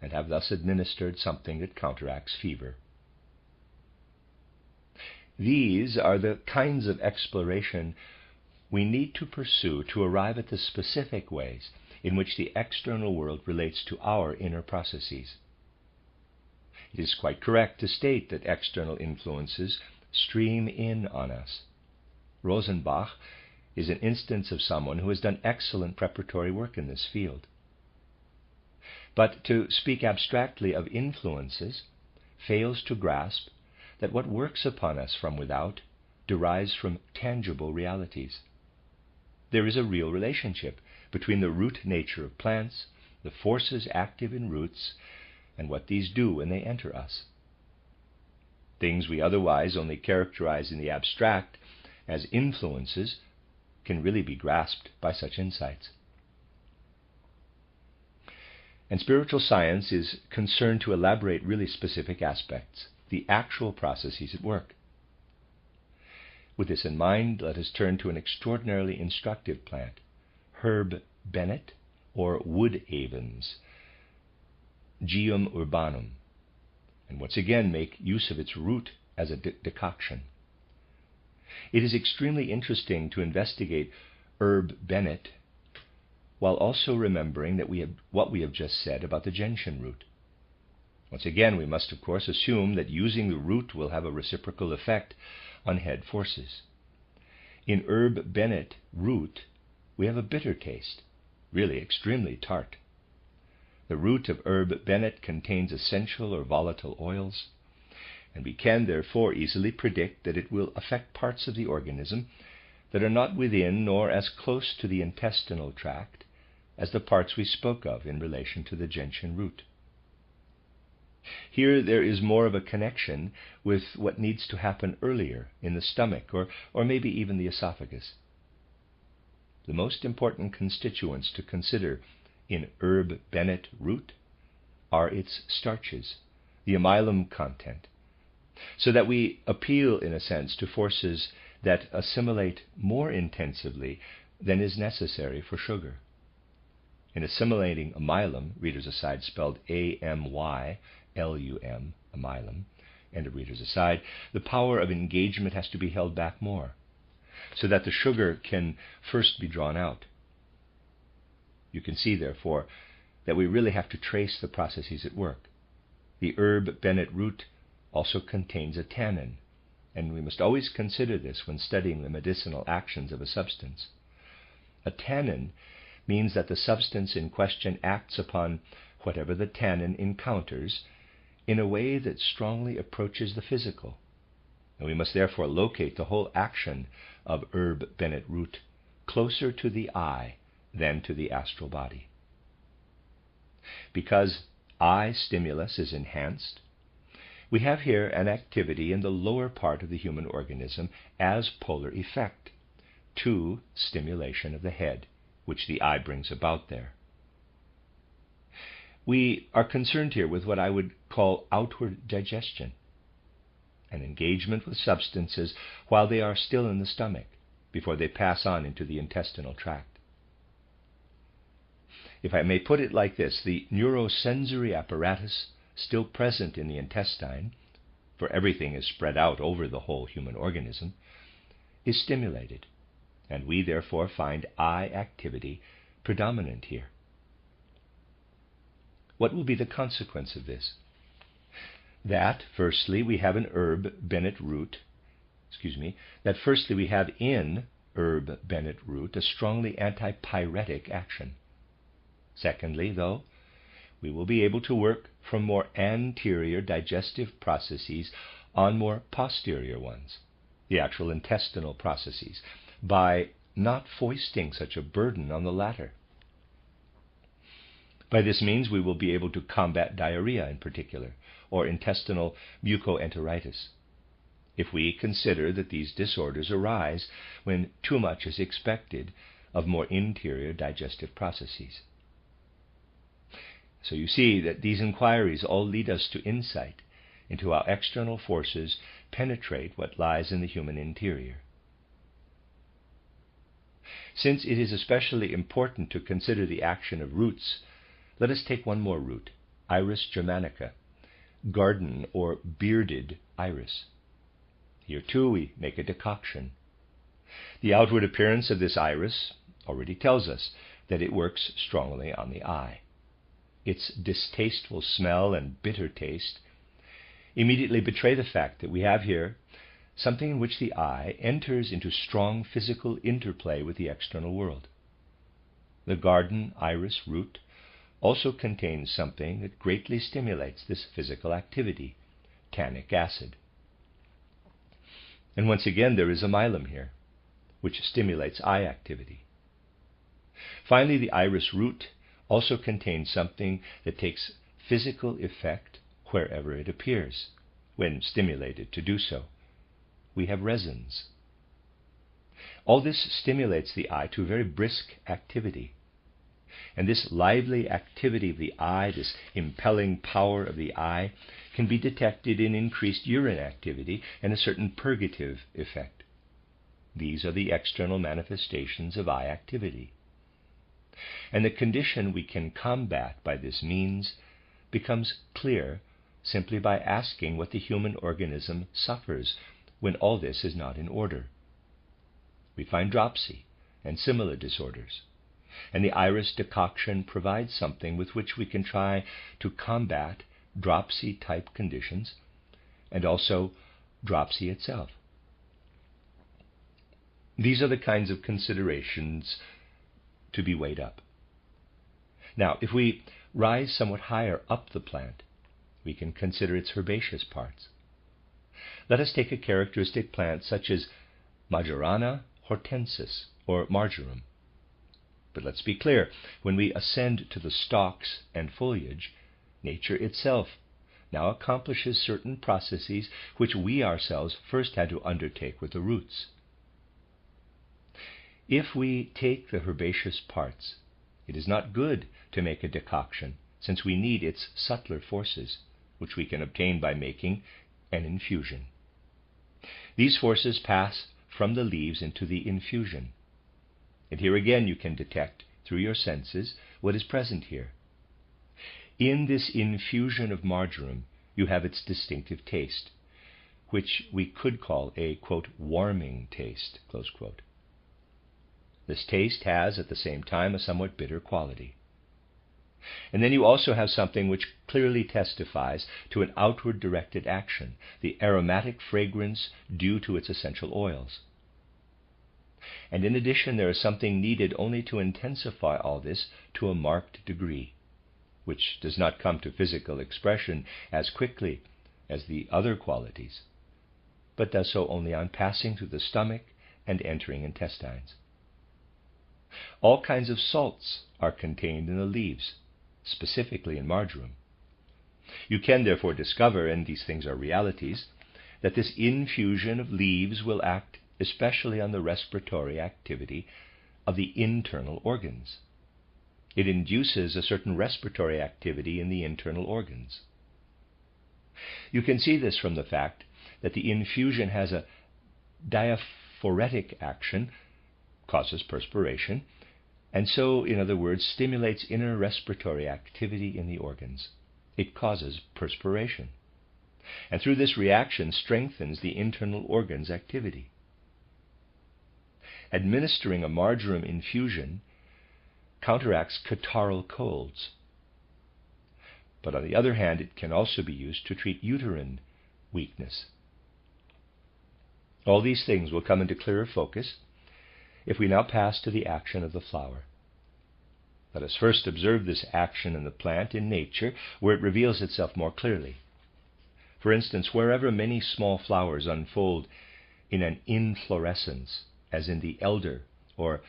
and have thus administered something that counteracts fever. These are the kinds of exploration we need to pursue to arrive at the specific ways in which the external world relates to our inner processes. It is quite correct to state that external influences stream in on us. Rosenbach is an instance of someone who has done excellent preparatory work in this field. But to speak abstractly of influences fails to grasp that what works upon us from without derives from tangible realities. There is a real relationship between the root nature of plants, the forces active in roots, and what these do when they enter us. Things we otherwise only characterize in the abstract as influences can really be grasped by such insights. And spiritual science is concerned to elaborate really specific aspects, the actual processes at work. With this in mind, let us turn to an extraordinarily instructive plant, herb bennet, or wood avens, Geum urbanum, and once again make use of its root as a decoction. It is extremely interesting to investigate herb bennet while also remembering that what we have just said about the gentian root. Once again, we must of course assume that using the root will have a reciprocal effect on head forces. In herb bennet root, we have a bitter taste, really extremely tart. The root of herb bennet contains essential or volatile oils, and we can therefore easily predict that it will affect parts of the organism that are not within nor as close to the intestinal tract as the parts we spoke of in relation to the gentian root. Here there is more of a connection with what needs to happen earlier in the stomach or maybe even the esophagus. The most important constituents to consider in herb bennet root are its starches, the amylum content, so that we appeal in a sense to forces that assimilate more intensively than is necessary for sugar. In assimilating amylum, readers aside, spelled A-M-Y-L-U-M, amylum, end of readers aside, the power of engagement has to be held back more, so that the sugar can first be drawn out. You can see, therefore, that we really have to trace the processes at work. The herb bennet root also contains a tannin, and we must always consider this when studying the medicinal actions of a substance. A tannin means that the substance in question acts upon whatever the tannin encounters in a way that strongly approaches the physical. And we must therefore locate the whole action of herb bennet root closer to the eye than to the astral body. Because eye stimulus is enhanced, we have here an activity in the lower part of the human organism as polar effect to stimulation of the head, which the eye brings about there. We are concerned here with what I would call outward digestion, an engagement with substances while they are still in the stomach, before they pass on into the intestinal tract. If I may put it like this, the neurosensory apparatus still present in the intestine, for everything is spread out over the whole human organism, is stimulated, and we therefore find eye activity predominant here. What will be the consequence of this? That, firstly, we have in herb bennet root a strongly antipyretic action. Secondly, though, we will be able to work from more anterior digestive processes on more posterior ones, the actual intestinal processes, by not foisting such a burden on the latter. By this means, we will be able to combat diarrhea in particular, or intestinal mucoenteritis, if we consider that these disorders arise when too much is expected of more interior digestive processes. So you see that these inquiries all lead us to insight into how external forces penetrate what lies in the human interior. Since it is especially important to consider the action of roots, let us take one more root, Iris germanica, garden or bearded iris. Here too we make a decoction. The outward appearance of this iris already tells us that it works strongly on the eye. Its distasteful smell and bitter taste immediately betray the fact that we have here something in which the eye enters into strong physical interplay with the external world. The garden iris root also contains something that greatly stimulates this physical activity, tannic acid. And once again there is amylum here, which stimulates eye activity. Finally, the iris root also contains something that takes physical effect wherever it appears, when stimulated to do so. We have resins. All this stimulates the eye to a very brisk activity. And this lively activity of the eye, this impelling power of the eye, can be detected in increased urine activity and a certain purgative effect. These are the external manifestations of eye activity. And the condition we can combat by this means becomes clear simply by asking what the human organism suffers when all this is not in order. We find dropsy and similar disorders, and the iris decoction provides something with which we can try to combat dropsy-type conditions and also dropsy itself. These are the kinds of considerations to be weighed up. Now, if we rise somewhat higher up the plant, we can consider its herbaceous parts. Let us take a characteristic plant such as Majorana hortensis, or marjoram. But let's be clear, when we ascend to the stalks and foliage, nature itself now accomplishes certain processes which we ourselves first had to undertake with the roots. If we take the herbaceous parts, it is not good to make a decoction, since we need its subtler forces, which we can obtain by making an infusion. These forces pass from the leaves into the infusion. And here again you can detect, through your senses, what is present here. In this infusion of marjoram, you have its distinctive taste, which we could call a, quote, warming taste, close quote. This taste has, at the same time, a somewhat bitter quality. And then you also have something which clearly testifies to an outward directed action, the aromatic fragrance due to its essential oils. And in addition, there is something needed only to intensify all this to a marked degree, which does not come to physical expression as quickly as the other qualities, but does so only on passing through the stomach and entering intestines. All kinds of salts are contained in the leaves, specifically in marjoram. You can therefore discover, and these things are realities, that this infusion of leaves will act especially on the respiratory activity of the internal organs. It induces a certain respiratory activity in the internal organs. You can see this from the fact that the infusion has a diaphoretic action, causes perspiration, and so, in other words, stimulates inner respiratory activity in the organs. It causes perspiration, and through this reaction strengthens the internal organs' activity. Administering a marjoram infusion counteracts catarrhal colds. But on the other hand, it can also be used to treat uterine weakness. All these things will come into clearer focus if we now pass to the action of the flower. Let us first observe this action in the plant in nature, where it reveals itself more clearly. For instance, wherever many small flowers unfold in an inflorescence, as in the elder or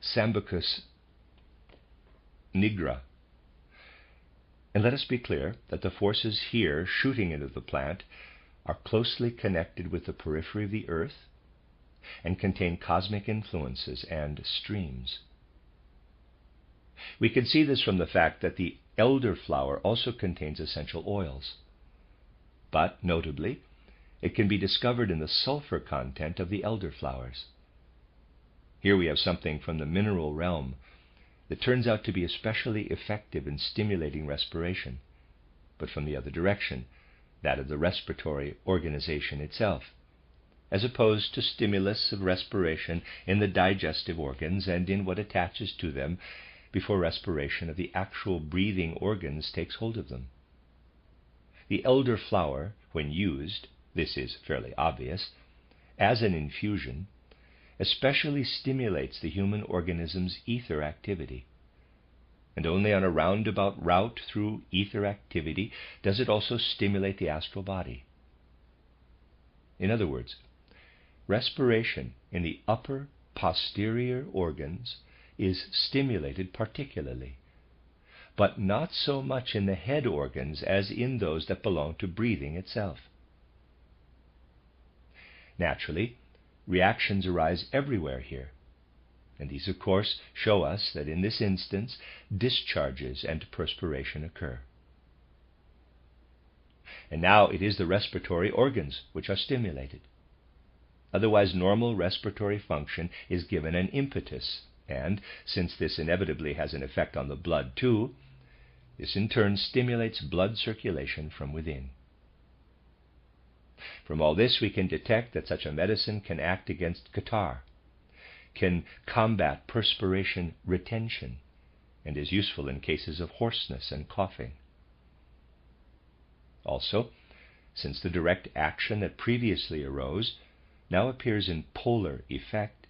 Sambucus nigra. And let us be clear that the forces here shooting into the plant are closely connected with the periphery of the earth and contain cosmic influences and streams. We can see this from the fact that the elder flower also contains essential oils. But, notably, it can be discovered in the sulfur content of the elder flowers. Here we have something from the mineral realm that turns out to be especially effective in stimulating respiration, but from the other direction, that of the respiratory organization itself, as opposed to stimulus of respiration in the digestive organs and in what attaches to them before respiration of the actual breathing organs takes hold of them. The elder flower, when used, this is fairly obvious, as an infusion, especially stimulates the human organism's ether activity. And only on a roundabout route through ether activity does it also stimulate the astral body. In other words, respiration in the upper posterior organs is stimulated particularly, but not so much in the head organs as in those that belong to breathing itself. Naturally, reactions arise everywhere here, and these, of course, show us that in this instance discharges and perspiration occur. And now it is the respiratory organs which are stimulated. Otherwise, normal respiratory function is given an impetus, and since this inevitably has an effect on the blood too, this in turn stimulates blood circulation from within. From all this we can detect that such a medicine can act against catarrh, can combat perspiration retention, and is useful in cases of hoarseness and coughing. Also, since the direct action that previously arose now appears in polar effect,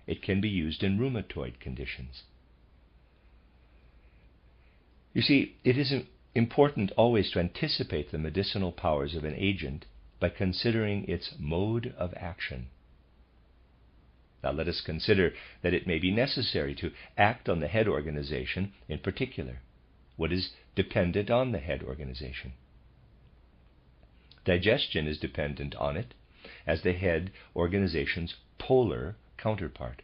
it can be used in rheumatoid conditions. You see, it is important always to anticipate the medicinal powers of an agent by considering its mode of action. Now let us consider that it may be necessary to act on the head organization in particular. What is dependent on the head organization? Digestion is dependent on it as the head organization's polar counterpart.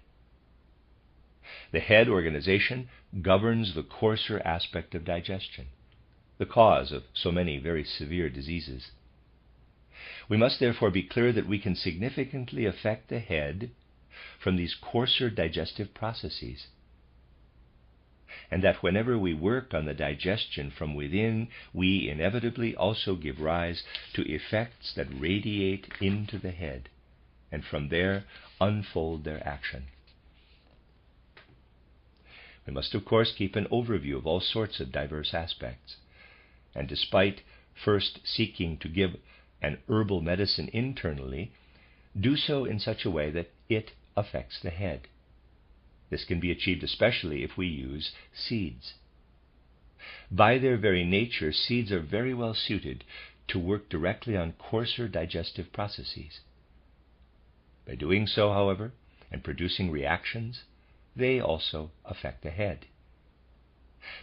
The head organization governs the coarser aspect of digestion, the cause of so many very severe diseases. We must therefore be clear that we can significantly affect the head from these coarser digestive processes, and that whenever we work on the digestion from within, we inevitably also give rise to effects that radiate into the head, and from there unfold their action. We must, of course, keep an overview of all sorts of diverse aspects, and despite first seeking to give an herbal medicine internally, do so in such a way that it affects the head. This can be achieved especially if we use seeds. By their very nature, seeds are very well suited to work directly on coarser digestive processes. By doing so, however, and producing reactions, they also affect the head.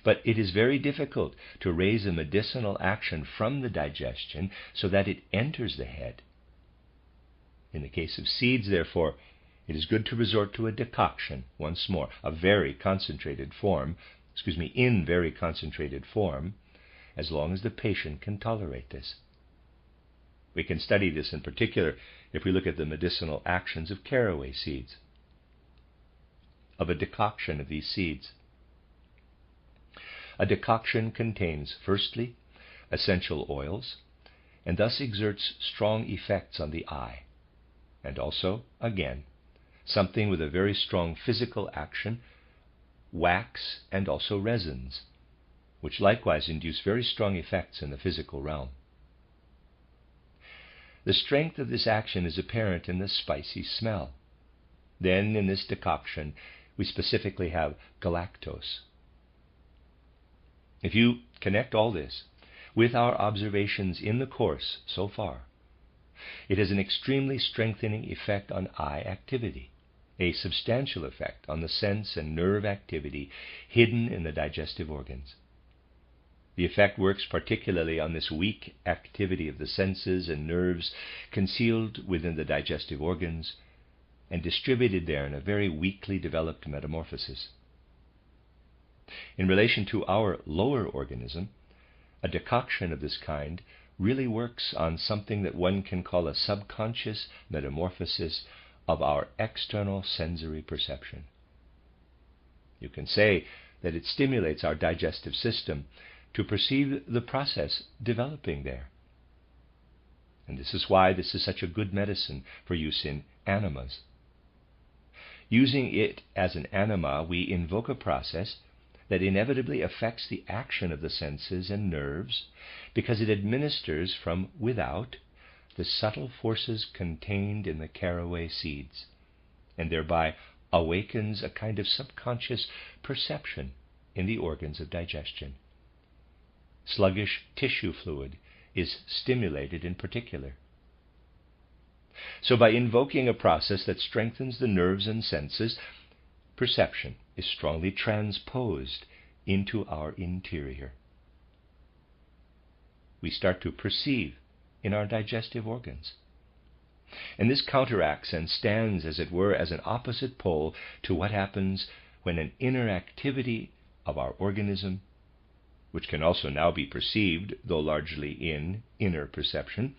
But it is very difficult to raise a medicinal action from the digestion so that it enters the head. In the case of seeds, therefore, it is good to resort to a decoction, once more, in very concentrated form, as long as the patient can tolerate this. We can study this in particular if we look at the medicinal actions of caraway seeds, of a decoction of these seeds. A decoction contains, firstly, essential oils, and thus exerts strong effects on the eye, and also, again, something with a very strong physical action, wax and also resins, which likewise induce very strong effects in the physical realm. The strength of this action is apparent in the spicy smell. Then, in this decoction, we specifically have galactose. If you connect all this with our observations in the course so far, it has an extremely strengthening effect on eye activity, a substantial effect on the sense and nerve activity hidden in the digestive organs. The effect works particularly on this weak activity of the senses and nerves concealed within the digestive organs and distributed there in a very weakly developed metamorphosis. In relation to our lower organism, a decoction of this kind really works on something that one can call a subconscious metamorphosis of our external sensory perception. You can say that it stimulates our digestive system to perceive the process developing there. And this is why this is such a good medicine for use in enemas. Using it as an enema, we invoke a process that inevitably affects the action of the senses and nerves because it administers from without the subtle forces contained in the caraway seeds, and thereby awakens a kind of subconscious perception in the organs of digestion. Sluggish tissue fluid is stimulated in particular. So by invoking a process that strengthens the nerves and senses, perception is strongly transposed into our interior. We start to perceive in our digestive organs. And this counteracts and stands, as it were, as an opposite pole to what happens when an inner activity of our organism, which can also now be perceived, though largely in inner perception,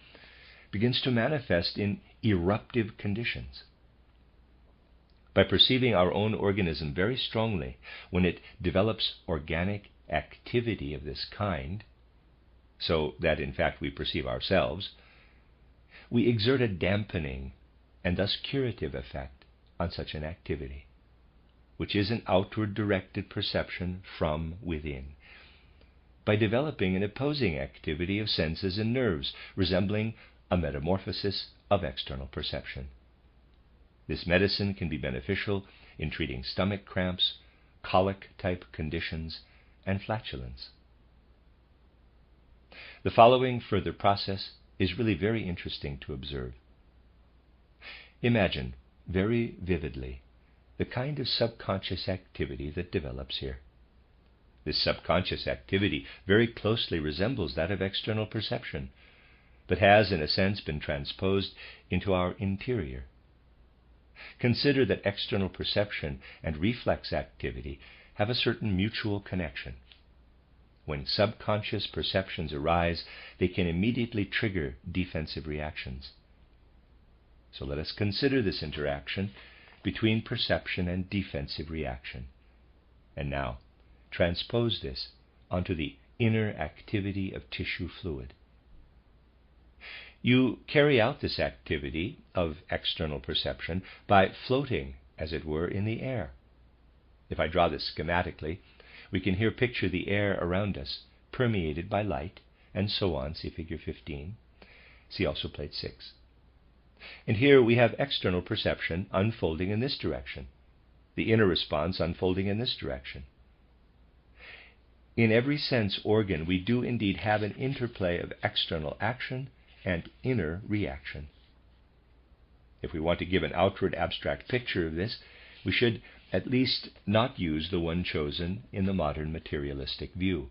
begins to manifest in eruptive conditions. By perceiving our own organism very strongly, when it develops organic activity of this kind, so that in fact we perceive ourselves, we exert a dampening and thus curative effect on such an activity, which is an outward directed perception from within, by developing an opposing activity of senses and nerves, resembling a metamorphosis of external perception. This medicine can be beneficial in treating stomach cramps, colic-type conditions, and flatulence. The following further process is really very interesting to observe. Imagine very vividly the kind of subconscious activity that develops here. This subconscious activity very closely resembles that of external perception, but has in a sense been transposed into our interior. Consider that external perception and reflex activity have a certain mutual connection. When subconscious perceptions arise, they can immediately trigger defensive reactions. So let us consider this interaction between perception and defensive reaction. And now, transpose this onto the inner activity of tissue fluid. You carry out this activity of external perception by floating, as it were, in the air. If I draw this schematically, we can here picture the air around us permeated by light, and so on. See figure 15. See also plate 6. And here we have external perception unfolding in this direction, the inner response unfolding in this direction. In every sense organ, we do indeed have an interplay of external action and inner reaction. If we want to give an outward abstract picture of this, we should at least not use the one chosen in the modern materialistic view,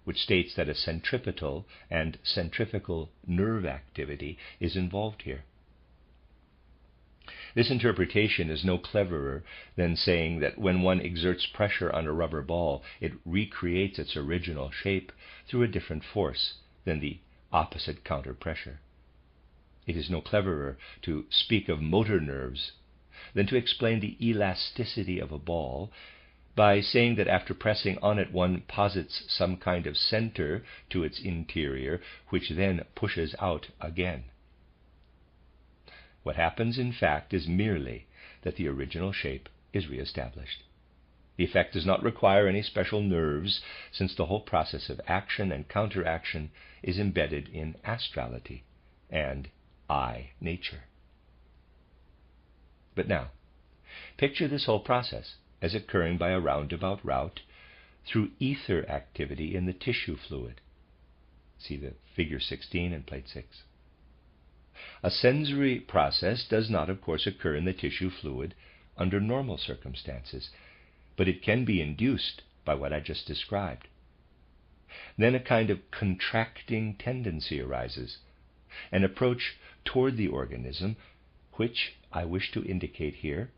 which states that a centripetal and centrifugal nerve activity is involved here. This interpretation is no cleverer than saying that when one exerts pressure on a rubber ball, it recreates its original shape through a different force than the opposite counter pressure. It is no cleverer to speak of motor nerves than to explain the elasticity of a ball by saying that after pressing on it one posits some kind of center to its interior, which then pushes out again. What happens, in fact, is merely that the original shape is reestablished. The effect does not require any special nerves, since the whole process of action and counteraction is embedded in astrality and I nature. But now, picture this whole process as occurring by a roundabout route through ether activity in the tissue fluid. See the figure 16 and plate 6. A sensory process does not, of course, occur in the tissue fluid under normal circumstances, but it can be induced by what I just described. Then a kind of contracting tendency arises, an approach toward the organism, which I wish to indicate here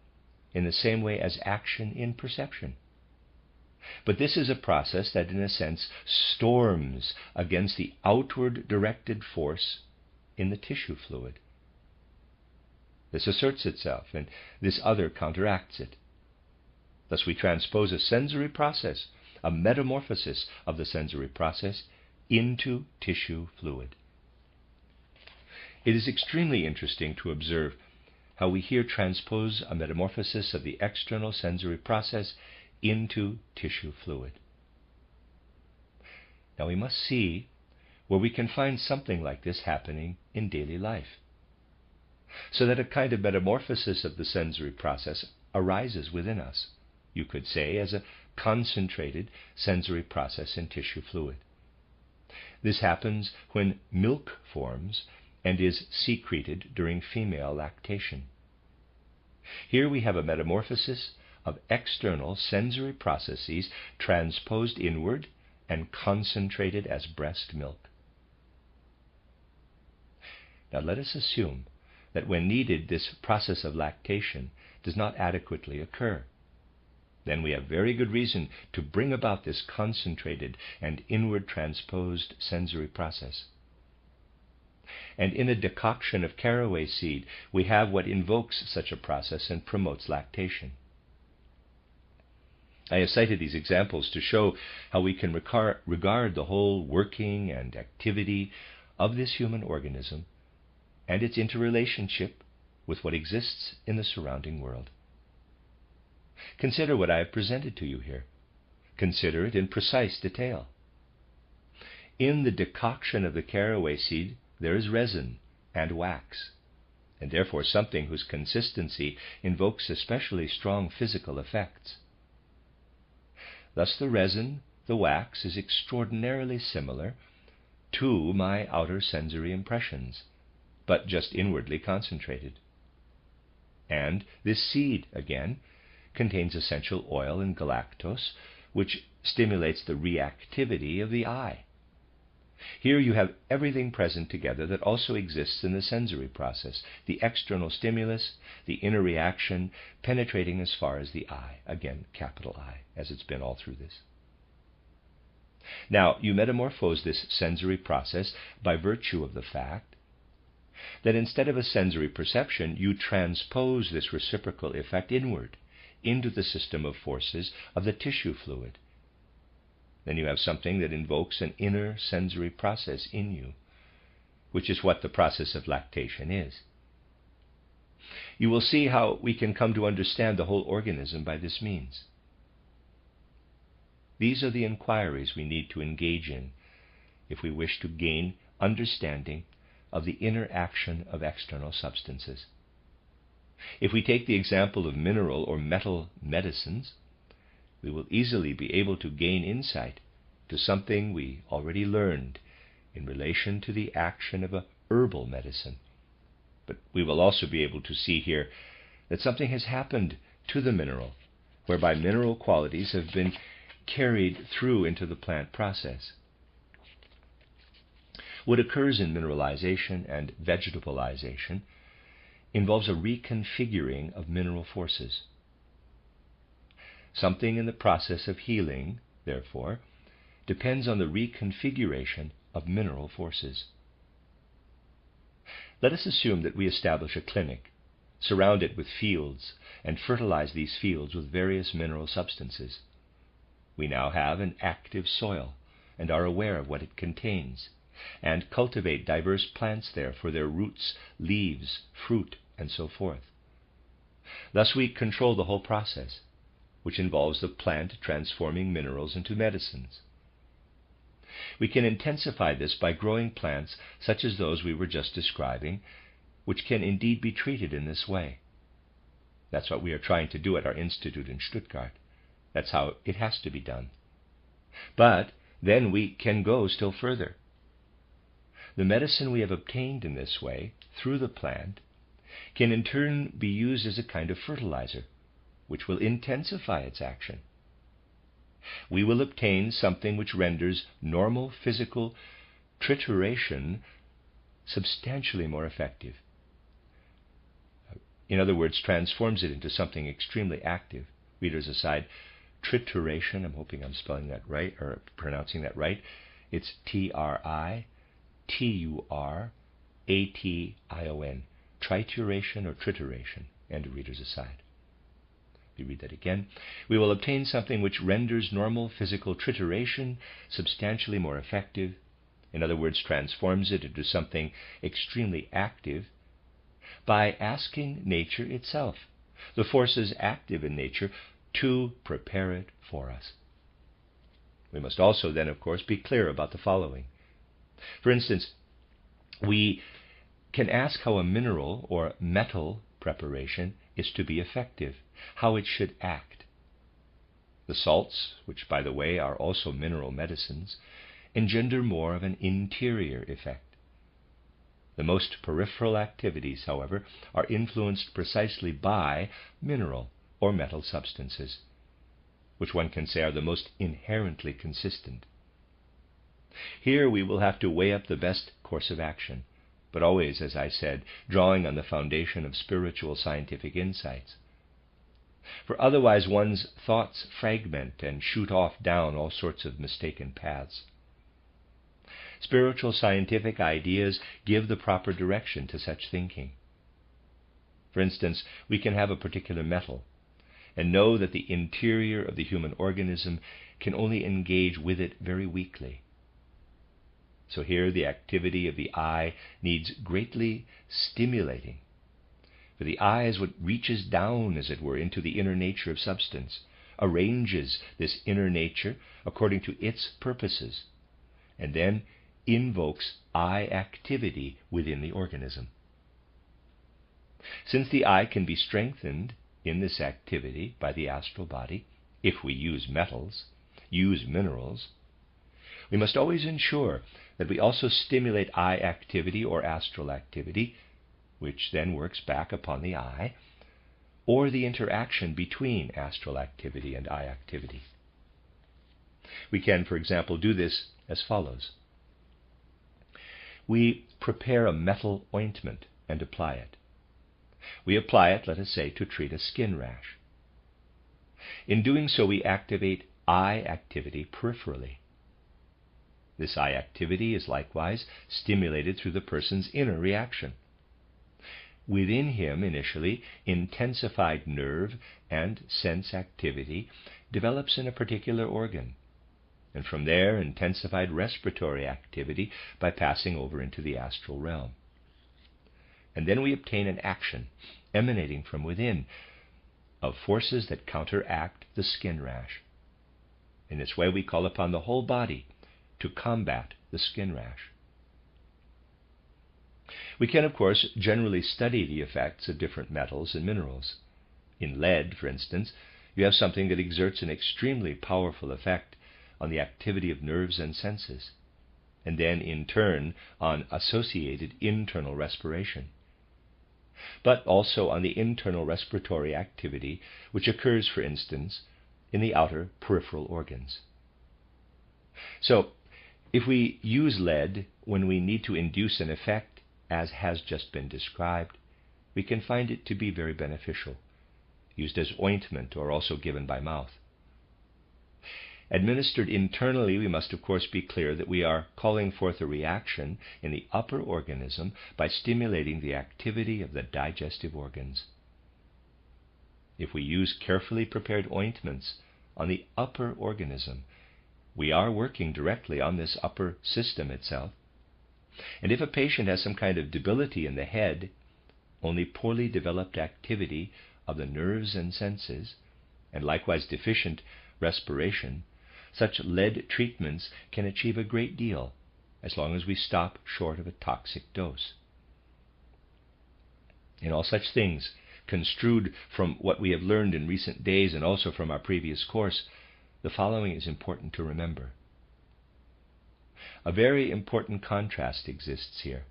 in the same way as action in perception. But this is a process that, in a sense, storms against the outward directed force in the tissue fluid. This asserts itself, and this other counteracts it. Thus we transpose a sensory process, a metamorphosis of the sensory process, into tissue fluid. It is extremely interesting to observe how we here transpose a metamorphosis of the external sensory process into tissue fluid. Now we must see where we can find something like this happening in daily life, so that a kind of metamorphosis of the sensory process arises within us, you could say, as a concentrated sensory process in tissue fluid. This happens when milk forms and is secreted during female lactation. Here we have a metamorphosis of external sensory processes transposed inward and concentrated as breast milk. Now let us assume that when needed, this process of lactation does not adequately occur. Then we have very good reason to bring about this concentrated and inward transposed sensory process. And in a decoction of caraway seed, we have what invokes such a process and promotes lactation. I have cited these examples to show how we can regard the whole working and activity of this human organism and its interrelationship with what exists in the surrounding world. Consider what I have presented to you here. Consider it in precise detail. In the decoction of the caraway seed, there is resin and wax, and therefore something whose consistency invokes especially strong physical effects. Thus the resin, the wax, is extraordinarily similar to my outer sensory impressions, but just inwardly concentrated. And this seed, again, contains essential oil and galactose, which stimulates the reactivity of the eye. Here you have everything present together that also exists in the sensory process, the external stimulus, the inner reaction, penetrating as far as the eye, again, capital I, as it's been all through this. Now, you metamorphose this sensory process by virtue of the fact that instead of a sensory perception, you transpose this reciprocal effect inward into the system of forces of the tissue fluid. Then you have something that invokes an inner sensory process in you, which is what the process of lactation is. You will see how we can come to understand the whole organism by this means. These are the inquiries we need to engage in if we wish to gain understanding of the inner action of external substances. If we take the example of mineral or metal medicines, we will easily be able to gain insight to something we already learned in relation to the action of a herbal medicine. But we will also be able to see here that something has happened to the mineral, whereby mineral qualities have been carried through into the plant process. What occurs in mineralization and vegetabilization involves a reconfiguring of mineral forces. Something in the process of healing, therefore, depends on the reconfiguration of mineral forces. Let us assume that we establish a clinic, surround it with fields, and fertilize these fields with various mineral substances. We now have an active soil and are aware of what it contains, and cultivate diverse plants there for their roots, leaves, fruit, and so forth. Thus we control the whole process, which involves the plant transforming minerals into medicines. We can intensify this by growing plants such as those we were just describing, which can indeed be treated in this way. That's what we are trying to do at our institute in Stuttgart. That's how it has to be done. But then we can go still further. The medicine we have obtained in this way, through the plant, can in turn be used as a kind of fertilizer, which will intensify its action. We will obtain something which renders normal physical trituration substantially more effective. In other words, transforms it into something extremely active. Readers aside, trituration, I'm hoping I'm spelling that right, or pronouncing that right. It's Trituration, trituration or trituration, and readers aside. We read that again. We will obtain something which renders normal physical trituration substantially more effective. In other words, transforms it into something extremely active by asking nature itself, the forces active in nature, to prepare it for us. We must also then, of course, be clear about the following. For instance, we can ask how a mineral or metal preparation is to be effective, how it should act. The salts, which by the way are also mineral medicines, engender more of an interior effect. The most peripheral activities, however, are influenced precisely by mineral or metal substances, which one can say are the most inherently consistent. Here we will have to weigh up the best course of action, but always, as I said, drawing on the foundation of spiritual scientific insights. For otherwise one's thoughts fragment and shoot off down all sorts of mistaken paths. Spiritual scientific ideas give the proper direction to such thinking. For instance, we can have a particular metal and know that the interior of the human organism can only engage with it very weakly. So here the activity of the eye needs greatly stimulating. For the eye is what reaches down, as it were, into the inner nature of substance, arranges this inner nature according to its purposes, and then invokes eye activity within the organism. Since the eye can be strengthened in this activity by the astral body, if we use metals, use minerals, we must always ensure that we also stimulate eye activity or astral activity, which then works back upon the eye, or the interaction between astral activity and eye activity. We can, for example, do this as follows. We prepare a metal ointment and apply it. We apply it, let us say, to treat a skin rash. In doing so, we activate eye activity peripherally. This eye activity is likewise stimulated through the person's inner reaction, within him initially intensified nerve and sense activity develops in a particular organ, and from there intensified respiratory activity by passing over into the astral realm. And then we obtain an action emanating from within of forces that counteract the skin rash. In this way we call upon the whole body to combat the skin rash. We can, of course, generally study the effects of different metals and minerals. In lead, for instance, you have something that exerts an extremely powerful effect on the activity of nerves and senses, and then in turn on associated internal respiration, but also on the internal respiratory activity which occurs, for instance, in the outer peripheral organs. So, if we use lead when we need to induce an effect, as has just been described, we can find it to be very beneficial, used as ointment or also given by mouth. Administered internally, we must of course be clear that we are calling forth a reaction in the upper organism by stimulating the activity of the digestive organs. If we use carefully prepared ointments on the upper organism, we are working directly on this upper system itself. And if a patient has some kind of debility in the head, only poorly developed activity of the nerves and senses, and likewise deficient respiration, such lead treatments can achieve a great deal, as long as we stop short of a toxic dose. In all such things, construed from what we have learned in recent days and also from our previous course, the following is important to remember. A very important contrast exists here.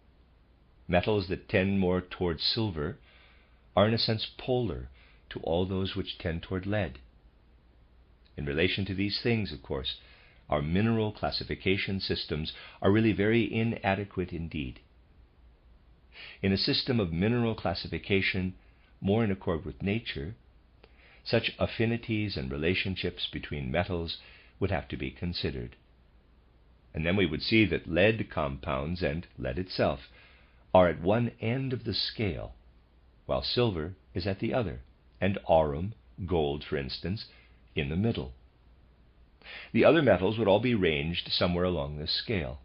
Metals that tend more towards silver are in a sense polar to all those which tend toward lead. In relation to these things, of course, our mineral classification systems are really very inadequate indeed. In a system of mineral classification more in accord with nature, such affinities and relationships between metals would have to be considered. And then we would see that lead compounds and lead itself are at one end of the scale, while silver is at the other, and aurum, gold for instance, in the middle. The other metals would all be ranged somewhere along this scale.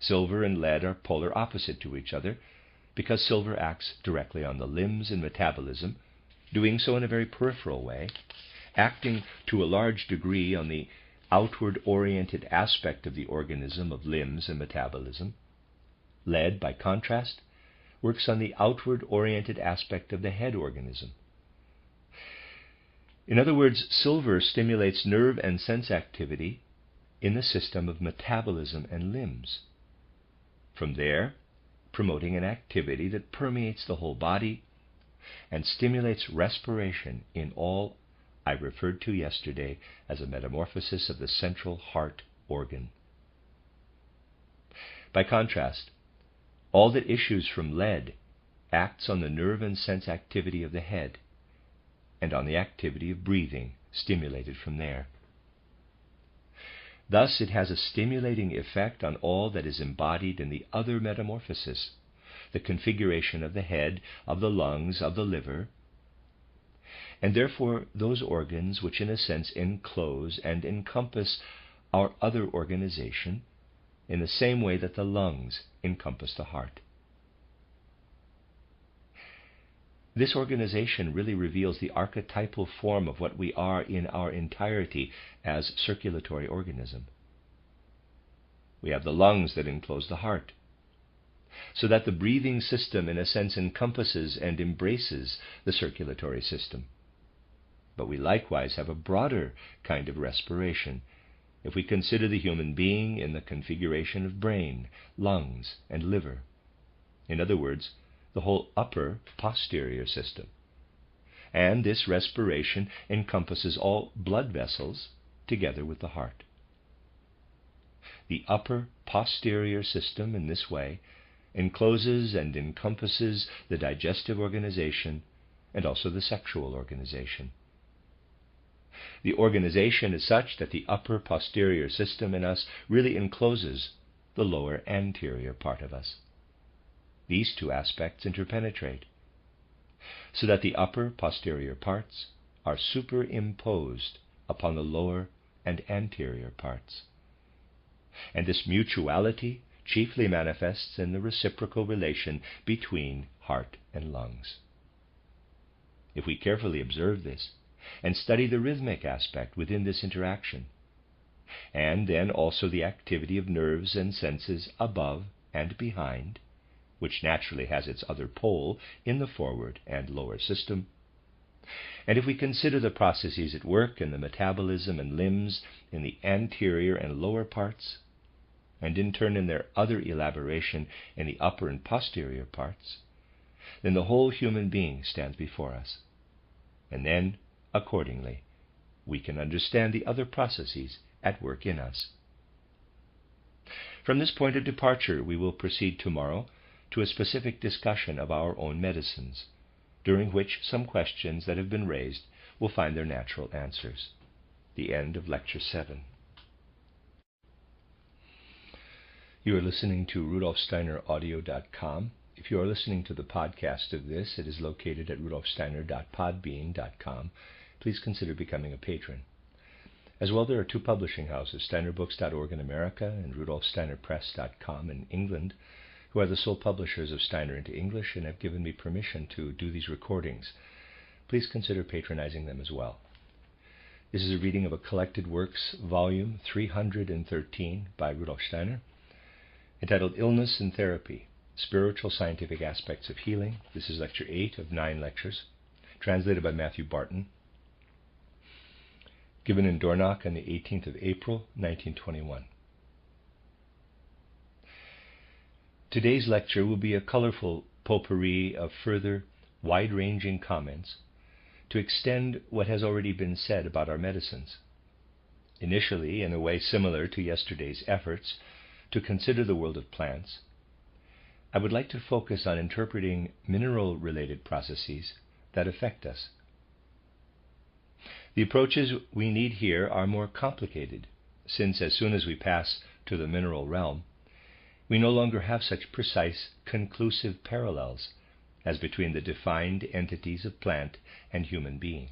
Silver and lead are polar opposite to each other because silver acts directly on the limbs and metabolism, doing so in a very peripheral way, acting to a large degree on the outward-oriented aspect of the organism of limbs and metabolism. Lead, by contrast, works on the outward-oriented aspect of the head organism. In other words, silver stimulates nerve and sense activity in the system of metabolism and limbs. From there, promoting an activity that permeates the whole body and stimulates respiration in all I referred to yesterday as a metamorphosis of the central heart organ. By contrast, all that issues from lead acts on the nerve and sense activity of the head and on the activity of breathing stimulated from there. Thus it has a stimulating effect on all that is embodied in the other metamorphosis, the configuration of the head, of the lungs, of the liver, and therefore those organs which in a sense enclose and encompass our other organization in the same way that the lungs encompass the heart. This organization really reveals the archetypal form of what we are in our entirety as circulatory organism. We have the lungs that enclose the heart, so that the breathing system in a sense encompasses and embraces the circulatory system. But we likewise have a broader kind of respiration if we consider the human being in the configuration of brain, lungs, and liver. In other words, the whole upper posterior system. And this respiration encompasses all blood vessels together with the heart. The upper posterior system in this way encloses and encompasses the digestive organization and also the sexual organization. The organization is such that the upper posterior system in us really encloses the lower anterior part of us. these two aspects interpenetrate, so that the upper posterior parts are superimposed upon the lower and anterior parts. And this mutuality chiefly manifests in the reciprocal relation between heart and lungs. If we carefully observe this and study the rhythmic aspect within this interaction, and then also the activity of nerves and senses above and behind, which naturally has its other pole in the forward and lower system, and if we consider the processes at work in the metabolism and limbs in the anterior and lower parts, and in turn in their other elaboration in the upper and posterior parts, then the whole human being stands before us. And then, accordingly, we can understand the other processes at work in us. From this point of departure, we will proceed tomorrow to a specific discussion of our own medicines, during which some questions that have been raised will find their natural answers. The end of Lecture 7. You are listening to RudolfSteinerAudio.com. If you are listening to the podcast of this, it is located at RudolfSteiner.podbean.com. Please consider becoming a patron. As well, there are two publishing houses, SteinerBooks.org in America and RudolfSteinerPress.com in England, who are the sole publishers of Steiner into English and have given me permission to do these recordings. Please consider patronizing them as well. This is a reading of a Collected Works, volume 313 by Rudolf Steiner, entitled Illness and Therapy, Spiritual Scientific Aspects of Healing. This is Lecture 8 of 9 lectures, translated by Matthew Barton, given in Dornach on the 18th of April, 1921. Today's lecture will be a colorful potpourri of further wide-ranging comments to extend what has already been said about our medicines. Initially, in a way similar to yesterday's efforts to consider the world of plants, I would like to focus on interpreting mineral-related processes that affect us. The approaches we need here are more complicated, since as soon as we pass to the mineral realm, we no longer have such precise, conclusive parallels as between the defined entities of plant and human being.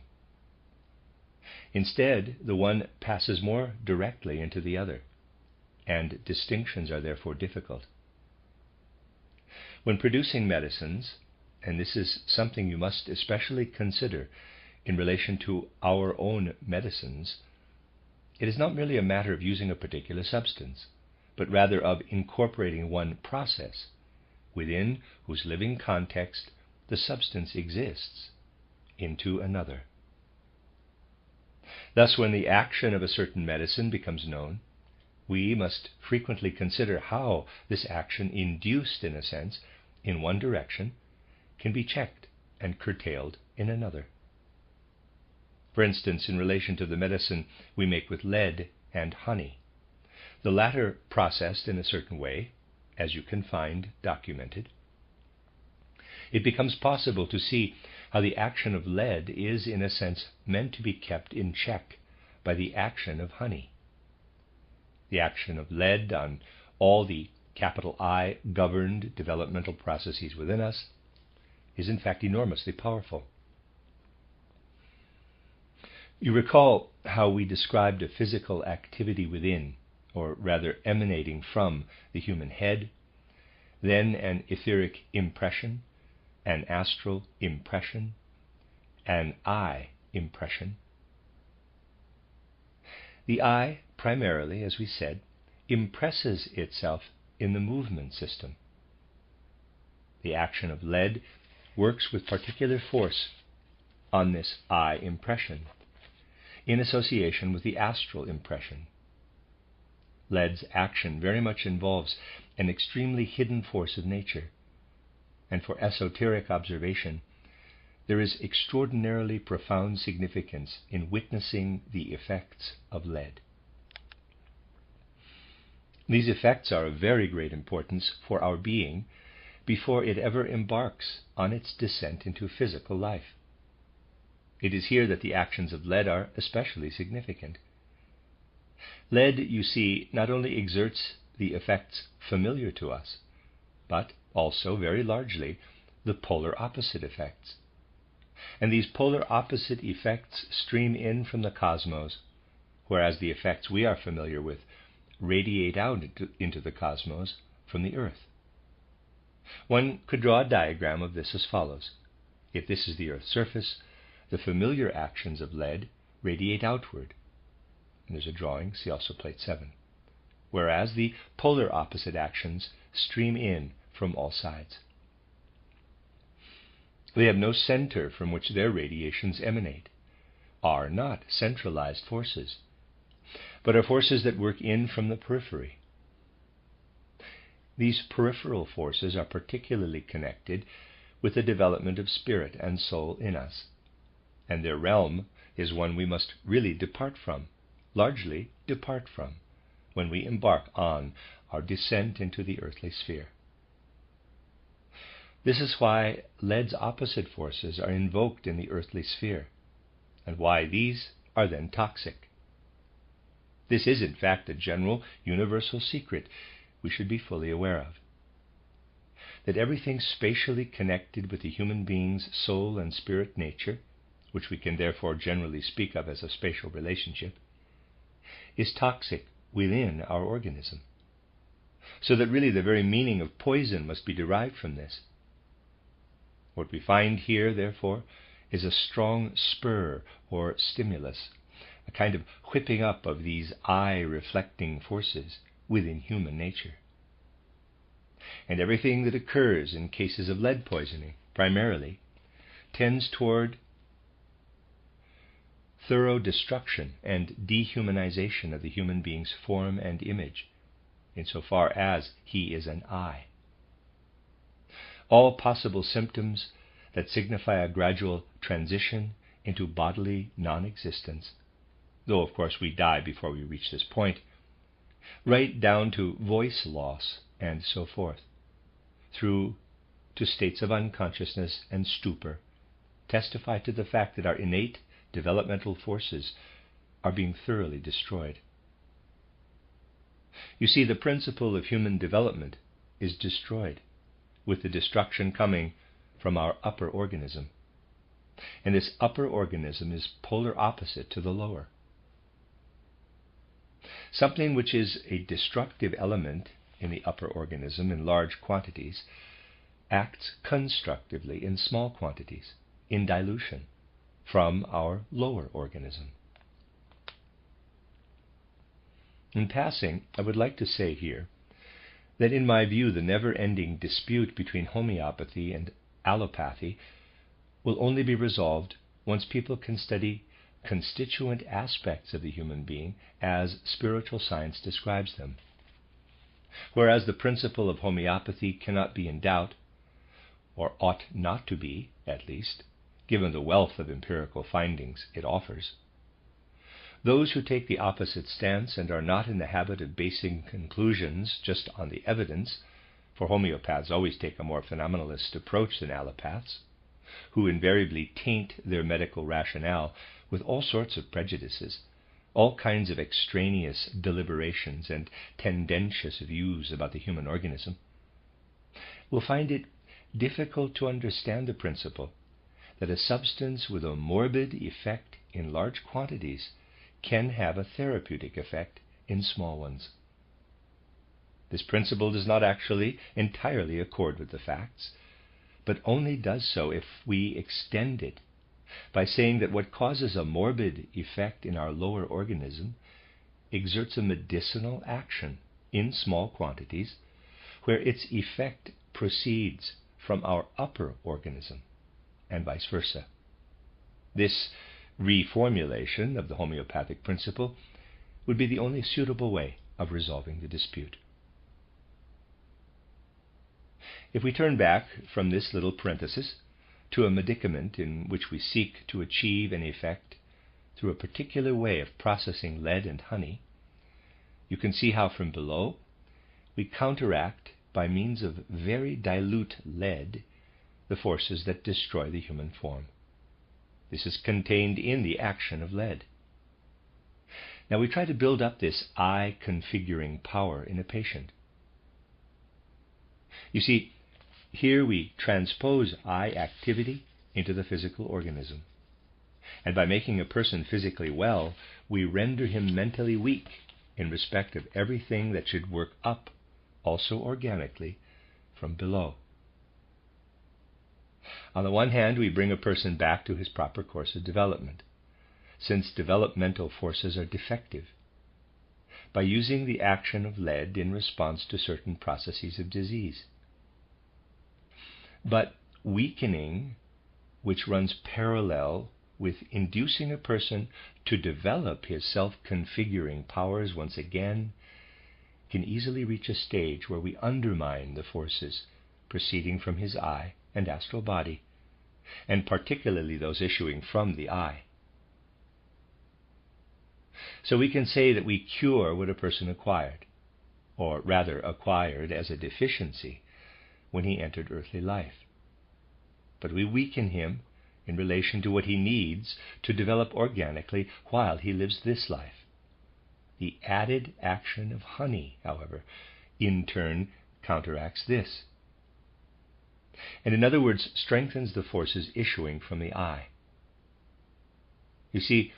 Instead, the one passes more directly into the other, and distinctions are therefore difficult. When producing medicines, and this is something you must especially consider in relation to our own medicines, it is not merely a matter of using a particular substance, but rather of incorporating one process within whose living context the substance exists into another. Thus, when the action of a certain medicine becomes known, we must frequently consider how this action, induced in a sense in one direction, can be checked and curtailed in another. For instance, in relation to the medicine we make with lead and honey, the latter processed in a certain way, as you can find documented, it becomes possible to see how the action of lead is, in a sense, meant to be kept in check by the action of honey. The action of lead on all the capital I governed developmental processes within us is in fact enormously powerful. You recall how we described a physical activity within, or rather emanating from, the human head, then an etheric impression, an astral impression, an eye impression. The eye, primarily, as we said, impresses itself in the movement system. The action of lead works with particular force on this eye impression, in association with the astral impression. Lead's action very much involves an extremely hidden force of nature, and for esoteric observation, there is extraordinarily profound significance in witnessing the effects of lead. These effects are of very great importance for our being before it ever embarks on its descent into physical life. It is here that the actions of lead are especially significant. Lead, you see, not only exerts the effects familiar to us, but, also, very largely, the polar opposite effects. And these polar opposite effects stream in from the cosmos, whereas the effects we are familiar with radiate out into the cosmos from the Earth. One could draw a diagram of this as follows. If this is the Earth's surface, the familiar actions of lead radiate outward. And there's a drawing, see also plate 7. Whereas the polar opposite actions stream in from all sides. They have no center from which their radiations emanate, are not centralized forces, but are forces that work in from the periphery. These peripheral forces are particularly connected with the development of spirit and soul in us, and their realm is one we must really depart from, largely depart from, when we embark on our descent into the earthly sphere. This is why lead's opposite forces are invoked in the earthly sphere, and why these are then toxic. This is, in fact, a general, universal secret we should be fully aware of. That everything spatially connected with the human being's soul and spirit nature, which we can therefore generally speak of as a spatial relationship, is toxic within our organism. So that really the very meaning of poison must be derived from this. What we find here, therefore, is a strong spur or stimulus, a kind of whipping up of these eye-reflecting forces within human nature. And everything that occurs in cases of lead poisoning, primarily, tends toward thorough destruction and dehumanization of the human being's form and image, insofar as he is an eye. All possible symptoms that signify a gradual transition into bodily non-existence, though of course we die before we reach this point, right down to voice loss and so forth, through to states of unconsciousness and stupor, testify to the fact that our innate developmental forces are being thoroughly destroyed. You see, the principle of human development is destroyed, with the destruction coming from our upper organism. And this upper organism is polar opposite to the lower. Something which is a destructive element in the upper organism in large quantities acts constructively in small quantities, in dilution, from our lower organism. In passing, I would like to say here that in my view the never-ending dispute between homeopathy and allopathy will only be resolved once people can study constituent aspects of the human being as spiritual science describes them. Whereas the principle of homeopathy cannot be in doubt, or ought not to be, at least, given the wealth of empirical findings it offers, those who take the opposite stance and are not in the habit of basing conclusions just on the evidence, for homeopaths always take a more phenomenalist approach than allopaths, who invariably taint their medical rationale with all sorts of prejudices, all kinds of extraneous deliberations and tendentious views about the human organism, will find it difficult to understand the principle that a substance with a morbid effect in large quantities can have a therapeutic effect in small ones. This principle does not actually entirely accord with the facts, but only does so if we extend it by saying that what causes a morbid effect in our lower organism exerts a medicinal action in small quantities, where its effect proceeds from our upper organism, and vice versa. This reformulation of the homeopathic principle would be the only suitable way of resolving the dispute. If we turn back from this little parenthesis to a medicament in which we seek to achieve an effect through a particular way of processing lead and honey, you can see how from below we counteract by means of very dilute lead the forces that destroy the human form. This is contained in the action of lead. Now we try to build up this eye-configuring power in a patient. You see, Here we transpose I activity into the physical organism. And by making a person physically well, we render him mentally weak in respect of everything that should work up, also organically, from below. On the one hand, we bring a person back to his proper course of development, since developmental forces are defective, by using the action of lead in response to certain processes of disease. But weakening, which runs parallel with inducing a person to develop his self-configuring powers once again, can easily reach a stage where we undermine the forces proceeding from his eye and astral body, and particularly those issuing from the eye. So we can say that we cure what a person acquired, or rather acquired as a deficiency when he entered earthly life. But we weaken him in relation to what he needs to develop organically while he lives this life. The added action of honey, however, in turn counteracts this, and in other words, strengthens the forces issuing from the eye. You see,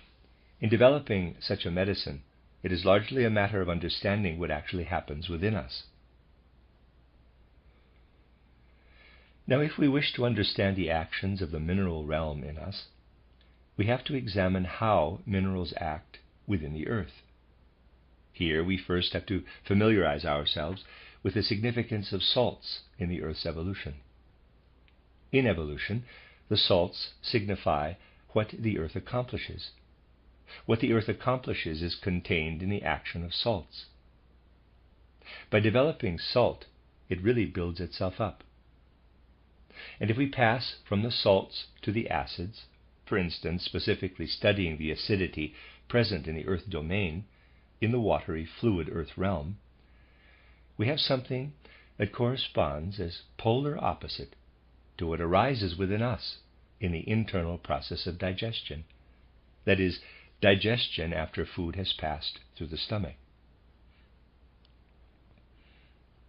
in developing such a medicine, it is largely a matter of understanding what actually happens within us. Now, if we wish to understand the actions of the mineral realm in us, we have to examine how minerals act within the earth. Here we first have to familiarize ourselves with the significance of salts in the earth's evolution. In evolution, the salts signify what the earth accomplishes. What the earth accomplishes is contained in the action of salts. By developing salt, it really builds itself up. And if we pass from the salts to the acids, for instance, specifically studying the acidity present in the earth domain, in the watery, fluid earth realm, we have something that corresponds as polar opposite to what arises within us in the internal process of digestion. That is, digestion after food has passed through the stomach.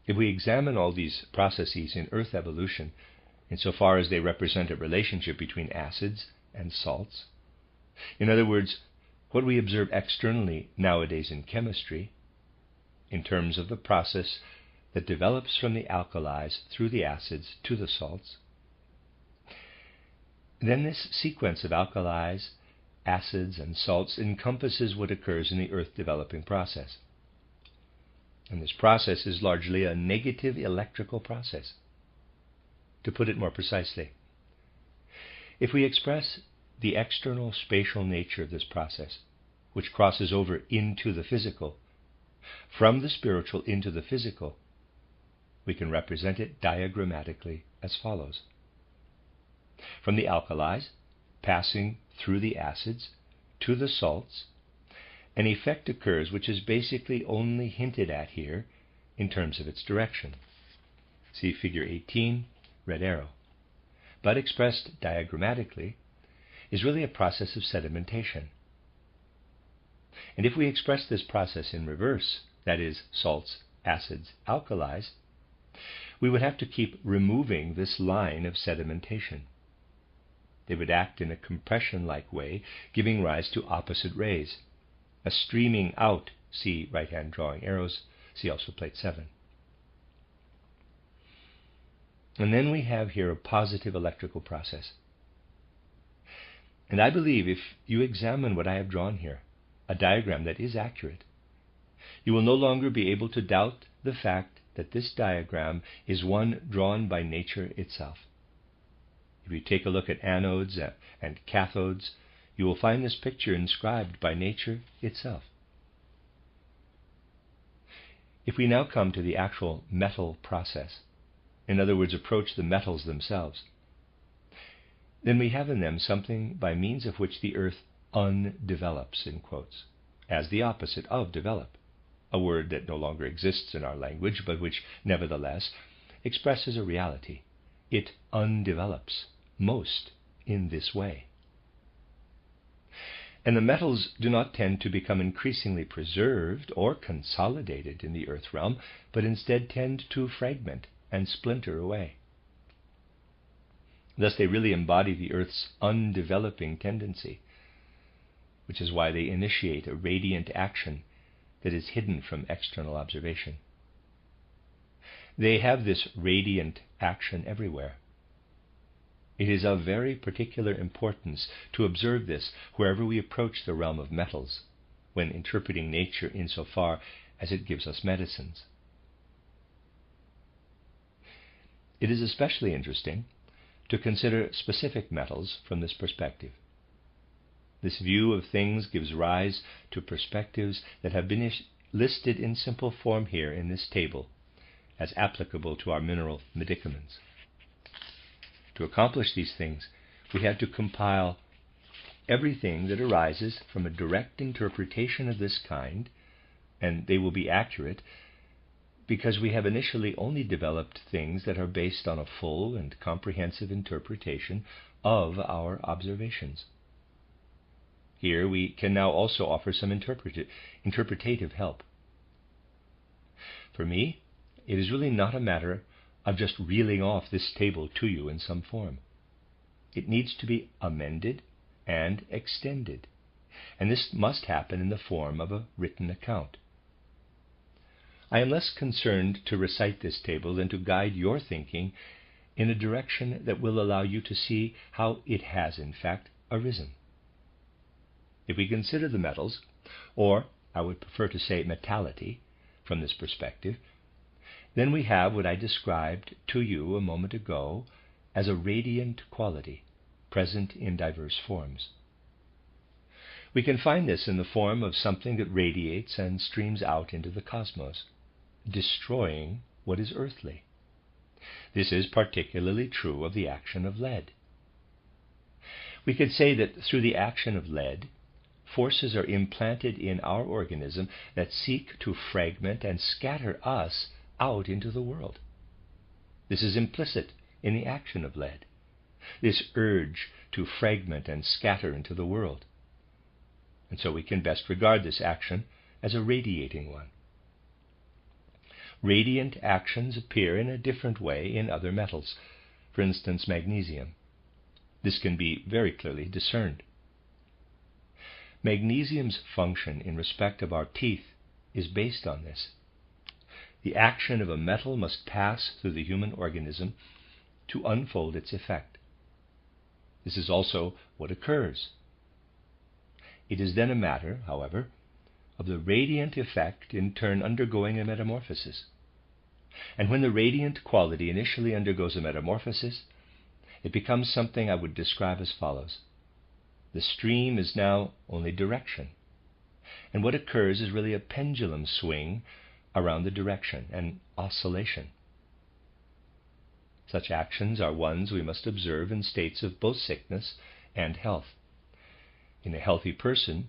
If we examine all these processes in earth evolution, insofar as they represent a relationship between acids and salts, in other words, what we observe externally nowadays in chemistry, in terms of the process that develops from the alkalis through the acids to the salts, then this sequence of alkalis, acids, and salts encompasses what occurs in the earth developing process. And this process is largely a negative electrical process. To put it more precisely, if we express the external spatial nature of this process, which crosses over into the physical, from the spiritual into the physical, we can represent it diagrammatically as follows. From the alkalis, passing through the acids to the salts, an effect occurs which is basically only hinted at here in terms of its direction. See figure 18, red arrow. But expressed diagrammatically is really a process of sedimentation. And if we express this process in reverse, that is, salts, acids, alkalis, we would have to keep removing this line of sedimentation. They would act in a compression-like way, giving rise to opposite rays, a streaming out, see right-hand drawing arrows, see also plate 7. And then we have here a positive electrical process. And I believe if you examine what I have drawn here, a diagram that is accurate, you will no longer be able to doubt the fact that this diagram is one drawn by nature itself. If you take a look at anodes and cathodes, you will find this picture inscribed by nature itself. If we now come to the actual metal process, in other words, approach the metals themselves, then we have in them something by means of which the earth undevelops, in quotes, as the opposite of develop, a word that no longer exists in our language, but which nevertheless expresses a reality. It undevelops most in this way. And the metals do not tend to become increasingly preserved or consolidated in the earth realm, but instead tend to fragment and splinter away. Thus they really embody the Earth's undeveloping tendency, which is why they initiate a radiant action that is hidden from external observation. They have this radiant action everywhere. It is of very particular importance to observe this wherever we approach the realm of metals, when interpreting nature insofar as it gives us medicines. It is especially interesting to consider specific metals from this perspective. This view of things gives rise to perspectives that have been listed in simple form here in this table as applicable to our mineral medicaments. To accomplish these things, we had to compile everything that arises from a direct interpretation of this kind, and they will be accurate because we have initially only developed things that are based on a full and comprehensive interpretation of our observations. Here we can now also offer some interpretative help. For me, it is really not a matter of just reeling off this table to you in some form. It needs to be amended and extended, and this must happen in the form of a written account. I am less concerned to recite this table than to guide your thinking in a direction that will allow you to see how it has in fact arisen. If we consider the metals, or I would prefer to say metality, from this perspective, then we have what I described to you a moment ago as a radiant quality, present in diverse forms. We can find this in the form of something that radiates and streams out into the cosmos, destroying what is earthly. This is particularly true of the action of lead. We could say that through the action of lead, forces are implanted in our organism that seek to fragment and scatter us out into the world. This is implicit in the action of lead, this urge to fragment and scatter into the world. And so we can best regard this action as a radiating one. Radiant actions appear in a different way in other metals, for instance magnesium. This can be very clearly discerned. Magnesium's function in respect of our teeth is based on this. The action of a metal must pass through the human organism to unfold its effect. This is also what occurs. It is then a matter, however, of the radiant effect in turn undergoing a metamorphosis. And when the radiant quality initially undergoes a metamorphosis, it becomes something I would describe as follows. The stream is now only direction, and what occurs is really a pendulum swing around the direction, an oscillation. Such actions are ones we must observe in states of both sickness and health. In a healthy person,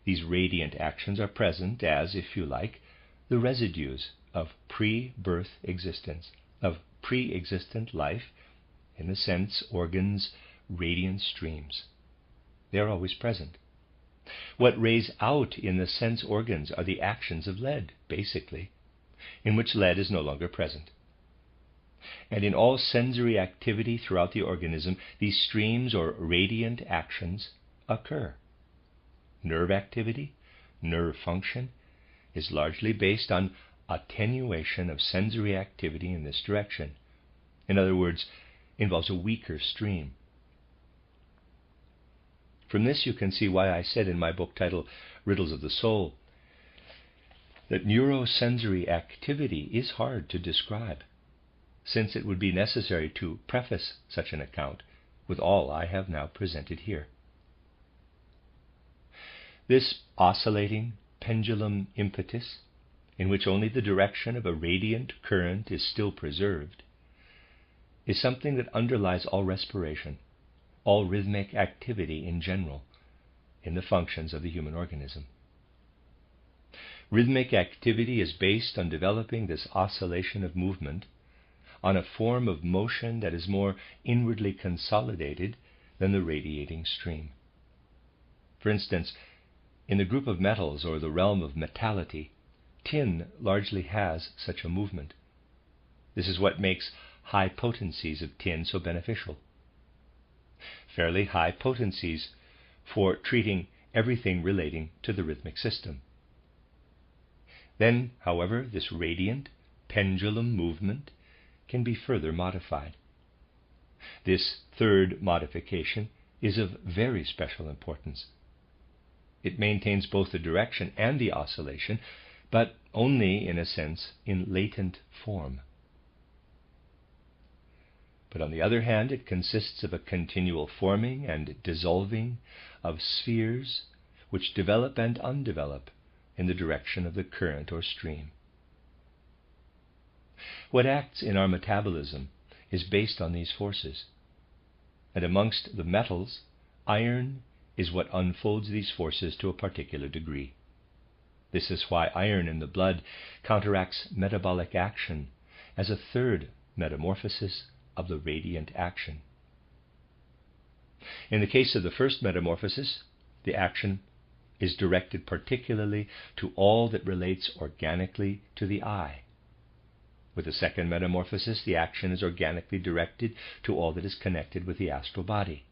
these radiant actions are present as, if you like, the residues of pre-birth existence, of pre-existent life, in the sense organs' radiant streams. They are always present. What rays out in the sense organs are the actions of lead, basically, in which lead is no longer present. And in all sensory activity throughout the organism, these streams or radiant actions occur. Nerve activity, nerve function, is largely based on attenuation of sensory activity in this direction. In other words, involves a weaker stream. From this you can see why I said in my book titled Riddles of the Soul that neurosensory activity is hard to describe, since it would be necessary to preface such an account with all I have now presented here. This oscillating pendulum impetus, in which only the direction of a radiant current is still preserved, is something that underlies all respiration, all rhythmic activity in general, in the functions of the human organism. Rhythmic activity is based on developing this oscillation of movement on a form of motion that is more inwardly consolidated than the radiating stream. For instance, in the group of metals or the realm of metality, tin largely has such a movement. This is what makes high potencies of tin so beneficial. fairly high potencies for treating everything relating to the rhythmic system. Then, however, this radiant pendulum movement can be further modified. This third modification is of very special importance. It maintains both the direction and the oscillation, but only, in a sense, in latent form. But on the other hand, it consists of a continual forming and dissolving of spheres which develop and undevelop in the direction of the current or stream. What acts in our metabolism is based on these forces, and amongst the metals, iron is what unfolds these forces to a particular degree. This is why iron in the blood counteracts metabolic action as a third metamorphosis of the radiant action. In the case of the first metamorphosis, the action is directed particularly to all that relates organically to the eye. With the second metamorphosis, the action is organically directed to all that is connected with the astral body.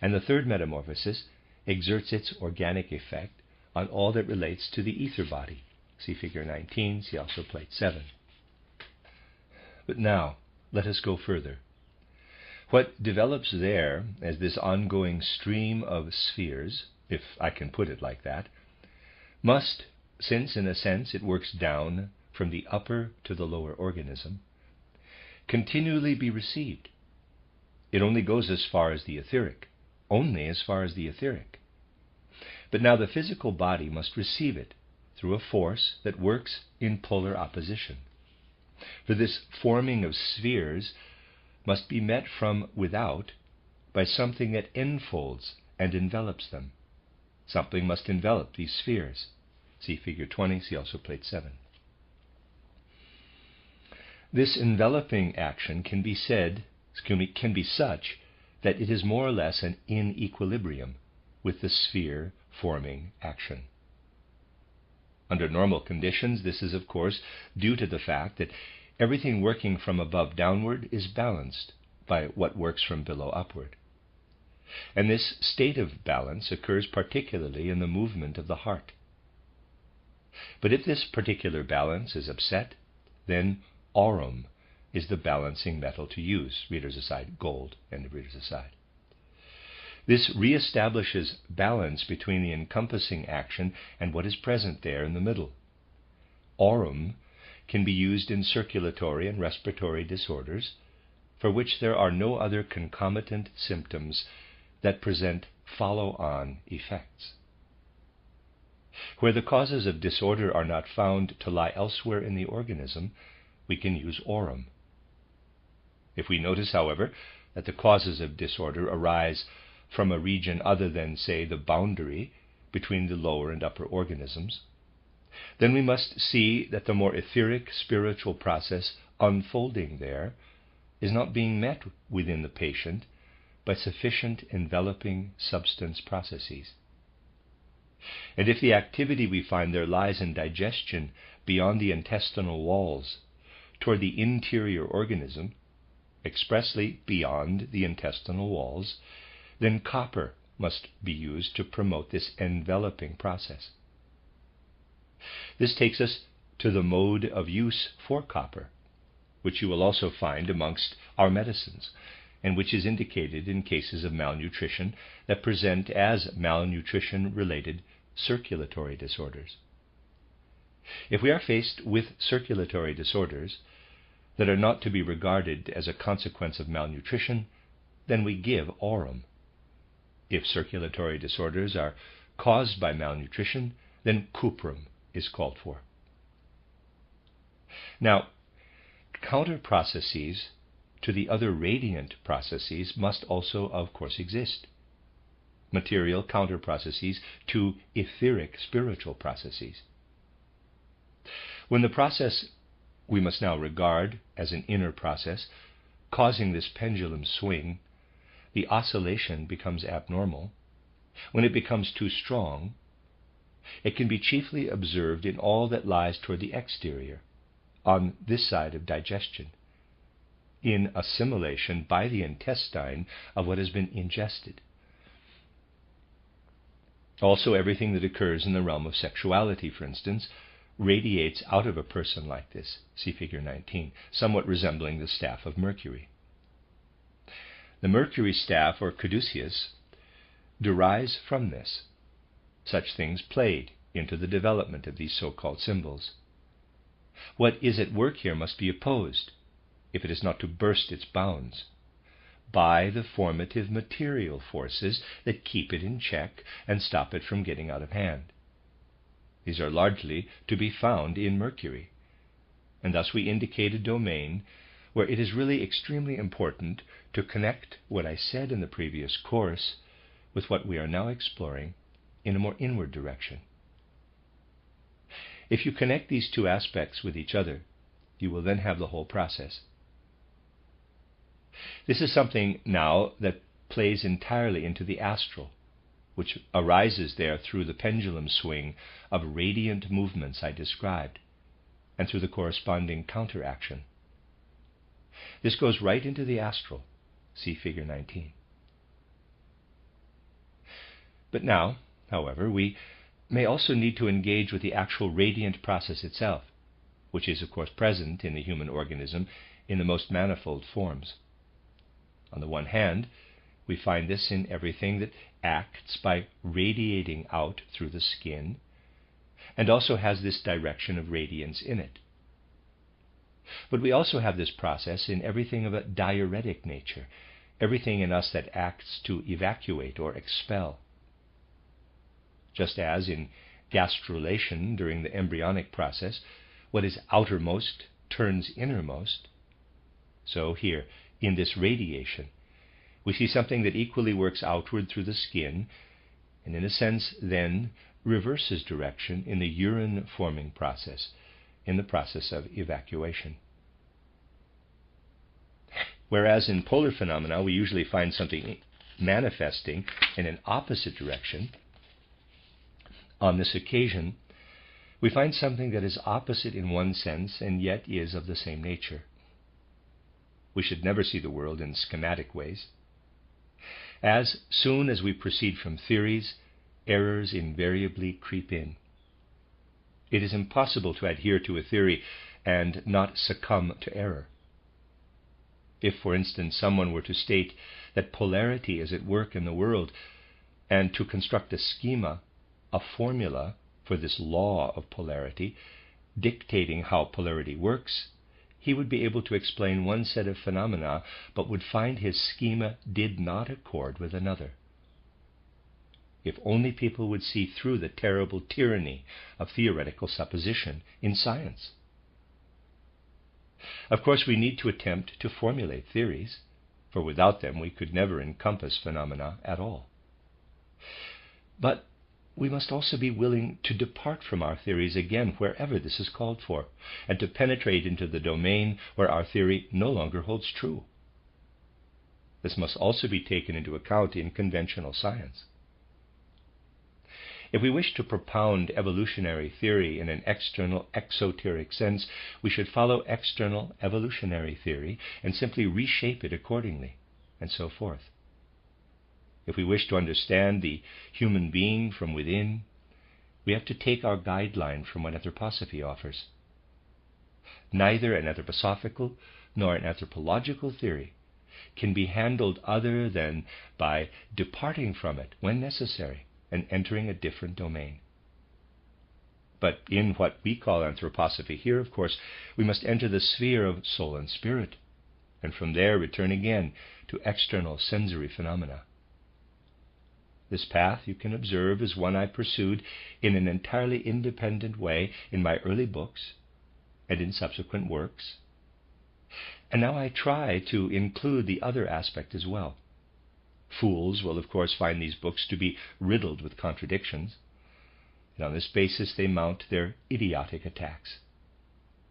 And the third metamorphosis exerts its organic effect on all that relates to the ether body. See figure 19, see also plate 7. But now, let us go further. What develops there as this ongoing stream of spheres, if I can put it like that, must, since in a sense it works down from the upper to the lower organism, continually be received. It only goes as far as the etheric, only as far as the etheric. But now the physical body must receive it through a force that works in polar opposition. For this forming of spheres must be met from without by something that enfolds and envelops them. Something must envelop these spheres. See figure 20, see also plate 7. This enveloping action can be such that it is more or less in equilibrium with the sphere forming action. Under normal conditions, this is of course due to the fact that everything working from above downward is balanced by what works from below upward. And this state of balance occurs particularly in the movement of the heart. But if this particular balance is upset, then aurum is the balancing metal to use. Readers aside, gold, end of readers aside. This reestablishes balance between the encompassing action and what is present there in the middle. Aurum can be used in circulatory and respiratory disorders, for which there are no other concomitant symptoms that present follow-on effects. Where the causes of disorder are not found to lie elsewhere in the organism, we can use aurum. If we notice, however, that the causes of disorder arise from a region other than, say, the boundary between the lower and upper organisms, then we must see that the more etheric spiritual process unfolding there is not being met within the patient by sufficient enveloping substance processes. And if the activity we find there lies in digestion beyond the intestinal walls toward the interior organism, expressly beyond the intestinal walls, then copper must be used to promote this enveloping process. This takes us to the mode of use for copper, which you will also find amongst our medicines, and which is indicated in cases of malnutrition that present as malnutrition-related circulatory disorders. If we are faced with circulatory disorders that are not to be regarded as a consequence of malnutrition, then we give aurum. If circulatory disorders are caused by malnutrition, then cuprum is called for. Now, counter processes to the other radiant processes must also, of course, exist. Material counter processes to etheric spiritual processes. When the process we must now regard as an inner process, causing this pendulum swing, the oscillation becomes abnormal. When it becomes too strong, it can be chiefly observed in all that lies toward the exterior, on this side of digestion. in assimilation by the intestine of what has been ingested. Also, everything that occurs in the realm of sexuality, for instance, radiates out of a person like this. See figure 19, somewhat resembling the staff of Mercury. The Mercury staff, or caduceus, derives from this. Such things played into the development of these so-called symbols. What is at work here must be opposed, if it is not to burst its bounds, by the formative material forces that keep it in check and stop it from getting out of hand. These are largely to be found in Mercury, and thus we indicate a domain where it is really extremely important to connect what I said in the previous course with what we are now exploring in a more inward direction. If you connect these two aspects with each other, you will then have the whole process. This is something now that plays entirely into the astral, which arises there through the pendulum swing of radiant movements I described, and through the corresponding counteraction. This goes right into the astral. See figure 19. But now, however, we may also need to engage with the actual radiant process itself, which is of course present in the human organism in the most manifold forms. On the one hand, we find this in everything that acts by radiating out through the skin, and also has this direction of radiance in it. But we also have this process in everything of a diuretic nature, everything in us that acts to evacuate or expel. Just as in gastrulation during the embryonic process, what is outermost turns innermost, so here, in this radiation, we see something that equally works outward through the skin, and in a sense then reverses direction in the urine-forming process, in the process of evacuation. Whereas in polar phenomena we usually find something manifesting in an opposite direction, on this occasion we find something that is opposite in one sense and yet is of the same nature. We should never see the world in schematic ways. As soon as we proceed from theories, errors invariably creep in. It is impossible to adhere to a theory and not succumb to error. If, for instance, someone were to state that polarity is at work in the world, and to construct a schema, a formula for this law of polarity, dictating how polarity works, he would be able to explain one set of phenomena, but would find his schema did not accord with another. If only people would see through the terrible tyranny of theoretical supposition in science. Of course, we need to attempt to formulate theories, for without them we could never encompass phenomena at all. But we must also be willing to depart from our theories again wherever this is called for, and to penetrate into the domain where our theory no longer holds true. This must also be taken into account in conventional science. If we wish to propound evolutionary theory in an external exoteric sense, we should follow external evolutionary theory and simply reshape it accordingly, and so forth. If we wish to understand the human being from within, we have to take our guideline from what anthroposophy offers. Neither an anthroposophical nor an anthropological theory can be handled other than by departing from it when necessary and entering a different domain. But in what we call anthroposophy here, of course, we must enter the sphere of soul and spirit, and from there return again to external sensory phenomena. This path, you can observe, is one I pursued in an entirely independent way in my early books and in subsequent works. And now I try to include the other aspect as well. Fools will, of course, find these books to be riddled with contradictions, and on this basis they mount their idiotic attacks.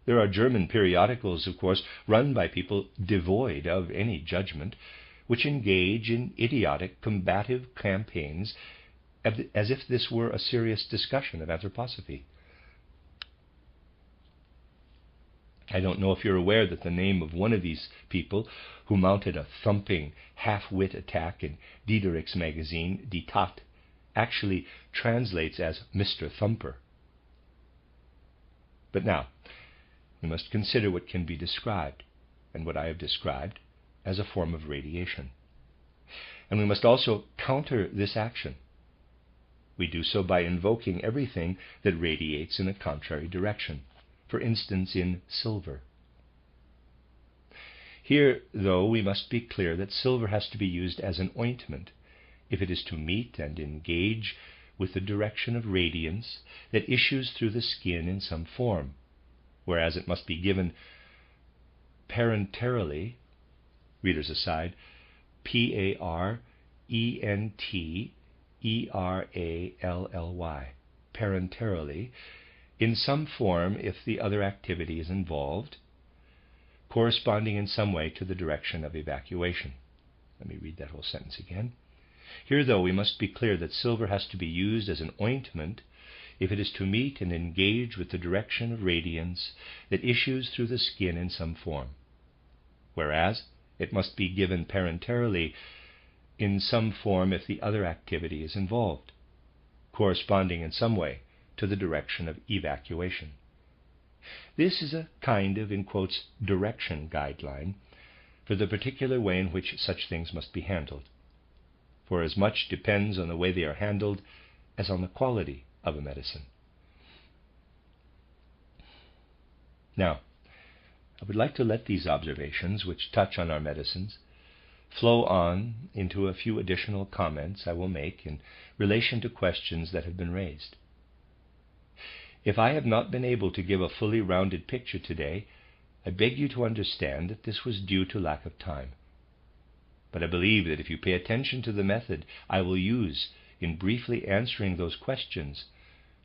There are German periodicals, of course, run by people devoid of any judgment, which engage in idiotic combative campaigns as if this were a serious discussion of anthroposophy. I don't know if you're aware that the name of one of these people who mounted a thumping half-wit attack in Diederik's magazine, Die Tat, actually translates as Mr. Thumper. But now, we must consider what can be described, and what I have described, as a form of radiation. And we must also counter this action. We do so by invoking everything that radiates in a contrary direction, for instance in silver. Here, though, we must be clear that silver has to be used as an ointment if it is to meet and engage with the direction of radiance that issues through the skin in some form, whereas it must be given parenterally, readers aside, P-A-R-E-N-T-E-R-A-L-L-Y, parenterally, in some form if the other activity is involved, corresponding in some way to the direction of evacuation. Let me read that whole sentence again. Here, though, we must be clear that silver has to be used as an ointment if it is to meet and engage with the direction of radiance that issues through the skin in some form, whereas it must be given parenterally in some form if the other activity is involved, corresponding in some way to the direction of evacuation. This is a kind of, in quotes, direction guideline for the particular way in which such things must be handled, for as much depends on the way they are handled as on the quality of a medicine. Now, I would like to let these observations, which touch on our medicines, flow on into a few additional comments I will make in relation to questions that have been raised. If I have not been able to give a fully rounded picture today, I beg you to understand that this was due to lack of time. But I believe that if you pay attention to the method I will use in briefly answering those questions,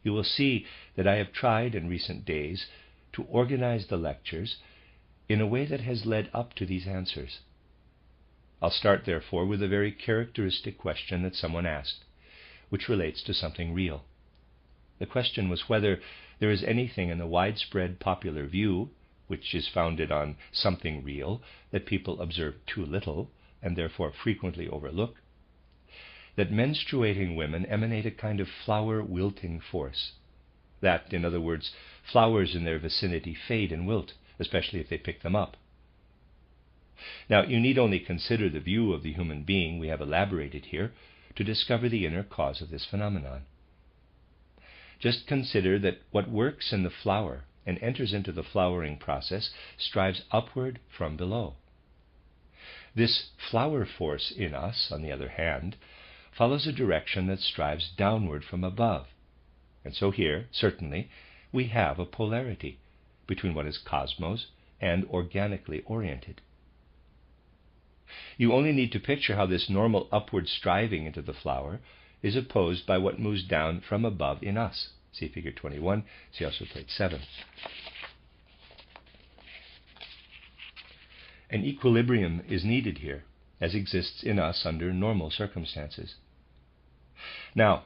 you will see that I have tried in recent days to organize the lectures in a way that has led up to these answers. I'll start, therefore, with a very characteristic question that someone asked, which relates to something real. The question was whether there is anything in the widespread popular view, which is founded on something real that people observe too little and therefore frequently overlook, that menstruating women emanate a kind of flower wilting force, that, in other words, flowers in their vicinity fade and wilt, especially if they pick them up. Now, you need only consider the view of the human being we have elaborated here to discover the inner cause of this phenomenon. Just consider that what works in the flower and enters into the flowering process strives upward from below. This flower force in us, on the other hand, follows a direction that strives downward from above. And so here, certainly, we have a polarity between what is cosmos and organically oriented. You only need to picture how this normal upward striving into the flower is opposed by what moves down from above in us. See Figure 21, see also Plate 7. An equilibrium is needed here, as exists in us under normal circumstances. Now,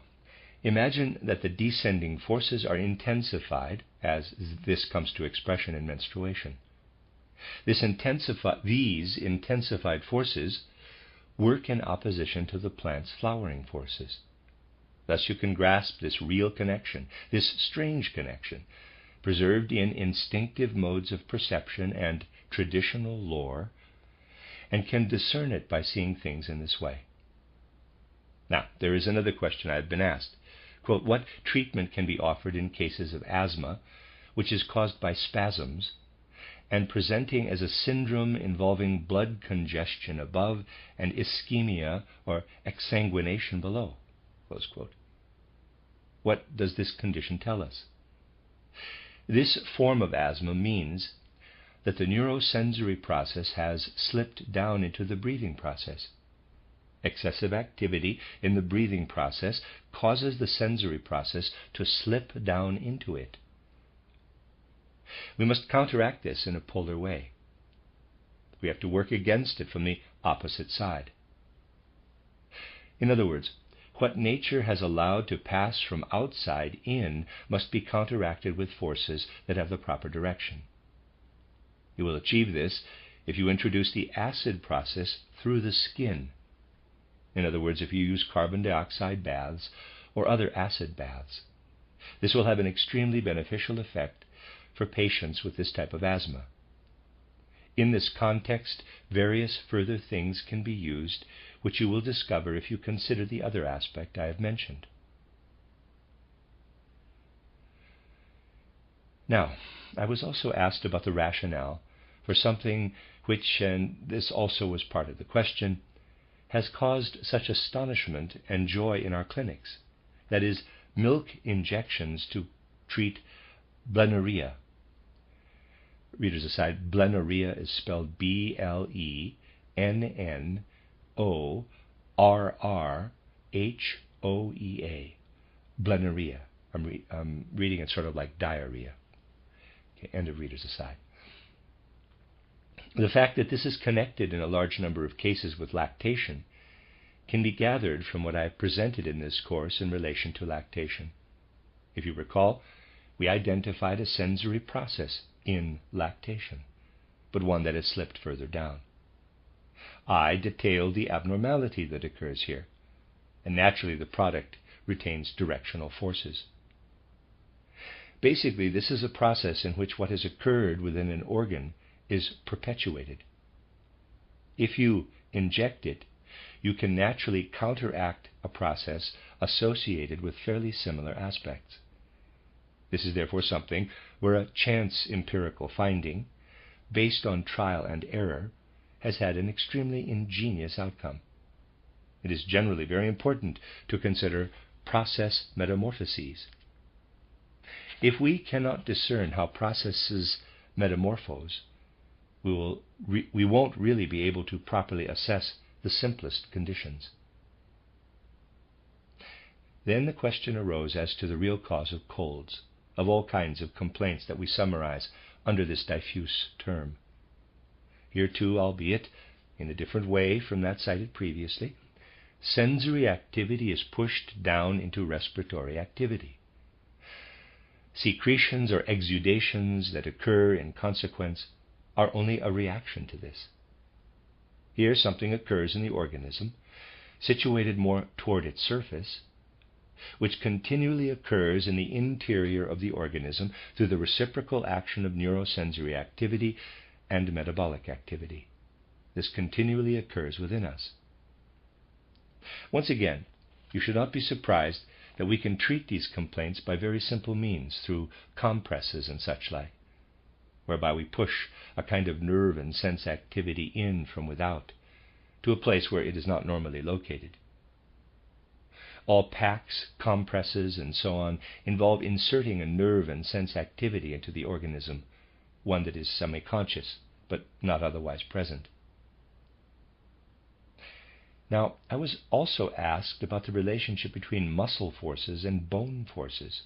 imagine that the descending forces are intensified as this comes to expression in menstruation. These intensified forces work in opposition to the plant's flowering forces. Thus you can grasp this real connection, this strange connection, preserved in instinctive modes of perception and traditional lore, and can discern it by seeing things in this way. Now, there is another question I have been asked. Quote, what treatment can be offered in cases of asthma, which is caused by spasms, and presenting as a syndrome involving blood congestion above and ischemia or exsanguination below? Close quote. What does this condition tell us? This form of asthma means that the neurosensory process has slipped down into the breathing process. Excessive activity in the breathing process causes the sensory process to slip down into it. We must counteract this in a polar way. We have to work against it from the opposite side. In other words, what nature has allowed to pass from outside in must be counteracted with forces that have the proper direction. You will achieve this if you introduce the acid process through the skin. In other words, if you use carbon dioxide baths or other acid baths. This will have an extremely beneficial effect for patients with this type of asthma. In this context, various further things can be used, which you will discover if you consider the other aspect I have mentioned. Now, I was also asked about the rationale for something which, and this also was part of the question, has caused such astonishment and joy in our clinics. That is, milk injections to treat blennorrhea. Readers aside, blennorrhea is spelled Blennorrhoa. Blennorrhea. I'm reading it sort of like diarrhea. Okay, end of readers aside. The fact that this is connected in a large number of cases with lactation can be gathered from what I have presented in this course in relation to lactation. If you recall, we identified a sensory process in lactation, but one that has slipped further down. I detailed the abnormality that occurs here, and naturally the product retains directional forces. Basically, this is a process in which what has occurred within an organ is perpetuated. If you inject it, you can naturally counteract a process associated with fairly similar aspects. This is therefore something where a chance empirical finding, based on trial and error, has had an extremely ingenious outcome. It is generally very important to consider process metamorphoses. If we cannot discern how processes metamorphose, we won't really be able to properly assess the simplest conditions. Then the question arose as to the real cause of colds, of all kinds of complaints that we summarize under this diffuse term. Here too, albeit in a different way from that cited previously, sensory activity is pushed down into respiratory activity. Secretions or exudations that occur in consequence are only a reaction to this. Here something occurs in the organism, situated more toward its surface, which continually occurs in the interior of the organism through the reciprocal action of neurosensory activity and metabolic activity. This continually occurs within us. Once again, you should not be surprised that we can treat these complaints by very simple means, through compresses and such like, whereby we push a kind of nerve and sense activity in from without to a place where it is not normally located. All packs, compresses, and so on involve inserting a nerve and sense activity into the organism, one that is semi-conscious, but not otherwise present. Now, I was also asked about the relationship between muscle forces and bone forces.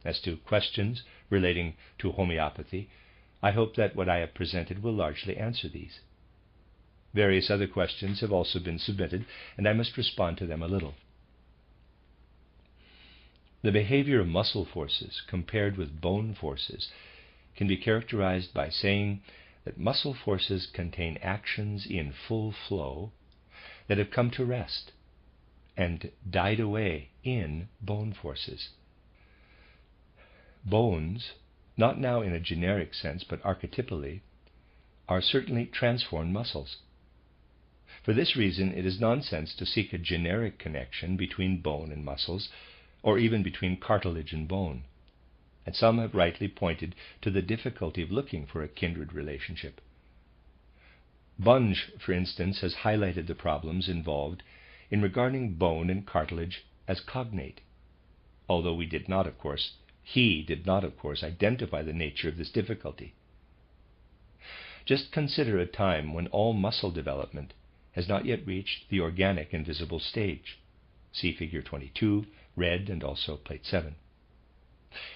As to questions relating to homeopathy, I hope that what I have presented will largely answer these. Various other questions have also been submitted, and I must respond to them a little. The behavior of muscle forces compared with bone forces can be characterized by saying that muscle forces contain actions in full flow that have come to rest and died away in bone forces. Bones, not now in a generic sense but archetypally, are certainly transformed muscles. For this reason, it is nonsense to seek a generic connection between bone and muscles, or even between cartilage and bone, and some have rightly pointed to the difficulty of looking for a kindred relationship. Bunge, for instance, has highlighted the problems involved in regarding bone and cartilage as cognate, although he did not, of course, identify the nature of this difficulty. Just consider a time when all muscle development has not yet reached the organic and visible stage. See Figure 22, red, and also Plate 7.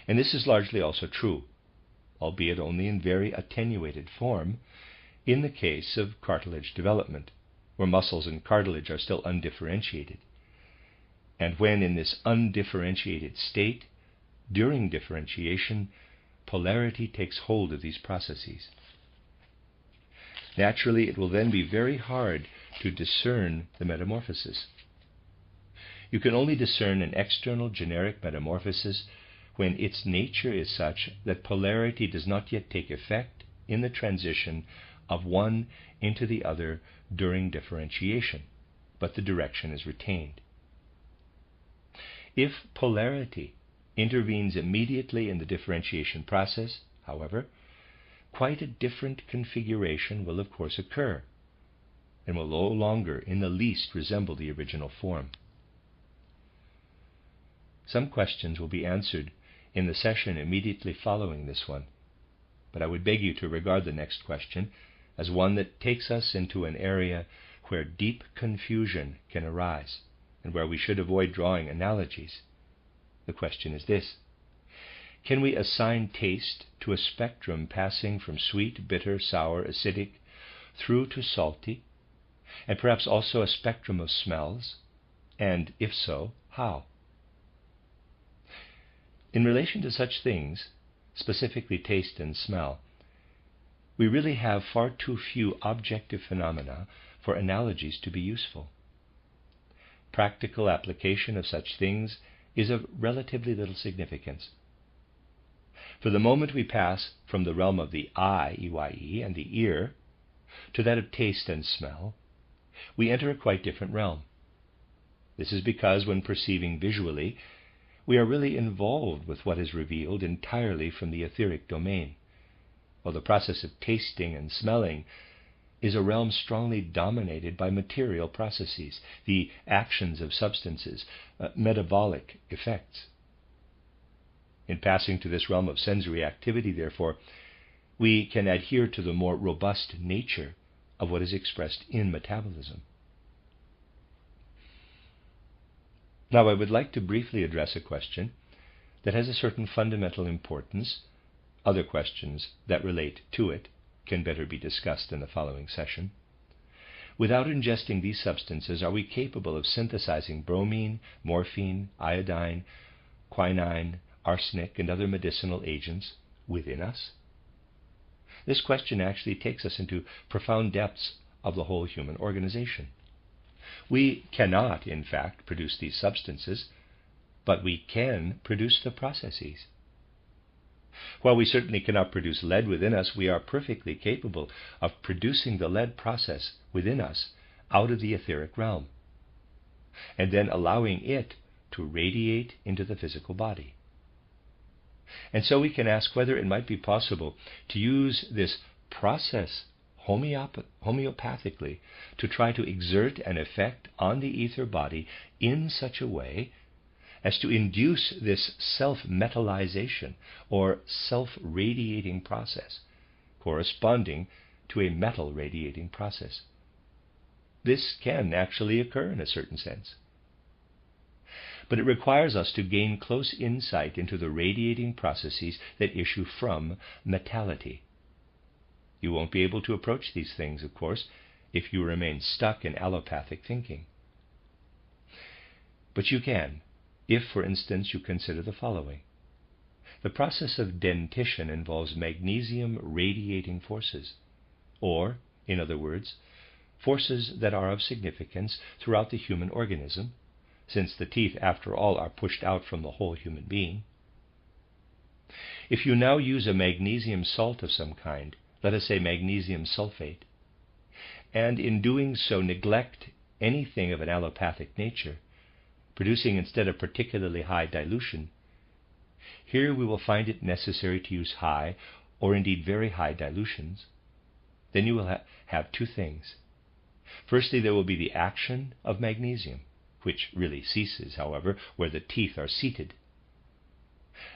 And this is largely also true, albeit only in very attenuated form, in the case of cartilage development, where muscles and cartilage are still undifferentiated. And when in this undifferentiated state, during differentiation, polarity takes hold of these processes. Naturally, it will then be very hard to discern the metamorphosis. You can only discern an external generic metamorphosis when its nature is such that polarity does not yet take effect in the transition of one into the other during differentiation, but the direction is retained. If polarity intervenes immediately in the differentiation process, however, quite a different configuration will of course occur, and will no longer in the least resemble the original form. Some questions will be answered in the session immediately following this one, but I would beg you to regard the next question as one that takes us into an area where deep confusion can arise, and where we should avoid drawing analogies. The question is this: can we assign taste to a spectrum passing from sweet, bitter, sour, acidic, through to salty, and perhaps also a spectrum of smells? And if so, how? In relation to such things, specifically taste and smell, we really have far too few objective phenomena for analogies to be useful. Practical application of such things is of relatively little significance. For the moment we pass from the realm of the eye, EYE, and the ear, to that of taste and smell, we enter a quite different realm. This is because when perceiving visually, we are really involved with what is revealed entirely from the etheric domain, while the process of tasting and smelling is a realm strongly dominated by material processes, the actions of substances, metabolic effects. In passing to this realm of sensory activity, therefore, we can adhere to the more robust nature of what is expressed in metabolism. Now, I would like to briefly address a question that has a certain fundamental importance. Other questions that relate to it can better be discussed in the following session. Without ingesting these substances, are we capable of synthesizing bromine, morphine, iodine, quinine, arsenic, and other medicinal agents within us? This question actually takes us into profound depths of the whole human organization. We cannot, in fact, produce these substances, but we can produce the processes. While we certainly cannot produce lead within us, we are perfectly capable of producing the lead process within us out of the etheric realm, and then allowing it to radiate into the physical body. And so we can ask whether it might be possible to use this process homeopathically to try to exert an effect on the ether body in such a way as to induce this self-metallization or self-radiating process, corresponding to a metal radiating process. This can actually occur in a certain sense. But it requires us to gain close insight into the radiating processes that issue from metallity. You won't be able to approach these things, of course, if you remain stuck in allopathic thinking. But you can, if, for instance, you consider the following. The process of dentition involves magnesium radiating forces, or, in other words, forces that are of significance throughout the human organism, since the teeth, after all, are pushed out from the whole human being. If you now use a magnesium salt of some kind, let us say magnesium sulfate, and in doing so neglect anything of an allopathic nature, producing instead a particularly high dilution, here we will find it necessary to use high, or indeed very high dilutions. Then you will have two things. Firstly, there will be the action of magnesium, which really ceases, however, where the teeth are seated.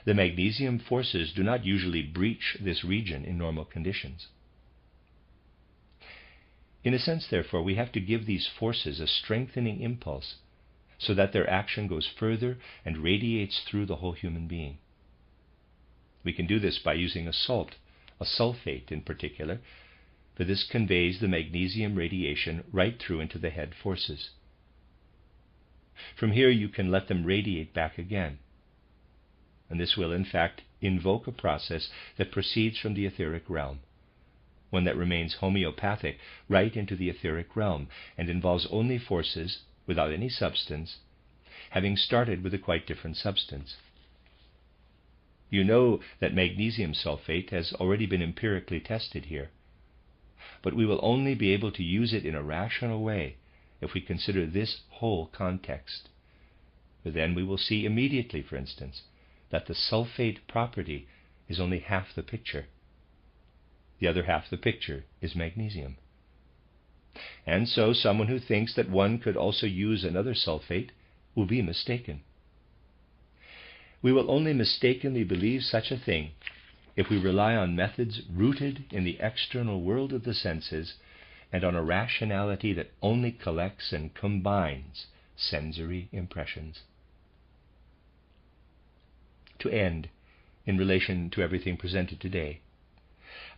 The magnesium forces do not usually breach this region in normal conditions. In a sense, therefore, we have to give these forces a strengthening impulse so that their action goes further and radiates through the whole human being. We can do this by using a salt, a sulfate in particular, for this conveys the magnesium radiation right through into the head forces. From here you can let them radiate back again, and this will in fact invoke a process that proceeds from the etheric realm, one that remains homeopathic right into the etheric realm and involves only forces without any substance, having started with a quite different substance. You know that magnesium sulfate has already been empirically tested here, but we will only be able to use it in a rational way if we consider this whole context. But then we will see immediately, for instance, that the sulfate property is only half the picture. The other half the picture is magnesium. And so someone who thinks that one could also use another sulfate will be mistaken. We will only mistakenly believe such a thing if we rely on methods rooted in the external world of the senses and on a rationality that only collects and combines sensory impressions. To end, in relation to everything presented today,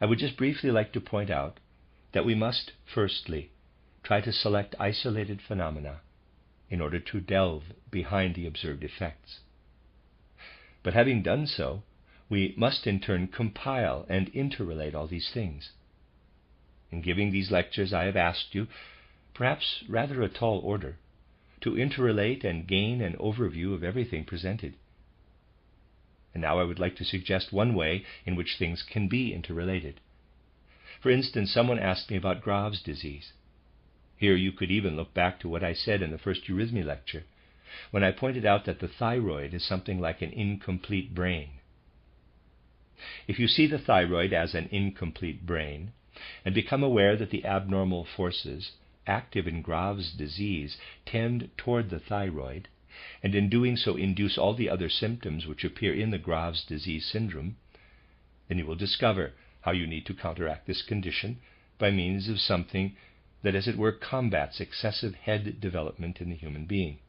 I would just briefly like to point out that we must, firstly, try to select isolated phenomena in order to delve behind the observed effects. But having done so, we must in turn compile and interrelate all these things. In giving these lectures, I have asked you, perhaps rather a tall order, to interrelate and gain an overview of everything presented. And now I would like to suggest one way in which things can be interrelated. For instance, someone asked me about Graves' disease. Here you could even look back to what I said in the first eurythmy lecture, when I pointed out that the thyroid is something like an incomplete brain. If you see the thyroid as an incomplete brain, and become aware that the abnormal forces active in Graves' disease tend toward the thyroid, and in doing so induce all the other symptoms which appear in the Graves' disease syndrome, then you will discover how you need to counteract this condition by means of something that, as it were, combats excessive head development in the human being.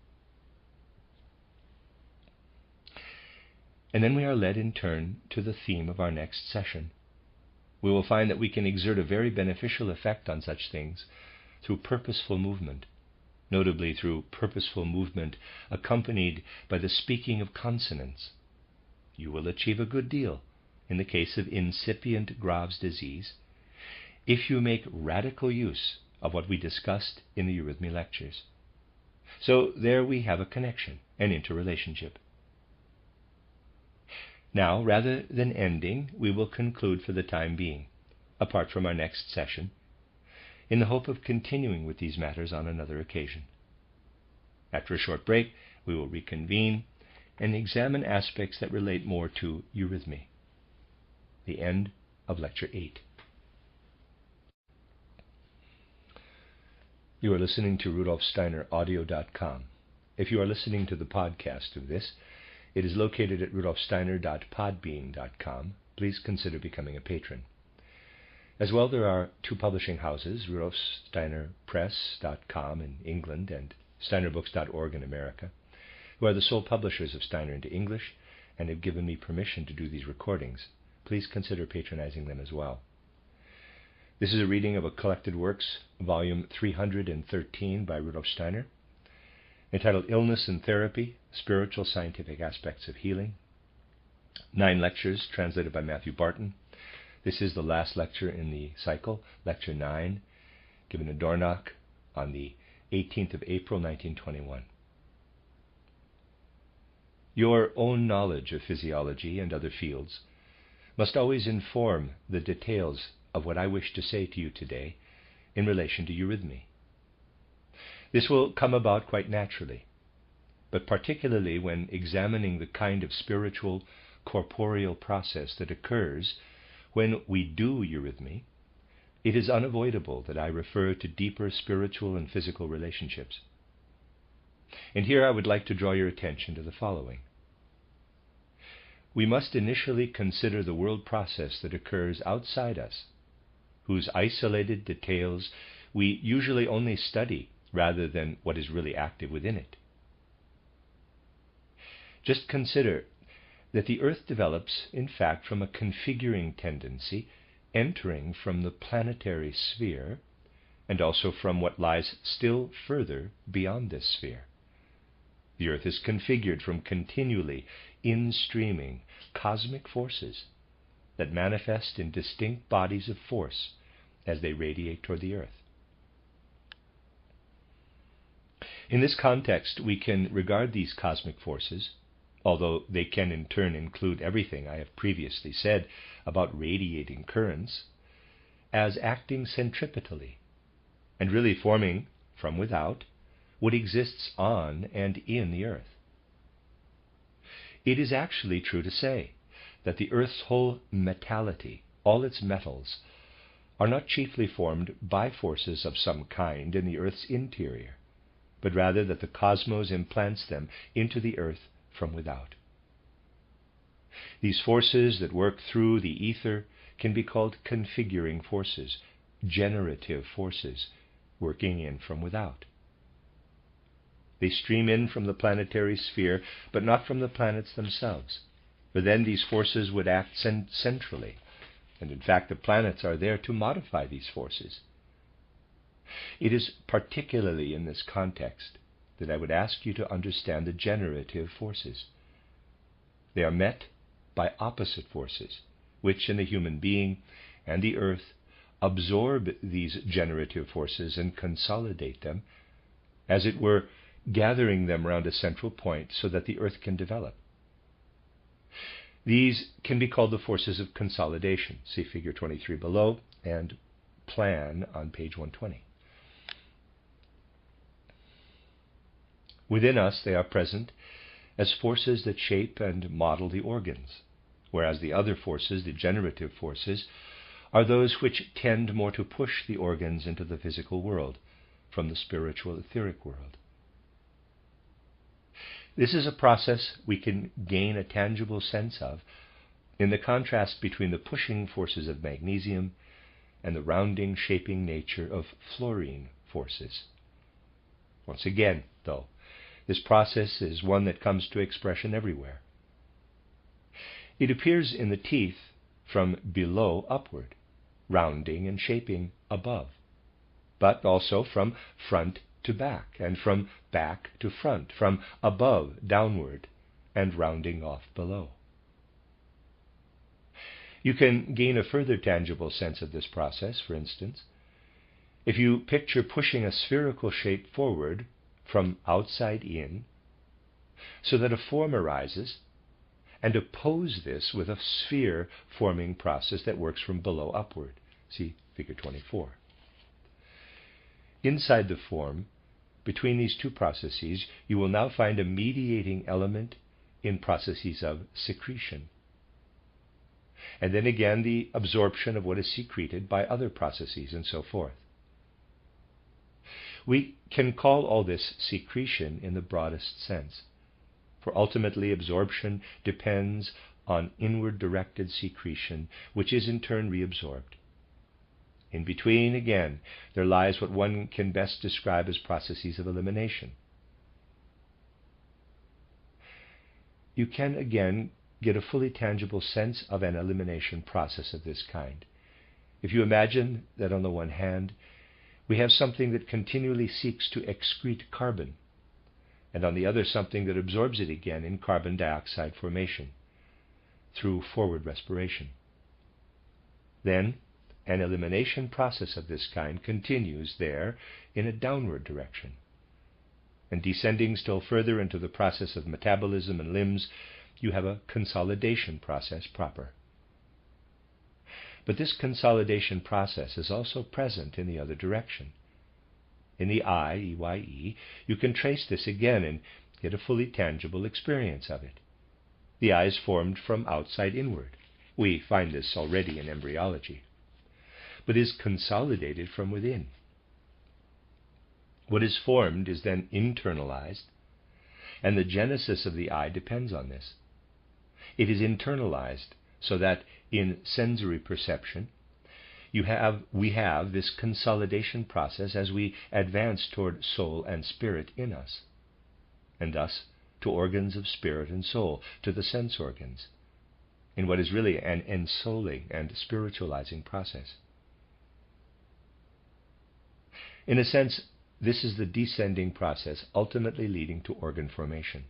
And then we are led in turn to the theme of our next session. We will find that we can exert a very beneficial effect on such things through purposeful movement, notably through purposeful movement accompanied by the speaking of consonants. You will achieve a good deal in the case of incipient Graves' disease if you make radical use of what we discussed in the eurythmy lectures. So there we have a connection, an interrelationship. Now, rather than ending, we will conclude for the time being, apart from our next session, in the hope of continuing with these matters on another occasion. After a short break, we will reconvene and examine aspects that relate more to eurythmy. The end of Lecture 8. You are listening to RudolfSteinerAudio.com. If you are listening to the podcast of this, it is located at rudolfsteiner.podbean.com. Please consider becoming a patron. As well, there are two publishing houses, rudolfsteinerpress.com in England and steinerbooks.org in America, who are the sole publishers of Steiner into English and have given me permission to do these recordings. Please consider patronizing them as well. This is a reading of a Collected Works, volume 313 by Rudolf Steiner, entitled Illness and Therapy, Spiritual Scientific Aspects of Healing. 9 lectures translated by Matthew Barton. This is the last lecture in the cycle, Lecture 9, given in Dornach on the 18th of April, 1921. Your own knowledge of physiology and other fields must always inform the details of what I wish to say to you today in relation to eurythmy. This will come about quite naturally, but particularly when examining the kind of spiritual, corporeal process that occurs when we do eurythmy, it is unavoidable that I refer to deeper spiritual and physical relationships. And here I would like to draw your attention to the following. We must initially consider the world process that occurs outside us, whose isolated details we usually only study rather than what is really active within it. Just consider that the Earth develops, in fact, from a configuring tendency entering from the planetary sphere and also from what lies still further beyond this sphere. The Earth is configured from continually in-streaming cosmic forces that manifest in distinct bodies of force as they radiate toward the earth. In this context, we can regard these cosmic forces, although they can in turn include everything I have previously said about radiating currents, as acting centripetally and really forming from without what exists on and in the earth. It is actually true to say that the earth's whole metality, all its metals, are not chiefly formed by forces of some kind in the earth's interior, but rather that the cosmos implants them into the earth from without. These forces that work through the ether can be called configuring forces, generative forces, working in from without. They stream in from the planetary sphere, but not from the planets themselves, for then these forces would act centrally, and in fact the planets are there to modify these forces. It is particularly in this context that I would ask you to understand the generative forces. They are met by opposite forces, which in the human being and the earth absorb these generative forces and consolidate them, as it were, gathering them round a central point so that the earth can develop. These can be called the forces of consolidation. See figure 23 below and plan on page 120. Within us they are present as forces that shape and model the organs, whereas the other forces, the generative forces, are those which tend more to push the organs into the physical world from the spiritual etheric world. This is a process we can gain a tangible sense of in the contrast between the pushing forces of magnesium and the rounding, shaping nature of fluorine forces. Once again, though, this process is one that comes to expression everywhere. It appears in the teeth from below upward, rounding and shaping above, but also from front to back, and from back to front, from above downward, and rounding off below. You can gain a further tangible sense of this process, for instance, if you picture pushing a spherical shape forward from outside in, so that a form arises, and oppose this with a sphere-forming process that works from below upward. See figure 24. Inside the form, between these two processes, you will now find a mediating element in processes of secretion, and then again the absorption of what is secreted by other processes, and so forth. We can call all this secretion in the broadest sense, for ultimately absorption depends on inward-directed secretion, which is in turn reabsorbed. In between, again, there lies what one can best describe as processes of elimination. You can again get a fully tangible sense of an elimination process of this kind if you imagine that on the one hand, we have something that continually seeks to excrete carbon, and on the other something that absorbs it again in carbon dioxide formation through forward respiration. Then, an elimination process of this kind continues there in a downward direction, and descending still further into the process of metabolism and limbs, you have a consolidation process proper. But this consolidation process is also present in the other direction. In the eye, EYE, you can trace this again and get a fully tangible experience of it. The eye is formed from outside inward. We find this already in embryology, but is consolidated from within. What is formed is then internalized, and the genesis of the eye depends on this. It is internalized so that in sensory perception we have this consolidation process as we advance toward soul and spirit in us, and thus to organs of spirit and soul, to the sense organs, in what is really an ensouling and spiritualizing process. In a sense, this is the descending process ultimately leading to organ formation.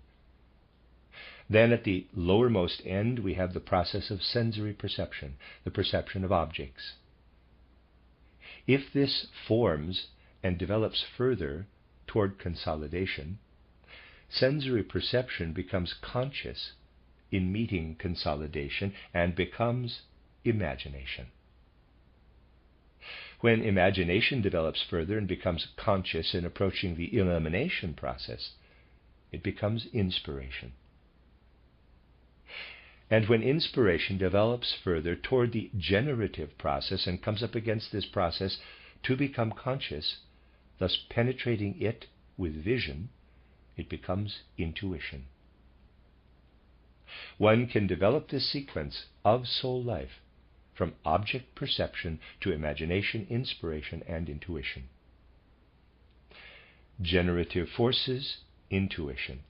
Then at the lowermost end we have the process of sensory perception, the perception of objects. If this forms and develops further toward consolidation, sensory perception becomes conscious in meeting consolidation and becomes imagination. When imagination develops further and becomes conscious in approaching the elimination process, it becomes inspiration. And when inspiration develops further toward the generative process and comes up against this process to become conscious, thus penetrating it with vision, it becomes intuition. One can develop this sequence of soul life from object perception to imagination, inspiration, and intuition. Generative forces, intuition.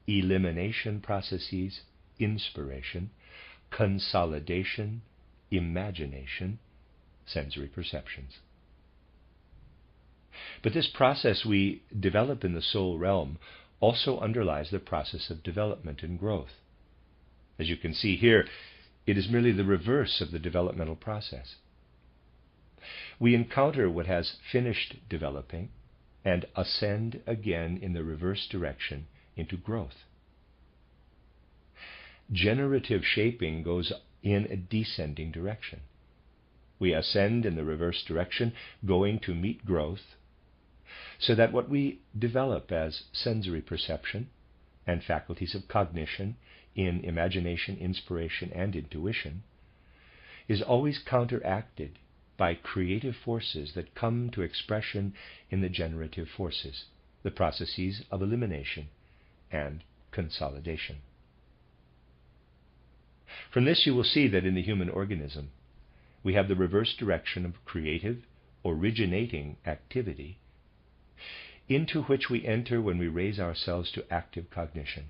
Elimination processes, inspiration. Consolidation, imagination, sensory perceptions. But this process we develop in the soul realm also underlies the process of development and growth. As you can see here, it is merely the reverse of the developmental process. We encounter what has finished developing and ascend again in the reverse direction into growth. Generative shaping goes in a descending direction. We ascend in the reverse direction, going to meet growth, so that what we develop as sensory perception and faculties of cognition in imagination, inspiration, and intuition is always counteracted by creative forces that come to expression in the generative forces, the processes of elimination and consolidation. From this you will see that in the human organism we have the reverse direction of creative, originating activity into which we enter when we raise ourselves to active cognition.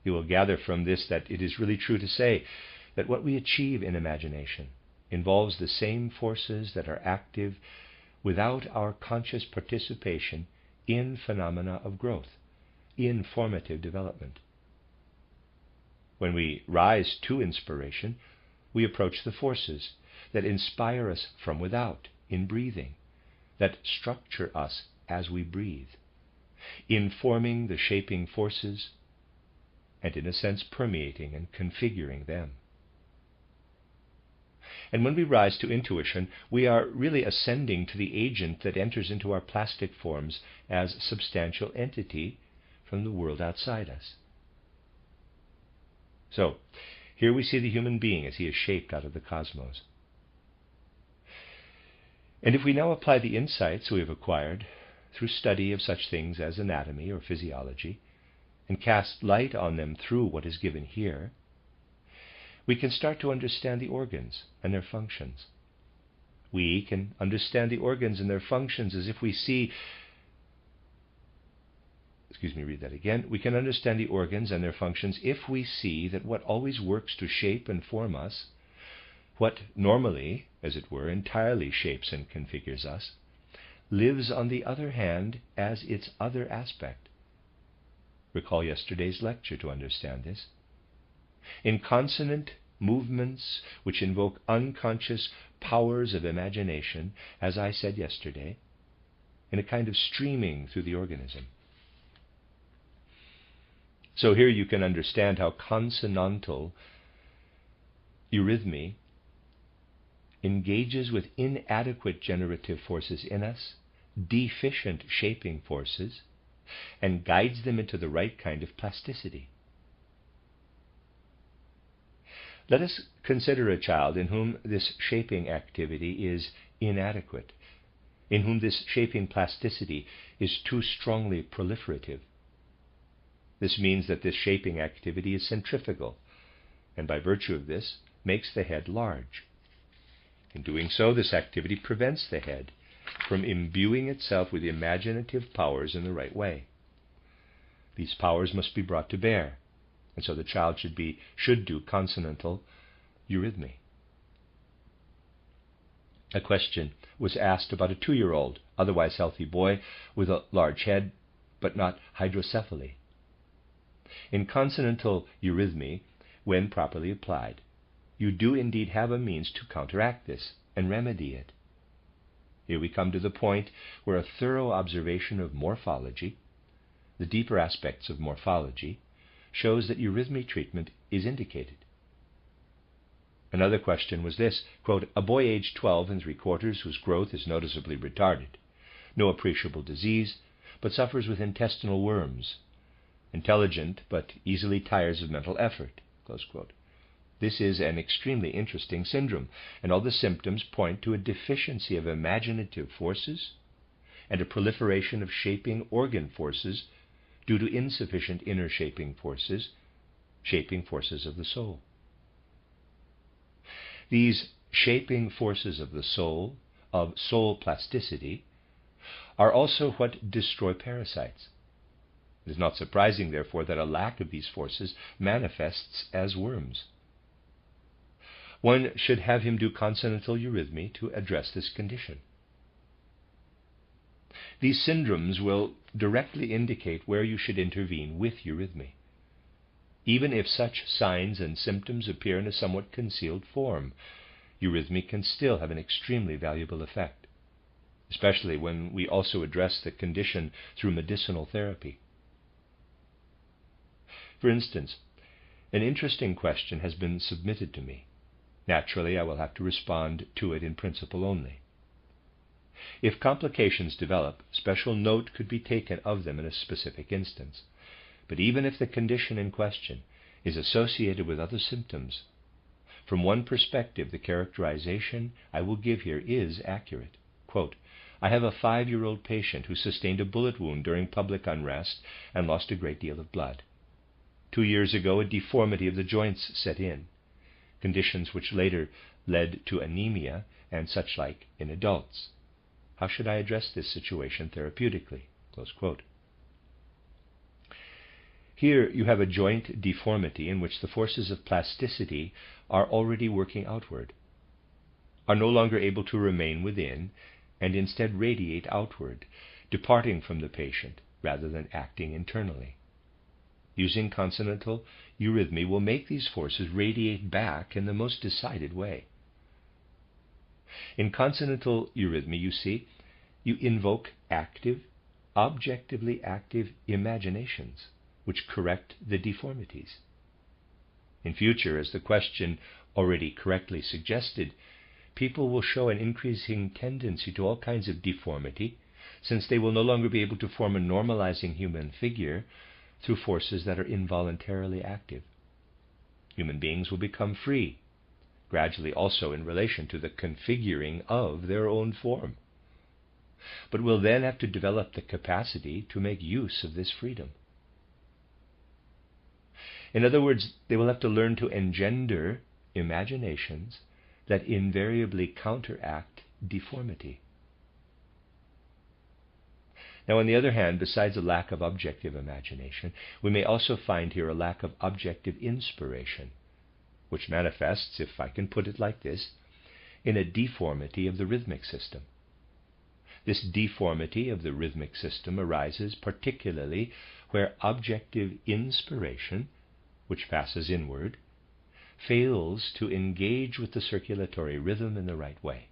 You will gather from this that it is really true to say that what we achieve in imagination involves the same forces that are active without our conscious participation in phenomena of growth, in formative development. When we rise to inspiration, we approach the forces that inspire us from without in breathing, that structure us as we breathe, informing the shaping forces and in a sense permeating and configuring them. And when we rise to intuition, we are really ascending to the agent that enters into our plastic forms as substantial entity from the world outside us. So, here we see the human being as he is shaped out of the cosmos. And if we now apply the insights we have acquired through study of such things as anatomy or physiology, and cast light on them through what is given here, we can start to understand the organs and their functions. We can understand the organs and their functions as if we see We can understand the organs and their functions if we see that what always works to shape and form us, what normally, as it were, entirely shapes and configures us, lives on the other hand as its other aspect. Recall yesterday's lecture to understand this. In consonant movements which invoke unconscious powers of imagination, as I said yesterday, in a kind of streaming through the organism. So here you can understand how consonantal eurythmy engages with inadequate generative forces in us, deficient shaping forces, and guides them into the right kind of plasticity. Let us consider a child in whom this shaping activity is inadequate, in whom this shaping plasticity is too strongly proliferative. This means that this shaping activity is centrifugal, and by virtue of this makes the head large. In doing so, this activity prevents the head from imbuing itself with imaginative powers in the right way. These powers must be brought to bear, and so the child should do consonantal eurythmy. A question was asked about a 2-year-old, otherwise healthy boy with a large head, but not hydrocephaly. In consonantal eurythmy, when properly applied, you do indeed have a means to counteract this and remedy it. Here we come to the point where a thorough observation of morphology, the deeper aspects of morphology, shows that eurythmy treatment is indicated. Another question was this, quote, a boy aged 12 3/4 whose growth is noticeably retarded, no appreciable disease, but suffers with intestinal worms, intelligent but easily tires of mental effort, close quote. This is an extremely interesting syndrome, and all the symptoms point to a deficiency of imaginative forces and a proliferation of shaping organ forces due to insufficient inner shaping forces of the soul. These shaping forces of the soul, of soul plasticity, are also what destroy parasites. It is not surprising, therefore, that a lack of these forces manifests as worms. One should have him do consonantal eurythmy to address this condition. These syndromes will directly indicate where you should intervene with eurythmy, even if such signs and symptoms appear in a somewhat concealed form. Eurythmy can still have an extremely valuable effect, especially when we also address the condition through medicinal therapy. For instance, an interesting question has been submitted to me. Naturally, I will have to respond to it in principle only. If complications develop, special note could be taken of them in a specific instance. But even if the condition in question is associated with other symptoms, from one perspective, the characterization I will give here is accurate. Quote, I have a 5-year-old patient who sustained a bullet wound during public unrest and lost a great deal of blood. 2 years ago, a deformity of the joints set in, conditions which later led to anemia and such like in adults. How should I address this situation therapeutically? Close quote. Here you have a joint deformity in which the forces of plasticity are already working outward, are no longer able to remain within, and instead radiate outward, departing from the patient rather than acting internally. Using consonantal eurythmy will make these forces radiate back in the most decided way. In consonantal eurythmy, you see, you invoke active, objectively active imaginations, which correct the deformities. In future, as the question already correctly suggested, people will show an increasing tendency to all kinds of deformity, since they will no longer be able to form a normalizing human figure through forces that are involuntarily active. Human beings will become free, gradually also in relation to the configuring of their own form, but will then have to develop the capacity to make use of this freedom. In other words, they will have to learn to engender imaginations that invariably counteract deformity. Now, on the other hand, besides a lack of objective imagination, we may also find here a lack of objective inspiration, which manifests, if I can put it like this, in a deformity of the rhythmic system. This deformity of the rhythmic system arises particularly where objective inspiration, which passes inward, fails to engage with the circulatory rhythm in the right way.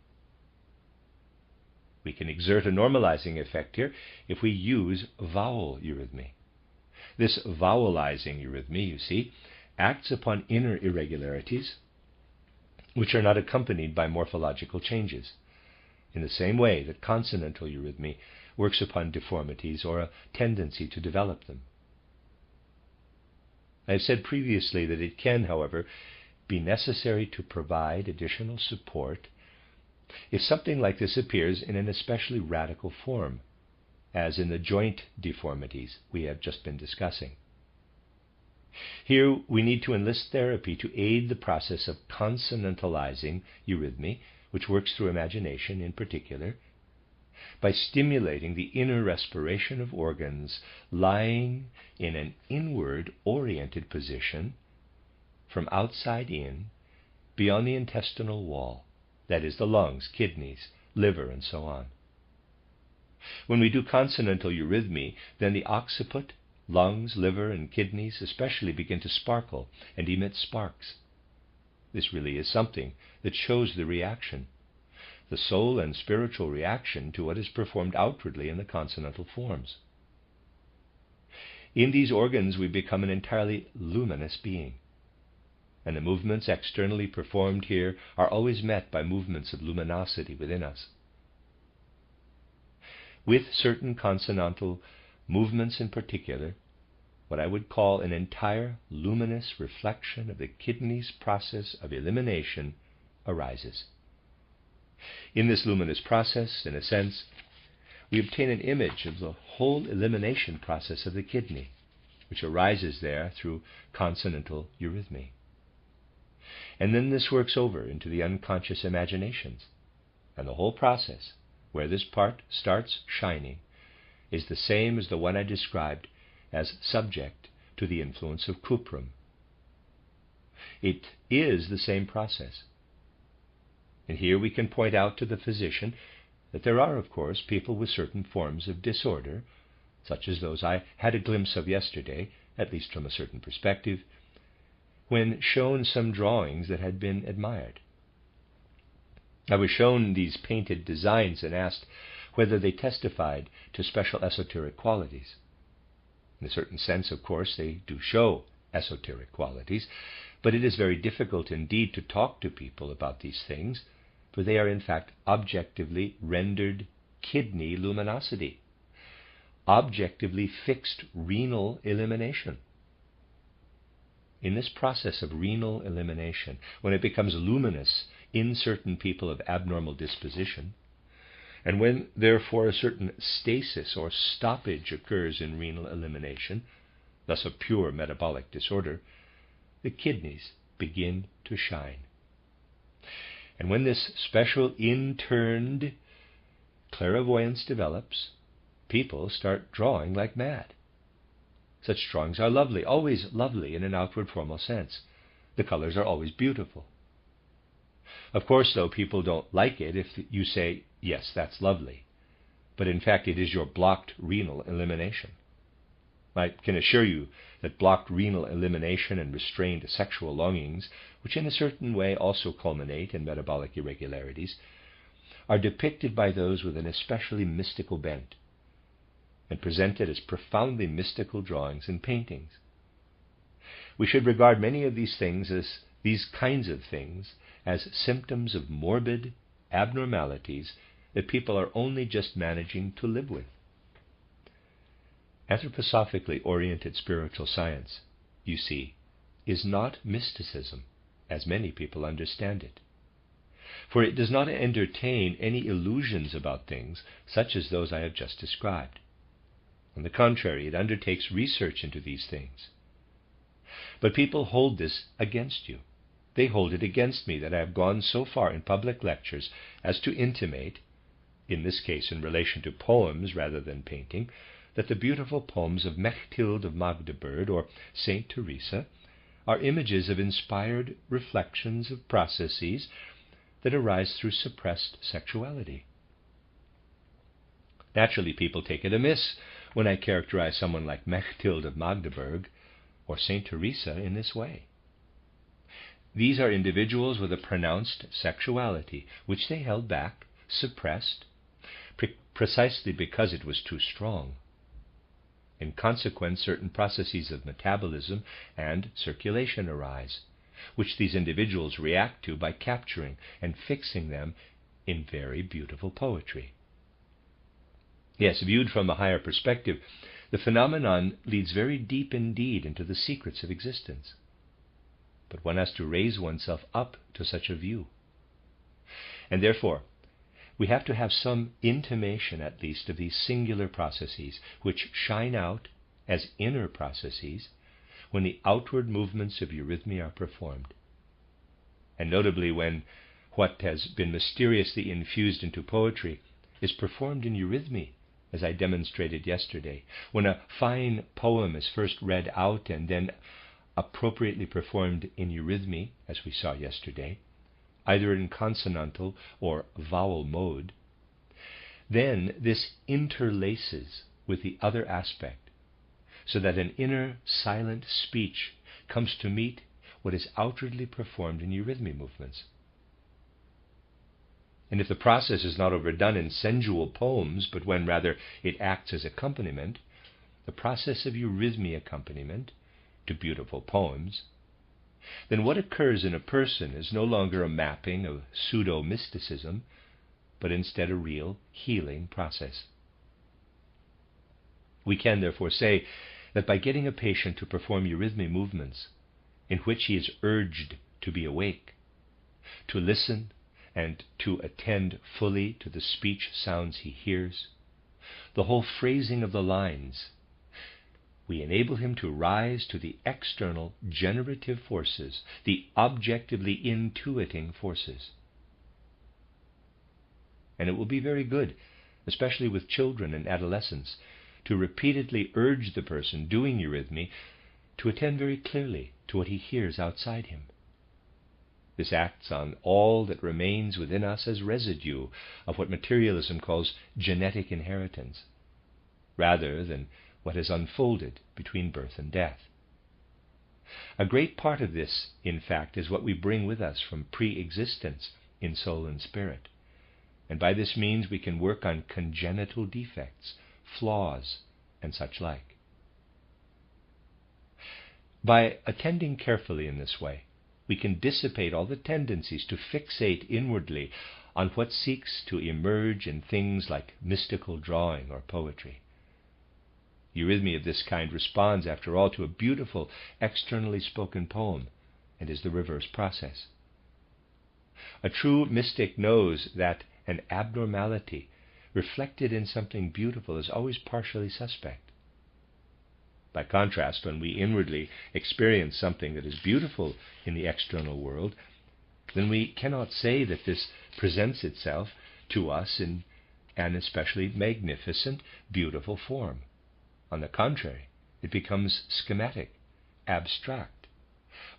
We can exert a normalizing effect here if we use vowel eurythmy. This vowelizing eurythmy, you see, acts upon inner irregularities which are not accompanied by morphological changes, in the same way that consonantal eurythmy works upon deformities or a tendency to develop them. I have said previously that it can, however, be necessary to provide additional support if something like this appears in an especially radical form, as in the joint deformities we have just been discussing. Here we need to enlist therapy to aid the process of consonantalizing eurythmy, which works through imagination in particular, by stimulating the inner respiration of organs lying in an inward-oriented position from outside in, beyond the intestinal wall, that is, the lungs, kidneys, liver, and so on. When we do consonantal eurythmy, then the occiput, lungs, liver, and kidneys especially begin to sparkle and emit sparks. This really is something that shows the reaction. the soul and spiritual reaction to what is performed outwardly in the consonantal forms. In these organs we become an entirely luminous being, and the movements externally performed here are always met by movements of luminosity within us. With certain consonantal movements in particular, what I would call an entire luminous reflection of the kidney's process of elimination arises. In this luminous process, in a sense, we obtain an image of the whole elimination process of the kidney, which arises there through consonantal eurythmy. And then this works over into the unconscious imaginations, and the whole process, where this part starts shining, is the same as the one I described as subject to the influence of cuprum. It is the same process. And here we can point out to the physician that there are, of course, people with certain forms of disorder, such as those I had a glimpse of yesterday, at least from a certain perspective, when shown some drawings that had been admired. I was shown these painted designs and asked whether they testified to special esoteric qualities. In a certain sense, of course, they do show esoteric qualities, but it is very difficult indeed to talk to people about these things, for they are in fact objectively rendered kidney luminosity, objectively fixed renal elimination. In this process of renal elimination, when it becomes luminous in certain people of abnormal disposition, and when therefore a certain stasis or stoppage occurs in renal elimination, thus a pure metabolic disorder, the kidneys begin to shine. And when this special interned clairvoyance develops, people start drawing like mad. Such drawings are lovely, always lovely in an outward formal sense. The colors are always beautiful. Of course, though, people don't like it if you say, yes, that's lovely, but in fact it is your blocked renal elimination. I can assure you that blocked renal elimination and restrained sexual longings, which in a certain way also culminate in metabolic irregularities, are depicted by those with an especially mystical bent and presented as profoundly mystical drawings and paintings. We should regard many of these kinds of things as symptoms of morbid abnormalities that people are only just managing to live with. Anthroposophically oriented spiritual science, you see, is not mysticism, as many people understand it. For it does not entertain any illusions about things such as those I have just described. On the contrary, it undertakes research into these things. But people hold this against you. They hold it against me that I have gone so far in public lectures as to intimate, in this case in relation to poems rather than painting, that the beautiful poems of Mechthild of Magdeburg or Saint Teresa are images of inspired reflections of processes that arise through suppressed sexuality. Naturally, people take it amiss when I characterize someone like Mechthild of Magdeburg or Saint Teresa in this way. These are individuals with a pronounced sexuality, which they held back, suppressed, precisely because it was too strong. In consequence, certain processes of metabolism and circulation arise, which these individuals react to by capturing and fixing them in very beautiful poetry. Yes, viewed from a higher perspective, the phenomenon leads very deep indeed into the secrets of existence. But one has to raise oneself up to such a view. And therefore, we have to have some intimation at least of these singular processes which shine out as inner processes when the outward movements of eurythmy are performed. And notably when what has been mysteriously infused into poetry is performed in eurythmy, as I demonstrated yesterday, when a fine poem is first read out and then appropriately performed in eurythmy, as we saw yesterday, either in consonantal or vowel mode, then this interlaces with the other aspect, so that an inner silent speech comes to meet what is outwardly performed in eurythmy movements. And if the process is not overdone in sensual poems, but when rather it acts as accompaniment, the process of eurythmy accompaniment to beautiful poems, then what occurs in a person is no longer a mapping of pseudo-mysticism, but instead a real healing process. We can therefore say that by getting a patient to perform eurythmy movements in which he is urged to be awake, to listen and to attend fully to the speech sounds he hears, the whole phrasing of the lines, we enable him to rise to the external generative forces, the objectively intuiting forces. And it will be very good, especially with children and adolescents, to repeatedly urge the person doing eurythmy to attend very clearly to what he hears outside him. This acts on all that remains within us as residue of what materialism calls genetic inheritance, rather than what has unfolded between birth and death. A great part of this, in fact, is what we bring with us from pre-existence in soul and spirit, and by this means we can work on congenital defects, flaws, and such like. By attending carefully in this way, we can dissipate all the tendencies to fixate inwardly on what seeks to emerge in things like mystical drawing or poetry. Eurythmy of this kind responds, after all, to a beautiful externally spoken poem, and is the reverse process. A true mystic knows that an abnormality reflected in something beautiful is always partially suspect. By contrast, when we inwardly experience something that is beautiful in the external world, then we cannot say that this presents itself to us in an especially magnificent, beautiful form. On the contrary, it becomes schematic, abstract,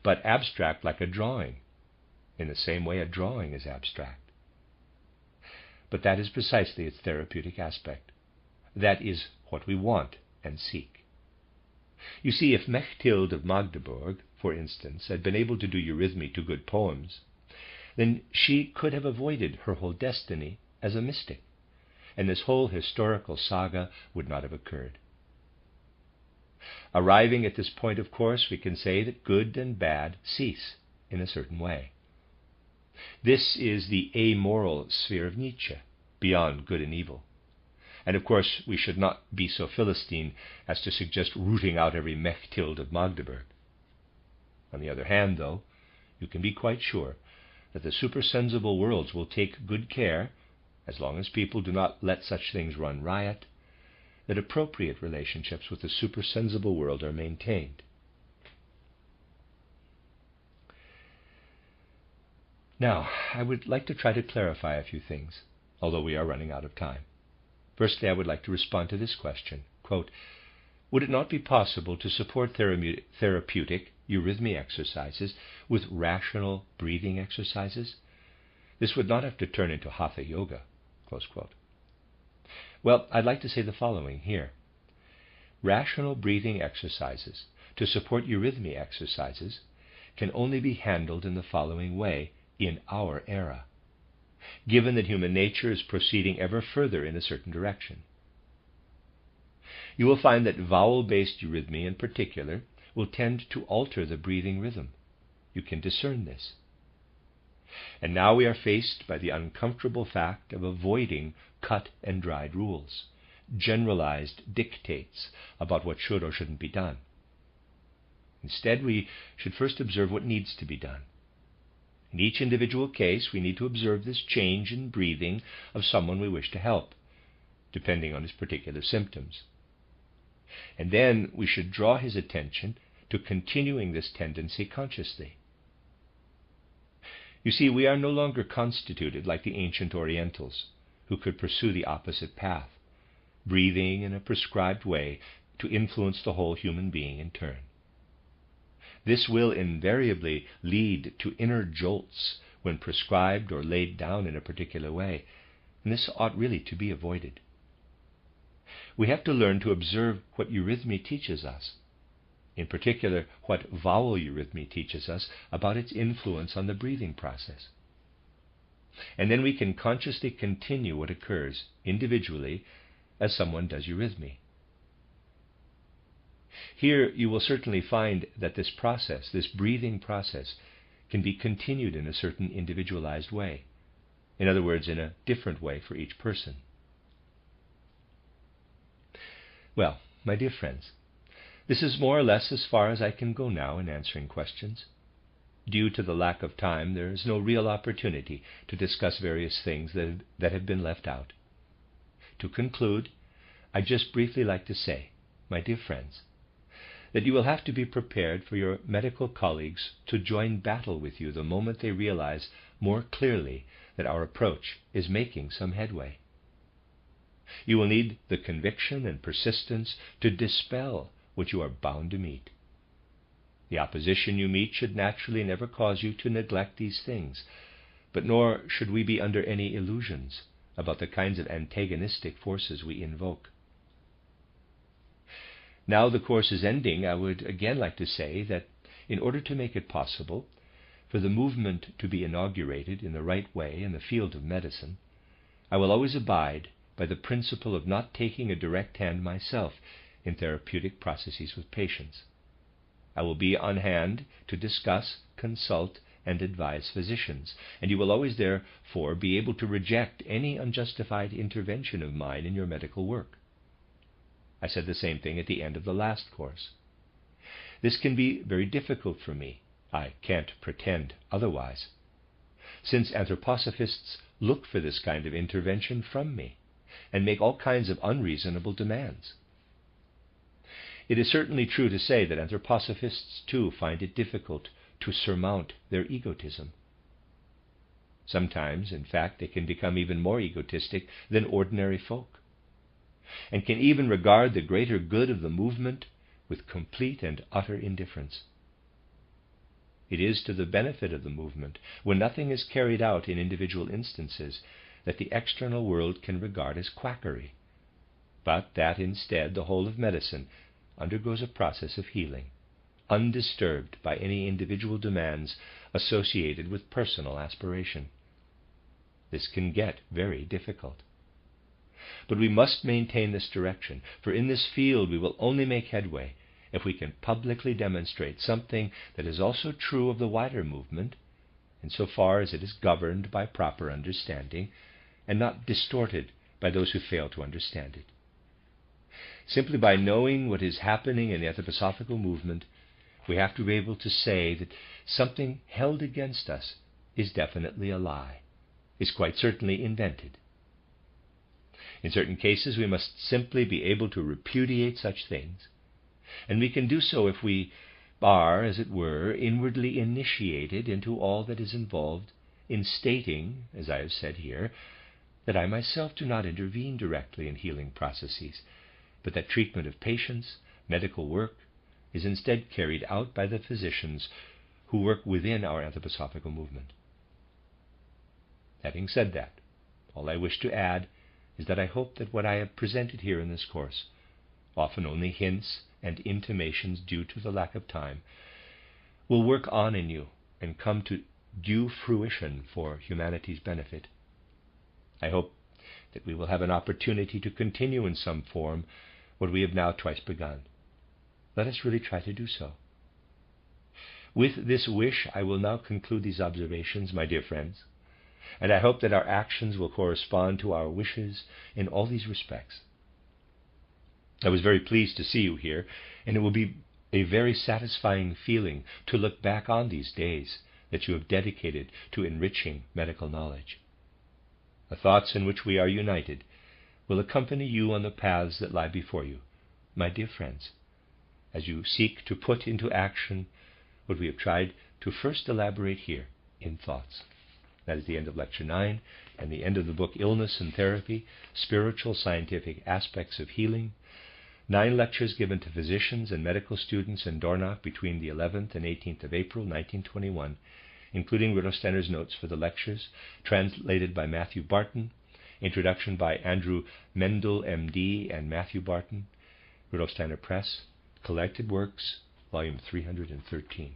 but abstract like a drawing, in the same way a drawing is abstract. But that is precisely its therapeutic aspect. That is what we want and seek. You see, if Mechthild of Magdeburg, for instance, had been able to do eurythmy to good poems, then she could have avoided her whole destiny as a mystic, and this whole historical saga would not have occurred. Arriving at this point, of course, we can say that good and bad cease in a certain way. This is the amoral sphere of Nietzsche, beyond good and evil. And of course, we should not be so Philistine as to suggest rooting out every Mechthild of Magdeburg. On the other hand, though, you can be quite sure that the supersensible worlds will take good care, as long as people do not let such things run riot, that appropriate relationships with the supersensible world are maintained. Now, I would like to try to clarify a few things, although we are running out of time. Firstly, I would like to respond to this question. Quote, would it not be possible to support therapeutic eurythmy exercises with rational breathing exercises? This would not have to turn into hatha yoga. Close quote. Well, I'd like to say the following here. Rational breathing exercises to support eurythmy exercises can only be handled in the following way in our era, given that human nature is proceeding ever further in a certain direction. You will find that vowel-based eurythmy in particular will tend to alter the breathing rhythm. You can discern this. And now we are faced by the uncomfortable fact of avoiding cut and dried rules, generalized dictates about what should or shouldn't be done. Instead, we should first observe what needs to be done. In each individual case, we need to observe this change in breathing of someone we wish to help, depending on his particular symptoms. And then we should draw his attention to continuing this tendency consciously. You see, we are no longer constituted like the ancient Orientals, who could pursue the opposite path, breathing in a prescribed way to influence the whole human being in turn. This will invariably lead to inner jolts when prescribed or laid down in a particular way, and this ought really to be avoided. We have to learn to observe what eurythmy teaches us, in particular what vowel eurythmy teaches us about its influence on the breathing process. and then we can consciously continue what occurs individually as someone does eurythmy. Here you will certainly find that this process, this breathing process, can be continued in a certain individualized way. In other words, in a different way for each person. Well, my dear friends, this is more or less as far as I can go now in answering questions. Due to the lack of time, there is no real opportunity to discuss various things that have been left out. To conclude, I'd just briefly like to say, my dear friends, that you will have to be prepared for your medical colleagues to join battle with you the moment they realize more clearly that our approach is making some headway. You will need the conviction and persistence to dispel what you are bound to meet. The opposition you meet should naturally never cause you to neglect these things, but nor should we be under any illusions about the kinds of antagonistic forces we invoke. Now the course is ending, I would again like to say that in order to make it possible for the movement to be inaugurated in the right way in the field of medicine, I will always abide by the principle of not taking a direct hand myself in therapeutic processes with patients. I will be on hand to discuss, consult, and advise physicians, and you will always therefore be able to reject any unjustified intervention of mine in your medical work. I said the same thing at the end of the last course. This can be very difficult for me. I can't pretend otherwise, since anthroposophists look for this kind of intervention from me and make all kinds of unreasonable demands. It is certainly true to say that anthroposophists too find it difficult to surmount their egotism. Sometimes, in fact, they can become even more egotistic than ordinary folk, and can even regard the greater good of the movement with complete and utter indifference. It is to the benefit of the movement, when nothing is carried out in individual instances, that the external world can regard as quackery, but that instead the whole of medicine undergoes a process of healing, undisturbed by any individual demands associated with personal aspiration. This can get very difficult. But we must maintain this direction, for in this field we will only make headway if we can publicly demonstrate something that is also true of the wider movement, insofar as it is governed by proper understanding and not distorted by those who fail to understand it. Simply by knowing what is happening in the anthroposophical movement, we have to be able to say that something held against us is definitely a lie, is quite certainly invented. In certain cases, we must simply be able to repudiate such things, and we can do so if we are, as it were, inwardly initiated into all that is involved in stating, as I have said here, that I myself do not intervene directly in healing processes, but that treatment of patients, medical work, is instead carried out by the physicians who work within our anthroposophical movement. Having said that, all I wish to add is that I hope that what I have presented here in this course, often only hints and intimations due to the lack of time, will work on in you and come to due fruition for humanity's benefit. I hope that we will have an opportunity to continue in some form what we have now twice begun. Let us really try to do so. With this wish, I will now conclude these observations, my dear friends, and I hope that our actions will correspond to our wishes in all these respects. I was very pleased to see you here, and it will be a very satisfying feeling to look back on these days that you have dedicated to enriching medical knowledge. The thoughts in which we are united will accompany you on the paths that lie before you, my dear friends, as you seek to put into action what we have tried to first elaborate here in thoughts. That is the end of Lecture 9 and the end of the book Illness and Therapy, Spiritual Scientific Aspects of Healing. 9 lectures given to physicians and medical students in Dornach between the 11th and 18th of April 1921, including Rudolf Steiner's notes for the lectures, translated by Matthew Barton, introduction by Andrew Mendel, M.D., and Matthew Barton, Rudolf Steiner Press, Collected Works, Volume 313.